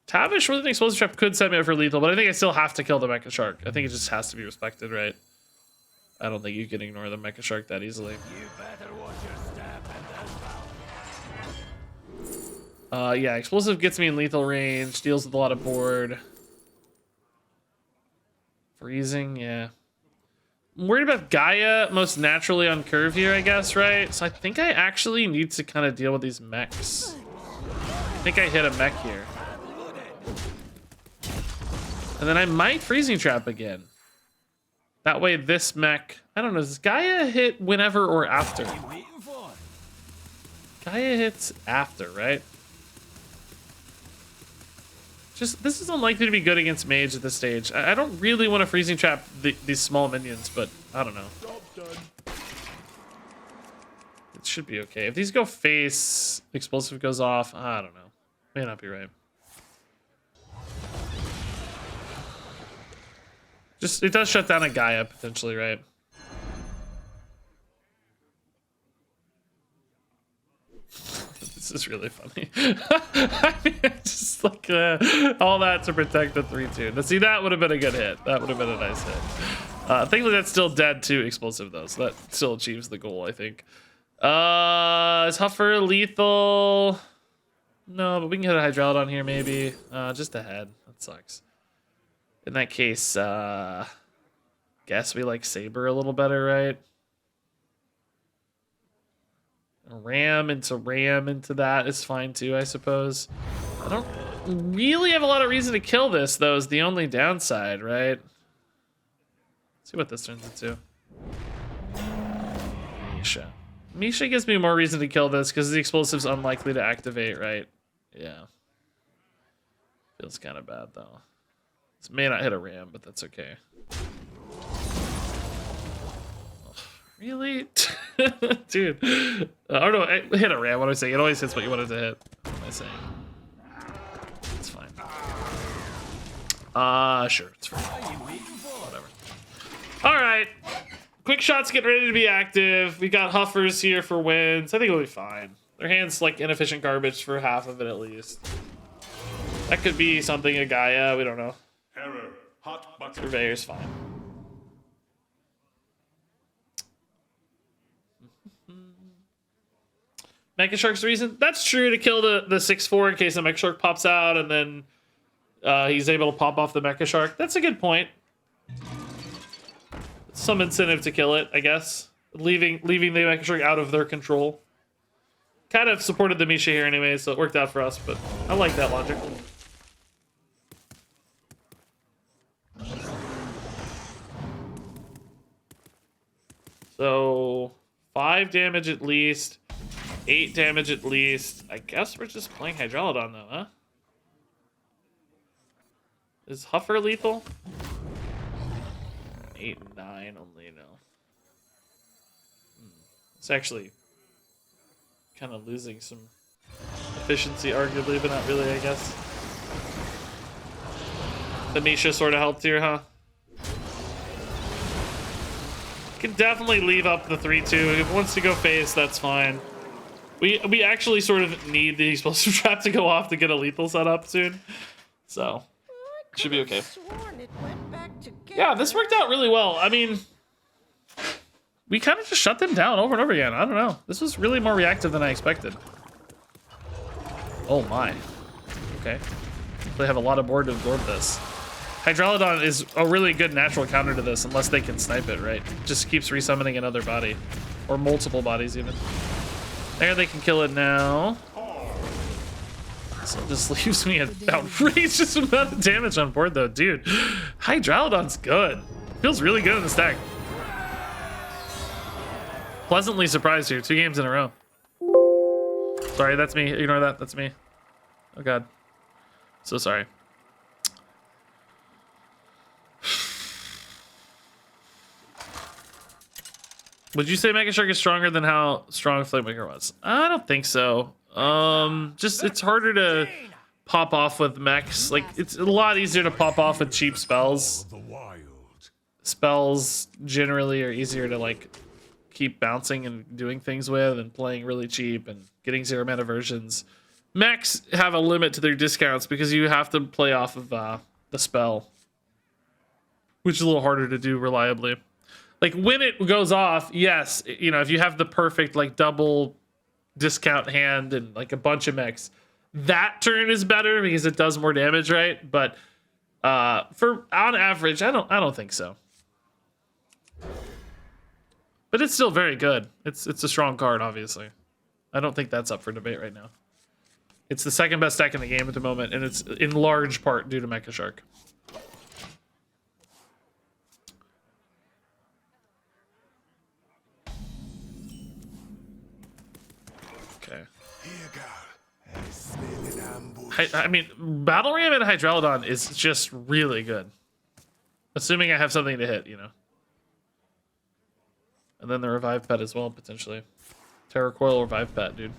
Tavish with an explosive trap could set me up for lethal, but I think I still have to kill the Mecha Shark. I think it just has to be respected, right? I don't think you can ignore the Mecha Shark that easily. You better watch your step. Yeah, explosive gets me in lethal range, deals with a lot of board. Freezing, yeah. I'm worried about Gaia most naturally on curve here, I guess, right? So I think I actually need to kind of deal with these mechs. I think I hit a mech here. And then I might Freezing Trap again. That way this mech... I don't know, does Gaia hit whenever or after? Gaia hits after, right? Just, this is unlikely to be good against Mage at this stage. I don't really want to Freezing Trap these small minions, but I don't know. It should be okay. If these go face, explosive goes off, I don't know. May not be right. Just, it does shut down a Gaia, potentially, right? This is really funny. I mean, just like all that to protect the 3/2. Now, see, that would have been a good hit. That would have been a nice hit. Thankfully, that's still dead to explosive, though, so that still achieves the goal, I think. Is Huffer lethal? No, but we can hit a Hydrolodon here, maybe. Just a head. That sucks. In that case, guess we like Saber a little better, right? Ram into that is fine too, I suppose. I don't really have a lot of reason to kill this, though, is the only downside, right? Let's see what this turns into. Misha. Misha gives me more reason to kill this because the explosive's unlikely to activate, right? Yeah. Feels kind of bad, though. This may not hit a ram, but that's okay. Really? Dude. Or no, hit a ram. What do I say? It always hits what you wanted to hit. What am I saying? It's fine. Sure. It's fine. Whatever. Alright. Quick Shot's getting ready to be active. We got Huffers here for wins. I think it'll be fine. Their hand's like inefficient garbage for half of it at least. That could be something a Gaia, we don't know. Error. Hot bucket. Surveyor's fine. Mecha Shark's the reason? That's true, to kill the 6/4 in case the Mecha Shark pops out and then he's able to pop off the Mecha Shark. That's a good point. Some incentive to kill it, I guess. Leaving the Mecha Shark out of their control. Kind of supported the Misha here anyway, so it worked out for us, but I like that logic. So 5 damage at least, 8 damage at least. I guess we're just playing Hydralodon though, huh? Is Huffer lethal? 8 and 9 only, no. It's actually kind of losing some efficiency, arguably, but not really, I guess. The Misha sort of helped here, huh? Can definitely leave up the 3-2. If it wants to go face, that's fine. We actually sort of need the explosive trap to go off to get a lethal set up soon. So, should be okay. Yeah, this worked out really well. I mean, we kind of just shut them down over and over again. I don't know. This was really more reactive than I expected. Oh my. Okay. They have a lot of board to absorb this. Hydralodon is a really good natural counter to this, unless they can snipe it, right? Just keeps resummoning another body. Or multiple bodies, even. There, they can kill it now. So it just leaves me an outrageous amount of damage on board, though. Dude, Hydralodon's good. Feels really good in the stack. Pleasantly surprised here. 2 games in a row. Sorry, that's me. Ignore that. That's me. Oh, God. So sorry. Would you say Mega Shark is stronger than how strong Flamewaker was? I don't think so. Just it's harder to pop off with mechs. Like, it's a lot easier to pop off with cheap spells. The wild. Spells generally are easier to like keep bouncing and doing things with and playing really cheap and getting 0 mana versions. Mechs have a limit to their discounts because you have to play off of the spell, which is a little harder to do reliably. Like, when it goes off, yes, you know, if you have the perfect, like, double discount hand and, like, a bunch of mechs, that turn is better because it does more damage, right? But for on average, I don't think so. But it's still very good. It's a strong card, obviously. I don't think that's up for debate right now. It's the second best deck in the game at the moment, and it's in large part due to Mecha Shark. Okay. I mean, Battle Ram and Hydralodon is just really good. Assuming I have something to hit, you know. And then the Revive Pet as well, potentially. Terror Coil Revive Pet, dude.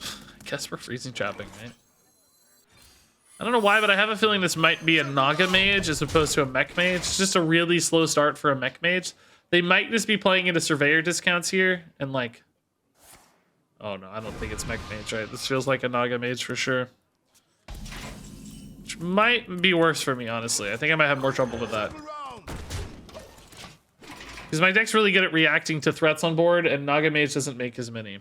I guess we're freezing trapping, right? I don't know why, but I have a feeling this might be a Naga Mage as opposed to a Mech Mage. It's just a really slow start for a Mech Mage. They might just be playing into Surveyor discounts here, and like... Oh no, I don't think it's Mech Mage, right? This feels like a Naga Mage for sure. Which might be worse for me, honestly. I think I might have more trouble with that. Because my deck's really good at reacting to threats on board, and Naga Mage doesn't make as many.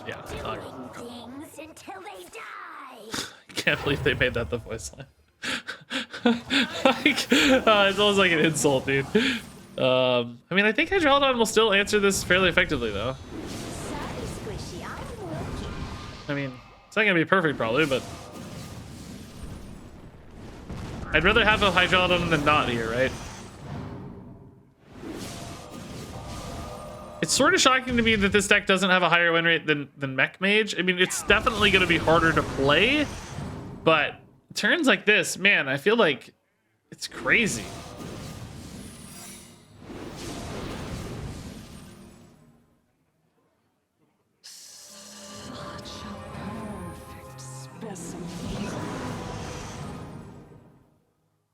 Yeah, Naga. Things until they die. I can't believe they made that the voice line. Like, it's almost like an insult, dude. I mean, I think Hydralodon will still answer this fairly effectively, though. Sorry, Squishy, I'm working. I mean, it's not gonna be perfect, probably, but I'd rather have a Hydralodon than not here, right? It's sort of shocking to me that this deck doesn't have a higher win rate than Mech Mage. I mean, it's definitely going to be harder to play, but turns like this, man, I feel like it's crazy. Such a perfect specimen.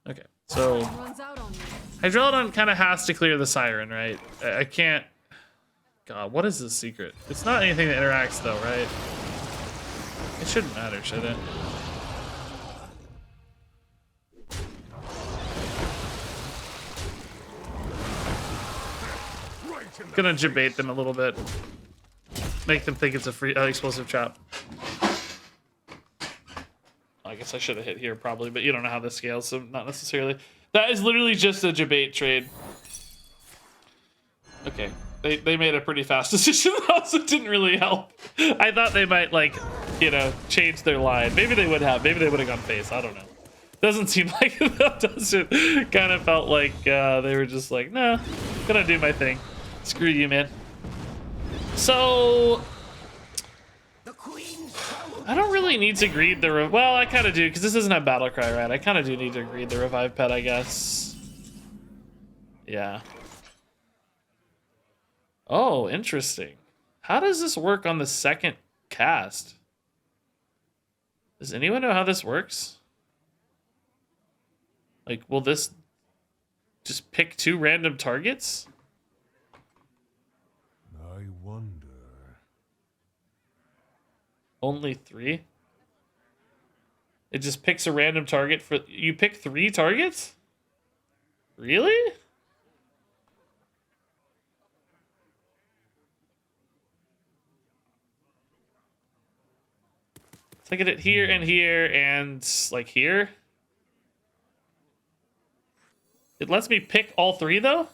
Okay, So Runs out on me. Hydrolodon kind of has to clear the Siren, right? I can't... God, what is this secret? It's not anything that interacts though, right? It shouldn't matter, should it? Gonna debate them a little bit. Make them think it's a free explosive trap. I guess I should have hit here probably, but you don't know how this scales, so not necessarily. That is literally just a debate trade. Okay, they made a pretty fast decision, so it didn't really help. I thought they might, like, you know, change their line. Maybe they would have. Maybe they would have gone face. I don't know. Doesn't seem like that, does it? Kind of felt like they were just like, nah, gonna do my thing. Screw you, man. So I don't really need to greed the well, I kind of do, because this doesn't have battle cry, right? I kind of do need to greed the revive pet, I guess. Yeah. Oh, interesting. How does this work on the second cast? Does anyone know how this works? Like, will this just pick 2 random targets? I wonder. Only 3? It just picks a random target for... You pick 3 targets? Really? So I get it here and here and, like, here? It lets me pick all 3, though?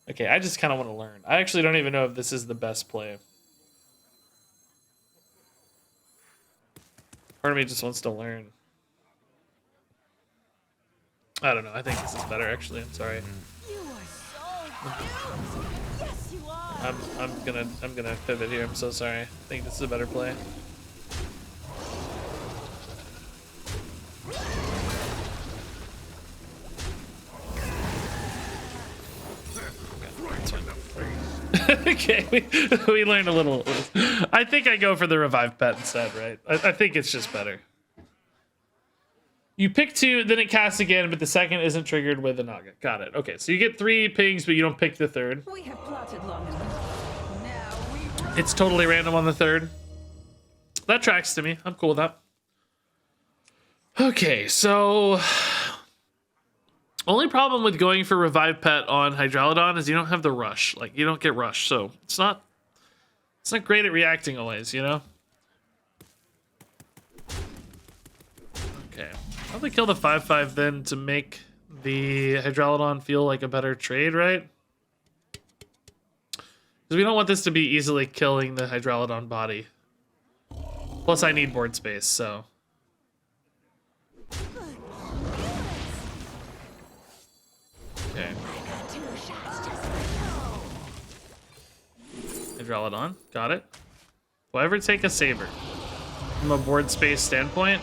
Okay, I just kind of want to learn. I actually don't even know if this is the best play. Part of me just wants to learn. I don't know. I think this is better, actually. I'm sorry. You are so yes, you are. I'm gonna pivot here. I'm so sorry. I think this is a better play. Okay, we learned a little. I think I go for the revive pet instead, right? I think it's just better. You pick 2, then it casts again, but the second isn't triggered with a Naga. Got it. Okay, so you get 3 pings, but you don't pick the 3rd. We have plotted long enough. Now we run. It's totally random on the 3rd. That tracks to me. I'm cool with that. Okay, so only problem with going for revive pet on Hydrolodon is you don't have the rush. Like, you don't get rush, so it's not great at reacting always, you know? Okay. Probably kill the 5/5 then to make the Hydrolodon feel like a better trade, right? Because we don't want this to be easily killing the Hydrolodon body. Plus I need board space, so. Okay. Hydrolodon, got it. Will I ever take a Saber? From a board space standpoint?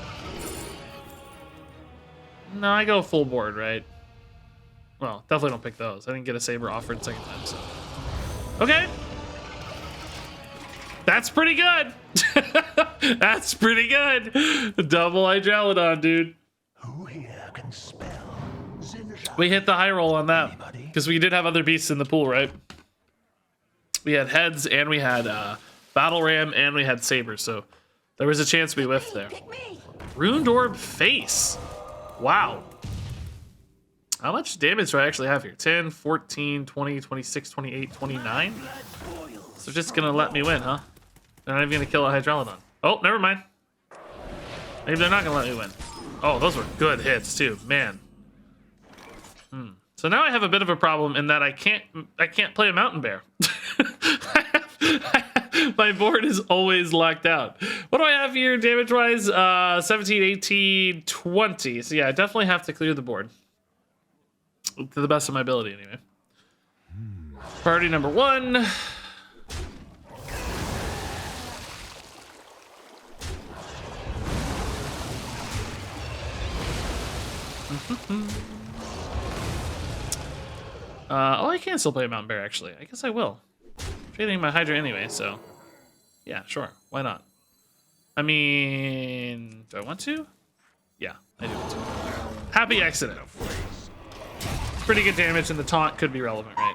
No, I go full board, right? Well, definitely don't pick those. I didn't get a Saber offered second time, so. Okay. That's pretty good. That's pretty good. Double Hydrolodon, dude. Who here can spell? We hit the high roll on that because we did have other beasts in the pool, right? We had heads and we had battle ram and we had saber, so there was a chance we whiffed there. Runed orb face. Wow. How much damage do I actually have here? 10, 14, 20, 26, 28, 29? So just gonna let me win, huh? They're not even gonna kill a Hydrolodon. Oh, never mind. Maybe they're not gonna let me win. Oh, those were good hits too, man. So now I have a bit of a problem in that I can't play a mountain bear. My board is always locked out. What do I have here damage wise? 17, 18, 20. So yeah, I definitely have to clear the board. To the best of my ability anyway. Priority number 1. Oh, I can still play a mountain bear, actually. I guess I will. Trading my Hydra anyway, so... Yeah, sure. Why not? I mean... Do I want to? Yeah, I do want to. Happy accident. pretty good damage, and the taunt could be relevant, right?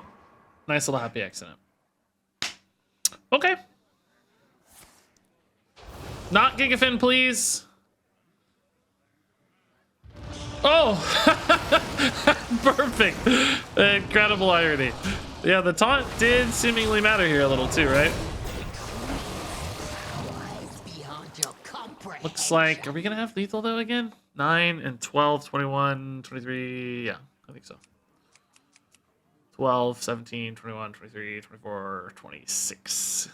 Nice little happy accident. Okay. Not Gigafin, please. Oh! Perfect. Incredible irony. Yeah, the taunt did seemingly matter here a little too, right? Looks like, are we gonna have lethal though again? 9 and 12, 21, 23, yeah, I think so. 12, 17, 21, 23, 24, 26.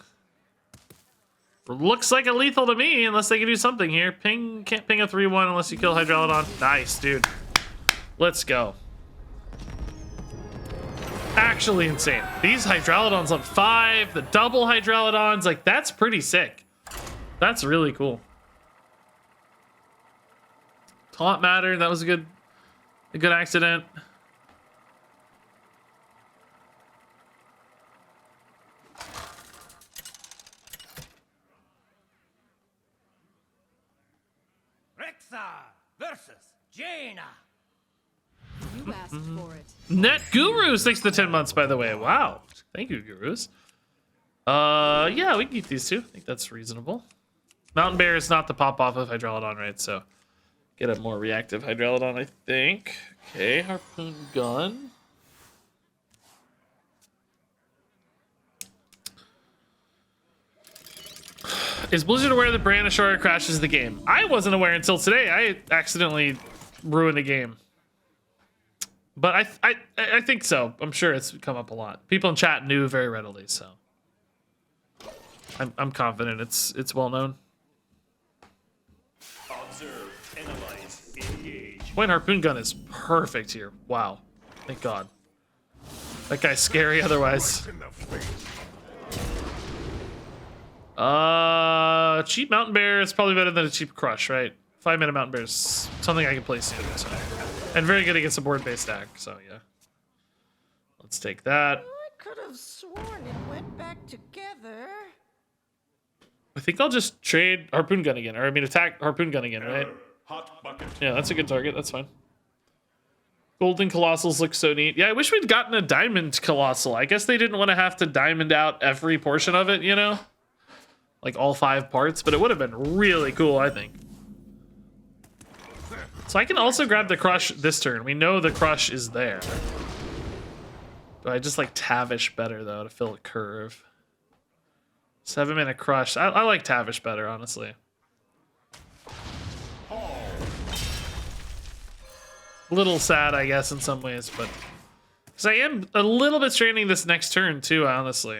Looks like a lethal to me, unless they can do something here. Ping, can't ping a 3-1 unless you kill Hydralodon. Nice, dude. Let's go. Actually insane. These Hydralodons on 5, the double Hydralodons, like that's pretty sick. That's really cool. Taunt mattered, that was a good accident. Versus Jaina. You asked for it. Net Gurus, thanks for the 10 months, by the way. Wow. Thank you, Gurus. Yeah, we can keep these two. I think that's reasonable. Mountain Bear is not the pop-off of Hydralodon, right? So get a more reactive Hydralodon, I think. Okay, Harpoon Gun. Is Blizzard aware that Brandishore crashes the game? I wasn't aware until today. I accidentally ruined a game. But I think so. I'm sure it's come up a lot. People in chat knew very readily, so I'm confident it's well known. Observe, analyze, engage. Point Harpoon Gun is perfect here. Wow. Thank God. That guy's scary otherwise. In the face. Cheap Mountain Bear is probably better than a cheap Crush, right? 5-mana Mountain Bear is something I can play soon. So. And very good against a board-based deck, so yeah. Let's take that. I could have sworn it went back together. I think I'll just trade Harpoon Gun again, or I mean attack Harpoon Gun again, right? Hot bucket. Yeah, that's a good target, that's fine. Golden Colossals look so neat. Yeah, I wish we'd gotten a Diamond Colossal. I guess they didn't want to have to diamond out every portion of it, you know? Like all 5 parts, but it would have been really cool, I think. So I can also grab the Crush this turn. We know the Crush is there. But I just like Tavish better, though, to fill a curve. 7-mana Crush. I like Tavish better, honestly. A little sad, I guess, in some ways, but... Because I am a little bit straining this next turn, too, honestly.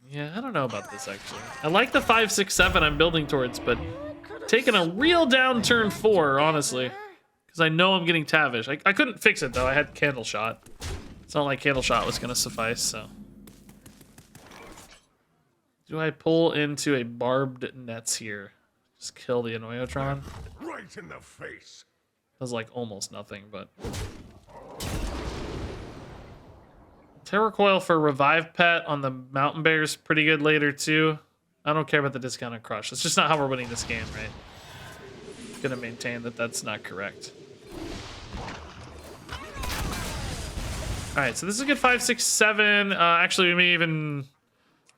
Yeah, I don't know about this, actually. I like the 5, 6, 7 I'm building towards, but taking a real down turn 4, honestly. Because I know I'm getting Tavish. I couldn't fix it, though. I had Candle Shot. It's not like Candle Shot was going to suffice, so. Do I pull into a Barbed Nets here? Just kill the Annoyotron? Right in the face. Does, like, almost nothing, but... Terracoil for Revive Pet on the Mountain Bear's pretty good later, too. I don't care about the discounted Crush. It's just not how we're winning this game, right? I'm gonna maintain that that's not correct. Alright, so this is a good 5, 6, 7. Actually, we may even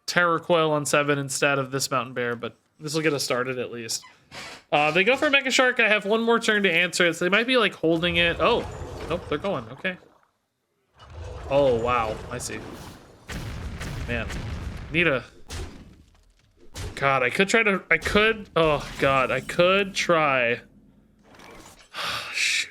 Terracoil on 7 instead of this Mountain Bear, but this will get us started at least. They go for Mecha Shark. I have one more turn to answer it, so they might be like holding it. Oh, nope, they're going. Okay. Oh, wow. I see. Man. Need a... God, I could try to... Oh, God. I could try... Shoot.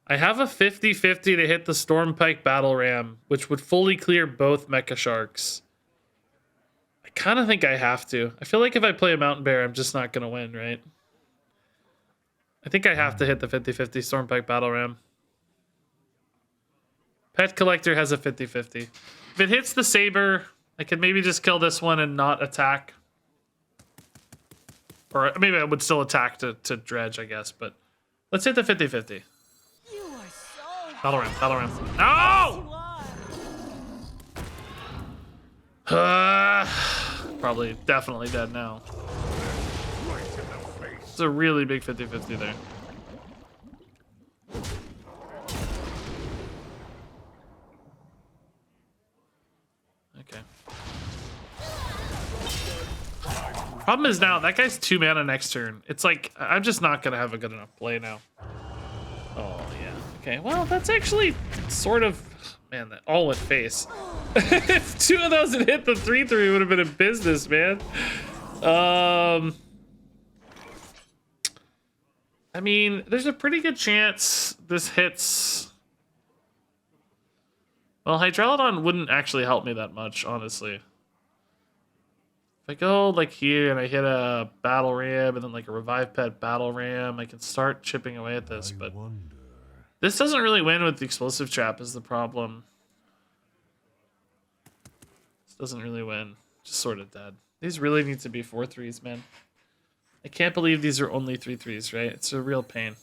I have a 50-50 to hit the Stormpike Battle Ram, which would fully clear both Mecha Sharks. I kind of think I have to. I feel like if I play a Mountain Bear, I'm just not going to win, right? I think I have to hit the 50-50 Stormpike Battle Ram. Pet Collector has a 50-50. If it hits the Saber, I could maybe just kill this one and not attack. Or maybe I would still attack to dredge, I guess. But let's hit the 50-50. You are so Battle Ram, Battle Ram. No! Probably, definitely dead now. It's a really big 50-50 there. Okay. Problem is now that guy's 2 mana next turn. It's like I'm just not gonna have a good enough play now. Oh yeah. Okay. Well, that's actually sort of, man. That all went face. If 2 of those had hit the 3/3, would have been in business, man. I mean, there's a pretty good chance this hits. Well, Hydralodon wouldn't actually help me that much, honestly. If I go like here and I hit a Battle Ram and then like a Revive Pet Battle Ram, I can start chipping away at this, but this doesn't really win with the Explosive Trap is the problem. This doesn't really win. Just sort of dead. These really need to be 4/3s, man. I can't believe these are only 3/3s, right? It's a real pain.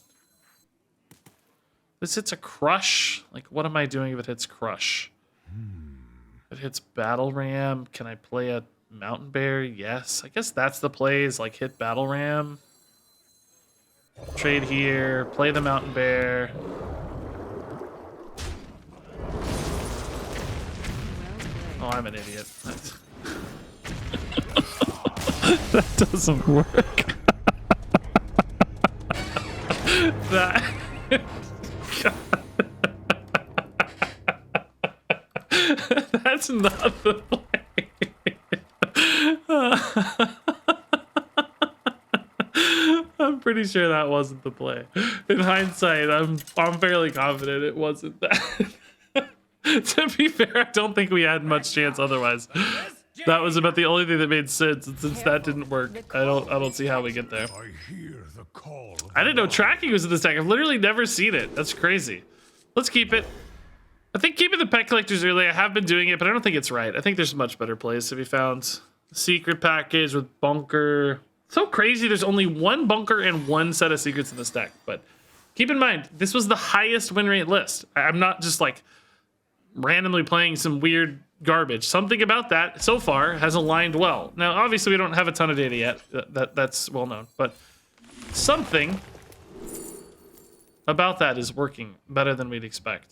This hits a Crush. Like, what am I doing if it hits Crush? If it hits Battle Ram, can I play a Mountain Bear? Yes. I guess that's the play, is like hit Battle Ram. Trade here, play the Mountain Bear. Oh, I'm an idiot. That doesn't work. That... That's not the play. I'm pretty sure that wasn't the play. In hindsight, I'm fairly confident it wasn't that. To be fair, I don't think we had much chance otherwise. That was about the only thing that made sense, and since that didn't work, I don't see how we get there. I hear the call. I didn't know tracking was in this deck. I've literally never seen it. That's crazy. Let's keep it. I think keeping the pet collectors early, I have been doing it, but I don't think it's right. I think there's much better plays to be found. Secret package with bunker. So crazy, there's only 1 bunker and 1 set of secrets in this deck. But keep in mind, this was the highest win rate list. I'm not just like randomly playing some weird garbage. Something about that so far has aligned well. Now, obviously, we don't have a ton of data yet. That's well known, but something about that is working better than we'd expect.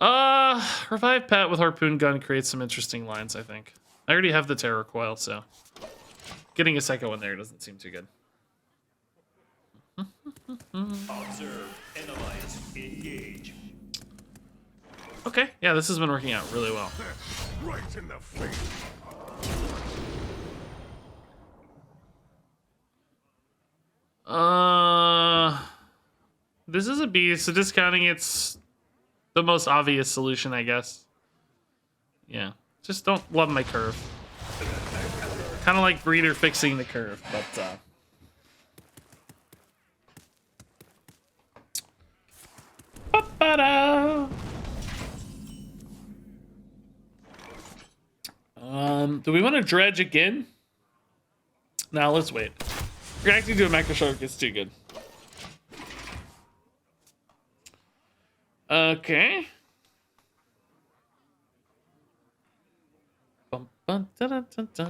Revive Pet with Harpoon Gun creates some interesting lines, I think. I already have the Terror Coil, so getting a second one there doesn't seem too good. Observe, analyze, engage. Okay, yeah, this has been working out really well. Right in the face. This is a beast, so discounting it's the most obvious solution, I guess. Yeah, just don't love my curve. Kind of like Breeder fixing the curve, but ba-ba-da. Do we want to dredge again? Now let's wait. Reacting to a macro shark is too good. Okay. Bum, bum, da, da, da, da.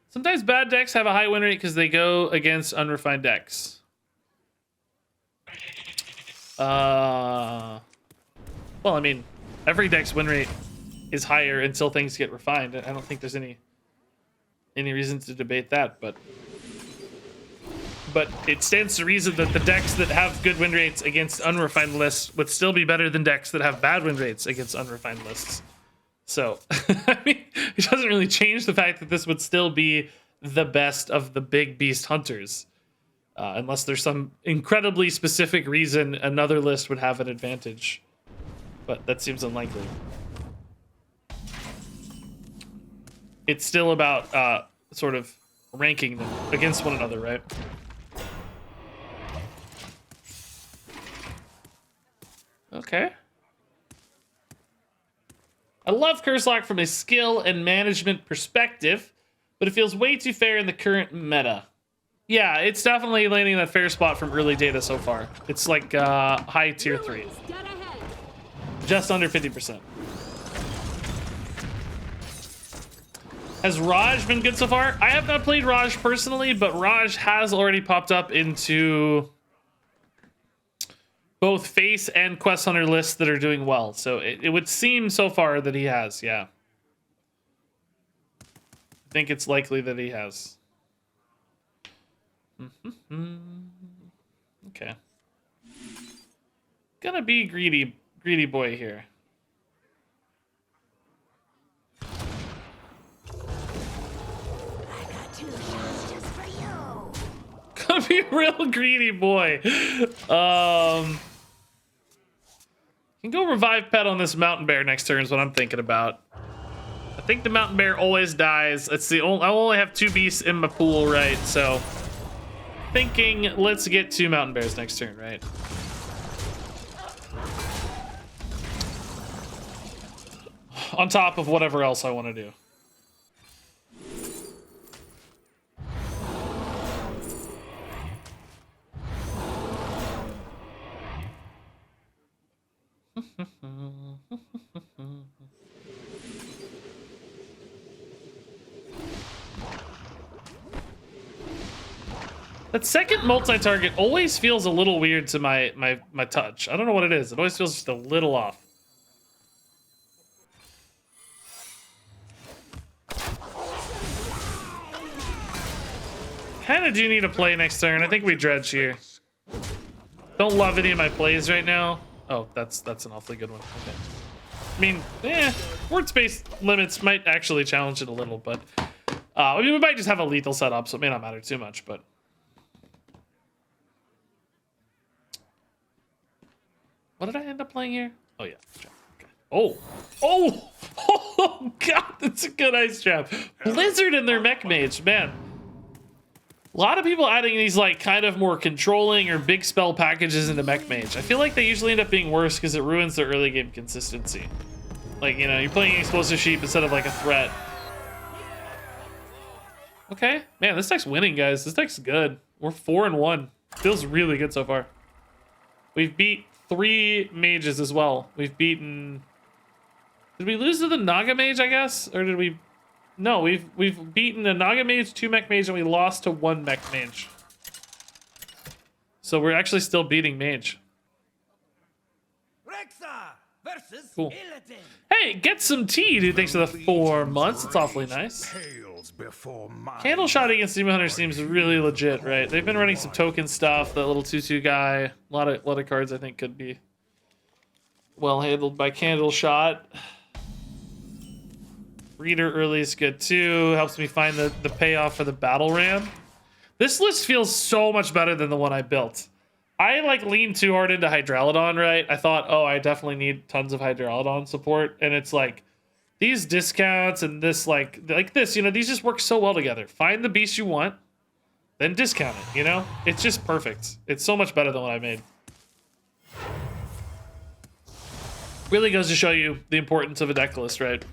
Sometimes bad decks have a high win rate because they go against unrefined decks. Well, I mean, every deck's win rate is higher until things get refined. I don't think there's any reason to debate that, but it stands to reason that the decks that have good win rates against unrefined lists would still be better than decks that have bad win rates against unrefined lists. So, I mean, it doesn't really change the fact that this would still be the best of the big beast hunters. Unless there's some incredibly specific reason another list would have an advantage. But that seems unlikely. It's still about sort of ranking them against one another, right? Okay. I love Curse Lock from a skill and management perspective, but it feels way too fair in the current meta. Yeah, it's definitely landing in that fair spot from early data so far. It's like high tier 3. Just under 50%. Has Raj been good so far? I have not played Raj personally, but Raj has already popped up into both face and quest hunter lists that are doing well. So it would seem so far that he has, yeah. I think it's likely that he has. Okay. Gonna be greedy boy here. I got 2 shots just for you. Gonna be a real greedy boy. Can go revive pet on this mountain bear next turn is what I'm thinking about. I think the mountain bear always dies. It's the only, I only have 2 beasts in my pool, right? So thinking let's get 2 mountain bears next turn, right? On top of whatever else I want to do. That second multi-target always feels a little weird to my touch. I don't know what it is. It always feels just a little off. Kinda do need a play next turn. I think we dredge here. Don't love any of my plays right now. Oh, that's an awfully good one. Okay. I mean, word space limits might actually challenge it a little, but I mean, we might just have a lethal setup, so it may not matter too much, but what did I end up playing here? Oh yeah. Okay. Oh god, that's a good ice trap. Blizzard and their mech mage, man. A lot of people adding these like kind of more controlling or big spell packages into mech mage. I feel like they usually end up being worse because it ruins their early game consistency. Like, you know, you're playing explosive sheep instead of like a threat. Okay, man, this deck's winning, guys. This deck's good. We're 4-1. Feels really good so far. We've beat 3 mages as well. We've beaten. Did we lose to the Naga mage? I guess, or did we? No, we've beaten a Naga mage, 2 mech mage, and we lost to 1 mech mage. So we're actually still beating mage. Cool. Hey, get some tea, dude. Thanks for the 4 months. It's awfully nice. Candle shot against Demon Hunter seems really legit, right? They've been running some token stuff. That little 2/2 guy. A lot of cards I think could be well handled by Candle shot. Reader early is good too. Helps me find the payoff for the battle ram. This list feels so much better than the one I built. I like leaned too hard into Hydralodon, right? I thought, oh, I definitely need tons of Hydralodon support, and it's like these discounts and this like this, you know, these just work so well together. Find the beast you want, then discount it, you know? It's just perfect. It's so much better than what I made. Really goes to show you the importance of a deck list, right?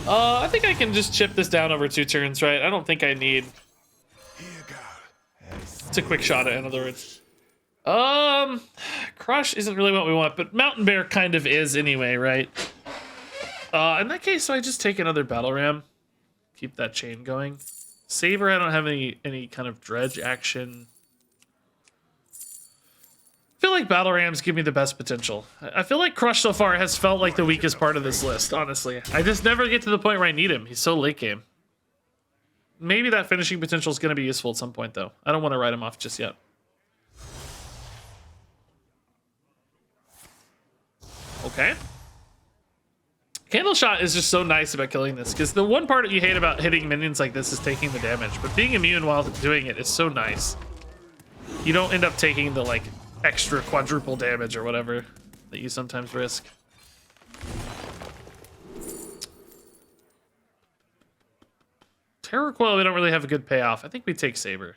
I think I can just chip this down over 2 turns, right? I don't think I need. It's a quick shot, in other words. Crush isn't really what we want, but Mountain Bear kind of is anyway, right? In that case, so I just take another Battle Ram. Keep that chain going. Saber, I don't have any kind of dredge action. I feel like Battle Rams give me the best potential. I feel like Crush so far has felt like the weakest part of this list, honestly. I just never get to the point where I need him. He's so late game. Maybe that finishing potential is going to be useful at some point, though. I don't want to write him off just yet. Okay. Candle Shot is just so nice about killing this, because the one part that you hate about hitting minions like this is taking the damage, but being immune while doing it is so nice. You don't end up taking the, like, extra quadruple damage or whatever that you sometimes risk. Terror Coil, we don't really have a good payoff. I think we take Saber.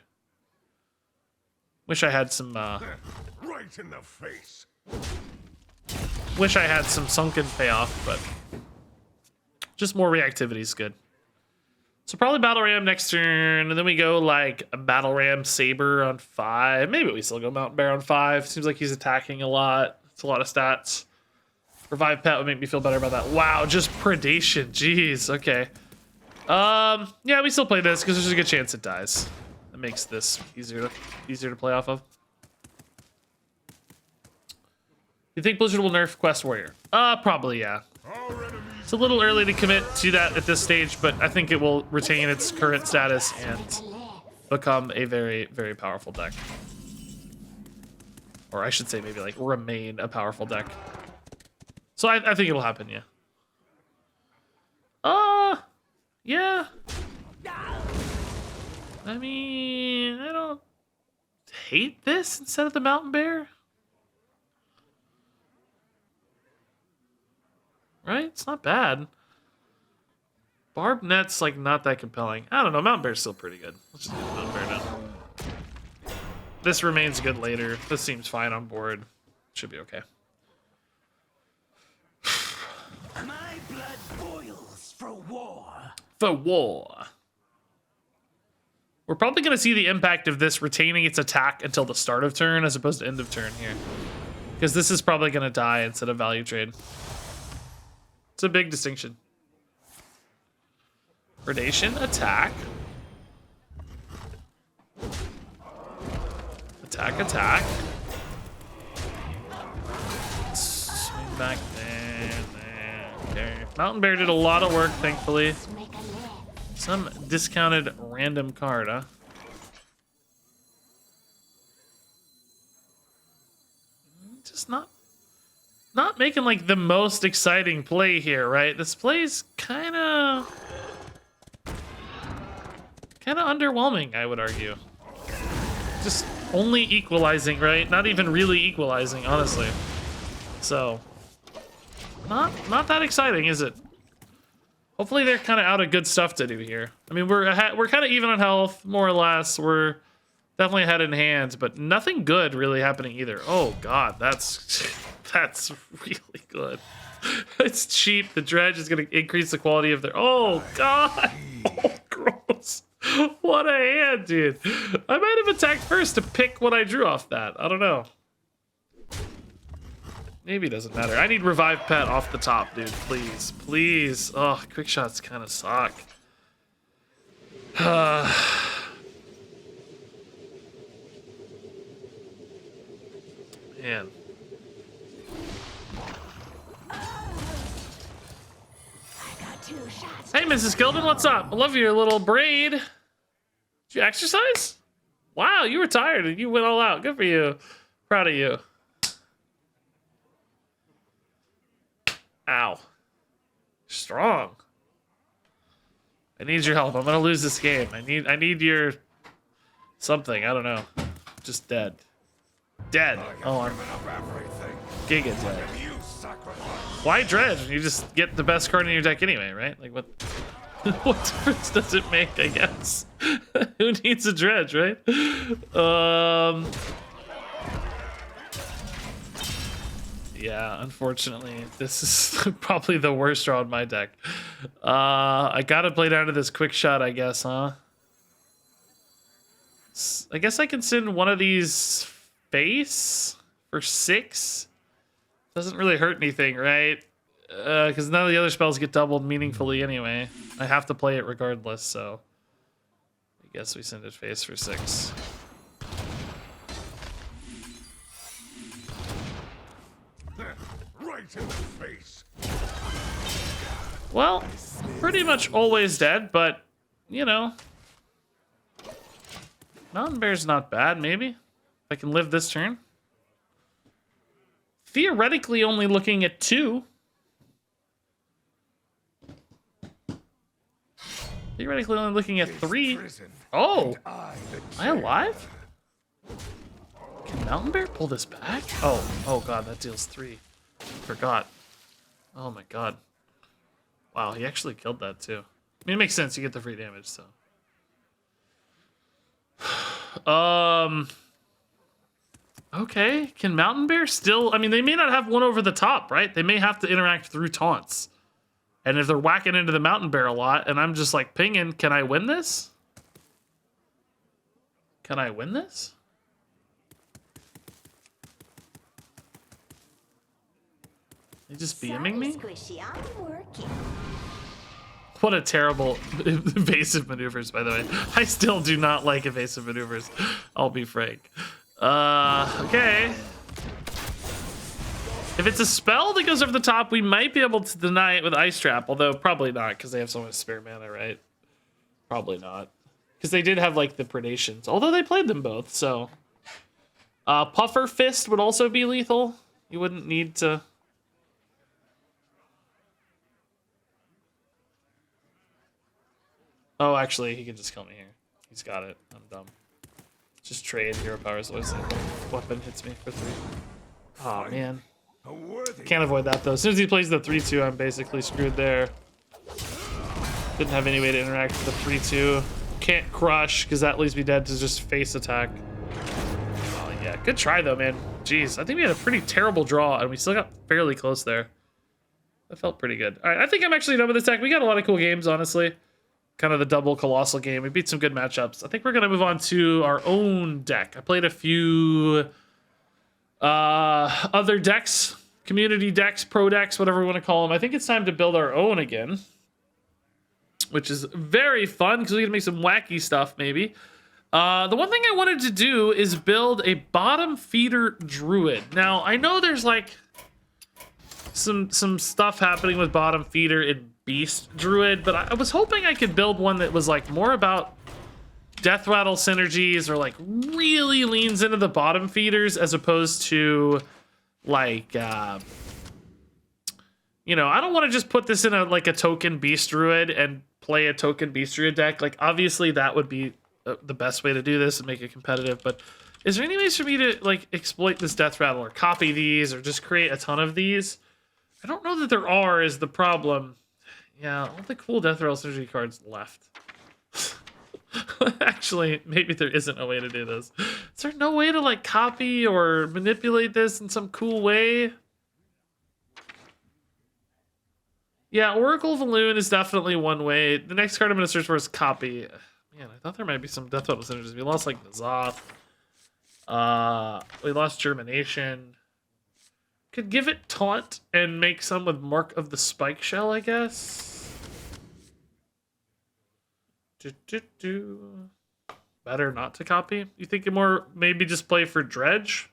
Wish I had some Right in the face. wish I had some Sunken payoff, but just more reactivity is good. So probably Battle Ram next turn, and then we go like a Battle Ram Saber on 5. Maybe we still go Mountain Bear on 5. Seems like he's attacking a lot. It's a lot of stats. Revive Pet would make me feel better about that. Wow, just Predation. Jeez, okay. Yeah, we still play this because there's a good chance it dies. That makes this easier to play off of. You think Blizzard will nerf Quest Warrior? Probably, yeah. It's a little early to commit to that at this stage, but I think it will retain its current status and become a very, very powerful deck. Or I should say maybe like remain a powerful deck. So I think it'll happen, yeah. Yeah. I mean, I don't hate this instead of the Mountain Bear. Right? It's not bad. Barb Net's like not that compelling. I don't know. Mountain Bear's still pretty good. Let's just do Mountain Bear now. This remains good later. This seems fine on board. Should be okay. My blood boils for war. For war. We're probably going to see the impact of this retaining its attack until the start of turn as opposed to end of turn here. Because this is probably going to die instead of value trade. It's a big distinction. Predation, attack. Attack, attack. Swing back there. Okay. Mountain Bear did a lot of work, thankfully. Some discounted random card, huh? Just not making like the most exciting play here, right? This play's kind of underwhelming, I would argue. Just only equalizing, right? Not even really equalizing, honestly. So, not that exciting, is it? Hopefully they're kind of out of good stuff to do here. I mean, we're kind of even on health, more or less. We're definitely ahead in hands, but nothing good really happening either. Oh God, that's really good. It's cheap. The dredge is going to increase the quality of their. Oh God, oh gross. What a hand, dude. I might have attacked first to pick what I drew off that. I don't know. Maybe it doesn't matter. I need Revive Pet off the top, dude. Please. Please. Oh, quick shots kind of suck. Man. Hey, Mrs. Gilbin, what's up? I love your little braid. Did you exercise? Wow, you were tired and you went all out. Good for you. Proud of you. Ow. Strong. I need your help. I'm gonna lose this game. I need your something. I don't know. Just dead. Dead. Oh, I'm giga dead. Why dredge? You just get the best card in your deck anyway, right? Like what? What difference does it make? I guess. Who needs a dredge, right? Yeah, unfortunately, this is probably the worst draw in my deck. I gotta play down to this quick shot, I guess, huh? I guess I can send one of these face for 6. Doesn't really hurt anything, right? Because none of the other spells get doubled meaningfully anyway. I have to play it regardless, so I guess we send it face for 6. Right in the face. Well, pretty much always dead, but, you know. Mountain Bear's not bad, maybe. If I can live this turn. Theoretically only looking at 2. Theoretically only looking at 3. Oh! Am I alive? Can Mountain Bear pull this back? Oh God, that deals 3. Forgot. Oh my God. Wow, he actually killed that too. I mean, it makes sense. You get the free damage, so. Okay, can Mountain Bear still... I mean, they may not have one over the top, right? They may have to interact through taunts. And if they're whacking into the Mountain Bear a lot, and I'm just like pinging, can I win this? Can I win this? They just BMing me? Squishy, I'm working. What a terrible evasive maneuvers, by the way. I still do not like evasive maneuvers. I'll be frank. Okay. If it's a spell that goes over the top, we might be able to deny it with Ice Trap, although probably not, because they have so much spare mana, right? Probably not. Because they did have, like, the Predations, although they played them both, so... Puffer Fist would also be lethal. You wouldn't need to... Oh, actually, he can just kill me here. He's got it. I'm dumb. Just trade hero powers. Always weapon hits me for 3. Oh, man. Can't avoid that, though. As soon as he plays the 3-2, I'm basically screwed there. Didn't have any way to interact with the 3-2. Can't crush, because that leaves me dead to just face attack. Oh, yeah. Good try, though, man. Jeez, I think we had a pretty terrible draw, and we still got fairly close there. That felt pretty good. All right, I think I'm actually done with this deck. We got a lot of cool games, honestly. Kind of the double Colossal game. We beat some good matchups. I think we're going to move on to our own deck. I played a few other decks, community decks, pro decks, whatever we want to call them. I think it's time to build our own again, which is very fun because we can make some wacky stuff, maybe. The one thing I wanted to do is build a Bottomfeeder Druid. Now, I know there's like some stuff happening with Bottomfeeder in Beast Druid, but I was hoping I could build one that was like more about Death Rattle synergies or like really leans into the bottom feeders as opposed to like you know, I don't want to just put this in a like a token Beast Druid and play a token Beast Druid deck. Like obviously that would be the best way to do this and make it competitive, but is there any ways for me to like exploit this Death Rattle or copy these or just create a ton of these? I don't know that there are is the problem. Yeah, all the cool Death Rattle synergy cards left. Actually, maybe there isn't a way to do this. Is there no way to like copy or manipulate this in some cool way? Yeah, Oracle Valoon is definitely one way. The next card I'm going to search for is copy. Man, I thought there might be some Death Rattle synergies. We lost like Nazoth. We lost Germination. Could give it Taunt and make some with Mark of the Spike Shell, I guess. Better not to copy. You think it more maybe just play for Dredge?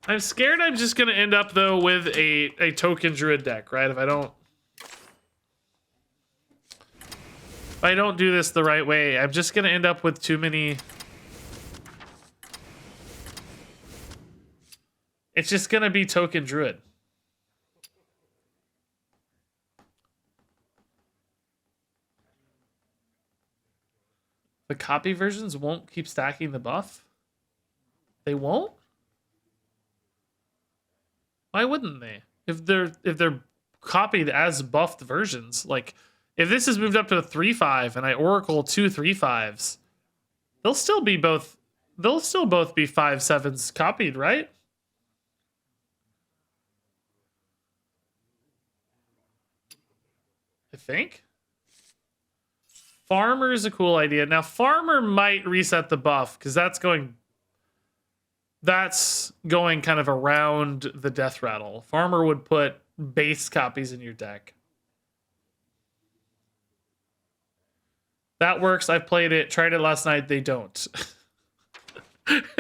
I'm scared I'm just gonna end up though with a token Druid deck, right? If I don't do this the right way, I'm just gonna end up with too many. It's just gonna be token Druid. The copy versions won't keep stacking the buff? They won't? Why wouldn't they? If they're copied as buffed versions, like if this is moved up to a 3/5 and I Oracle 2 3/5s, they'll still both be 5/7s copied, right? I think. Farmer is a cool idea. Now, Farmer might reset the buff because that's going kind of around the Death Rattle. Farmer would put base copies in your deck. That works. I played it, tried it last night. They don't.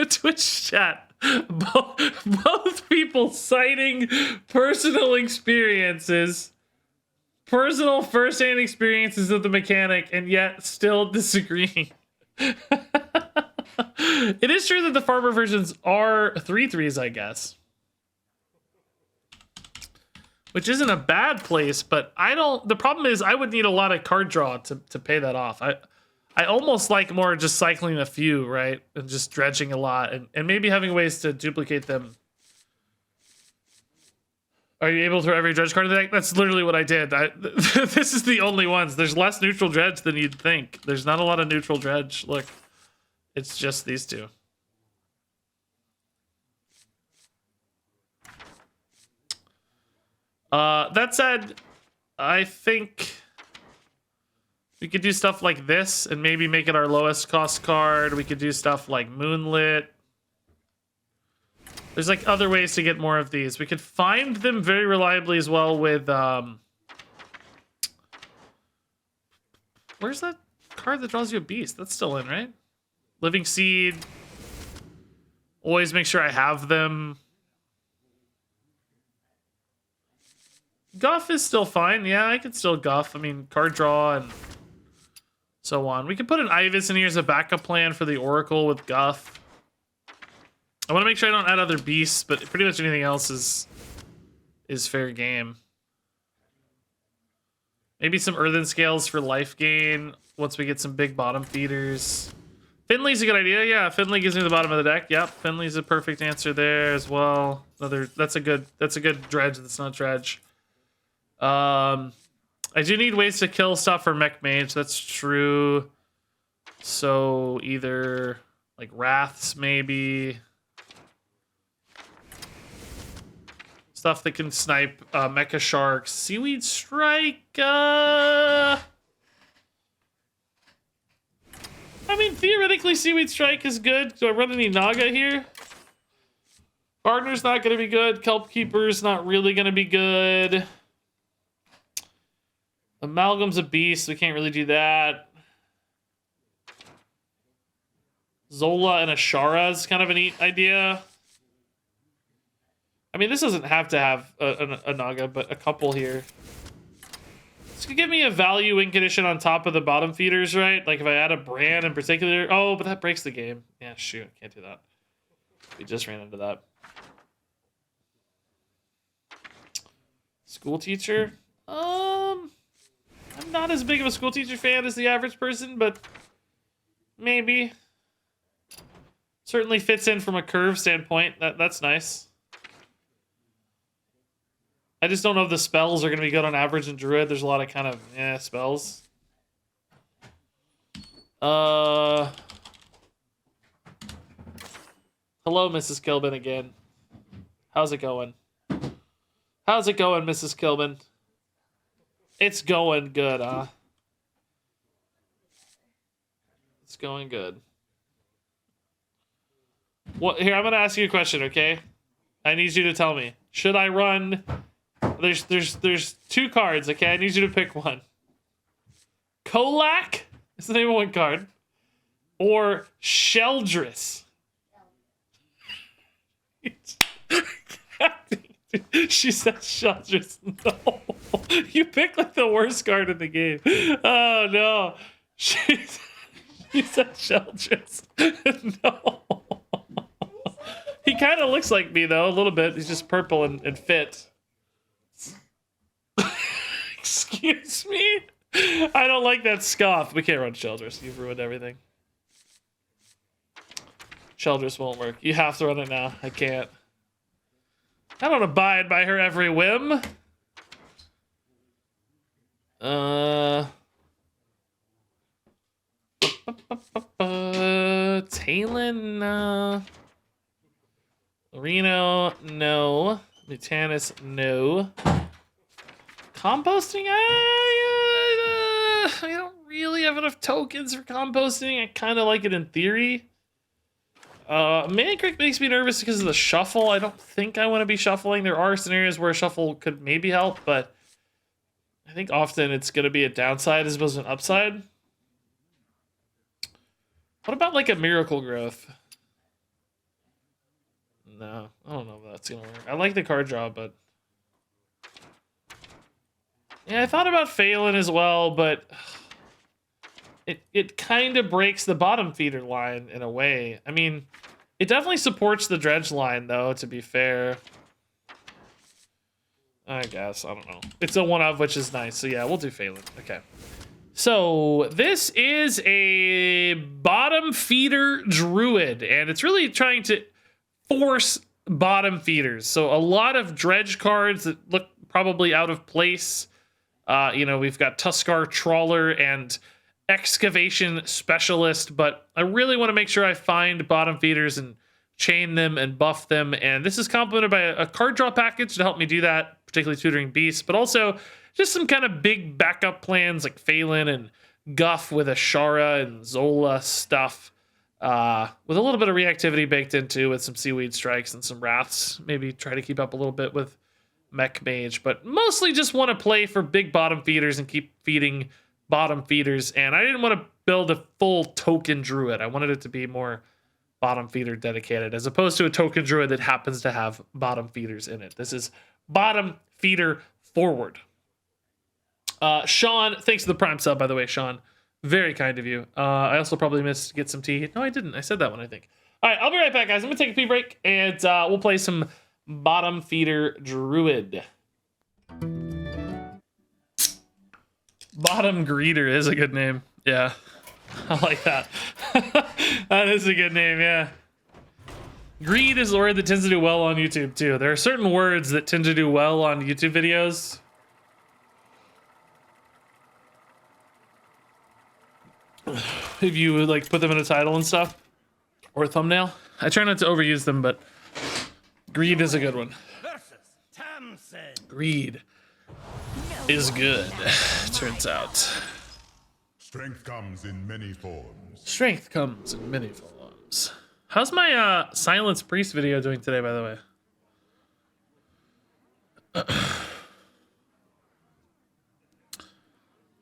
Twitch chat. Both people citing personal experiences. Personal first-hand experiences of the mechanic, and yet still disagreeing. It is true that the farmer versions are 3/3s, I guess. Which isn't a bad place, but the problem is I would need a lot of card draw to pay that off. I almost like more just cycling a few, right? And just dredging a lot, and maybe having ways to duplicate them. Are you able to every dredge card in the deck? That's literally what I did. This is the only ones. There's less neutral dredge than you'd think. There's not a lot of neutral dredge. Look, it's just these two. That said, I think we could do stuff like this and maybe make it our lowest cost card. We could do stuff like Moonlit. There's like other ways to get more of these. We could find them very reliably as well with where's that card that draws you a beast? That's still in, right? Living Seed. Always make sure I have them. Guff is still fine. Yeah, I could still guff. I mean, card draw and so on. We could put an Ibis in here as a backup plan for the Oracle with guff. I want to make sure I don't add other beasts, but pretty much anything else is fair game. Maybe some Earthen Scales for life gain once we get some big bottom feeders. Finley's a good idea. Yeah, Finley gives me the bottom of the deck. Yep, Finley's a perfect answer there as well. That's a good dredge that's not dredge. I do need ways to kill stuff for Mech Mage. That's true. So either like Wraths maybe. Stuff that can snipe Mecha Sharks. Seaweed Strike. I mean, theoretically, Seaweed Strike is good. Do I run any Naga here? Gardener's not going to be good. Kelp Keeper's not really going to be good. Amalgam's a beast. We can't really do that. Zola and Ashara is kind of a neat idea. I mean, this doesn't have to have a Naga, but a couple here. This could give me a value win condition on top of the bottom feeders, right? Like if I add a brand in particular. Oh, but that breaks the game. Yeah, shoot. Can't do that. We just ran into that. School teacher? I'm not as big of a school teacher fan as the average person, but maybe. Certainly fits in from a curve standpoint. That's nice. I just don't know if the spells are going to be good on average in Druid. There's a lot of kind of, spells. Hello, Mrs. Kilbin again. How's it going? How's it going, Mrs. Kilbin? It's going good, huh? It's going good. What? Here, I'm going to ask you a question, okay? I need you to tell me. Should I run... There's two cards, okay? I need you to pick one. Kolak is the name of one card. Or Sheldris. She said Sheldris. No. You picked like the worst card in the game. Oh no. She said Sheldris. No. He kind of looks like me though, a little bit. He's just purple and fit. Excuse me? I don't like that scoff. We can't run Sheldris. You've ruined everything. Sheldris won't work. You have to run it now. I can't. I don't abide by her every whim. Talon, no. Reno, no. Mutanus, no. Composting? I don't really have enough tokens for composting. I kind of like it in theory. Manicrypt makes me nervous because of the shuffle. I don't think I want to be shuffling. There are scenarios where a shuffle could maybe help, but I think often it's going to be a downside as opposed to an upside. What about like a Miracle Growth? No, I don't know if that's going to work. I like the card draw, but... Yeah, I thought about Phelan as well, but... It kind of breaks the bottom feeder line in a way. I mean, it definitely supports the dredge line, though, to be fair. I guess. I don't know. It's a one-of, which is nice. So, yeah, we'll do Phelan. Okay. So, this is a bottom feeder druid, and it's really trying to force bottom feeders. So, a lot of dredge cards that look probably out of place. We've got Tuskar Trawler and... Excavation Specialist, but I really want to make sure I find bottom feeders and chain them and buff them, and this is complemented by a card draw package to help me do that, particularly Tutoring Beasts, but also just some kind of big backup plans like Phelan and Guff with Ashara and Zola stuff. with a little bit of reactivity baked into, with some seaweed strikes and some wraths. Maybe try to keep up a little bit with mech mage, but mostly just want to play for big bottom feeders and keep feeding bottom feeders. And I didn't want to build a full token druid. I wanted it to be more bottom feeder dedicated, as opposed to a token druid that happens to have bottom feeders in it. This is bottom feeder forward. Sean, thanks for the prime sub, by the way, Sean. Very kind of you. I also probably missed to get some tea. No, I didn't. I said that one, I think. All right, I'll be right back, guys. I'm going to take a pee break, and we'll play some Bottom Feeder Druid. Bottom Greeter is a good name. Yeah, I like that. That is a good name, yeah. Greed is a word that tends to do well on YouTube, too. There are certain words that tend to do well on YouTube videos. If you like put them in a title and stuff, or a thumbnail. I try not to overuse them, but greed is a good one. Greed is good, turns out. Strength comes in many forms. Strength comes in many forms. How's my Silence Priest video doing today, by the way?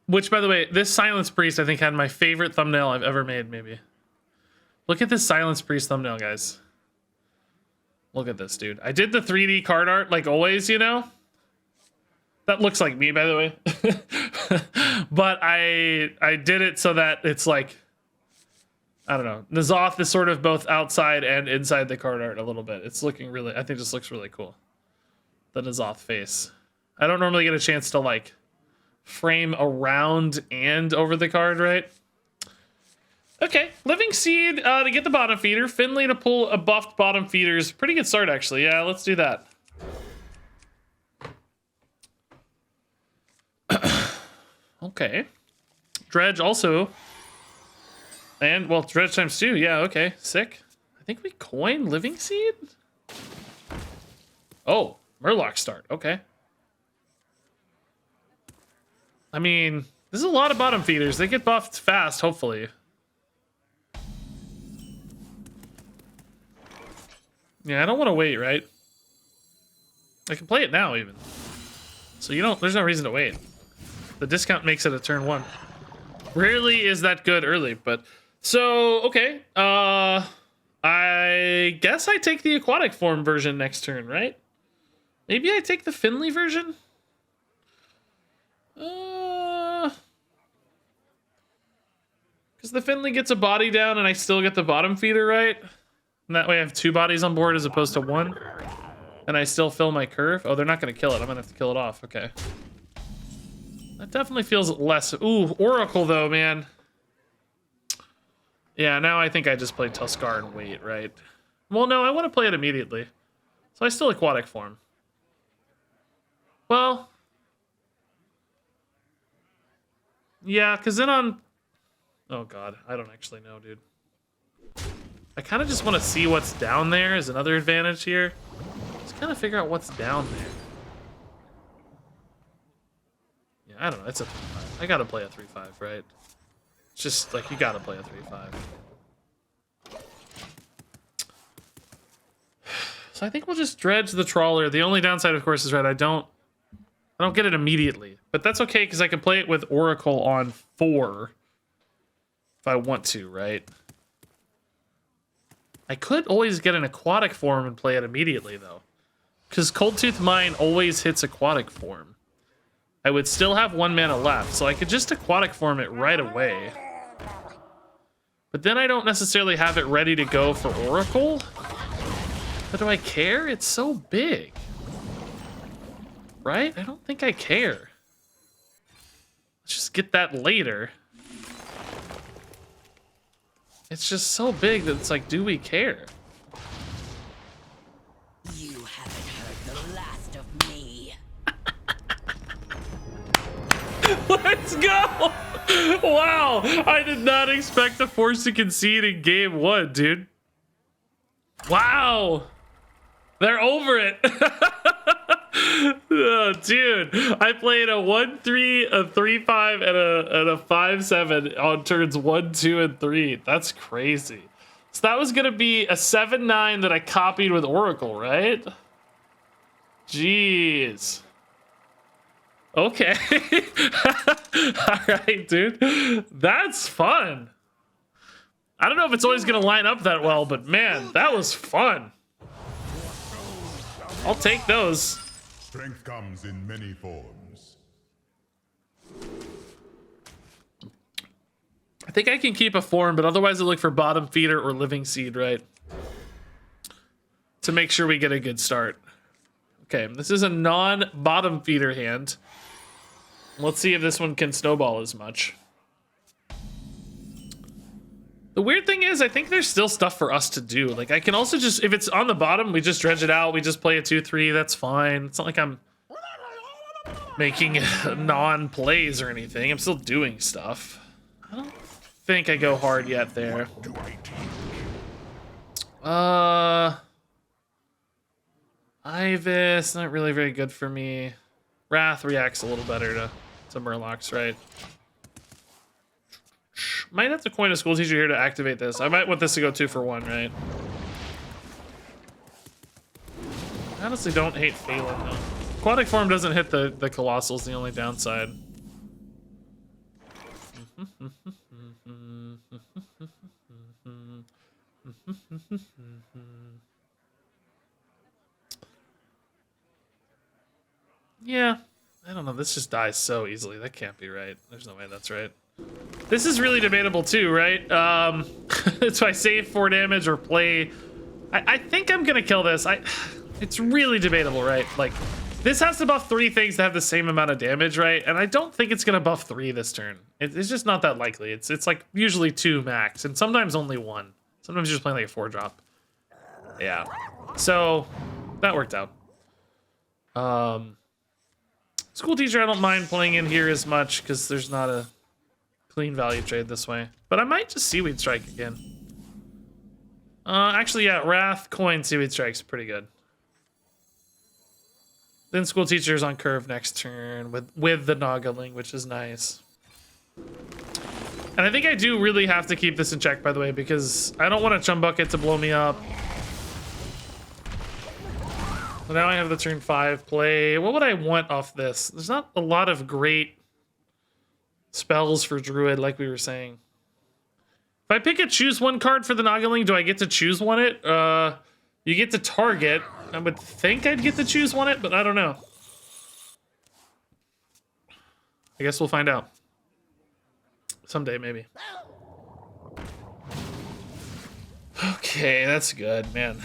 Which, by the way, this Silence Priest, I think, had my favorite thumbnail I've ever made, maybe. Look at this Silence Priest thumbnail, guys. Look at this, dude. I did the 3D card art, like always, you know? That looks like me, by the way. But I did it so that it's like, I don't know. N'Zoth is sort of both outside and inside the card art a little bit. It's looking really, I think this looks really cool. The N'Zoth face. I don't normally get a chance to, like, frame around and over the card, right? Okay, Living Seed to get the bottom feeder. Finley to pull a buffed bottom feeders. Pretty good start, actually. Yeah, let's do that. Okay. Dredge also. And, well, Dredge times 2. Yeah, okay. Sick. I think we coin Living Seed? Oh, Murloc start. Okay. I mean, this is a lot of bottom feeders. They get buffed fast, hopefully. Yeah, I don't want to wait, right? I can play it now, even. So you don't, there's no reason to wait. The discount makes it a turn 1. Rarely is that good early, but... So, okay. I guess I take the aquatic form version next turn, right? Maybe I take the Finley version? Because the Finley gets a body down and I still get the bottom feeder, right? And that way I have 2 bodies on board as opposed to 1. And I still fill my curve. Oh, they're not going to kill it. I'm going to have to kill it off. Okay. That definitely feels less... Ooh, Oracle, though, man. Yeah, now I think I just play Tuskar and wait, right? Well, no, I want to play it immediately. So I still aquatic form. Well... Yeah, because then on... Oh, God. I don't actually know, dude. I kind of just want to see what's down there is another advantage here. Just kind of figure out what's down there. Yeah, I don't know. It's a 3-5. I got to play a 3-5, right? It's just, like, you got to play a 3-5. So I think we'll just dredge the trawler. The only downside, of course, is, right, I don't get it immediately. But that's okay, because I can play it with Oracle on 4. If I want to, right? I could always get an aquatic form and play it immediately, though. Because Coldtooth Mine always hits aquatic form. I would still have 1 mana left, so I could just aquatic form it right away. But then I don't necessarily have it ready to go for Oracle. But do I care? It's so big. Right? I don't think I care. Let's just get that later. It's just so big that it's like, do we care? You haven't heard the last of me. Let's go! Wow! I did not expect to force to concede in game 1, dude. Wow! They're over it. Oh, dude, I played a 1-3, a 3-5, and a 5-7 on turns 1, 2, and 3. That's crazy. So that was gonna be a 7/9 that I copied with Oracle, right? Jeez. Okay. All right, dude. That's fun. I don't know if it's always gonna line up that well, but man, that was fun. I'll take those. Strength comes in many forms. I think I can keep a form, but otherwise I look for bottom feeder or living seed, right? To make sure we get a good start. Okay, this is a non-bottom feeder hand. Let's see if this one can snowball as much. The weird thing is, I think there's still stuff for us to do. Like, I can also just, if it's on the bottom, we just dredge it out. We just play a 2/3. That's fine. It's not like I'm making non-plays or anything. I'm still doing stuff. I don't think I go hard yet there. Ibis, not really very good for me. Wrath reacts a little better to Murlocs, right? Might have to coin a school teacher here to activate this. I might want this to go 2 for 1, right? I honestly don't hate Phelan, though. Aquatic form doesn't hit the Colossals, the only downside. Yeah, I don't know. This just dies so easily. That can't be right. There's no way that's right. This is really debatable too, right? So I save 4 damage or play. I think I'm gonna kill this. It's really debatable, right? Like, this has to buff 3 things to have the same amount of damage, right? And I don't think it's gonna buff 3 this turn. It's just not that likely. It's like usually 2 max, and sometimes only 1. Sometimes you're just playing like a 4-drop. Yeah. So that worked out. School teacher, I don't mind playing in here as much because there's not a clean value trade this way. But I might just Seaweed Strike again. Actually, yeah, Wrath, coin, Seaweed Strike's pretty good. Then school teacher's on curve next turn with the Nagaling, which is nice. And I think I do really have to keep this in check, by the way, because I don't want a Chum Bucket to blow me up. So now I have the turn 5 play. What would I want off this? There's not a lot of great spells for Druid, like we were saying. If I pick a choose 1 card for the Nagaling, do I get to choose 1 it? You get to target. I would think I'd get to choose 1 it, but I don't know. I guess we'll find out. Someday, maybe. Okay, that's good, man.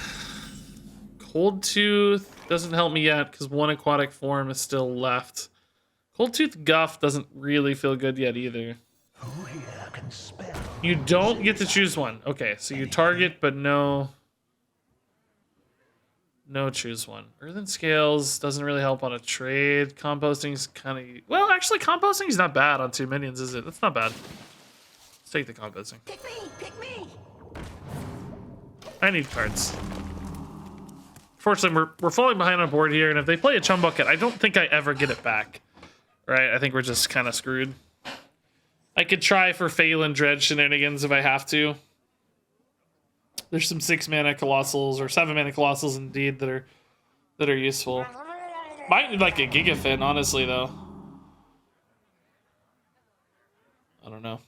Cold Tooth doesn't help me yet because 1 aquatic form is still left. Cold Tooth Guff doesn't really feel good yet either. You don't get to choose 1. Okay, so you target, but no choose 1. Earthen Scales doesn't really help on a trade. Composting's kind of... Well, actually, composting's not bad on 2 minions, is it? That's not bad. Let's take the composting. Pick me! Pick me! I need cards. Fortunately, we're falling behind on board here, and if they play a Chum Bucket, I don't think I ever get it back. Right? I think we're just kind of screwed. I could try for Phelan Dredge shenanigans if I have to. There's some 6-mana Colossals, or 7-mana Colossals indeed, that are useful. Might need like a Gigafin, honestly, though. I don't know.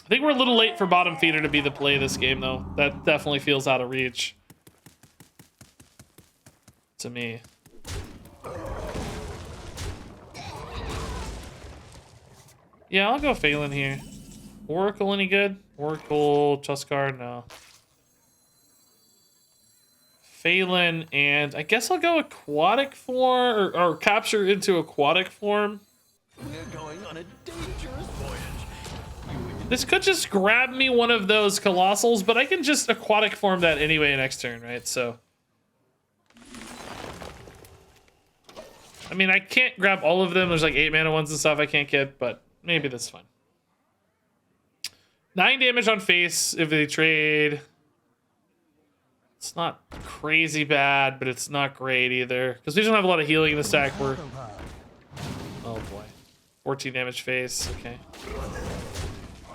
I think we're a little late for Bottom Feeder to be the play this game, though. That definitely feels out of reach. To me. Yeah, I'll go Phelan here. Oracle any good? Oracle, Trust Card, no. Phelan, and I guess I'll go aquatic form, or capture into aquatic form. We're going on a dangerous voyage. This could just grab me one of those Colossals, but I can just aquatic form that anyway next turn, right? So, I mean, I can't grab all of them. There's like 8-mana ones and stuff I can't get, but maybe that's fine. 9 damage on face if they trade. It's not crazy bad, but it's not great either. Because we don't have a lot of healing in the stack. We're... Oh boy. 14 damage face, okay.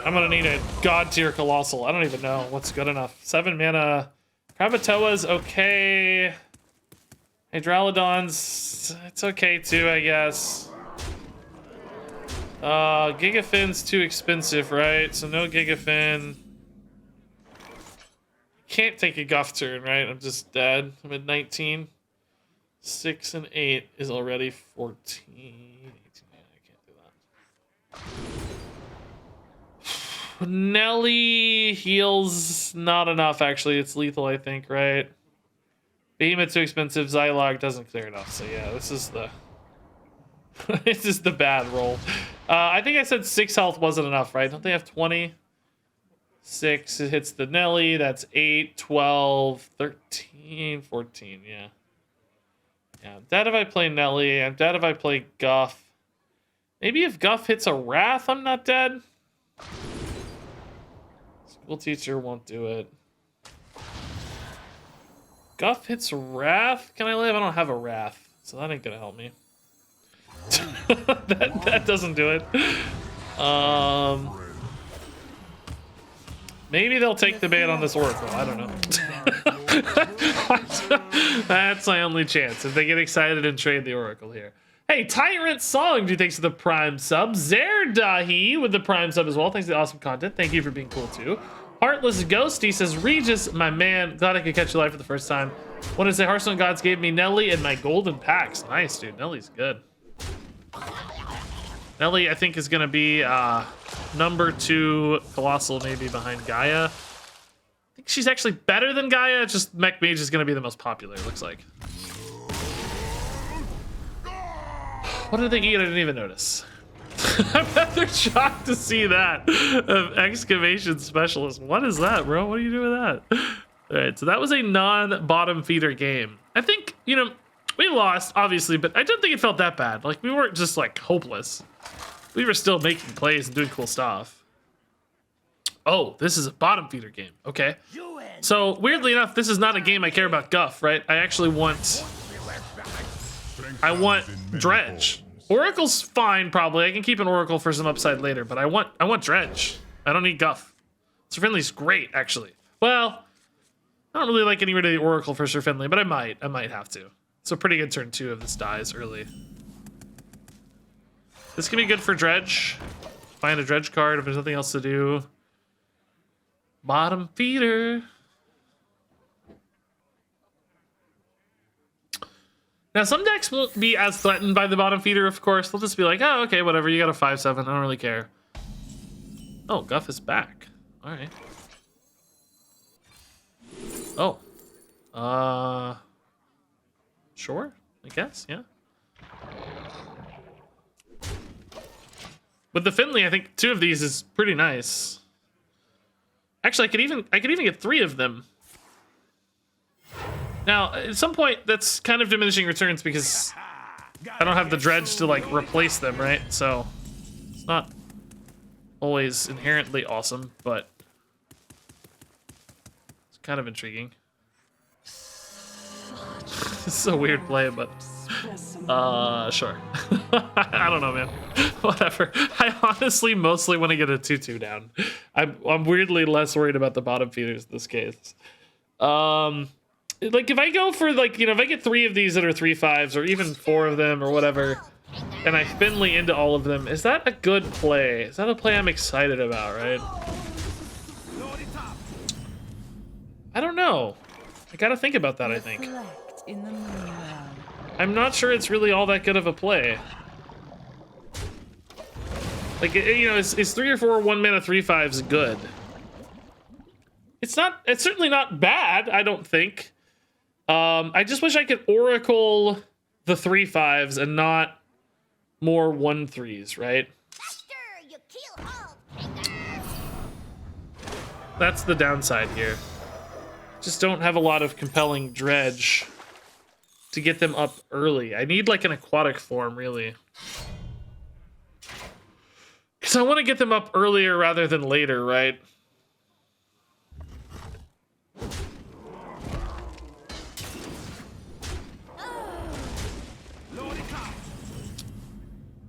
I'm gonna need a god tier Colossal. I don't even know what's good enough. 7 mana. Krakatoa's okay. Hydralodon's, it's okay too, I guess. Gigafin's too expensive, right? So no Gigafin. Can't take a Guff turn, right? I'm just dead. I'm at 19. 6 and 8 is already 14. 18. Yeah, I can't do that. Nelly heals not enough, actually. It's lethal, I think, right? Behemoth too expensive. Zylog doesn't clear enough. So yeah, this is the this is the bad roll. I think I said 6 health wasn't enough, right? Don't they have 20? 6, it hits the Nelly. That's 8, 12, 13, 14. Yeah. Yeah, I'm dead if I play Nelly. I'm dead if I play Guff. Maybe if Guff hits a Wrath, I'm not dead. School teacher won't do it. Guff hits Wrath. Can I live? I don't have a Wrath, so that ain't gonna help me. that doesn't do it. Maybe they'll take the bait on this Oracle. I don't know. That's my only chance. If they get excited and trade the Oracle here. Hey, Tyrant Song, do thanks for the Prime sub. Zerdahi with the Prime sub as well. Thanks for the awesome content. Thank you for being cool too. Heartless Ghosty says, Regis, my man, glad I could catch you live for the first time. Want to say Hearthstone Gods gave me Nelly and my golden packs. Nice, dude. Nelly's good. Nelly, I think, is going to be number 2 Colossal, maybe behind Gaia. I think she's actually better than Gaia. Just Mech Mage is going to be the most popular, it looks like. What did they eat? I didn't even notice. I'm rather shocked to see that. Excavation Specialist. What is that, bro? What are you doing with that? All right, so that was a non-bottom feeder game. I think, you know, we lost, obviously, but I don't think it felt that bad. Like, we weren't just, like, hopeless. We were still making plays and doing cool stuff. Oh, this is a bottom feeder game. Okay. So, weirdly enough, this is not a game I care about Guff, right? I actually want... I want Dredge. Oracle's fine, probably. I can keep an Oracle for some upside later, but I want Dredge. I don't need Guff. Sir Finley's great, actually. Well, I don't really like getting rid of the Oracle for Sir Finley, but I might have to. It's a pretty good turn 2 if this dies early. This can be good for Dredge. Find a Dredge card if there's nothing else to do. Bottom feeder. Now, some decks won't be as threatened by the bottom feeder, of course. They'll just be like, oh, okay, whatever. You got a 5/7. I don't really care. Oh, Guff is back. All right. Oh. Sure, I guess, yeah. With the Finley, I think 2 of these is pretty nice. Actually, I could even get 3 of them. Now, at some point, that's kind of diminishing returns because I don't have the Dredge to, like, replace them, right? So, it's not always inherently awesome, but it's kind of intriguing. It's a weird play, but sure. I don't know, man. Whatever. I honestly mostly want to get a 2/2 down. I'm weirdly less worried about the bottom feeders in this case. Like, if I go for, like, you know, if I get 3 of these that are 3/5s, or even 4 of them, or whatever, and I Finley into all of them, is that a good play? Is that a play I'm excited about, right? I don't know. I gotta think about that, I think. I'm not sure it's really all that good of a play. Like, you know, is 3 or 4 1-mana 3/5s good? It's certainly not bad, I don't think. I just wish I could Oracle the 3/5s and not more 1/3s, right? That's the downside here. Just don't have a lot of compelling Dredge to get them up early. I need, like, an aquatic form, really. Because I want to get them up earlier rather than later, right?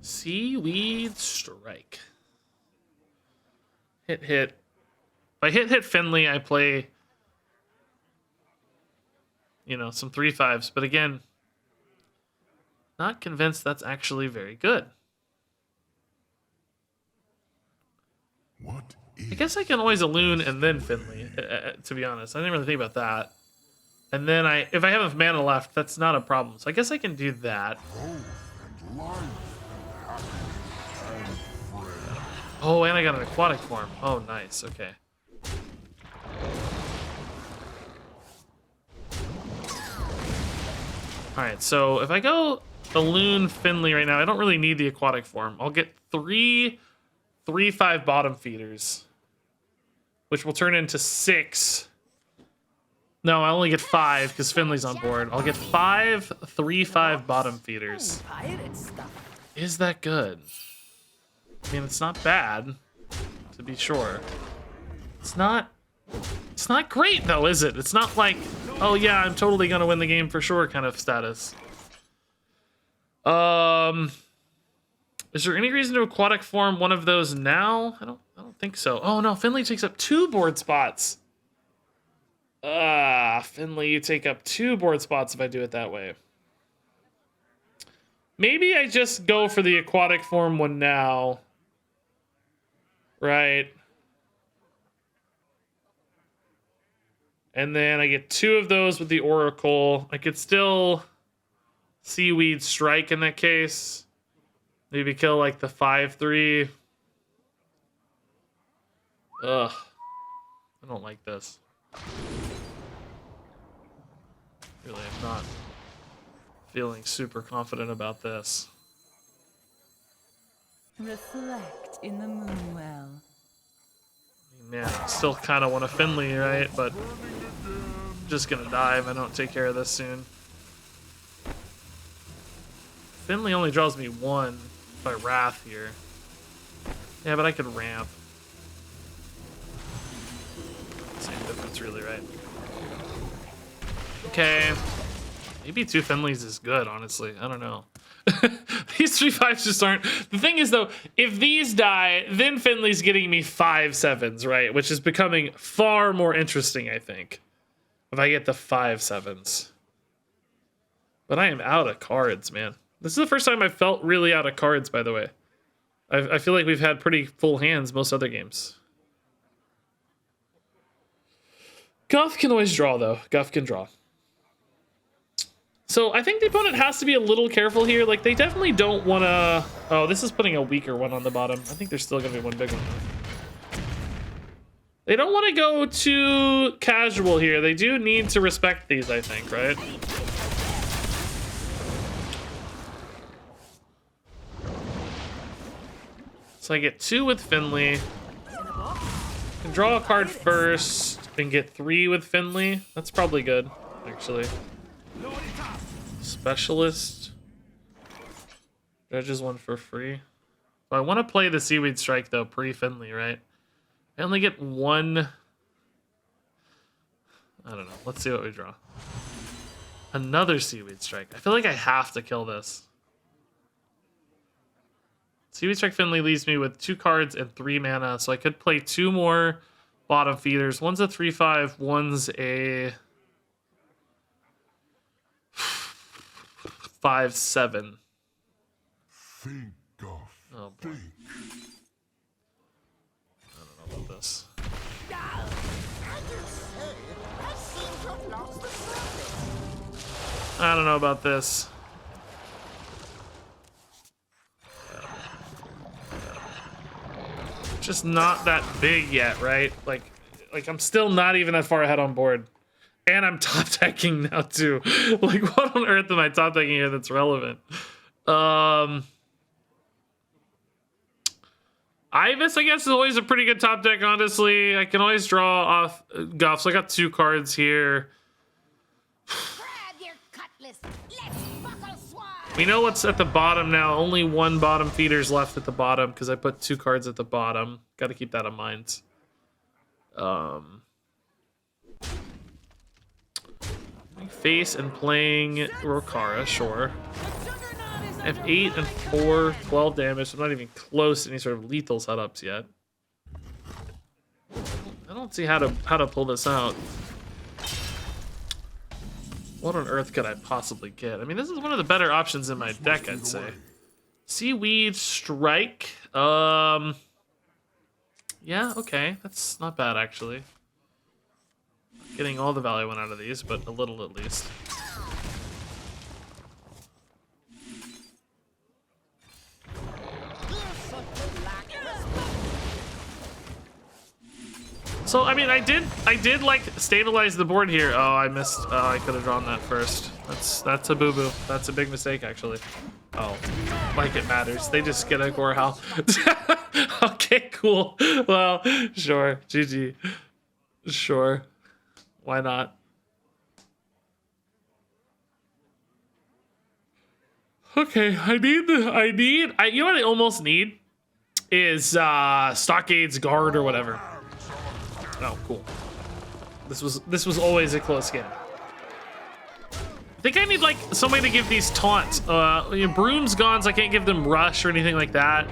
Seaweed Strike. Hit. If I hit Finley, I play, you know, some 3/5s. But again, not convinced that's actually very good. What I guess I can always Alloon and then Finley, to be honest. I didn't really think about that. And then if I have enough mana left, that's not a problem. So I guess I can do that. Oh, and I got an aquatic form. Oh, nice. Okay. Alright, so if I go Alloon Finley right now, I don't really need the aquatic form. I'll get 3/5 bottom feeders, which will turn into 6. No, I only get 5 because Finley's on board. I'll get 5 3/5 bottom feeders. Pirate stuff. Is that good? I mean, it's not bad, to be sure. It's not great though, is it? It's not like, oh yeah, I'm totally gonna win the game for sure kind of status. Is there any reason to aquatic form one of those now? I don't think so. Oh no, Finley takes up 2 board spots. Finley, you take up 2 board spots if I do it that way. Maybe I just go for the aquatic form one now. Right. And then I get 2 of those with the Oracle. I could still Seaweed Strike in that case. Maybe kill like the 5/3. Ugh. I don't like this. Really, I'm not feeling super confident about this. Reflect in the moonwell. Man, I still kind of want a Finley, right? But I'm just gonna die if I don't take care of this soon. Finley only draws me 1 by Wrath here. Yeah, but I could ramp. Same difference, really, right? Okay. Maybe 2 Finleys is good, honestly. I don't know. These 3/5s just aren't. The thing is, though, if these die, then Finley's getting me 5/7s, right? Which is becoming far more interesting, I think. If I get the 5/7s. But I am out of cards, man. This is the first time I felt really out of cards, by the way. I feel like we've had pretty full hands most other games. Guff can always draw, though. Guff can draw. So I think the opponent has to be a little careful here. Like, they definitely don't want to... Oh, this is putting a weaker one on the bottom. I think there's still going to be one big one. They don't want to go too casual here. They do need to respect these, I think, right? So I get 2 with Finley. I can draw a card first and get 3 with Finley. That's probably good, actually. Specialist. Judges 1 for free. So I want to play the Seaweed Strike, though, pre-Finley, right? I only get 1... I don't know. Let's see what we draw. Another Seaweed Strike. I feel like I have to kill this. Seaweed Strike Finley leaves me with 2 cards and 3 mana, so I could play 2 more bottom feeders. One's a 3/5, one's a 5/7. Think of Oh boy. I don't know about this. I don't know about this. Just not that big yet, right? Like I'm still not even that far ahead on board. And I'm top decking now too. Like, what on earth am I top decking here that's relevant? Ibis, I guess, is always a pretty good top deck, honestly. I can always draw off Guff, so I got 2 cards here. We know what's at the bottom now. Only 1 bottom feeder's left at the bottom because I put 2 cards at the bottom. Got to keep that in mind. Face and playing Rokara, sure. I have 8 and 4, 12 damage. I'm not even close to any sort of lethal setups yet. I don't see how to pull this out. What on earth could I possibly get? I mean, this is one of the better options in my deck, I'd say. Seaweed Strike. Yeah, okay. That's not bad, actually. Getting all the value one out of these, but a little at least. So I mean, I did like stabilize the board here. Oh, I missed. Oh, I could have drawn that first. That's a boo boo. That's a big mistake, actually. Oh, like it matters. They just get a gore howl. Okay, cool. Well, sure. GG. Sure. Why not? Okay, you know what I almost need is Stockade's Guard or whatever. Oh, cool. This was always a close game. I think I need like somebody to give these taunts. Broom's gone, so I can't give them rush or anything like that.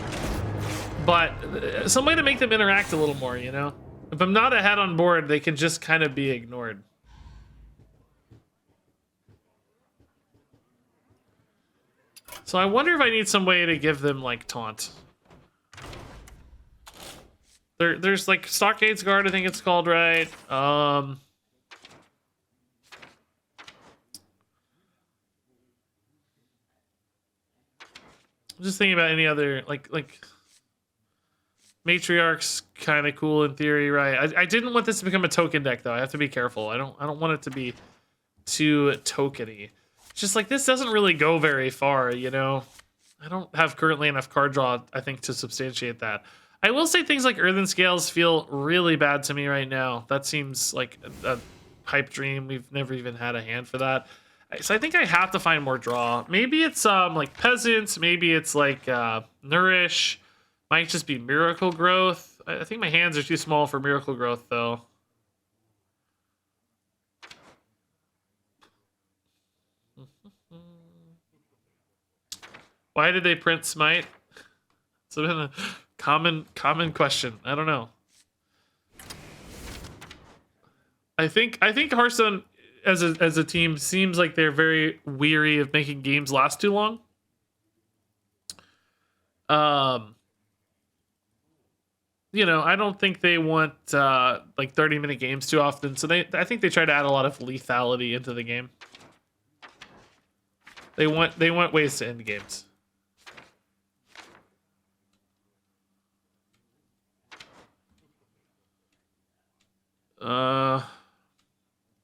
But somebody to make them interact a little more, you know? If I'm not ahead on board, they can just kind of be ignored. So I wonder if I need some way to give them like taunt. There's like Stockade's Guard, I think it's called, right? I'm just thinking about any other like Matriarch's kind of cool in theory, right? I didn't want this to become a token deck though. I have to be careful. I don't want it to be too tokeny. It's just like this doesn't really go very far, you know. I don't have currently enough card draw, I think, to substantiate that. I will say things like Earthen Scales feel really bad to me right now. That seems like a pipe dream. We've never even had a hand for that. So I think I have to find more draw. Maybe it's like Peasants. Maybe it's like Nourish. Might just be Miracle Growth. I think my hands are too small for Miracle Growth, though. Why did they print Smite? It's been a common question. I don't know. I think Hearthstone as a team seems like they're very weary of making games last too long. You know, I don't think they want like 30-minute games too often. So I think they try to add a lot of lethality into the game. They want ways to end games.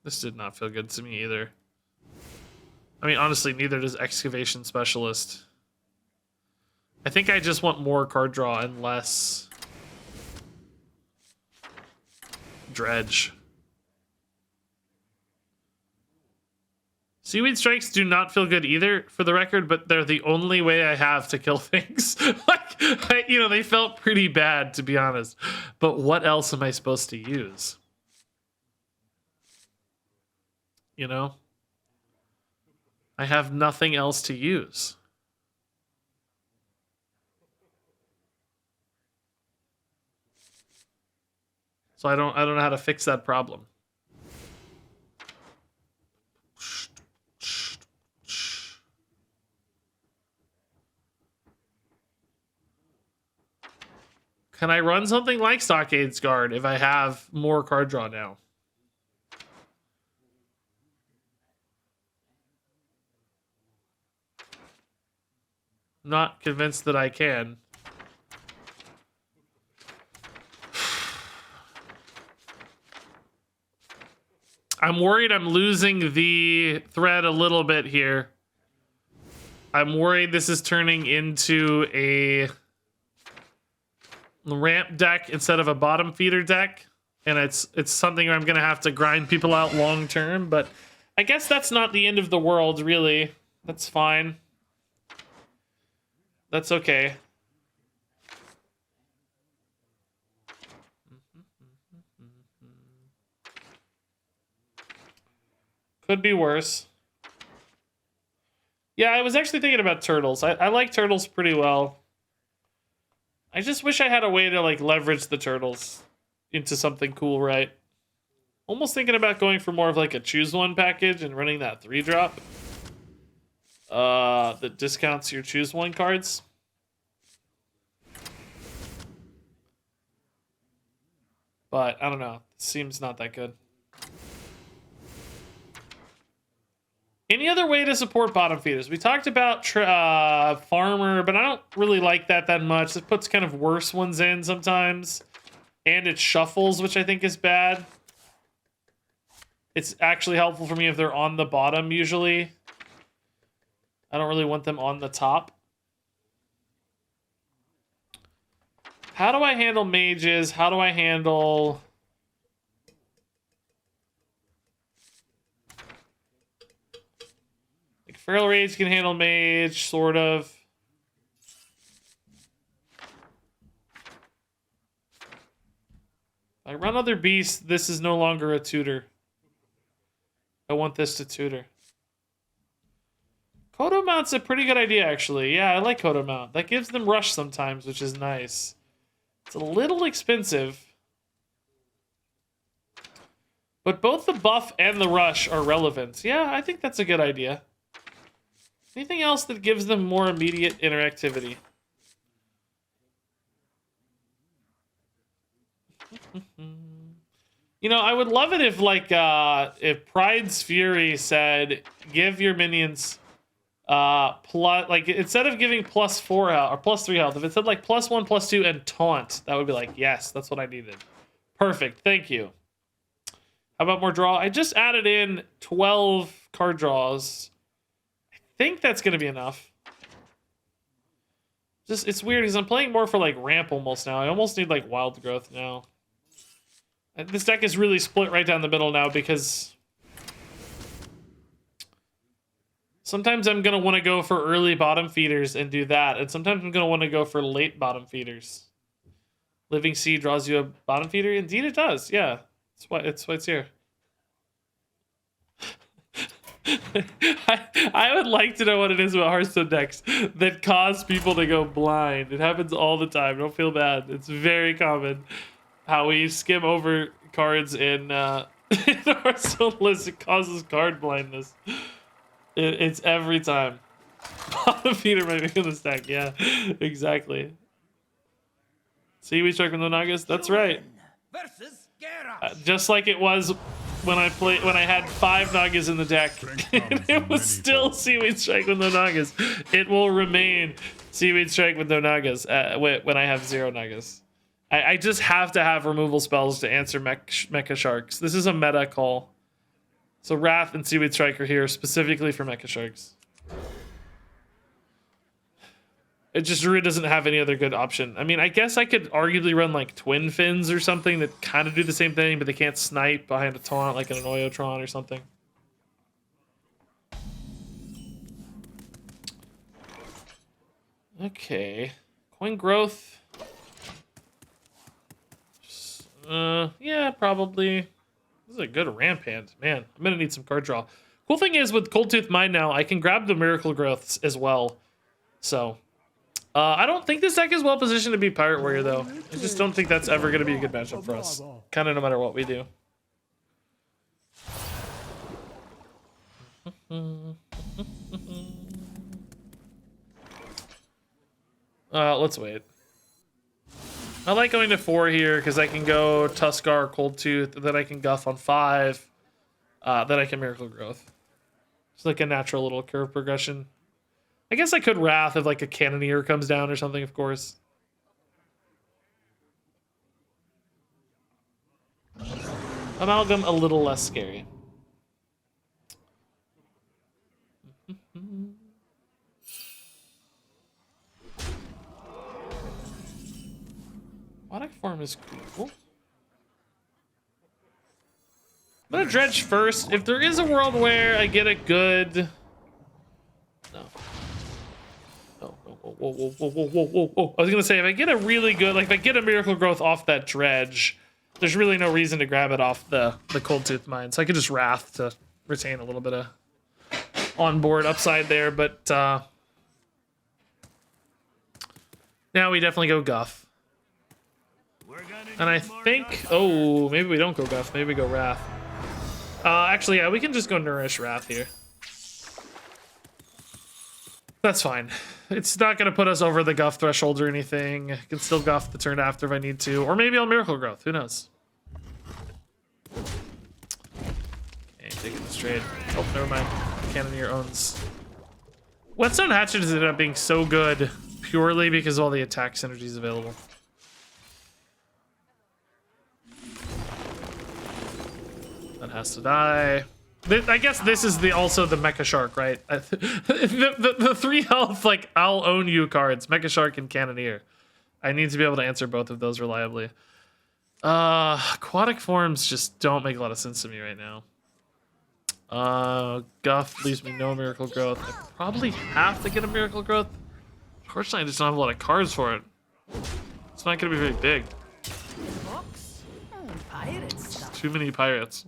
This did not feel good to me either. I mean, honestly, neither does Excavation Specialist. I think I just want more card draw and less Dredge. Seaweed Strikes do not feel good either, for the record, but they're the only way I have to kill things. Like, you know, they felt pretty bad, to be honest. But what else am I supposed to use? You know? I have nothing else to use. So I don't know how to fix that problem. Can I run something like Stockade's Guard if I have more card draw now? Not convinced that I can. I'm worried I'm losing the thread a little bit here. I'm worried this is turning into a ramp deck instead of a bottom feeder deck. And it's something where I'm going to have to grind people out long term. But I guess that's not the end of the world, really. That's fine. That's okay. Could be worse. Yeah, I was actually thinking about turtles. I like turtles pretty well. I just wish I had a way to like leverage the turtles. into something cool, right? Almost thinking about going for more of like a choose one package and running that 3-drop. That discounts your choose one cards. But I don't know. It seems not that good. Any other way to support bottom feeders? We talked about farmer, but I don't really like that much. It puts kind of worse ones in sometimes. And it shuffles, which I think is bad. It's actually helpful for me if they're on the bottom usually. I don't really want them on the top. How do I handle mages? How do I handle... like Feral Rage can handle mage, sort of. If I run other beasts, this is no longer a tutor. I want this to tutor. Kodo Mount's a pretty good idea, actually. Yeah, I like Kodo Mount. That gives them rush sometimes, which is nice. It's a little expensive. But both the buff and the rush are relevant. Yeah, I think that's a good idea. Anything else that gives them more immediate interactivity? You know, I would love it if, like, if Pride's Fury said, give your minions... plus, like, instead of giving +4 health or +3 health, if it said like +1, +2, and taunt, that would be like, yes, that's what I needed. Perfect, thank you. How about more draw? I just added in 12 card draws. I think that's gonna be enough. Just, it's weird because I'm playing more for like ramp almost now. I almost need like wild growth now. And this deck is really split right down the middle now because sometimes I'm going to want to go for early bottom feeders and do that. And sometimes I'm going to want to go for late bottom feeders. Living Sea draws you a bottom feeder? Indeed it does, yeah. That's why it's here. I would like to know what it is about Hearthstone decks that cause people to go blind. It happens all the time. Don't feel bad. It's very common how we skim over cards in Hearthstone list. It causes card blindness. It's every time. Bottom feeder might be in this deck. Yeah, exactly. See, we struck with no Nagas. That's right. Just like it was when I had 5 Nagas in the deck. It was still Seaweed Strike with no Nagas. It will remain Seaweed Strike with no Nagas when I have 0 Nagas. I just have to have removal spells to answer Mecha Sharks. This is a meta call. So Wrath and Seaweed Strike are here specifically for Mecha Sharks. It just really doesn't have any other good option. I mean, I guess I could arguably run like Twin Fins or something that kind of do the same thing, but they can't snipe behind a taunt like an Oiotron or something. Okay. Coin growth. Yeah, probably. This is a good ramp hand. Man, I'm gonna need some card draw. Cool thing is with Cold Tooth Mine now, I can grab the Miracle Growths as well. So, I don't think this deck is well positioned to be Pirate Warrior though. I just don't think that's ever gonna be a good matchup for us. Kind of no matter what we do. Let's wait. I like going to 4 here because I can go Tuskar, Cold Tooth, then I can Guff on 5. Then I can Miracle Growth. It's like a natural little curve progression. I guess I could Wrath if like a Cannoneer comes down or something, of course. Amalgam a little less scary. Aquatic form is cool. I'm gonna dredge first. If there is a world where I get a good... No. Oh, whoa. I was gonna say, if I get a really good, like if I get a Miracle Growth off that dredge, there's really no reason to grab it off the Cold Tooth Mine. So I could just Wrath to retain a little bit of onboard upside there, but now we definitely go Guff. And I think, oh, maybe we don't go Guff, maybe we go Wrath. Actually, yeah, we can just go Nourish Wrath here. That's fine. It's not going to put us over the Guff threshold or anything. I can still Guff the turn after if I need to. Or maybe I'll Miracle Growth. Who knows? Okay, taking this trade. Oh, never mind. Cannoneer owns. Whetstone Hatchet has ended up being so good purely because of all the attack synergies available. That has to die. I guess this is also the Mecha Shark, right? the 3 health, like, I'll own you cards, Mecha Shark and Cannoneer. I need to be able to answer both of those reliably. Aquatic forms just don't make a lot of sense to me right now. Guff leaves me no Miracle Growth. I probably have to get a Miracle Growth. Unfortunately, I just don't have a lot of cards for it. It's not going to be very big. Books? Pirate stuff. Too many pirates.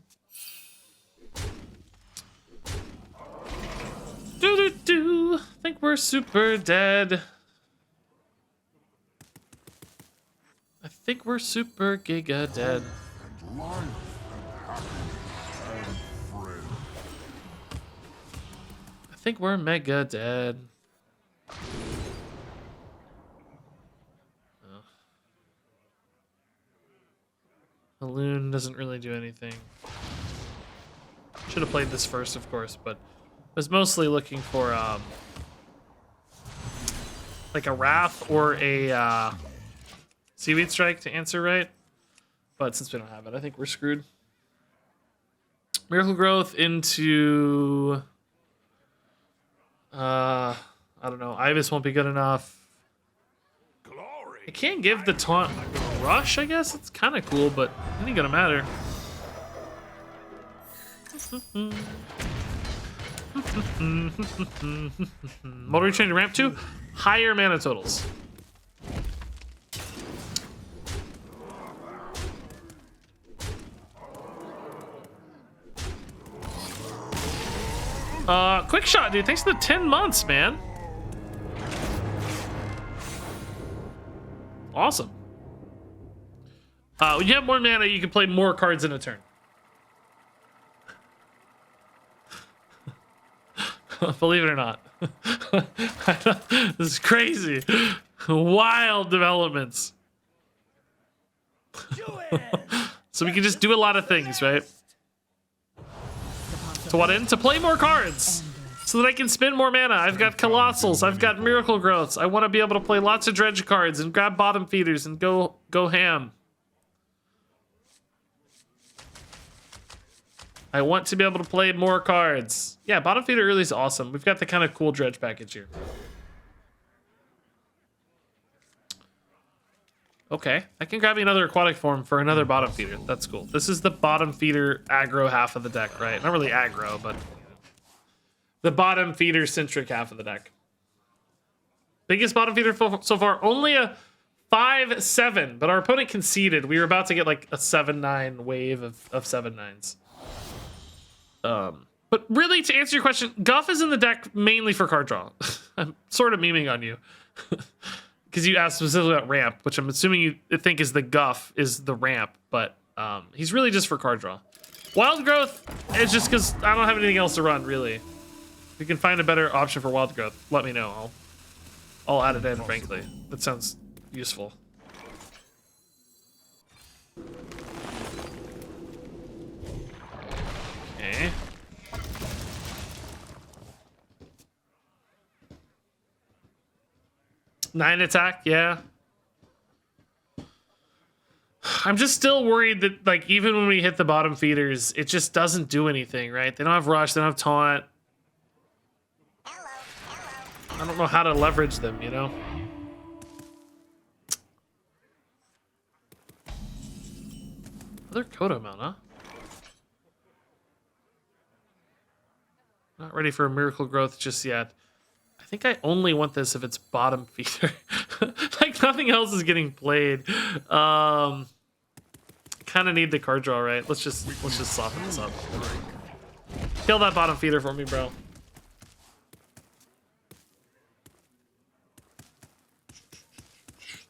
I think we're super dead. I think we're super giga dead. And life and happiness and friends. I think we're mega dead. Balloon doesn't really do anything. Should have played this first, of course, but was mostly looking for like a Wrath or a Seaweed Strike to answer right. But since we don't have it, I think we're screwed. Miracle Growth into I don't know. Ibis won't be good enough. I can't give the taunt Rush, I guess. It's kind of cool, but it ain't gonna matter. What are we trying to ramp to? Higher mana totals. Quick shot, dude. Thanks for the 10 months, man. Awesome. When you have more mana, you can play more cards in a turn. Believe it or not. This is crazy. Wild developments. So we can just do a lot of things, right? To what end? To play more cards. So that I can spend more mana. I've got Colossals. I've got Miracle Growths. I want to be able to play lots of Dredge cards and grab Bottom Feeders and go ham. I want to be able to play more cards. Yeah, Bottom Feeder early is awesome. We've got the kind of cool Dredge package here. Okay, I can grab me another Aquatic form for another Bottom Feeder. That's cool. This is the Bottom Feeder aggro half of the deck, right? Not really aggro, but the Bottom Feeder centric half of the deck. Biggest Bottom Feeder so far, only a 5-7, but our opponent conceded. We were about to get like a 7-9 wave of 7-9s. But really, to answer your question, Guff is in the deck mainly for card draw. I'm sort of memeing on you. Because you asked specifically about ramp, which I'm assuming you think is the Guff, is the ramp, but he's really just for card draw. Wild Growth is just because I don't have anything else to run, really. If you can find a better option for Wild Growth, let me know. I'll add it in, frankly. That sounds useful. Okay. Nine attack, yeah. I'm just still worried that, like, even when we hit the Bottom Feeders, it just doesn't do anything, right? They don't have Rush, they don't have Taunt. I don't know how to leverage them, you know? Another Kodo mount, huh? Not ready for a Miracle Growth just yet. I think I only want this if it's Bottom Feeder. Like, nothing else is getting played. Kind of need the card draw, right? Let's just soften this up. Kill that Bottom Feeder for me, bro.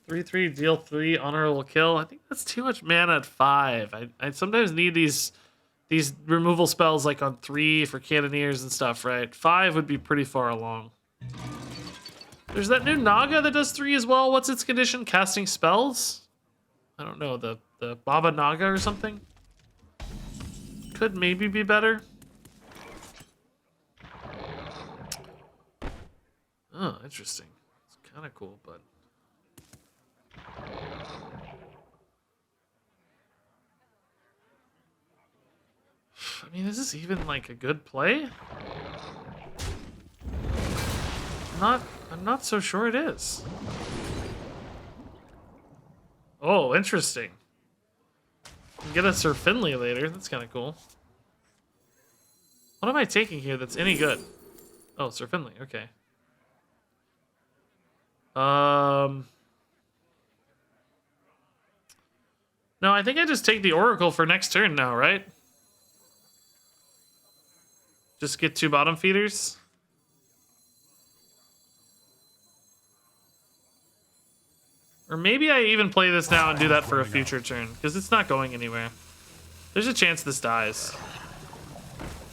3/3, deal 3, honorable kill. I think that's too much mana at 5. I sometimes need these removal spells like on 3 for cannoneers and stuff, right? 5 would be pretty far along. There's that new Naga that does 3 as well. What's its condition? Casting spells? I don't know, the Baba Naga or something? Could maybe be better. Oh, interesting. It's kind of cool, but... I mean, is this even like a good play? I'm not so sure it is. Oh, interesting. Can get a Sir Finley later. That's kind of cool. What am I taking here that's any good? Oh, Sir Finley. Okay. No, I think I just take the Oracle for next turn now, right? Just get 2 bottom feeders. Or maybe I even play this now and do that for a future turn, because it's not going anywhere. There's a chance this dies.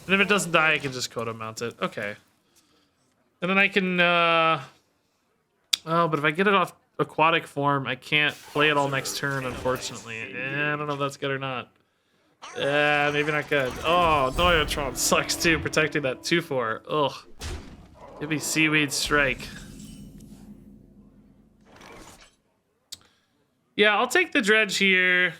And if it doesn't die, I can just Kodo mount it. Okay. And then I can, oh, but if I get it off aquatic form, I can't play it all next turn, unfortunately. I don't know if that's good or not. Maybe not good. Oh, Noyotron sucks too, protecting that 2/4. Ugh. Give me Seaweed Strike. Yeah, I'll take the Dredge here.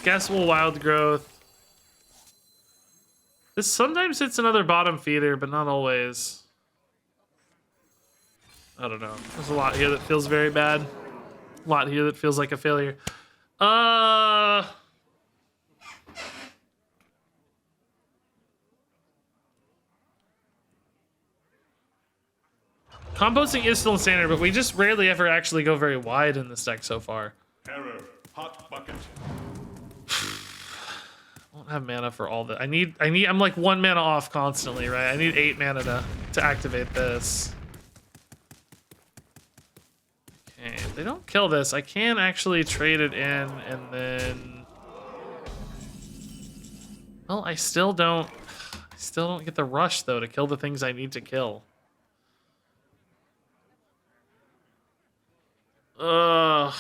Guess we'll Wild Growth. This sometimes hits another bottom feeder, but not always. I don't know. There's a lot here that feels very bad. A lot here that feels like a failure. Composting is still standard, but we just rarely ever actually go very wide in this deck so far. Error. Hot bucket. I don't have mana for all that. I'm like 1 mana off constantly, right? I need 8 mana to activate this. Okay, if they don't kill this, I can actually trade it in and then... Well, I still don't get the rush though to kill the things I need to kill. Ugh.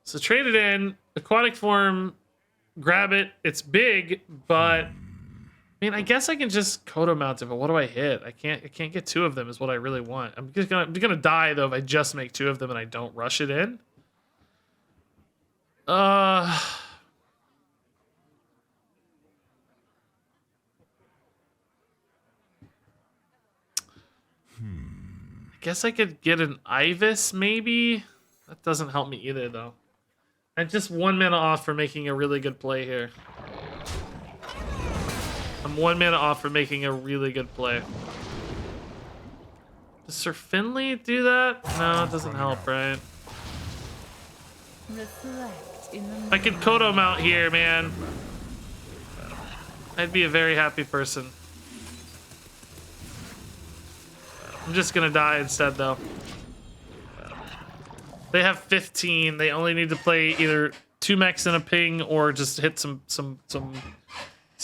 So trade it in, aquatic form, grab it. It's big, but I mean, I guess I can just Kodo mount it. But what do I hit? I can't get 2 of them. Is what I really want. I'm gonna die though if I just make 2 of them and I don't rush it in. I guess I could get an Ibis, maybe? That doesn't help me either, though. I'm just 1 mana off for making a really good play here. I'm 1 mana off for making a really good play. Does Sir Finley do that? No, it doesn't help, right? I could Kodo mount here, man. I'd be a very happy person. I'm just gonna die instead, though. They have 15. They only need to play either 2 mechs and a ping, or just hit some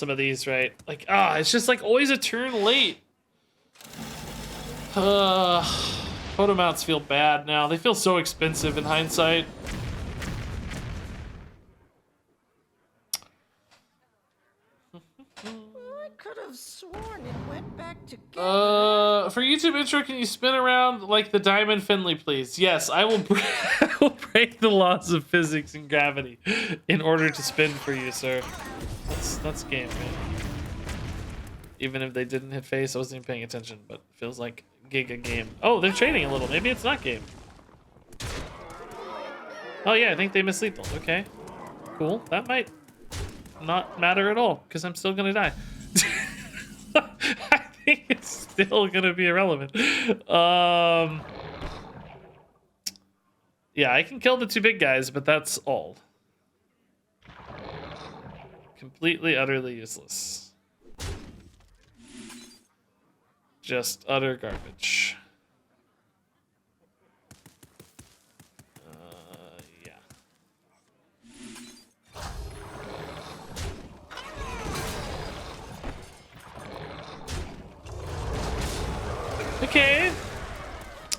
of these, right? Like, it's just like always a turn late. Photo mounts feel bad now. They feel so expensive in hindsight. I could have sworn it went back together. For YouTube intro, can you spin around like the Diamond Finley, please? Yes, I will, I will break the laws of physics and gravity in order to spin for you, sir. That's game, man. Even if they didn't hit face, I wasn't even paying attention, but it feels like giga game. Oh, they're trading a little. Maybe it's not game. Oh yeah, I think they missed lethal. Okay, cool. That might not matter at all because I'm still gonna die. I think it's still gonna be irrelevant. Yeah, I can kill the 2 big guys, but that's all. Completely, utterly useless. Just utter garbage. Yeah. Okay.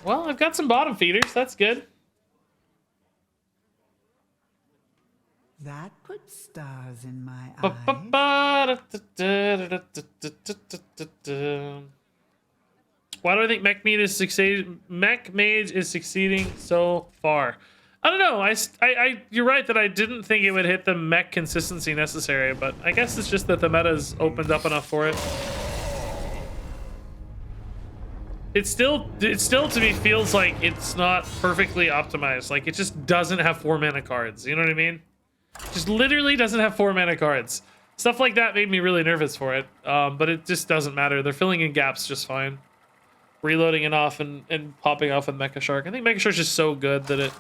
Well, I've got some bottom feeders. That's good. That puts stars in my eyes. Why do I think Mech Mage is succeeding? Mech Mage is succeeding so far. I don't know. You're right that I didn't think it would hit the mech consistency necessary, but I guess it's just that the meta's opened up enough for it. It still to me feels like it's not perfectly optimized. Like it just doesn't have 4 mana cards. You know what I mean? Just literally doesn't have 4 mana cards. Stuff like that made me really nervous for it. But it just doesn't matter. They're filling in gaps just fine. Reloading it off and popping off with Mecha Shark. I think Mecha Shark's just so good that it...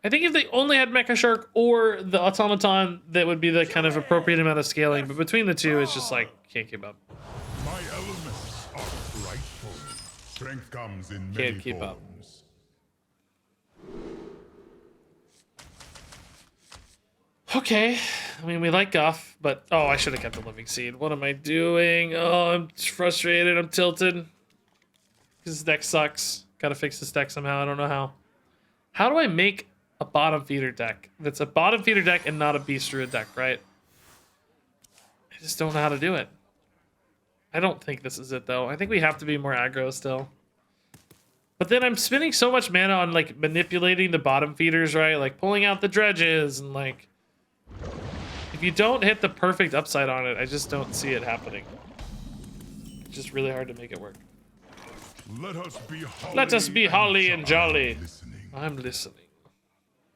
I think if they only had Mecha Shark or the Automaton, that would be the kind of appropriate amount of scaling. But between the two, it's just like, can't keep up. My elements are frightful. Strength comes in many Can't keep up. forms. Okay, I mean, we like Guff, but... Oh, I should have kept the Living Seed. What am I doing? Oh, I'm frustrated. I'm tilted. Because this deck sucks. Gotta fix this deck somehow. I don't know how. How do I make a bottom feeder deck that's a bottom feeder deck and not a Beast Druid deck, right? I just don't know how to do it. I don't think this is it, though. I think we have to be more aggro still. But then I'm spending so much mana on, like, manipulating the bottom feeders, right? Like, pulling out the dredges and, like... If you don't hit the perfect upside on it, I just don't see it happening. It's just really hard to make it work. Let us be holly and jolly. Listening. I'm listening.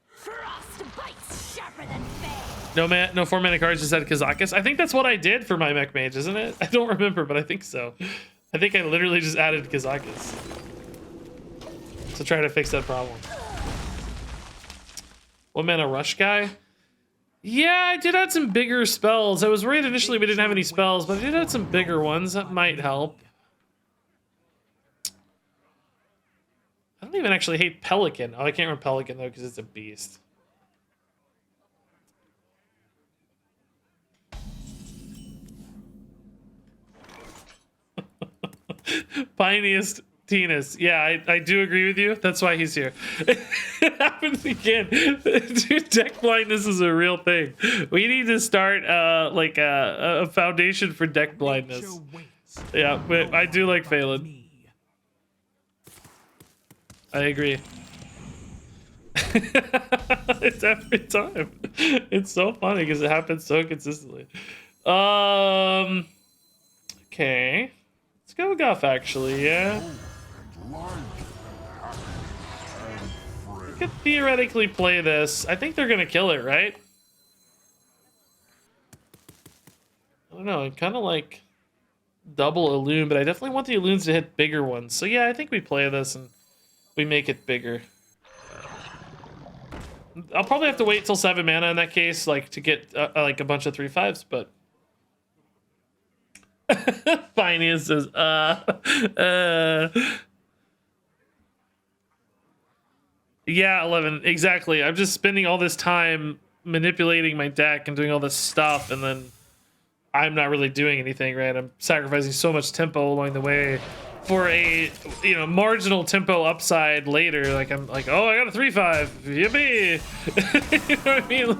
Frost bites sharper than fang. No 4 mana cards, just had Kazakis. I think that's what I did for my Mech Mage, isn't it? I don't remember, but I think so. I think I literally just added Kazakis to try to fix that problem. 1 mana rush guy? Yeah, I did add some bigger spells. I was worried initially we didn't have any spells, but I did add some bigger ones. That might help. I don't even actually hate Pelican. Oh, I can't remember Pelican, though, because it's a beast. Piniest Tinus. Yeah, I do agree with you. That's why he's here. It happens again. Dude, deck blindness is a real thing. We need to start like a foundation for deck blindness. Yeah, but I do like Phelan. I agree. It's every time. It's so funny because it happens so consistently. Okay. Let's go Guff, actually, yeah. I could theoretically play this. I think they're gonna kill it, right? I don't know, I kind of like double Illume, but I definitely want the Illumes to hit bigger ones. So yeah, I think we play this and we make it bigger. I'll probably have to wait till 7 mana in that case, like to get like a bunch of 3/5s, but Phineas says, yeah, 11, exactly. I'm just spending all this time manipulating my deck and doing all this stuff, and then I'm not really doing anything, right? I'm sacrificing so much tempo along the way for a, you know, marginal tempo upside later. Like, I'm like, oh, I got a 3/5, yippee! You know what I mean? Like,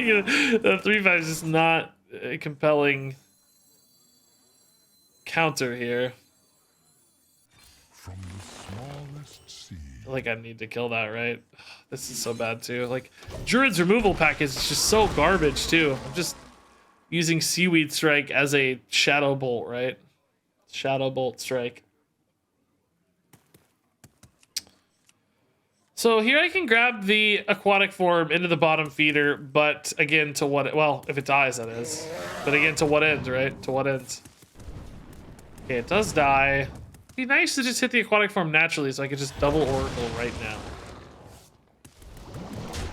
the 3/5 is just not a compelling counter here. From the smallest seed. I feel like I need to kill that, right? This is so bad too. Like, Druid's removal package is just so garbage too. I'm just using Seaweed Strike as a Shadow Bolt, right? Shadow Bolt Strike. So here I can grab the aquatic form into the bottom feeder, but again, to what, well, if it dies, that is. But again, to what end, right? To what ends? Okay, it does die. It'd be nice to just hit the aquatic form naturally so I could just double Oracle right now.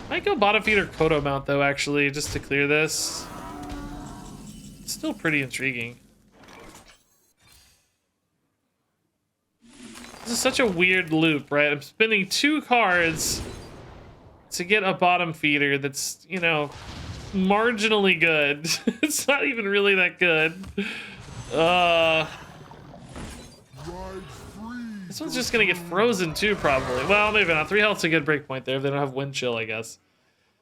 Might go bottom feeder Kodo mount though, actually, just to clear this. still pretty intriguing. This is such a weird loop, right? I'm spending 2 cards to get a bottom feeder that's, you know, marginally good. It's not even really that good. This one's just gonna get frozen too, probably. Well, maybe not. 3 health's a good break point there if they don't have wind chill, I guess.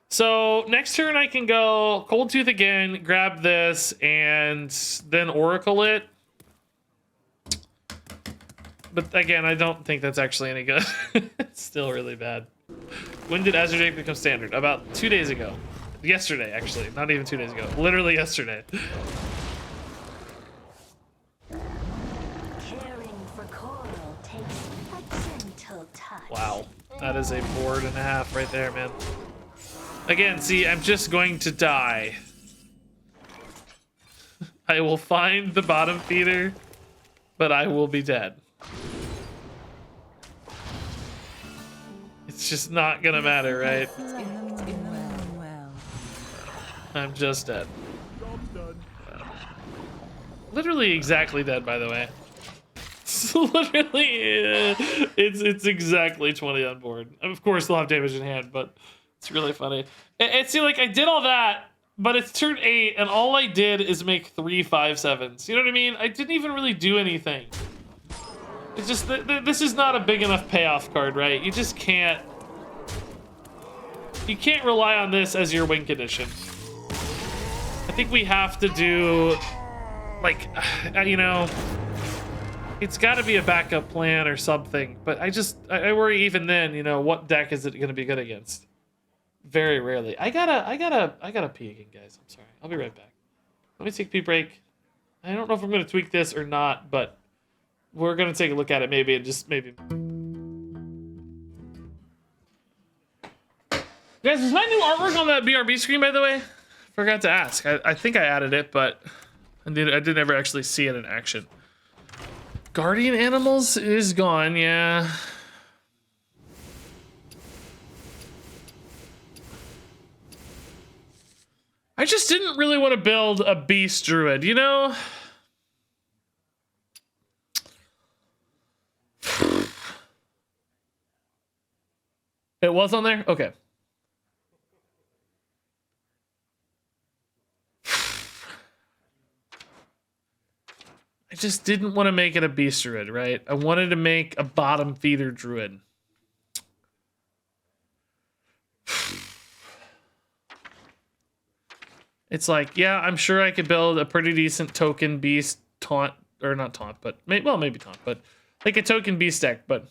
So next turn I can go Cold Tooth again, grab this, and then Oracle it. But again, I don't think that's actually any good. It's still really bad. When did Azure Drake become standard? About 2 days ago. Yesterday, actually. Not even 2 days ago. Literally yesterday. Caring for coral takes a gentle touch. Wow. That is a board and a half right there, man. Again, see, I'm just going to die. I will find the bottom feeder, but I will be dead. It's just not gonna matter, right? Well. I'm just dead. Literally exactly dead, by the way. It's literally, it's exactly 20 on board. Of course, they'll have damage in hand, but it's really funny. It seemed like I did all that, but it's turn 8, and all I did is make 3 5/7s. You know what I mean? I didn't even really do anything. It's just this is not a big enough payoff card, right? You just can't. You can't rely on this as your win condition. I think we have to do, like, you know, it's got to be a backup plan or something. But I worry even then. You know, what deck is it going to be good against? Very rarely. I gotta pee again, guys. I'm sorry. I'll be right back. Let me take a pee break. I don't know if I'm going to tweak this or not, but we're going to take a look at it maybe and just maybe. Guys, is my new artwork on that BRB screen, by the way? Forgot to ask. I think I added it, but I didn't ever actually see it in action. Guardian Animals is gone, yeah. I just didn't really want to build a Beast Druid, you know? It was on there? Okay. I just didn't want to make it a Beast Druid, right? I wanted to make a Bottomfeeder Druid. It's like, yeah, I'm sure I could build a pretty decent token beast taunt, or not taunt, but well, maybe taunt, but like a token beast deck, but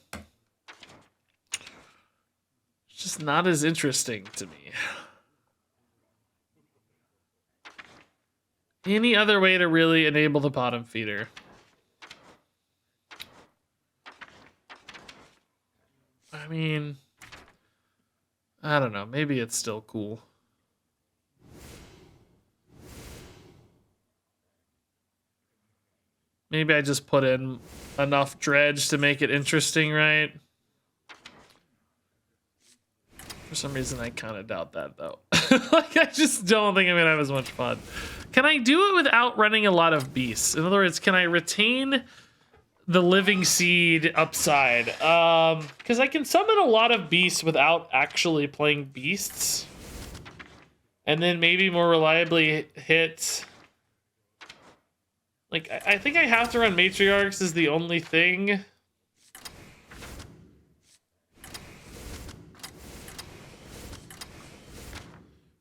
it's just not as interesting to me. Any other way to really enable the bottom feeder? I mean, I don't know. Maybe it's still cool. Maybe I just put in enough dredge to make it interesting, right? For some reason, I kind of doubt that, though. Like, I just don't think I'm going to have as much fun. Can I do it without running a lot of beasts? In other words, can I retain the living seed upside? Because I can summon a lot of beasts without actually playing beasts. And then maybe more reliably hit... Like, I think I have to run Matriarchs is the only thing.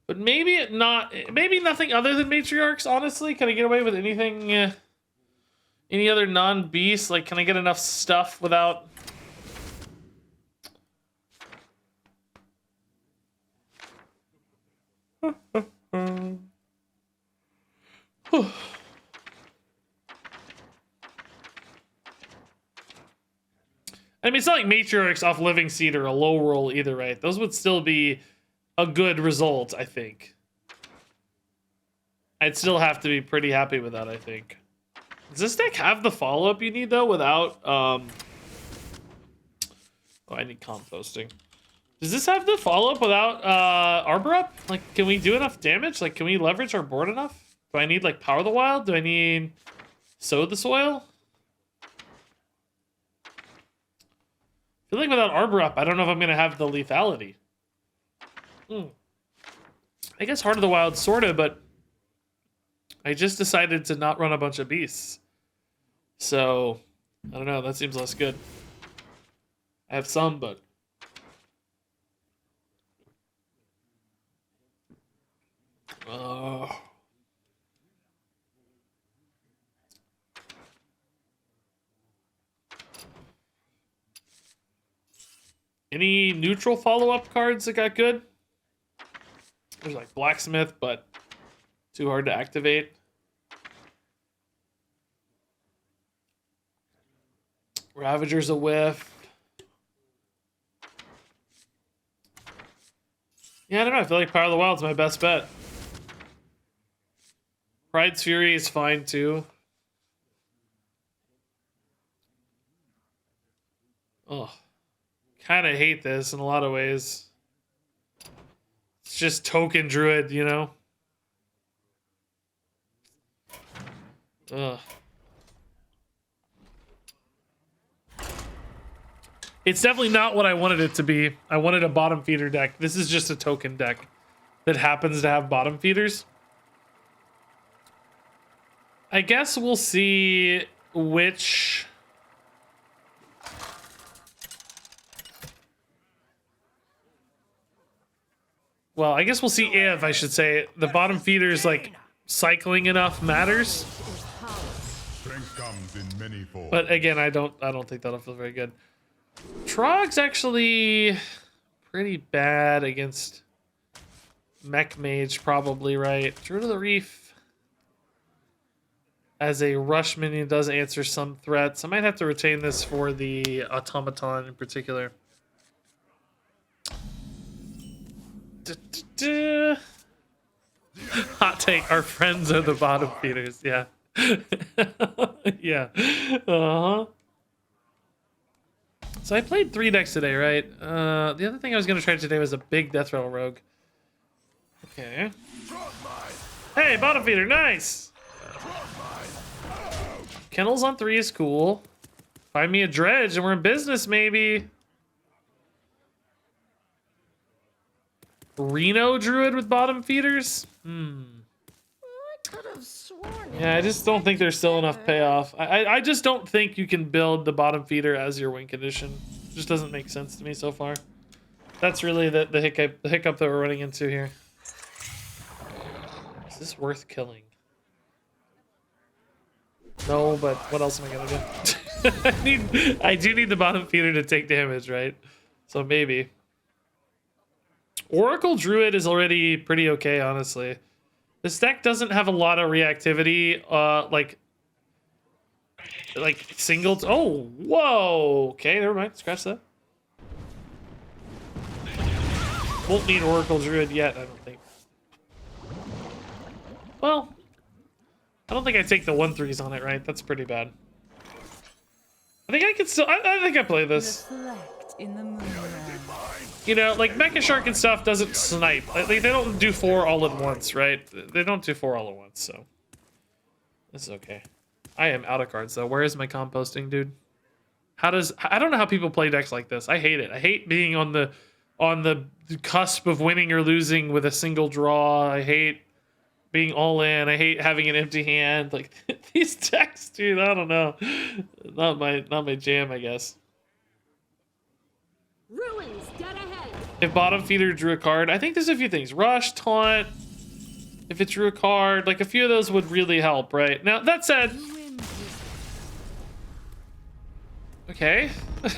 But maybe maybe nothing other than Matriarchs, honestly. Can I get away with anything, any other non-beast? Like, can I get enough stuff without... I mean, it's not like Matriarchs off Living Seed or a low roll either, right? Those would still be a good result, I think. I'd still have to be pretty happy with that, I think. Does this deck have the follow-up you need, though, without... Oh, I need composting. Does this have the follow-up without Arbor Up? Like, can we do enough damage? Like, can we leverage our board enough Do I need like Power the Wild? Do I need Sow the Soil? I feel like without Arbor up, I don't know if I'm gonna have the lethality. I guess Heart of the Wild sorta, but I just decided to not run a bunch of beasts. So I don't know, that seems less good. I have some, but any neutral follow-up cards that got good? There's like Blacksmith, but too hard to activate. Ravager's a whiff. Yeah, I don't know. I feel like Power of the Wild's my best bet. Pride's Fury is fine too. Oh, kind of hate this in a lot of ways. It's just token druid, you know? Ugh. It's definitely not what I wanted it to be. I wanted a bottom feeder deck. This is just a token deck that happens to have bottom feeders. I guess we'll see which... Well, I guess we'll see if, I should say, the bottom feeders, like, cycling enough matters. Strength comes in many forms. But again, I don't think that'll feel very good. Trog's actually pretty bad against Mech Mage, probably, right? Druid of the Reef as a rush minion does answer some threats. I might have to retain this for the Automaton in particular. Hot take, our friends are the bottom feeders, yeah. Yeah. Uh-huh. So I played 3 decks today, right? The other thing I was going to try today was a big Death Rattle Rogue. Okay. Hey, bottom feeder, nice! Kennels on 3 is cool. Find me a Dredge and we're in business, maybe. Reno Druid with bottom feeders? Yeah, I just don't think there's still enough payoff. I just don't think you can build the bottom feeder as your win condition. It just doesn't make sense to me so far. That's really the hiccup that we're running into here. Is this worth killing? No, but what else am I gonna do? I do need the bottom feeder to take damage, right? So maybe. Oracle Druid is already pretty okay, honestly. This deck doesn't have a lot of reactivity, like singles. Oh, whoa. Okay, never mind. Scratch that. Won't need Oracle Druid yet, I don't think. Well, I don't think I take the 1/3s on it, right? That's pretty bad. I think I can still. I think I play this. In the moon realm. You know, like Mecha Shark and stuff doesn't snipe. Like, they don't do 4 all at once, right? They don't do 4 all at once, so this is okay. I am out of cards though. Where is my composting, dude? I don't know how people play decks like this. I hate it. I hate being on the cusp of winning or losing with a single draw. I hate being all in. I hate having an empty hand. Like these decks, dude. I don't know. Not my jam, I guess. Ruins dead ahead. If bottom feeder drew a card, I think there's a few things. Rush, taunt. If it drew a card, like a few of those would really help, right? Now that said, okay. I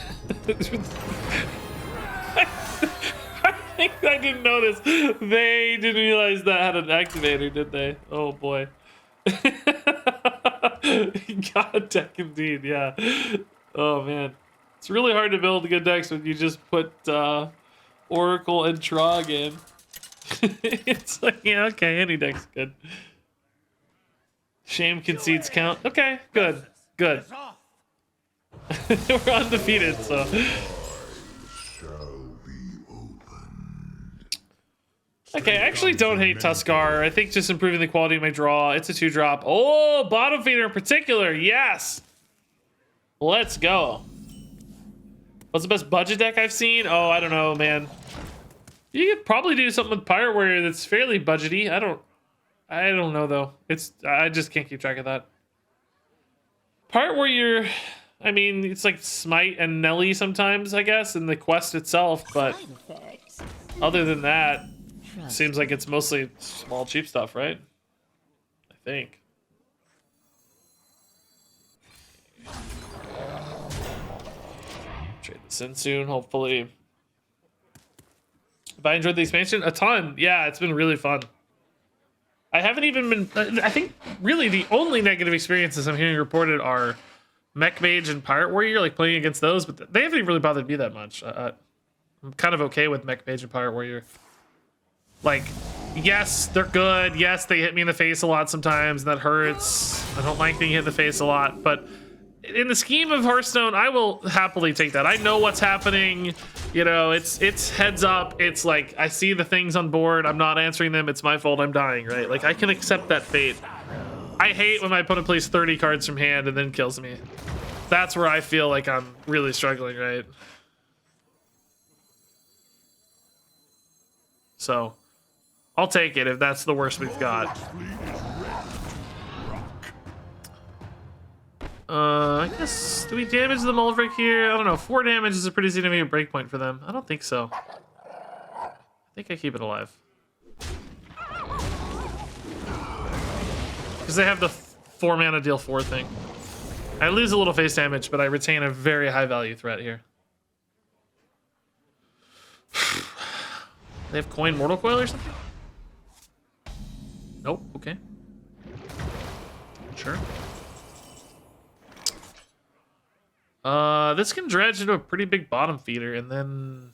think I didn't notice. They didn't realize that had an activator, did they? Oh boy. God deck indeed, yeah. Oh man. It's really hard to build good decks when you just put Oracle and Trog in. It's like, yeah, okay, any deck's good. Shame concedes count. Okay, good. Good. We're undefeated, so. Okay, I actually don't hate Tuskar. I think just improving the quality of my draw. It's a 2-drop. Oh, Bottomfeeder in particular. Yes. Let's go. What's the best budget deck I've seen? Oh, I don't know, man. You could probably do something with Pirate Warrior that's fairly budgety. I don't know though. I just can't keep track of that. Pirate Warrior, I mean, it's like Smite and Nelly sometimes, I guess, in the quest itself, but other than that, seems like it's mostly small, cheap stuff, right? I think. Trade this in soon, hopefully. Have I enjoyed the expansion? A ton. Yeah, it's been really fun. I haven't even been... I think really the only negative experiences I'm hearing reported are Mech Mage and Pirate Warrior, like playing against those, but they haven't really bothered me that much. I'm kind of okay with Mech Mage and Pirate Warrior. Like, yes, they're good. Yes, they hit me in the face a lot sometimes, and that hurts. I don't like being hit in the face a lot, but in the scheme of Hearthstone, I will happily take that. I know what's happening. You know, it's heads up. It's like, I see the things on board. I'm not answering them. It's my fault. I'm dying, right? Like, I can accept that fate. I hate when my opponent plays 30 cards from hand and then kills me. That's where I feel like I'm really struggling, right? So, I'll take it if that's the worst we've got. I guess, do we damage the Mulvrick here? I don't know. 4 damage is a pretty significant breakpoint for them. I don't think so. I think I keep it alive. Because they have the 4 mana deal 4 thing. I lose a little face damage, but I retain a very high value threat here. They have coin Mortal Coil or something? Nope. Okay. Sure. This can dredge into a pretty big bottom feeder, and then...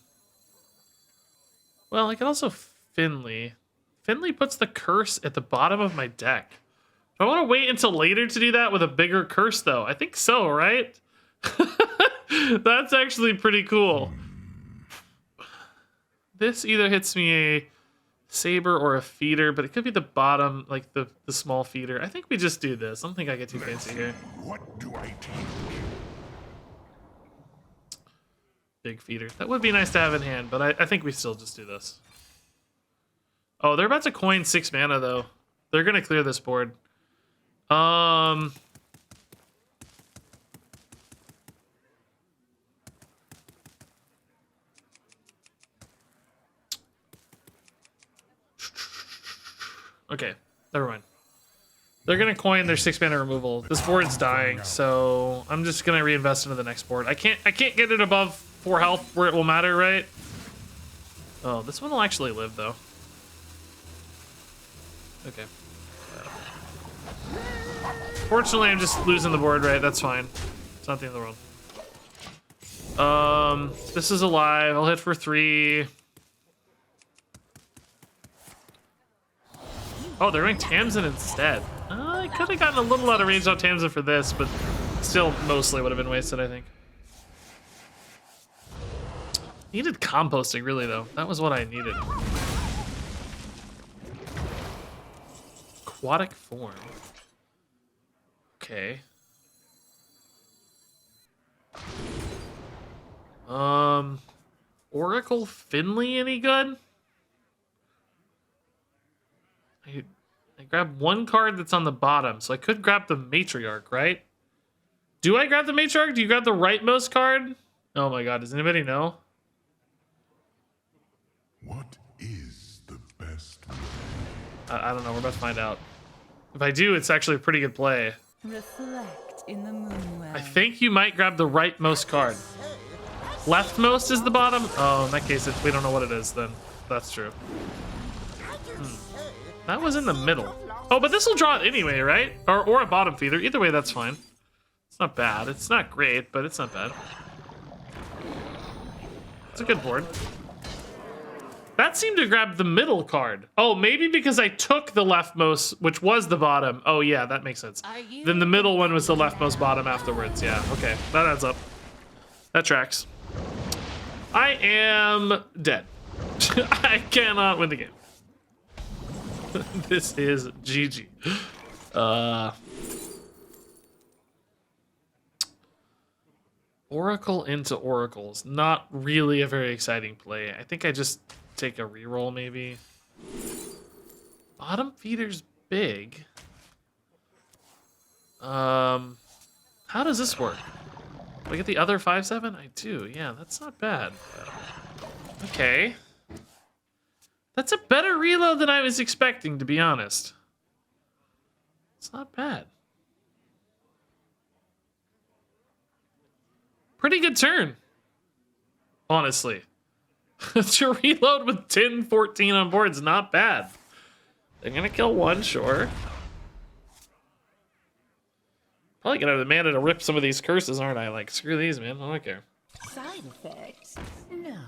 Well, I can also Finley. Finley puts the curse at the bottom of my deck. Do I want to wait until later to do that with a bigger curse, though? I think so, right? That's actually pretty cool. This either hits me a saber or a feeder, but it could be the bottom, like the small feeder. I think we just do this. I don't think I get too fancy here. What do I take? Big feeder. That would be nice to have in hand, but I think we still just do this. Oh, they're about to coin 6 mana, though. They're going to clear this board. Okay, never mind. They're gonna coin their 6 mana removal. This board's dying, so I'm just gonna reinvest into the next board. I can't get it above 4 health where it will matter, right? Oh, this one will actually live though. Okay. Fortunately, I'm just losing the board, right? That's fine. It's not the end of the world. This is alive. I'll hit for 3. Oh, they're going Tamsin instead. I could have gotten a little out of range on Tamsin for this, but still mostly would have been wasted, I think. Needed composting, really, though. That was what I needed. Aquatic form. Okay. Oracle Finley any good? I grab 1 card that's on the bottom, so I could grab the Matriarch, right? Do I grab the Matriarch? Do you grab the rightmost card? Oh my god, does anybody know? What is the best way? I don't know, we're about to find out. If I do, it's actually a pretty good play. Reflect in the moonwell. I think you might grab the rightmost card. Leftmost is the bottom? Oh, in that case, we don't know what it is, then. That's true. That was in the middle. Oh, but this will draw it anyway, right? Or a bottom feeder. Either way, that's fine. It's not bad. It's not great, but it's not bad. It's a good board. That seemed to grab the middle card. Oh, maybe because I took the leftmost, which was the bottom. Oh, yeah, that makes sense. Then the middle one was the leftmost bottom afterwards. Yeah, okay. That adds up. That tracks. I am dead. I cannot win the game. This is GG. Oracle into Oracles. Not really a very exciting play. I think I just take a reroll maybe. Bottom feeder's big. How does this work? Do I get the other 5/7? I do. Yeah, that's not bad. Okay. That's a better reload than I was expecting, to be honest. It's not bad. Pretty good turn. Honestly. To reload with 10, 14 on board is not bad. They're gonna kill one, sure. Probably gonna have the mana to rip some of these curses, aren't I? Like, screw these, man. I don't care. Side effects? No.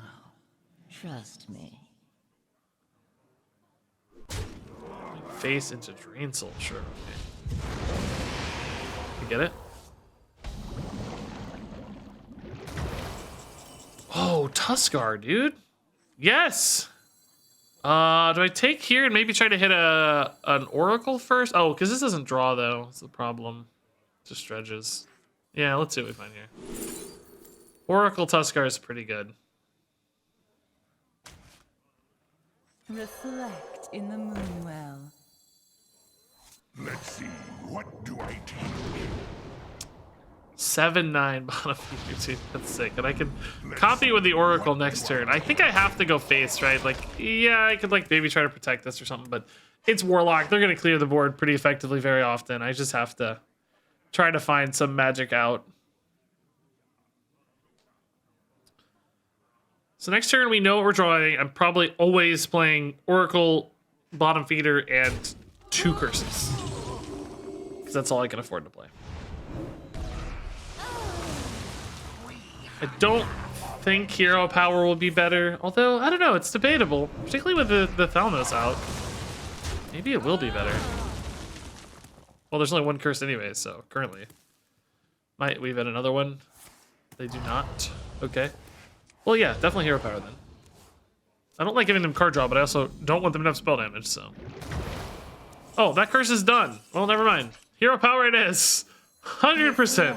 Trust me. Face into Drain Soul, sure. Okay. You get it? Oh, Tuskar, dude. Yes! Do I take here and maybe try to hit an Oracle first? Oh, because this doesn't draw, though. That's the problem. Just dredges. Yeah, let's see what we find here. Oracle Tuskar is pretty good. Reflect in the moonwell. Let's see, what do I take? 7/9 bottom feeder, dude. That's sick. And I can copy with the Oracle next turn. I think I have to go face, right? Like, yeah, I could like maybe try to protect this or something, but it's Warlock. They're gonna clear the board pretty effectively very often. I just have to try to find some magic out. So next turn we know what we're drawing. I'm probably always playing Oracle, bottom feeder, and 2 curses. Because that's all I can afford to play. I don't think Hero Power will be better. Although, I don't know, it's debatable. Particularly with the Thalmos out. Maybe it will be better. Well, there's only 1 curse anyway, so currently. Might weave in another one? They do not. Okay. Well, yeah, definitely Hero Power then. I don't like giving them card draw, but I also don't want them to have spell damage, so. Oh, that curse is done. Well, never mind. Hero Power it is. 100%.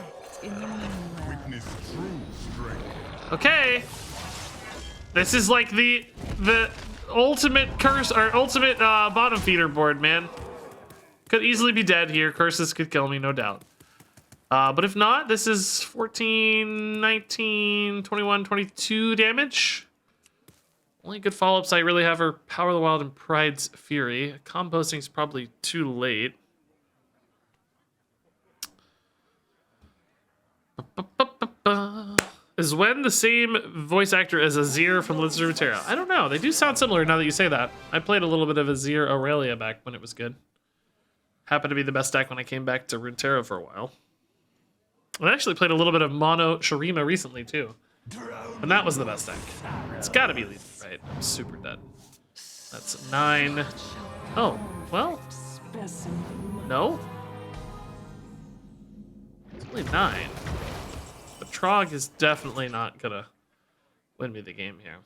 Witness true strength. Okay. This is like the ultimate curse, or ultimate bottom feeder board, man. Could easily be dead here. Curses could kill me, no doubt. But if not, this is 14, 19, 21, 22 damage. Only good follow-ups I really have are Power of the Wild and Pride's Fury. Composting is probably too late. Is Wen the same voice actor as Azir from Legends of Runeterra? I don't know. They do sound similar now that you say that. I played a little bit of Azir Aurelia back when it was good. Happened to be the best deck when I came back to Runeterra for a while. I actually played a little bit of Mono Shurima recently, too. And that was the best deck. It's gotta be lethal, right? I'm super dead. That's 9. Oh, well. No? It's only 9. But Trog is definitely not gonna win me the game here.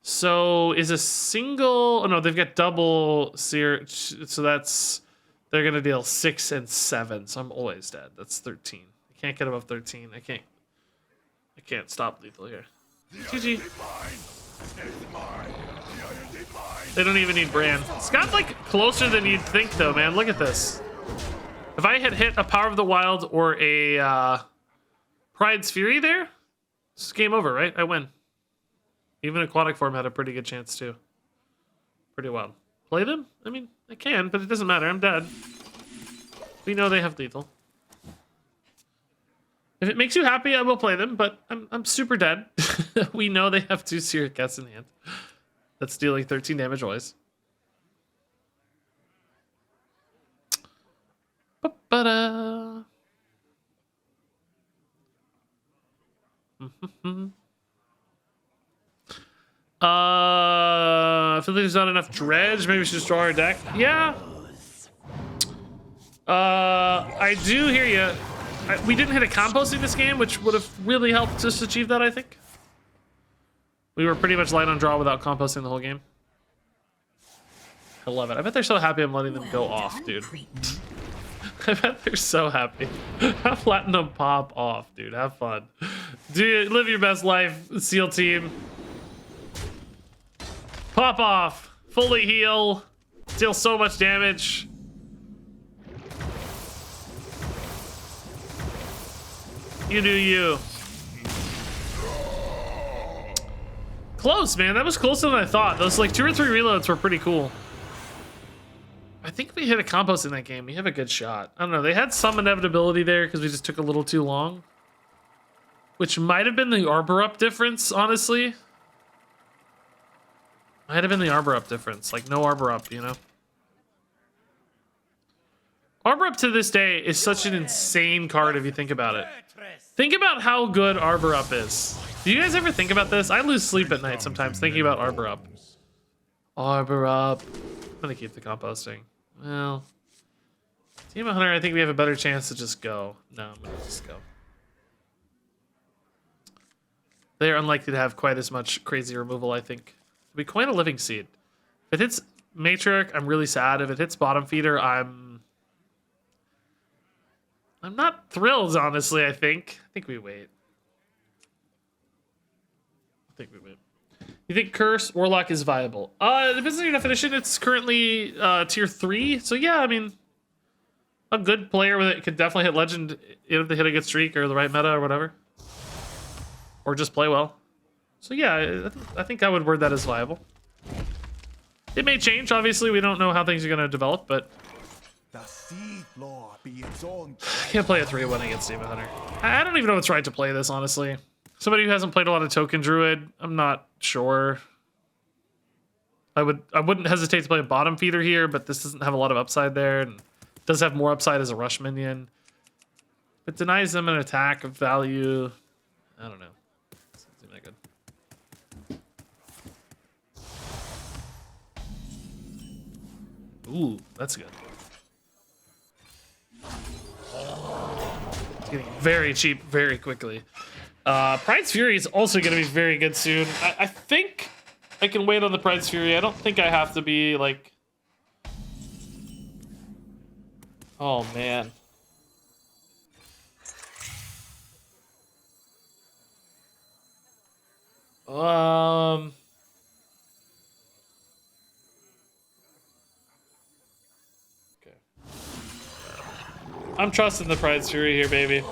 So, is a single... Oh, no, they've got double sear... So that's... They're gonna deal 6 and 7, so I'm always dead. That's 13. I can't get above 13. I can't stop lethal here. GG. They don't even need Bran. It's got like closer than you'd think though, man. Look at this. If I had hit a Power of the Wild or a Pride's Fury there, it's game over, right? I win. Even Aquatic Form had a pretty good chance too. Pretty wild. Play them? I mean, I can, but it doesn't matter. I'm dead. We know they have lethal. If it makes you happy, I will play them, but I'm super dead. We know they have 2 Seer Cats in hand. That's dealing 13 damage always. Ba-ba-da. I feel like there's not enough dredge. Maybe we should just draw our deck. Yeah. I do hear you. We didn't hit a composting this game, which would have really helped us achieve that, I think. We were pretty much light on draw without composting the whole game. I love it. I bet they're so happy I'm letting them go off, dude. I bet they're so happy. I'm letting them pop off, dude. Have fun. Dude, live your best life, SEAL team. Pop off. Fully heal. Deal so much damage. You do you. Close, man. That was closer than I thought. Those like 2 or 3 reloads were pretty cool. I think we hit a compost in that game. We have a good shot. I don't know. They had some inevitability there because we just took a little too long. Which might have been the Arbor Up difference, honestly. Might have been the Arbor Up difference. Like, no Arbor Up, you know? Arbor Up to this day is such an insane card if you think about it. Think about how good Arbor Up is. Do you guys ever think about this? I lose sleep at night sometimes thinking about Arbor Up. Arbor Up. I'm gonna keep the composting. Well, Team Hunter, I think we have a better chance to just go. No, I'm gonna just go. They are unlikely to have quite as much crazy removal, I think. It'll be quite a living seed. If it hits Matriarch, I'm really sad. If it hits Bottomfeeder, I'm not thrilled, honestly, I think. I think we wait. You think Curse Warlock is viable? It depends on your definition. It's currently tier 3. So yeah, I mean, a good player with it could definitely hit Legend if they hit a good streak or the right meta or whatever. Or just play well. So yeah, I think I would word that as viable. It may change, obviously. We don't know how things are going to develop, but I can't play a 3-1 against Demon Hunter. I don't even know what's right to play this, honestly. Somebody who hasn't played a lot of Token Druid, I'm not sure. I wouldn't hesitate to play a Bottomfeeder here, but this doesn't have a lot of upside there, and does have more upside as a rush minion. But denies them an attack of value. I don't know. Doesn't seem that good. Ooh, that's good. It's getting very cheap very quickly. Pride's Fury is also going to be very good soon. I think I can wait on the Pride's Fury. I don't think I have to be like... Oh, man. Okay. I'm trusting the Pride's Fury here, baby.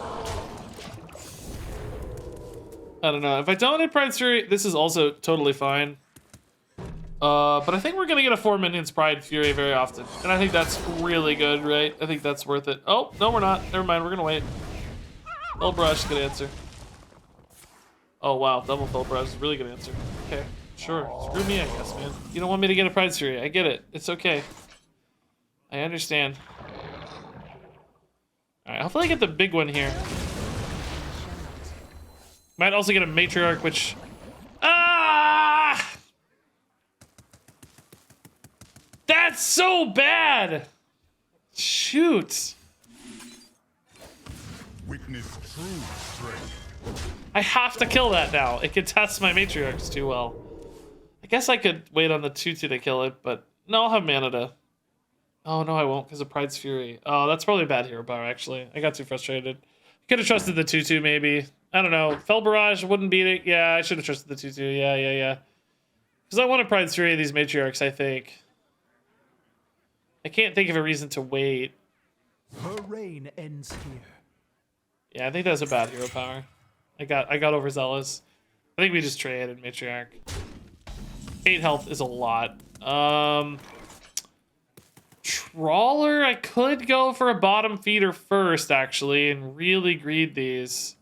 I don't know. If I dominate Pride's Fury, this is also totally fine. But I think we're gonna get a 4 minions Pride Fury very often. And I think that's really good, right? I think that's worth it. Oh, no, we're not. Never mind, we're gonna wait. Fell Brush, good answer. Oh, wow, double Fell Brush is really good answer. Okay, sure. Screw me, I guess, man. You don't want me to get a Pride's Fury. I get it. It's okay. I understand. Alright, hopefully I get the big one here. Might also get a Matriarch, which... Ah! That's so bad! Shoot. Witness true strength. I have to kill that now. It contests my Matriarchs too well. I guess I could wait on the 2-2 to kill it, but... No, I'll have mana to... Oh, no, I won't, because of Pride's Fury. Oh, that's probably bad hero power, actually. I got too frustrated. Could have trusted the 2-2, maybe. I don't know. Fell Barrage wouldn't beat it. Yeah, I should have trusted the 2-2. Yeah. Because I want to Pride's Fury of these Matriarchs, I think. I can't think of a reason to wait. Her reign ends here. Yeah, I think that's a bad hero power. I got overzealous. I think we just trade in Matriarch. 8 health is a lot. Trawler, I could go for a Bottomfeeder first, actually, and really greed these.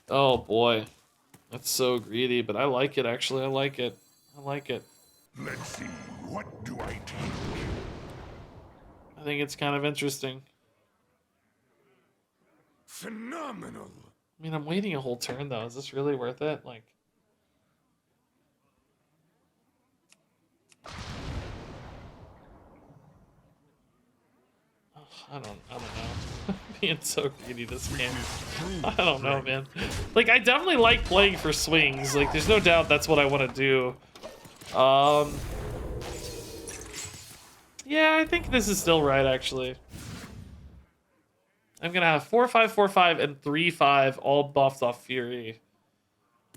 Oh, boy. That's so greedy, but I like it, actually. I like it. Let's see, what do I take? I think it's kind of interesting. Phenomenal. I mean, I'm waiting a whole turn, though. Is this really worth it? Like... I don't know. Being so greedy this game. I don't know, man. Like, I definitely like playing for swings. Like, there's no doubt that's what I want to do. Yeah, I think this is still right, actually. I'm gonna have 4/5, 4/5, and 3/5 all buffed off Fury.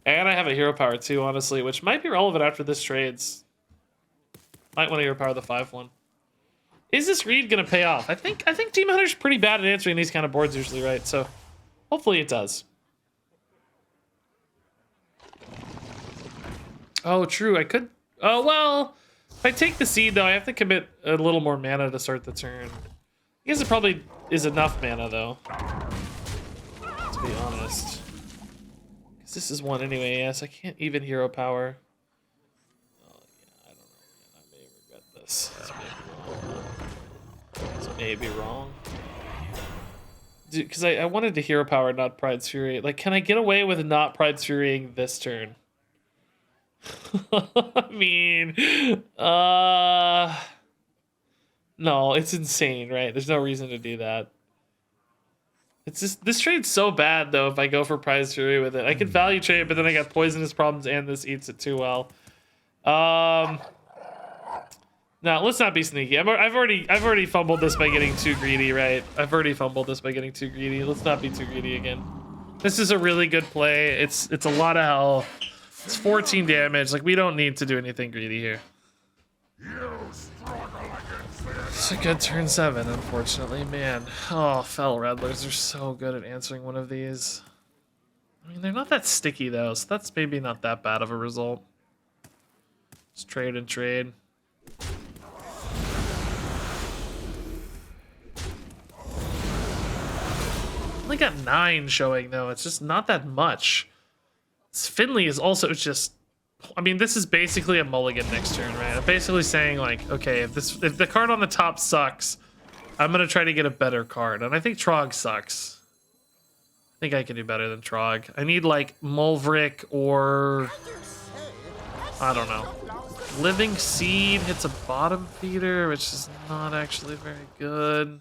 And I have a hero power too, honestly, which might be relevant after this trades. Might want to hero power the 5/1. Is this read gonna pay off? I think Team Hunter's pretty bad at answering these kind of boards usually, right? So hopefully it does. Oh, true. I could. Oh well. If I take the seed though, I have to commit a little more mana to start the turn. I guess it probably is enough mana though. To be honest. Because this is one anyway, yes. I can't even hero power. Oh yeah, I don't know, man. I may regret this. This may be wrong. Dude, because I wanted to hero power, not Pride's Fury. Like, can I get away with not Pride's Furying this turn? I mean, no, it's insane, right? There's no reason to do that. It's just, this trade's so bad, though, if I go for Prize Fury with it. I could value trade, but then I got poisonous problems, and this eats it too well. No, let's not be sneaky. I've already fumbled this by getting too greedy, right? I've already fumbled this by getting too greedy. Let's not be too greedy again. This is a really good play. It's a lot of health. It's 14 damage. Like, we don't need to do anything greedy here. It's a good turn 7, unfortunately. Man. Oh, Fel Redlers are so good at answering one of these. I mean, they're not that sticky, though, so that's maybe not that bad of a result. Just trade and trade. Only got 9 showing, though. It's just not that much. Finley is also just, I mean, this is basically a mulligan next turn, right? I'm basically saying, like, okay, if the card on the top sucks, I'm gonna try to get a better card, and I think Trog sucks. I think I can do better than Trog. I need like Mulvrick or I don't know. Living Seed hits a bottom feeder, which is not actually very good.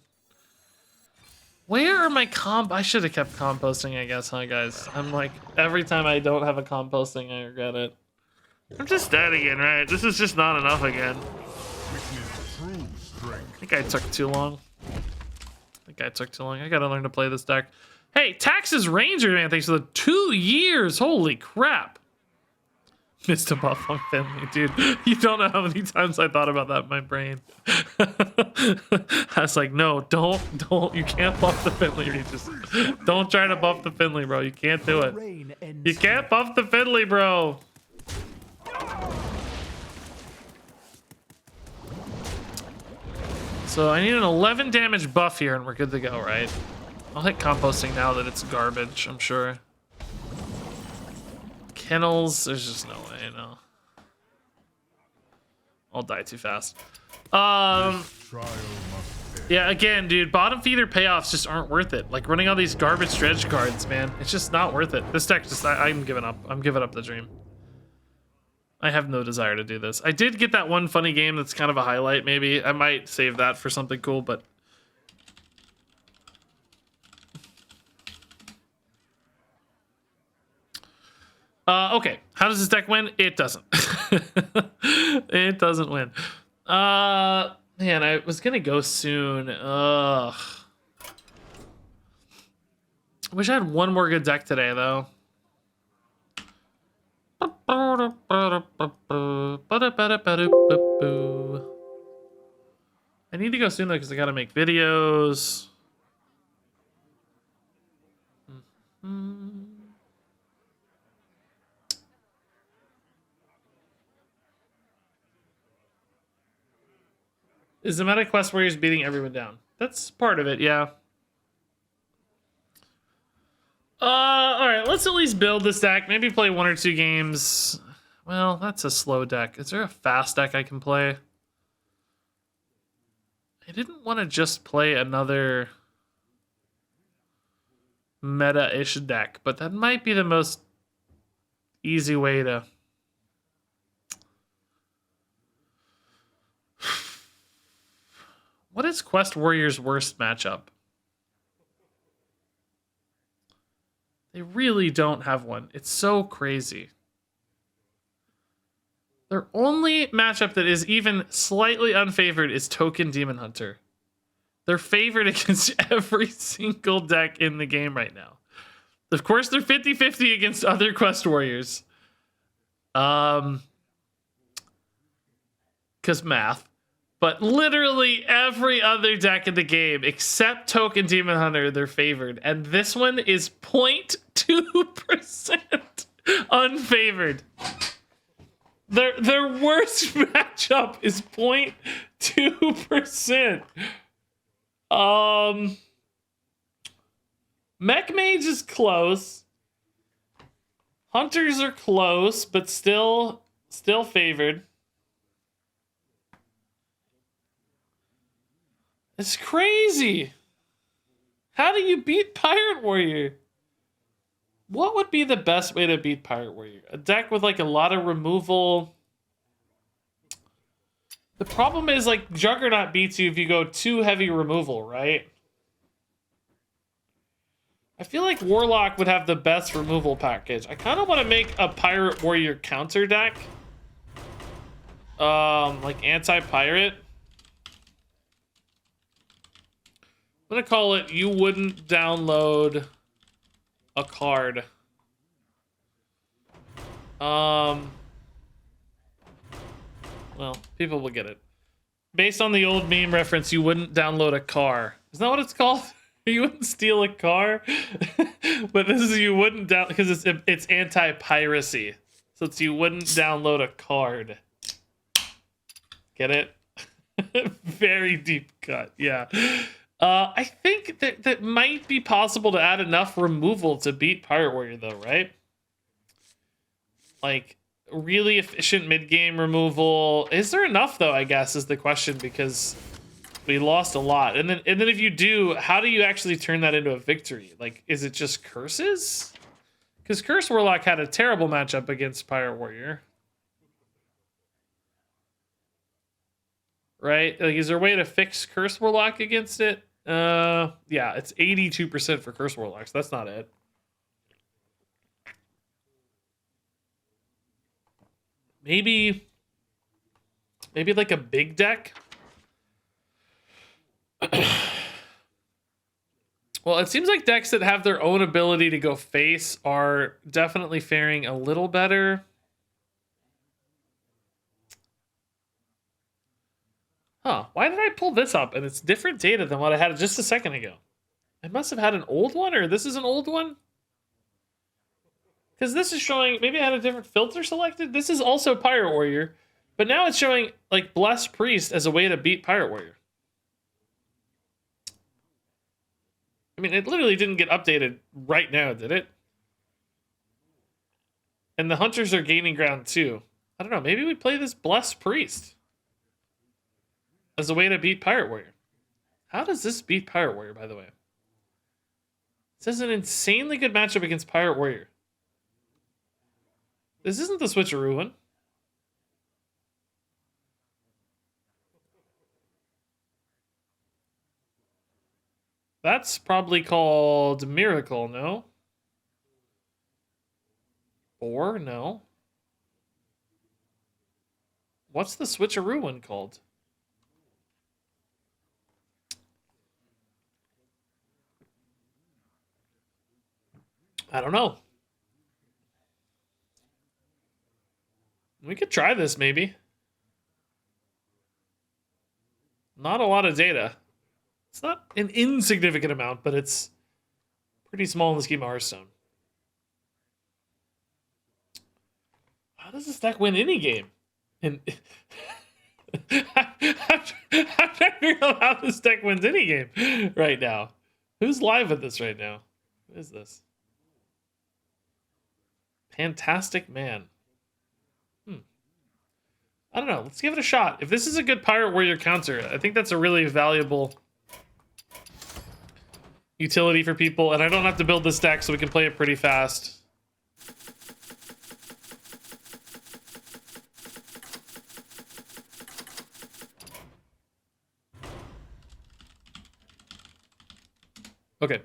Where are my I should have kept composting, I guess, huh, guys? I'm like, every time I don't have a composting, I regret it. I'm just dead again, right? This is just not enough again. I think I took too long. I gotta learn to play this deck. Hey, Taxes Ranger, man, thanks for the 2 years. Holy crap. Missed a buff on Finley, dude. You don't know how many times I thought about that in my brain. I was like, no, don't. You can't buff the Finley, Regis. Don't try to buff the Finley, bro. You can't do it. You can't buff the Finley, bro. So I need an 11 damage buff here, and we're good to go, right? I'll hit composting now that it's garbage, I'm sure. Kennels, there's just no way, no. I'll die too fast. Yeah, again, dude, bottom feeder payoffs just aren't worth it. Like, running all these garbage dredge cards, man, it's just not worth it. This deck just, I'm giving up. I'm giving up the dream. I have no desire to do this. I did get that one funny game that's kind of a highlight, maybe. I might save that for something cool, but... okay, how does this deck win? It doesn't. It doesn't win. Man, I was gonna go soon. Ugh. I wish I had one more good deck today, though. I need to go soon, though, because I gotta make videos. Is the meta Quest Warriors beating everyone down? That's part of it, yeah. Alright, let's at least build this deck. Maybe play 1 or 2 games. Well, that's a slow deck. Is there a fast deck I can play? I didn't want to just play another meta-ish deck, but that might be the most easy way to... What is Quest Warriors' worst matchup? They really don't have one. It's so crazy. Their only matchup that is even slightly unfavored is Token Demon Hunter. They're favored against every single deck in the game right now. Of course, they're 50-50 against other Quest Warriors. Because math. But literally every other deck in the game, except Token Demon Hunter, they're favored. And this one is 0.2% unfavored. Their worst matchup is 0.2%. Mech Mage is close. Hunters are close, but still favored. It's crazy. How do you beat Pirate Warrior? What would be the best way to beat Pirate Warrior? A deck with like a lot of removal. The problem is like Juggernaut beats you if you go too heavy removal, right? I feel like Warlock would have the best removal package. I kind of want to make a Pirate Warrior counter deck. Like anti-pirate. I'm gonna call it You Wouldn't Download a Card. Well, people will get it. Based on the old meme reference, you wouldn't download a car. Isn't that what it's called? You wouldn't steal a car? But this is you wouldn't down because it's anti-piracy. So it's you wouldn't download a card. Get it? Very deep cut, yeah. I think that might be possible to add enough removal to beat Pirate Warrior, though, right? Like, really efficient mid-game removal. Is there enough, though, I guess, is the question, because we lost a lot. And then if you do, how do you actually turn that into a victory? Like, is it just curses? Because Curse Warlock had a terrible matchup against Pirate Warrior. Right? Like, is there a way to fix Curse Warlock against it? Yeah, it's 82% for Curse Warlock, so that's not it. Maybe like a big deck? Well, it seems like decks that have their own ability to go face are definitely faring a little better. Huh, why did I pull this up? And it's different data than what I had just a second ago. I must have had an old one, or this is an old one? Because this is showing, maybe I had a different filter selected. This is also Pirate Warrior, but now it's showing like Blessed Priest as a way to beat Pirate Warrior. I mean, it literally didn't get updated right now, did it? And the Hunters are gaining ground too. I don't know, maybe we play this Blessed Priest as a way to beat Pirate Warrior. How does this beat Pirate Warrior, by the way? This is an insanely good matchup against Pirate Warrior. This isn't the Switcharoo one. That's probably called Miracle, no? Or no? What's the Switcharoo one called? I don't know. We could try this, maybe. Not a lot of data. It's not an insignificant amount, but it's pretty small in the scheme of Hearthstone. How does this deck win any game? And I'm trying to figure out how this deck wins any game right now. Who's live with this right now? Who is this? Fantastic Man. I don't know. Let's give it a shot. If this is a good Pirate Warrior counter, I think that's a really valuable utility for people. And I don't have to build this deck, so we can play it pretty fast. Okay.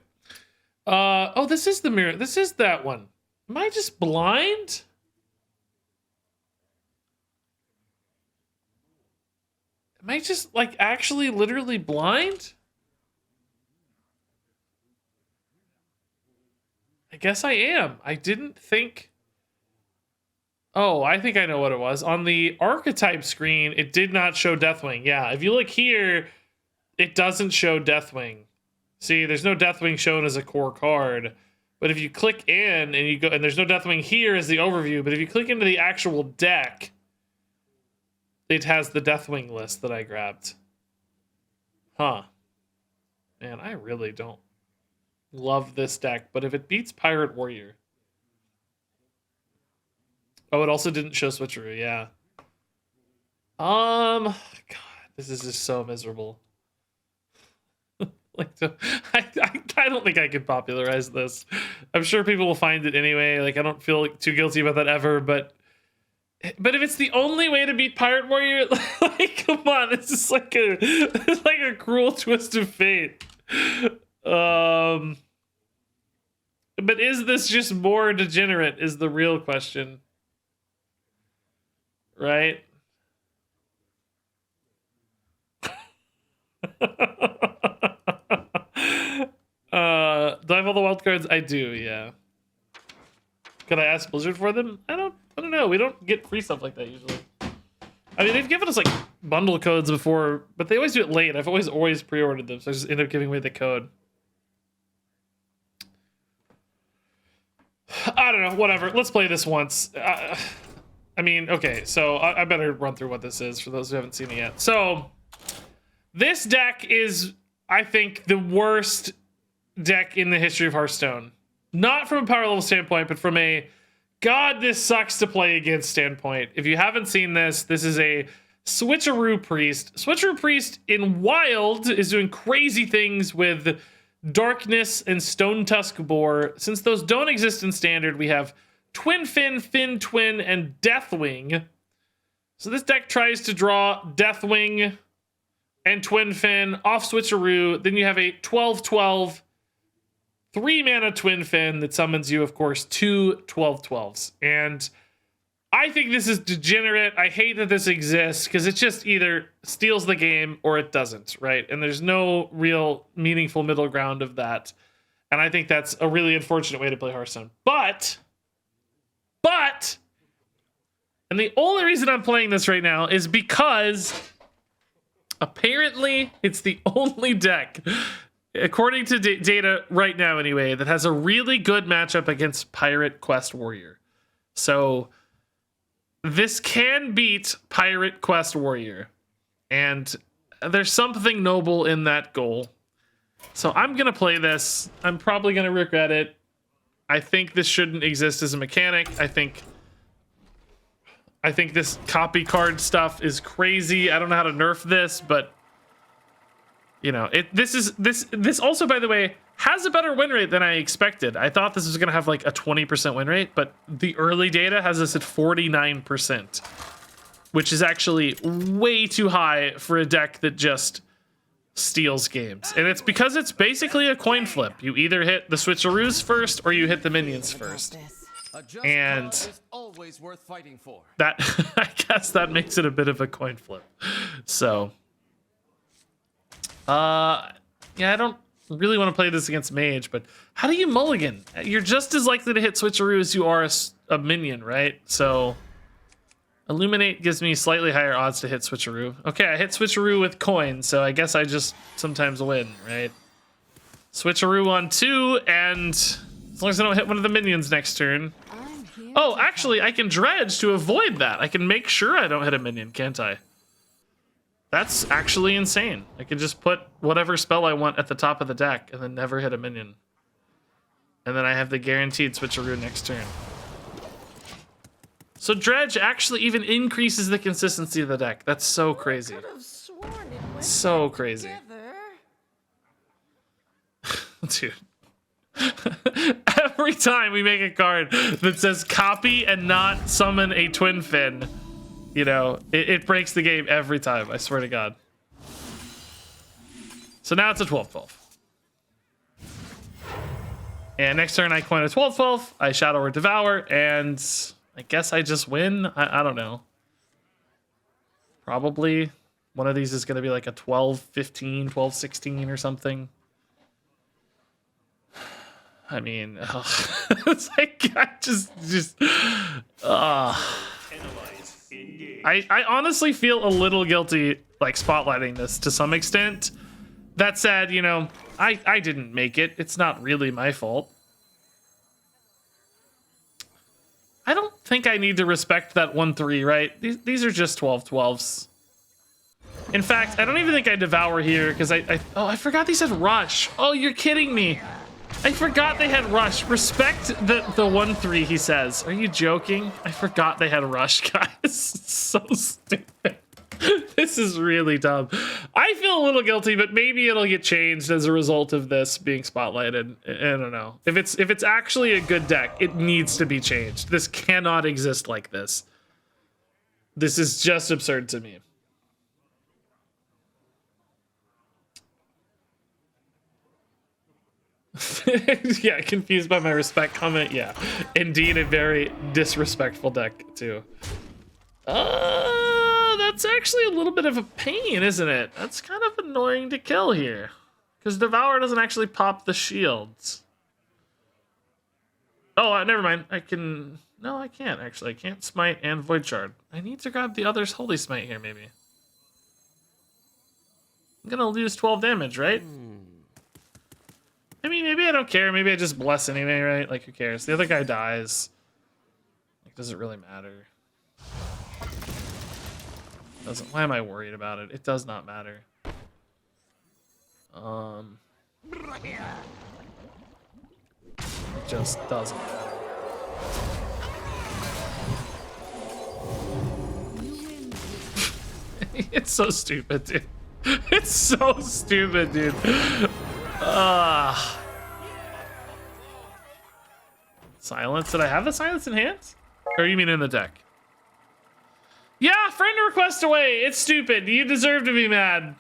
Oh, this is the mirror. This is that one. Am I just blind? Am I just like actually literally blind? I guess I am. I didn't think. Oh, I think I know what it was. On the archetype screen, it did not show Deathwing. Yeah, if you look here, it doesn't show Deathwing. See, there's no Deathwing shown as a core card. But if you click in and you go, and there's no Deathwing here as the overview, but if you click into the actual deck, it has the Deathwing list that I grabbed. Huh. Man, I really don't love this deck, but if it beats Pirate Warrior. Oh, it also didn't show Switcharoo, yeah. God, this is just so miserable. Like, I don't think I could popularize this. I'm sure people will find it anyway. Like, I don't feel too guilty about that ever, but if it's the only way to beat Pirate Warrior, like, come on, it's like a cruel twist of fate. But is this just more degenerate is the real question. Right? Do I have all the wild cards? I do, yeah. Could I ask Blizzard for them? I don't know. We don't get free stuff like that usually. I mean, they've given us like bundle codes before, but they always do it late. I've always pre-ordered them, so I just end up giving away the code. I don't know, whatever. Let's play this once. I mean, okay, so I better run through what this is for those who haven't seen it yet. So, this deck is, I think, the worst deck in the history of Hearthstone. Not from a power level standpoint, but from a, God, this sucks to play against standpoint. If you haven't seen this, this is a Switcharoo Priest. Switcharoo Priest in Wild is doing crazy things with Darkness and Stone Tusk Boar. Since those don't exist in Standard, we have Twin Fin, Fin Twin, and Deathwing. So this deck tries to draw Deathwing and Twin Fin off Switcharoo. Then you have a 12/12 3-mana Twin Fin that summons you, of course, 2 12/12s. And I think this is degenerate. I hate that this exists because it just either steals the game or it doesn't, right? And there's no real meaningful middle ground of that. And I think that's a really unfortunate way to play Hearthstone. But, and the only reason I'm playing this right now is because apparently it's the only deck, according to data right now anyway, that has a really good matchup against Pirate Quest Warrior. So this can beat Pirate Quest Warrior. And there's something noble in that goal. So I'm going to play this. I'm probably going to regret it. I think this shouldn't exist as a mechanic. I think this copy card stuff is crazy. I don't know how to nerf this, but you know, this also, by the way, has a better win rate than I expected. I thought this was going to have like a 20% win rate, but the early data has us at 49%, which is actually way too high for a deck that just steals games. And it's because it's basically a coin flip. You either hit the Switcharoos first or you hit the minions first. And always worth fighting for. That, I guess that makes it a bit of a coin flip. So, yeah, I don't really want to play this against Mage, but how do you mulligan? You're just as likely to hit Switcharoo as you are a minion, right? So Illuminate gives me slightly higher odds to hit Switcharoo. Okay, I hit Switcharoo with coin, so I guess I just sometimes win, right? Switcharoo on 2, and as long as I don't hit one of the minions next turn. Oh, actually, I can dredge to avoid that. I can make sure I don't hit a minion, can't I? That's actually insane. I can just put whatever spell I want at the top of the deck and then never hit a minion. And then I have the guaranteed Switcharoo next turn. So Dredge actually even increases the consistency of the deck. That's so crazy. So crazy. Dude. Every time we make a card that says copy and not summon a Twin Fin, you know, it breaks the game every time. I swear to God. So now it's a 12/12. And next turn I coin a 12/12. I Shadow or Devour, and I guess I just win. I don't know. Probably. One of these is going to be like a 12-15, 12-16 or something. I mean, it's like I I honestly feel a little guilty like spotlighting this to some extent. That said, you know, I didn't make it. It's not really my fault. I don't think I need to respect that 1-3, right? These are just 12-12s. In fact, I don't even think I devour here because I forgot these had rush. Oh, you're kidding me. I forgot they had rush. Respect the 1-3, he says. Are you joking? I forgot they had rush, guys. It's so stupid. This is really dumb. I feel a little guilty, but maybe it'll get changed as a result of this being spotlighted. I don't know. If it's actually a good deck, it needs to be changed. This cannot exist like this. This is just absurd to me. Yeah, confused by my respect comment. Yeah, indeed a very disrespectful deck too. That's actually a little bit of a pain, isn't it? That's kind of annoying to kill here because Devour doesn't actually pop the shields. Oh, never mind. I can. No, I can't actually. I can't smite and void shard. I need to grab the other's holy smite here, maybe. I'm gonna lose 12 damage, right? I mean, maybe I don't care. Maybe I just bless anyway, right? Like, who cares? The other guy dies. Like, does it really matter? Doesn't. Why am I worried about it? It does not matter. It just doesn't matter. It's so stupid, dude. It's so stupid, dude. Silence? Did I have the silence in hand? Or you mean in the deck? Yeah, friend request away. It's stupid. You deserve to be mad.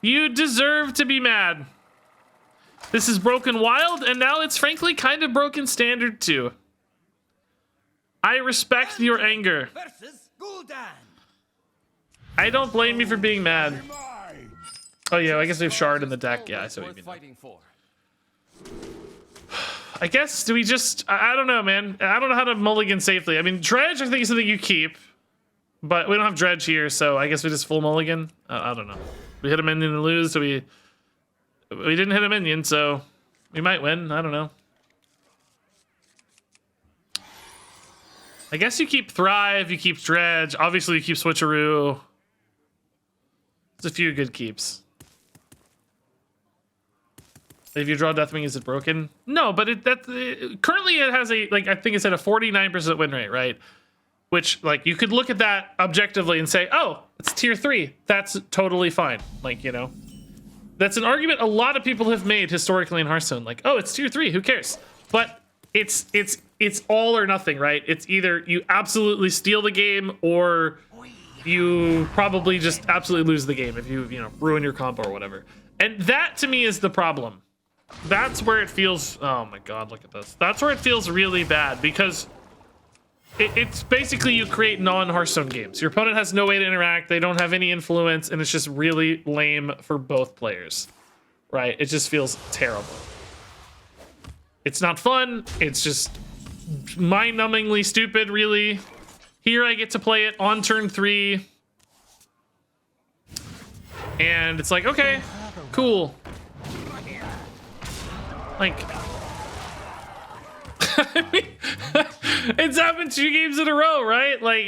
You deserve to be mad. This is broken wild, and now it's frankly kind of broken standard too. I respect your anger. I don't blame you for being mad. Oh yeah, I guess we have shard in the deck. Yeah, I see what you mean. I guess, do we just... I don't know, man. I don't know how to mulligan safely. I mean, dredge, I think, is something you keep. But we don't have dredge here, so I guess we just full mulligan. I don't know. We hit a minion and lose, so we didn't hit a minion, so we might win. I don't know. I guess you keep Thrive, you keep Dredge. Obviously, you keep Switcharoo. There's a few good keeps. If you draw Deathwing, is it broken? No, but currently it has a, like, I think it's at a 49% win rate, right? Which, like, you could look at that objectively and say, oh, it's tier 3. That's totally fine. Like, you know, that's an argument a lot of people have made historically in Hearthstone. Like, oh, it's tier 3. Who cares? But it's all or nothing, right? It's either you absolutely steal the game or you probably just absolutely lose the game if you know, ruin your combo or whatever. And that to me is the problem. That's where it feels, oh my god, look at this. That's where it feels really bad because it's basically you create non-Hearthstone games. Your opponent has no way to interact, they don't have any influence, and it's just really lame for both players, right? It just feels terrible. It's not fun, it's just mind-numbingly stupid, really. Here I get to play it on turn 3. And it's like, okay, cool. Like, I mean, it's happened 2 games in a row, right? Like,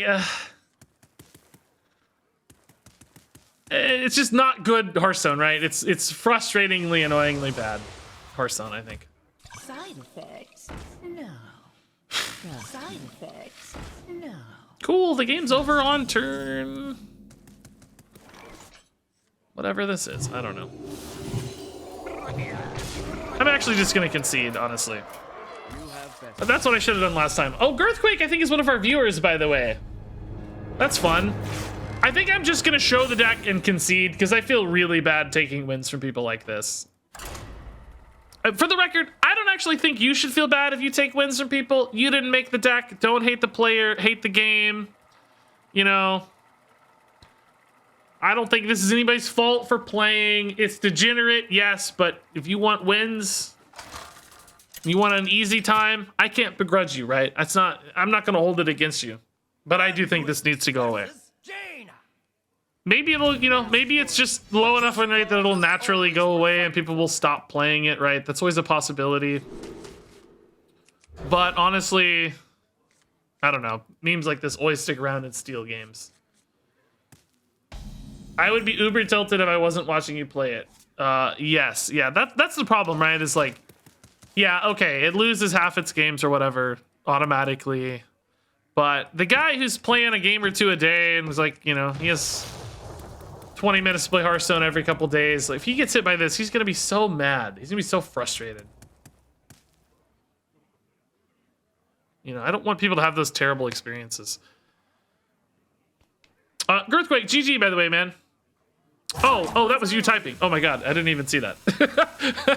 it's just not good Hearthstone, right? It's frustratingly, annoyingly bad Hearthstone, I think. Side effects? No. Side effects? No. Cool, the game's over on turn... whatever this is, I don't know. I'm actually just gonna concede, honestly. But that's what I should have done last time. Oh, Girthquake, I think, is one of our viewers, by the way. That's fun. I think I'm just gonna show the deck and concede, because I feel really bad taking wins from people like this. For the record, I don't actually think you should feel bad if you take wins from people. You didn't make the deck. Don't hate the player, hate the game. You know. I don't think this is anybody's fault for playing. It's degenerate, yes, but if you want wins, you want an easy time, I can't begrudge you, right? I'm not going to hold it against you. But I do think this needs to go away. Maybe it'll, maybe it's just low enough win rate that it'll naturally go away and people will stop playing it, right? That's always a possibility. But honestly, I don't know. Memes like this always stick around and steal games. I would be uber tilted if I wasn't watching you play it. Yes. Yeah, that's the problem, right? Is like, yeah, okay, it loses half its games or whatever automatically. But the guy who's playing a game or two a day and was like, he has 20 minutes to play Hearthstone every couple days. Like, if he gets hit by this, he's going to be so mad. He's going to be so frustrated. I don't want people to have those terrible experiences. Girthquake, GG, by the way, man. Oh, that was you typing. Oh my god, I didn't even see that.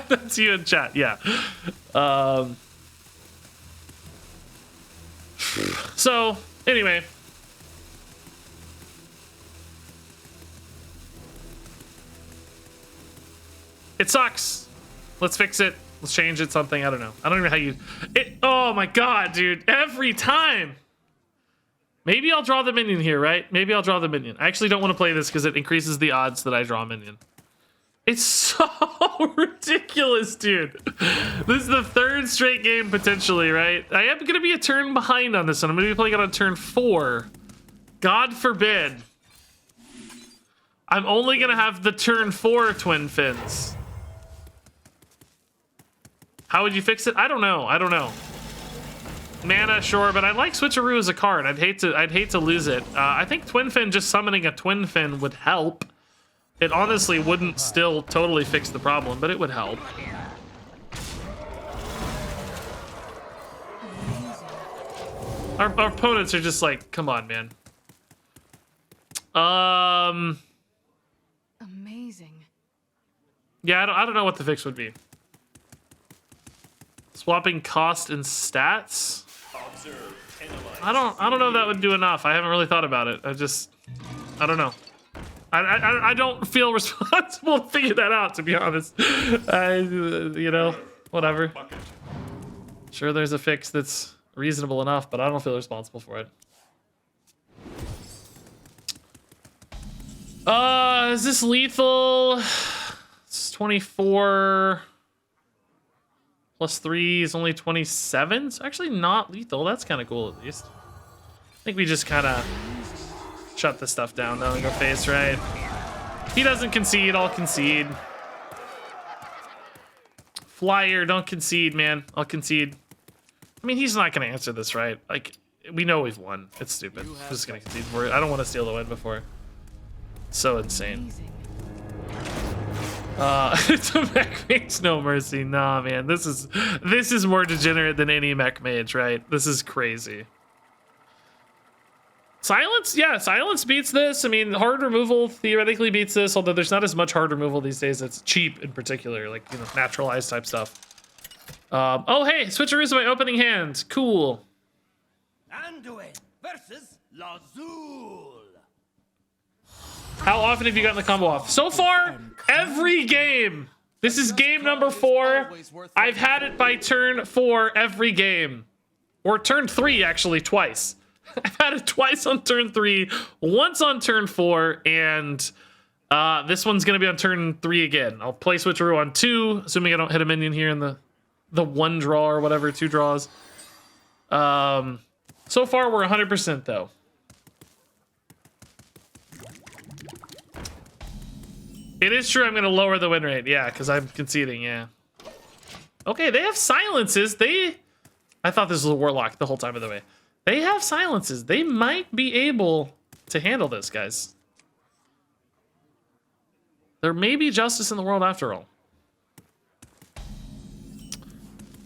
That's you in chat, yeah. So, anyway. It sucks. Let's fix it. Let's change it, something. I don't know. I don't even know how you... Oh my god, dude. Every time. Maybe I'll draw the minion here, right? Maybe I'll draw the minion. I actually don't want to play this because it increases the odds that I draw a minion. It's so ridiculous, dude. This is the third straight game, potentially, right? I am going to be a turn behind on this one. I'm going to be playing it on turn 4. God forbid. I'm only going to have the turn 4 Twin Fins. How would you fix it? I don't know. Mana, sure, but I like Switcharoo as a card. I'd hate to lose it. I think Twin Fin, just summoning a Twin Fin would help. It honestly wouldn't still totally fix the problem, but it would help. Our opponents are just like, come on, man. Amazing. Yeah, I don't know what the fix would be. Swapping cost and stats? I don't know if that would do enough. I haven't really thought about it. I don't know. I don't feel responsible to figure that out, to be honest. Whatever. Sure, there's a fix that's reasonable enough, but I don't feel responsible for it. Is this lethal? It's 24 plus 3 is only 27. It's actually not lethal. That's kind of cool, at least. I think we just kind of shut this stuff down though and go face, right? He doesn't concede, I'll concede. Flyer, don't concede, man. I'll concede. I mean, he's not going to answer this, right? Like, we know we've won. It's stupid. I'm just going to concede for it. I don't want to steal the win before. So insane. The mech mage, no mercy. Nah, man. This is more degenerate than any mech mage, right? This is crazy. Silence? Yeah, silence beats this. I mean, hard removal theoretically beats this, although there's not as much hard removal these days. It's cheap in particular, like, naturalized type stuff. Oh, hey, Switcheroo's my opening hand. Cool. Anduin versus Lazul. How often have you gotten the combo off? So far, every game. This is game number 4. I've had it by turn 4 every game. Or turn 3, actually, twice. I've had it twice on turn 3, once on turn 4, and this one's going to be on turn 3 again. I'll play Switcheroo on 2, assuming I don't hit a minion here in the 1 draw or whatever, 2 draws. So far, we're 100% though. It is true I'm going to lower the win rate, yeah, because I'm conceding, yeah. Okay, they have silences. I thought this was a warlock the whole time, by the way. They have silences. They might be able to handle this, guys. There may be justice in the world after all.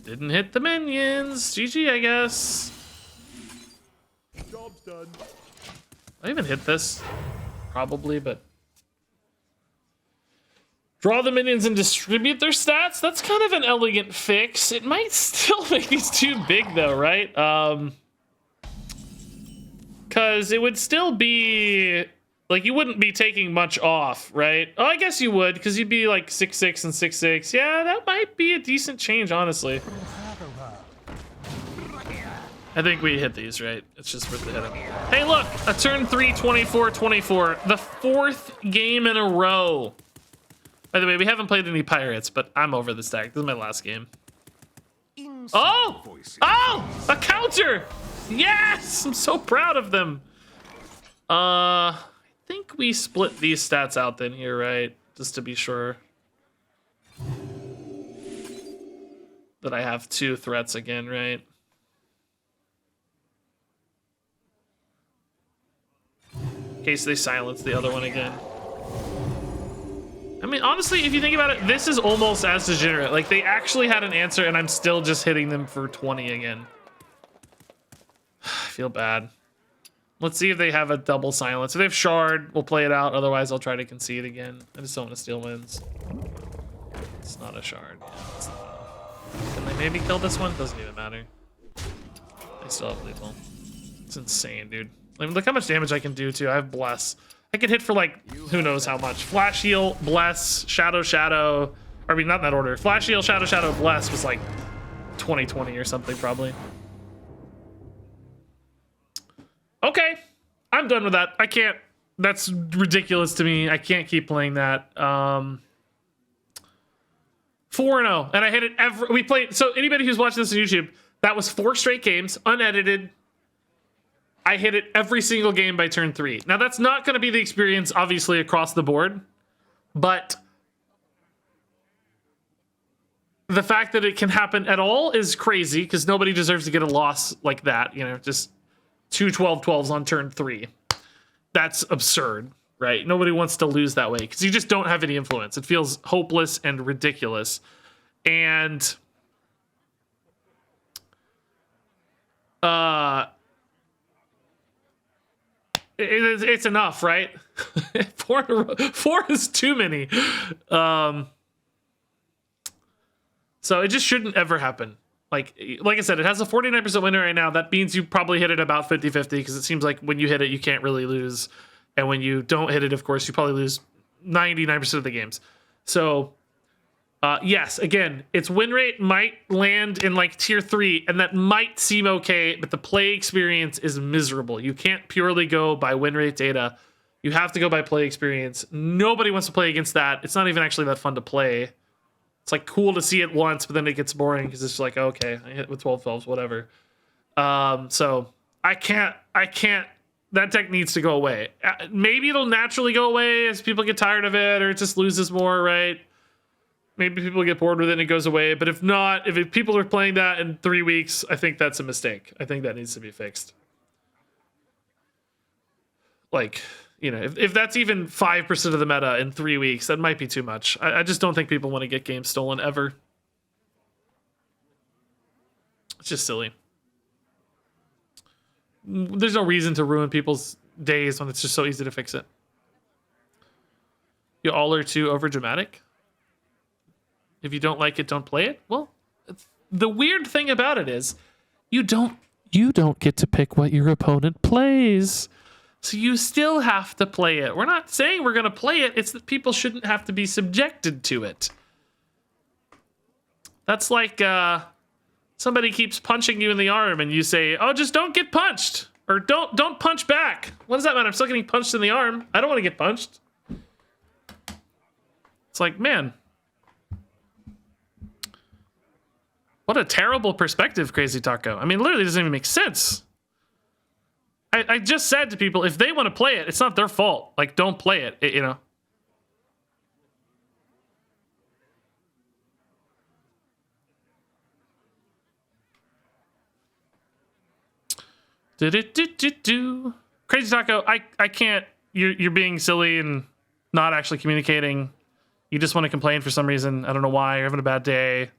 Didn't hit the minions. GG, I guess. Job's done. I even hit this. Probably, but... Draw the minions and distribute their stats? That's kind of an elegant fix. It might still make these too big, though, right? Because it would still be Like, you wouldn't be taking much off, right? Oh, I guess you would, because you'd be like 6-6 and 6-6. Yeah, that might be a decent change, honestly. I think we hit these, right? It's just worth the hitting. Hey, look, a turn 3, 24-24. The 4th game in a row. By the way, we haven't played any pirates, but I'm over this deck. This is my last game. Oh! Oh! A counter! Yes! I'm so proud of them. I think we split these stats out then here, right? Just to be sure that I have 2 threats again, right? In case they silence the other one again. I mean, honestly, if you think about it, this is almost as degenerate. Like, they actually had an answer, and I'm still just hitting them for 20 again. I feel bad. Let's see if they have a double silence. If they have shard, we'll play it out. Otherwise, I'll try to concede again. I just don't want to steal wins. It's not a shard. Can they maybe kill this one? Doesn't even matter. They still have lethal. It's insane, dude. I mean, look how much damage I can do, too. I have Bless. I can hit for, like, who knows how much. Flash Heal, Bless, Shadow, Shadow. Or, I mean, not in that order. Flash Heal, Shadow, Shadow, Bless was, like, 20-20 or something, probably. Okay. I'm done with that. I can't. That's ridiculous to me. I can't keep playing that. 4-0. And I hit it every... We played... So, anybody who's watching this on YouTube, that was 4 straight games, unedited. I hit it every single game by turn 3. Now, that's not going to be the experience, obviously, across the board. But the fact that it can happen at all is crazy, because nobody deserves to get a loss like that. You know, just 2 12-12s on turn 3. That's absurd, right? Nobody wants to lose that way, because you just don't have any influence. It feels hopeless and ridiculous. And... It's enough, right? 4 in a row. 4 is too many. So it just shouldn't ever happen. Like I said, it has a 49% win rate right now. That means you probably hit it about 50-50, because it seems like when you hit it, you can't really lose. And when you don't hit it, of course, you probably lose 99% of the games. So, yes, again, its win rate might land in like tier 3, and that might seem okay, but the play experience is miserable. You can't purely go by win rate data. You have to go by play experience. Nobody wants to play against that. It's not even actually that fun to play. It's like cool to see it once, but then it gets boring because it's like, okay, I hit with 12-12s, whatever. So I can't, that deck needs to go away. Maybe it'll naturally go away as people get tired of it, or it just loses more, right? Maybe people get bored with it and it goes away. But if not, if people are playing that in 3 weeks, I think that's a mistake. I think that needs to be fixed. Like, you know, if that's even 5% of the meta in 3 weeks, that might be too much. I just don't think people want to get games stolen ever. It's just silly. There's no reason to ruin people's days when it's just so easy to fix it. You all are too overdramatic. If you don't like it, don't play it. Well, the weird thing about it is you don't get to pick what your opponent plays. So you still have to play it. We're not saying we're going to play it. It's that people shouldn't have to be subjected to it. That's like somebody keeps punching you in the arm and you say, "Oh, just don't get punched." Or don't punch back. What does that matter? I'm still getting punched in the arm. I don't want to get punched. It's like, man, what a terrible perspective, Crazy Taco. I mean, literally doesn't even make sense. I just said to people, if they want to play it, it's not their fault. Like, don't play it, you know. Crazy Taco, I can't. You're being silly and not actually communicating. You just want to complain for some reason. I don't know why. You're having a bad day.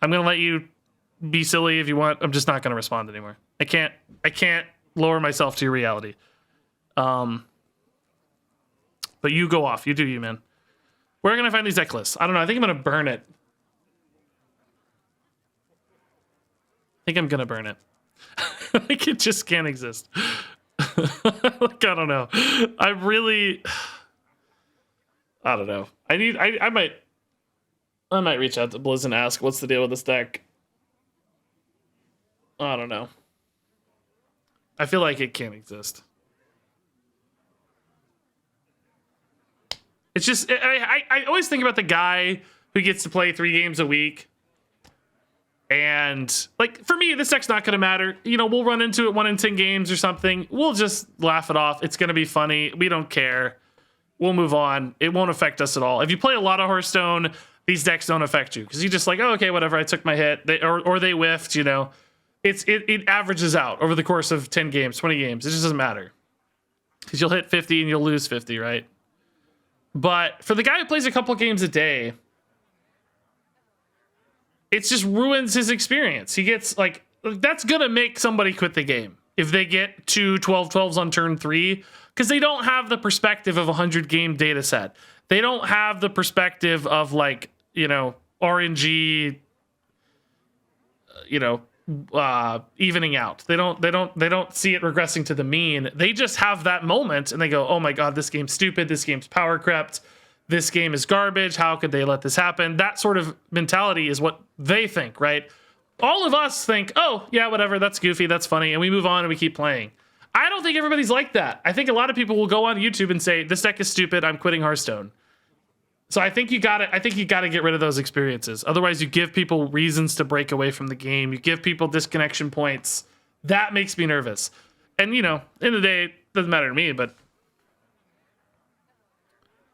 I'm gonna let you be silly if you want. I'm just not gonna respond anymore. I can't lower myself to your reality. But you go off. You do you, man. Where can I find these Decklists? I don't know. I think I'm gonna burn it. I think I'm gonna burn it. Like, it just can't exist. Like, I don't know. I don't know. I might reach out to Blizz and ask what's the deal with this deck. I don't know. I feel like it can't exist. It's just, I always think about the guy who gets to play 3 games a week. And, like, for me, this deck's not going to matter. You know, we'll run into it 1 in 10 games or something. We'll just laugh it off. It's going to be funny. We don't care. We'll move on. It won't affect us at all. If you play a lot of Hearthstone, these decks don't affect you. Because you just like, oh, okay, whatever, I took my hit. Or they whiffed, you know. It averages out over the course of 10 games, 20 games. It just doesn't matter. Because you'll hit 50 and you'll lose 50, right? But for the guy who plays a couple games a day, it just ruins his experience. He gets, like, that's going to make somebody quit the game if they get 2 12-12s on turn 3, because they don't have the perspective of a 100-game data set. They don't have the perspective of, like, you know, RNG, you know, evening out. They don't see it regressing to the mean. They just have that moment and they go, oh my God, this game's stupid. This game's power crept. This game is garbage. How could they let this happen? That sort of mentality is what they think, right? All of us think, oh yeah, whatever. That's goofy. That's funny. And we move on and we keep playing. I don't think everybody's like that. I think a lot of people will go on YouTube and say, this deck is stupid. I'm quitting Hearthstone. So I think you gotta get rid of those experiences. Otherwise, you give people reasons to break away from the game. You give people disconnection points. That makes me nervous. And, you know, in the day, it doesn't matter to me, but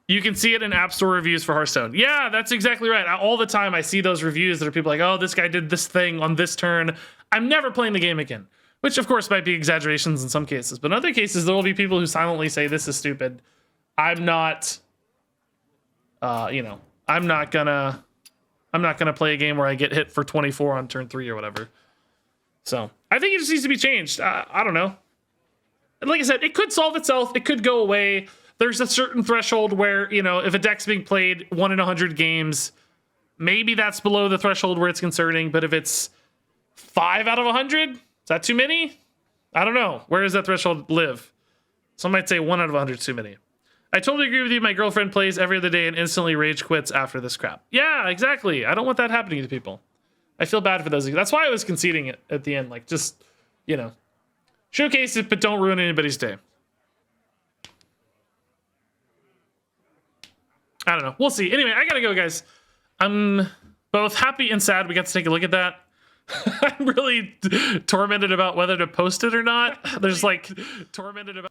you can see it in App Store reviews for Hearthstone. Yeah, that's exactly right. All the time I see those reviews that are people like, oh, this guy did this thing on this turn. I'm never playing the game again. Which, of course, might be exaggerations in some cases. But in other cases, there will be people who silently say, this is stupid. I'm not... you know, I'm not gonna play a game where I get hit for 24 on turn 3 or whatever. So I think it just needs to be changed. I don't know. Like I said, it could solve itself. It could go away. There's a certain threshold where, you know, if a deck's being played 1 in 100 games, maybe that's below the threshold where it's concerning. But if it's 5 out of 100, is that too many? I don't know. Where does that threshold live? Some might say 1 out of 100 is too many. I totally agree with you. My girlfriend plays every other day and instantly rage quits after this crap. Yeah, exactly. I don't want that happening to people. I feel bad for those. That's why I was conceding it at the end. Like, just, you know, showcase it, but don't ruin anybody's day. I don't know. We'll see. Anyway, I gotta go, guys. I'm both happy and sad we got to take a look at that. I'm really tormented about whether to post it or not. There's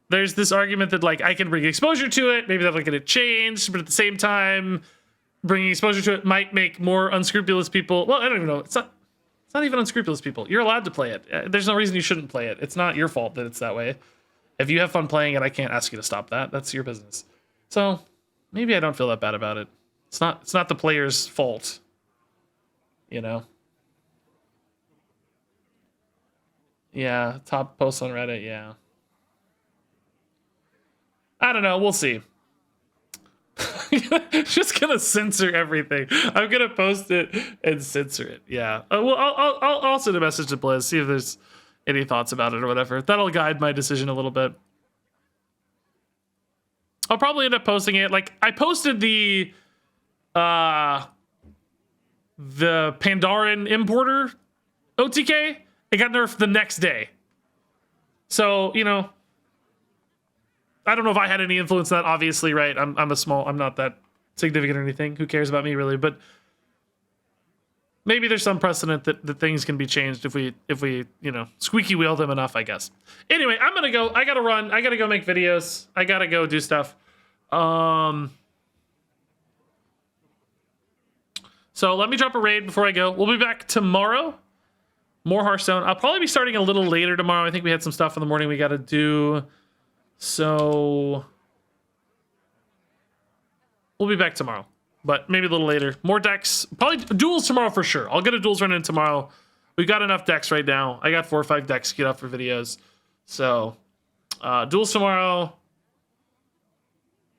there's this argument that, like, I can bring exposure to it. Maybe that'll get it changed, but at the same time, bringing exposure to it might make more unscrupulous people. Well, I don't even know. It's not even unscrupulous people. You're allowed to play it. There's no reason you shouldn't play it. It's not your fault that it's that way. If you have fun playing it, I can't ask you to stop that. That's your business. So maybe I don't feel that bad about it. It's not the player's fault. You know. Yeah, top posts on Reddit, yeah. I don't know, we'll see. Just gonna censor everything. I'm gonna post it and censor it, yeah. Well, I'll send a message to Blizz, see if there's any thoughts about it or whatever. That'll guide my decision a little bit. I'll probably end up posting it. Like, I posted the Pandaren importer OTK. It got nerfed the next day. So, you know, I don't know if I had any influence on that, obviously, right? I'm not that significant or anything. Who cares about me, really? But maybe there's some precedent that things can be changed if we, you know, squeaky wheel them enough, I guess. Anyway, I'm gonna go. I gotta run. I gotta go make videos. I gotta go do stuff. So let me drop a raid before I go. We'll be back tomorrow. More Hearthstone. I'll probably be starting a little later tomorrow. I think we had some stuff in the morning we got to do. So we'll be back tomorrow, but maybe a little later. More decks. Probably duels tomorrow for sure. I'll get a duels run in tomorrow. We've got enough decks right now. I got 4 or 5 decks queued up for videos. So duels tomorrow.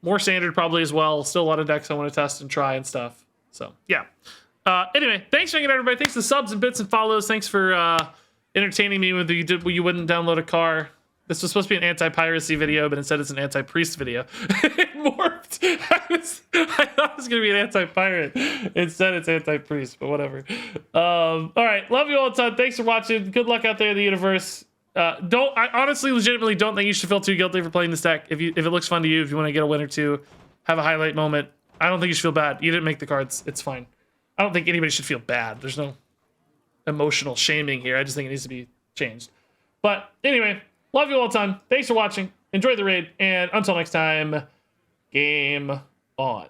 More standard probably as well. Still a lot of decks I want to test and try and stuff. So yeah. Anyway, thanks for hanging out, everybody. Thanks for the subs and bits and follows. Thanks for entertaining me with you wouldn't download a car. This was supposed to be an anti-piracy video, but instead it's an anti-priest video. It morphed. I thought it was going to be an anti-pirate. Instead it's anti-priest, but whatever. All right. Love you all a ton. Thanks for watching. Good luck out there in the universe. I honestly, legitimately don't think you should feel too guilty for playing this deck. If it looks fun to you, if you want to get a win or two, have a highlight moment, I don't think you should feel bad. You didn't make the cards. It's fine. I don't think anybody should feel bad. There's no emotional shaming here. I just think it needs to be changed. But anyway, love you all a ton. Thanks for watching. Enjoy the raid. And until next time, game on.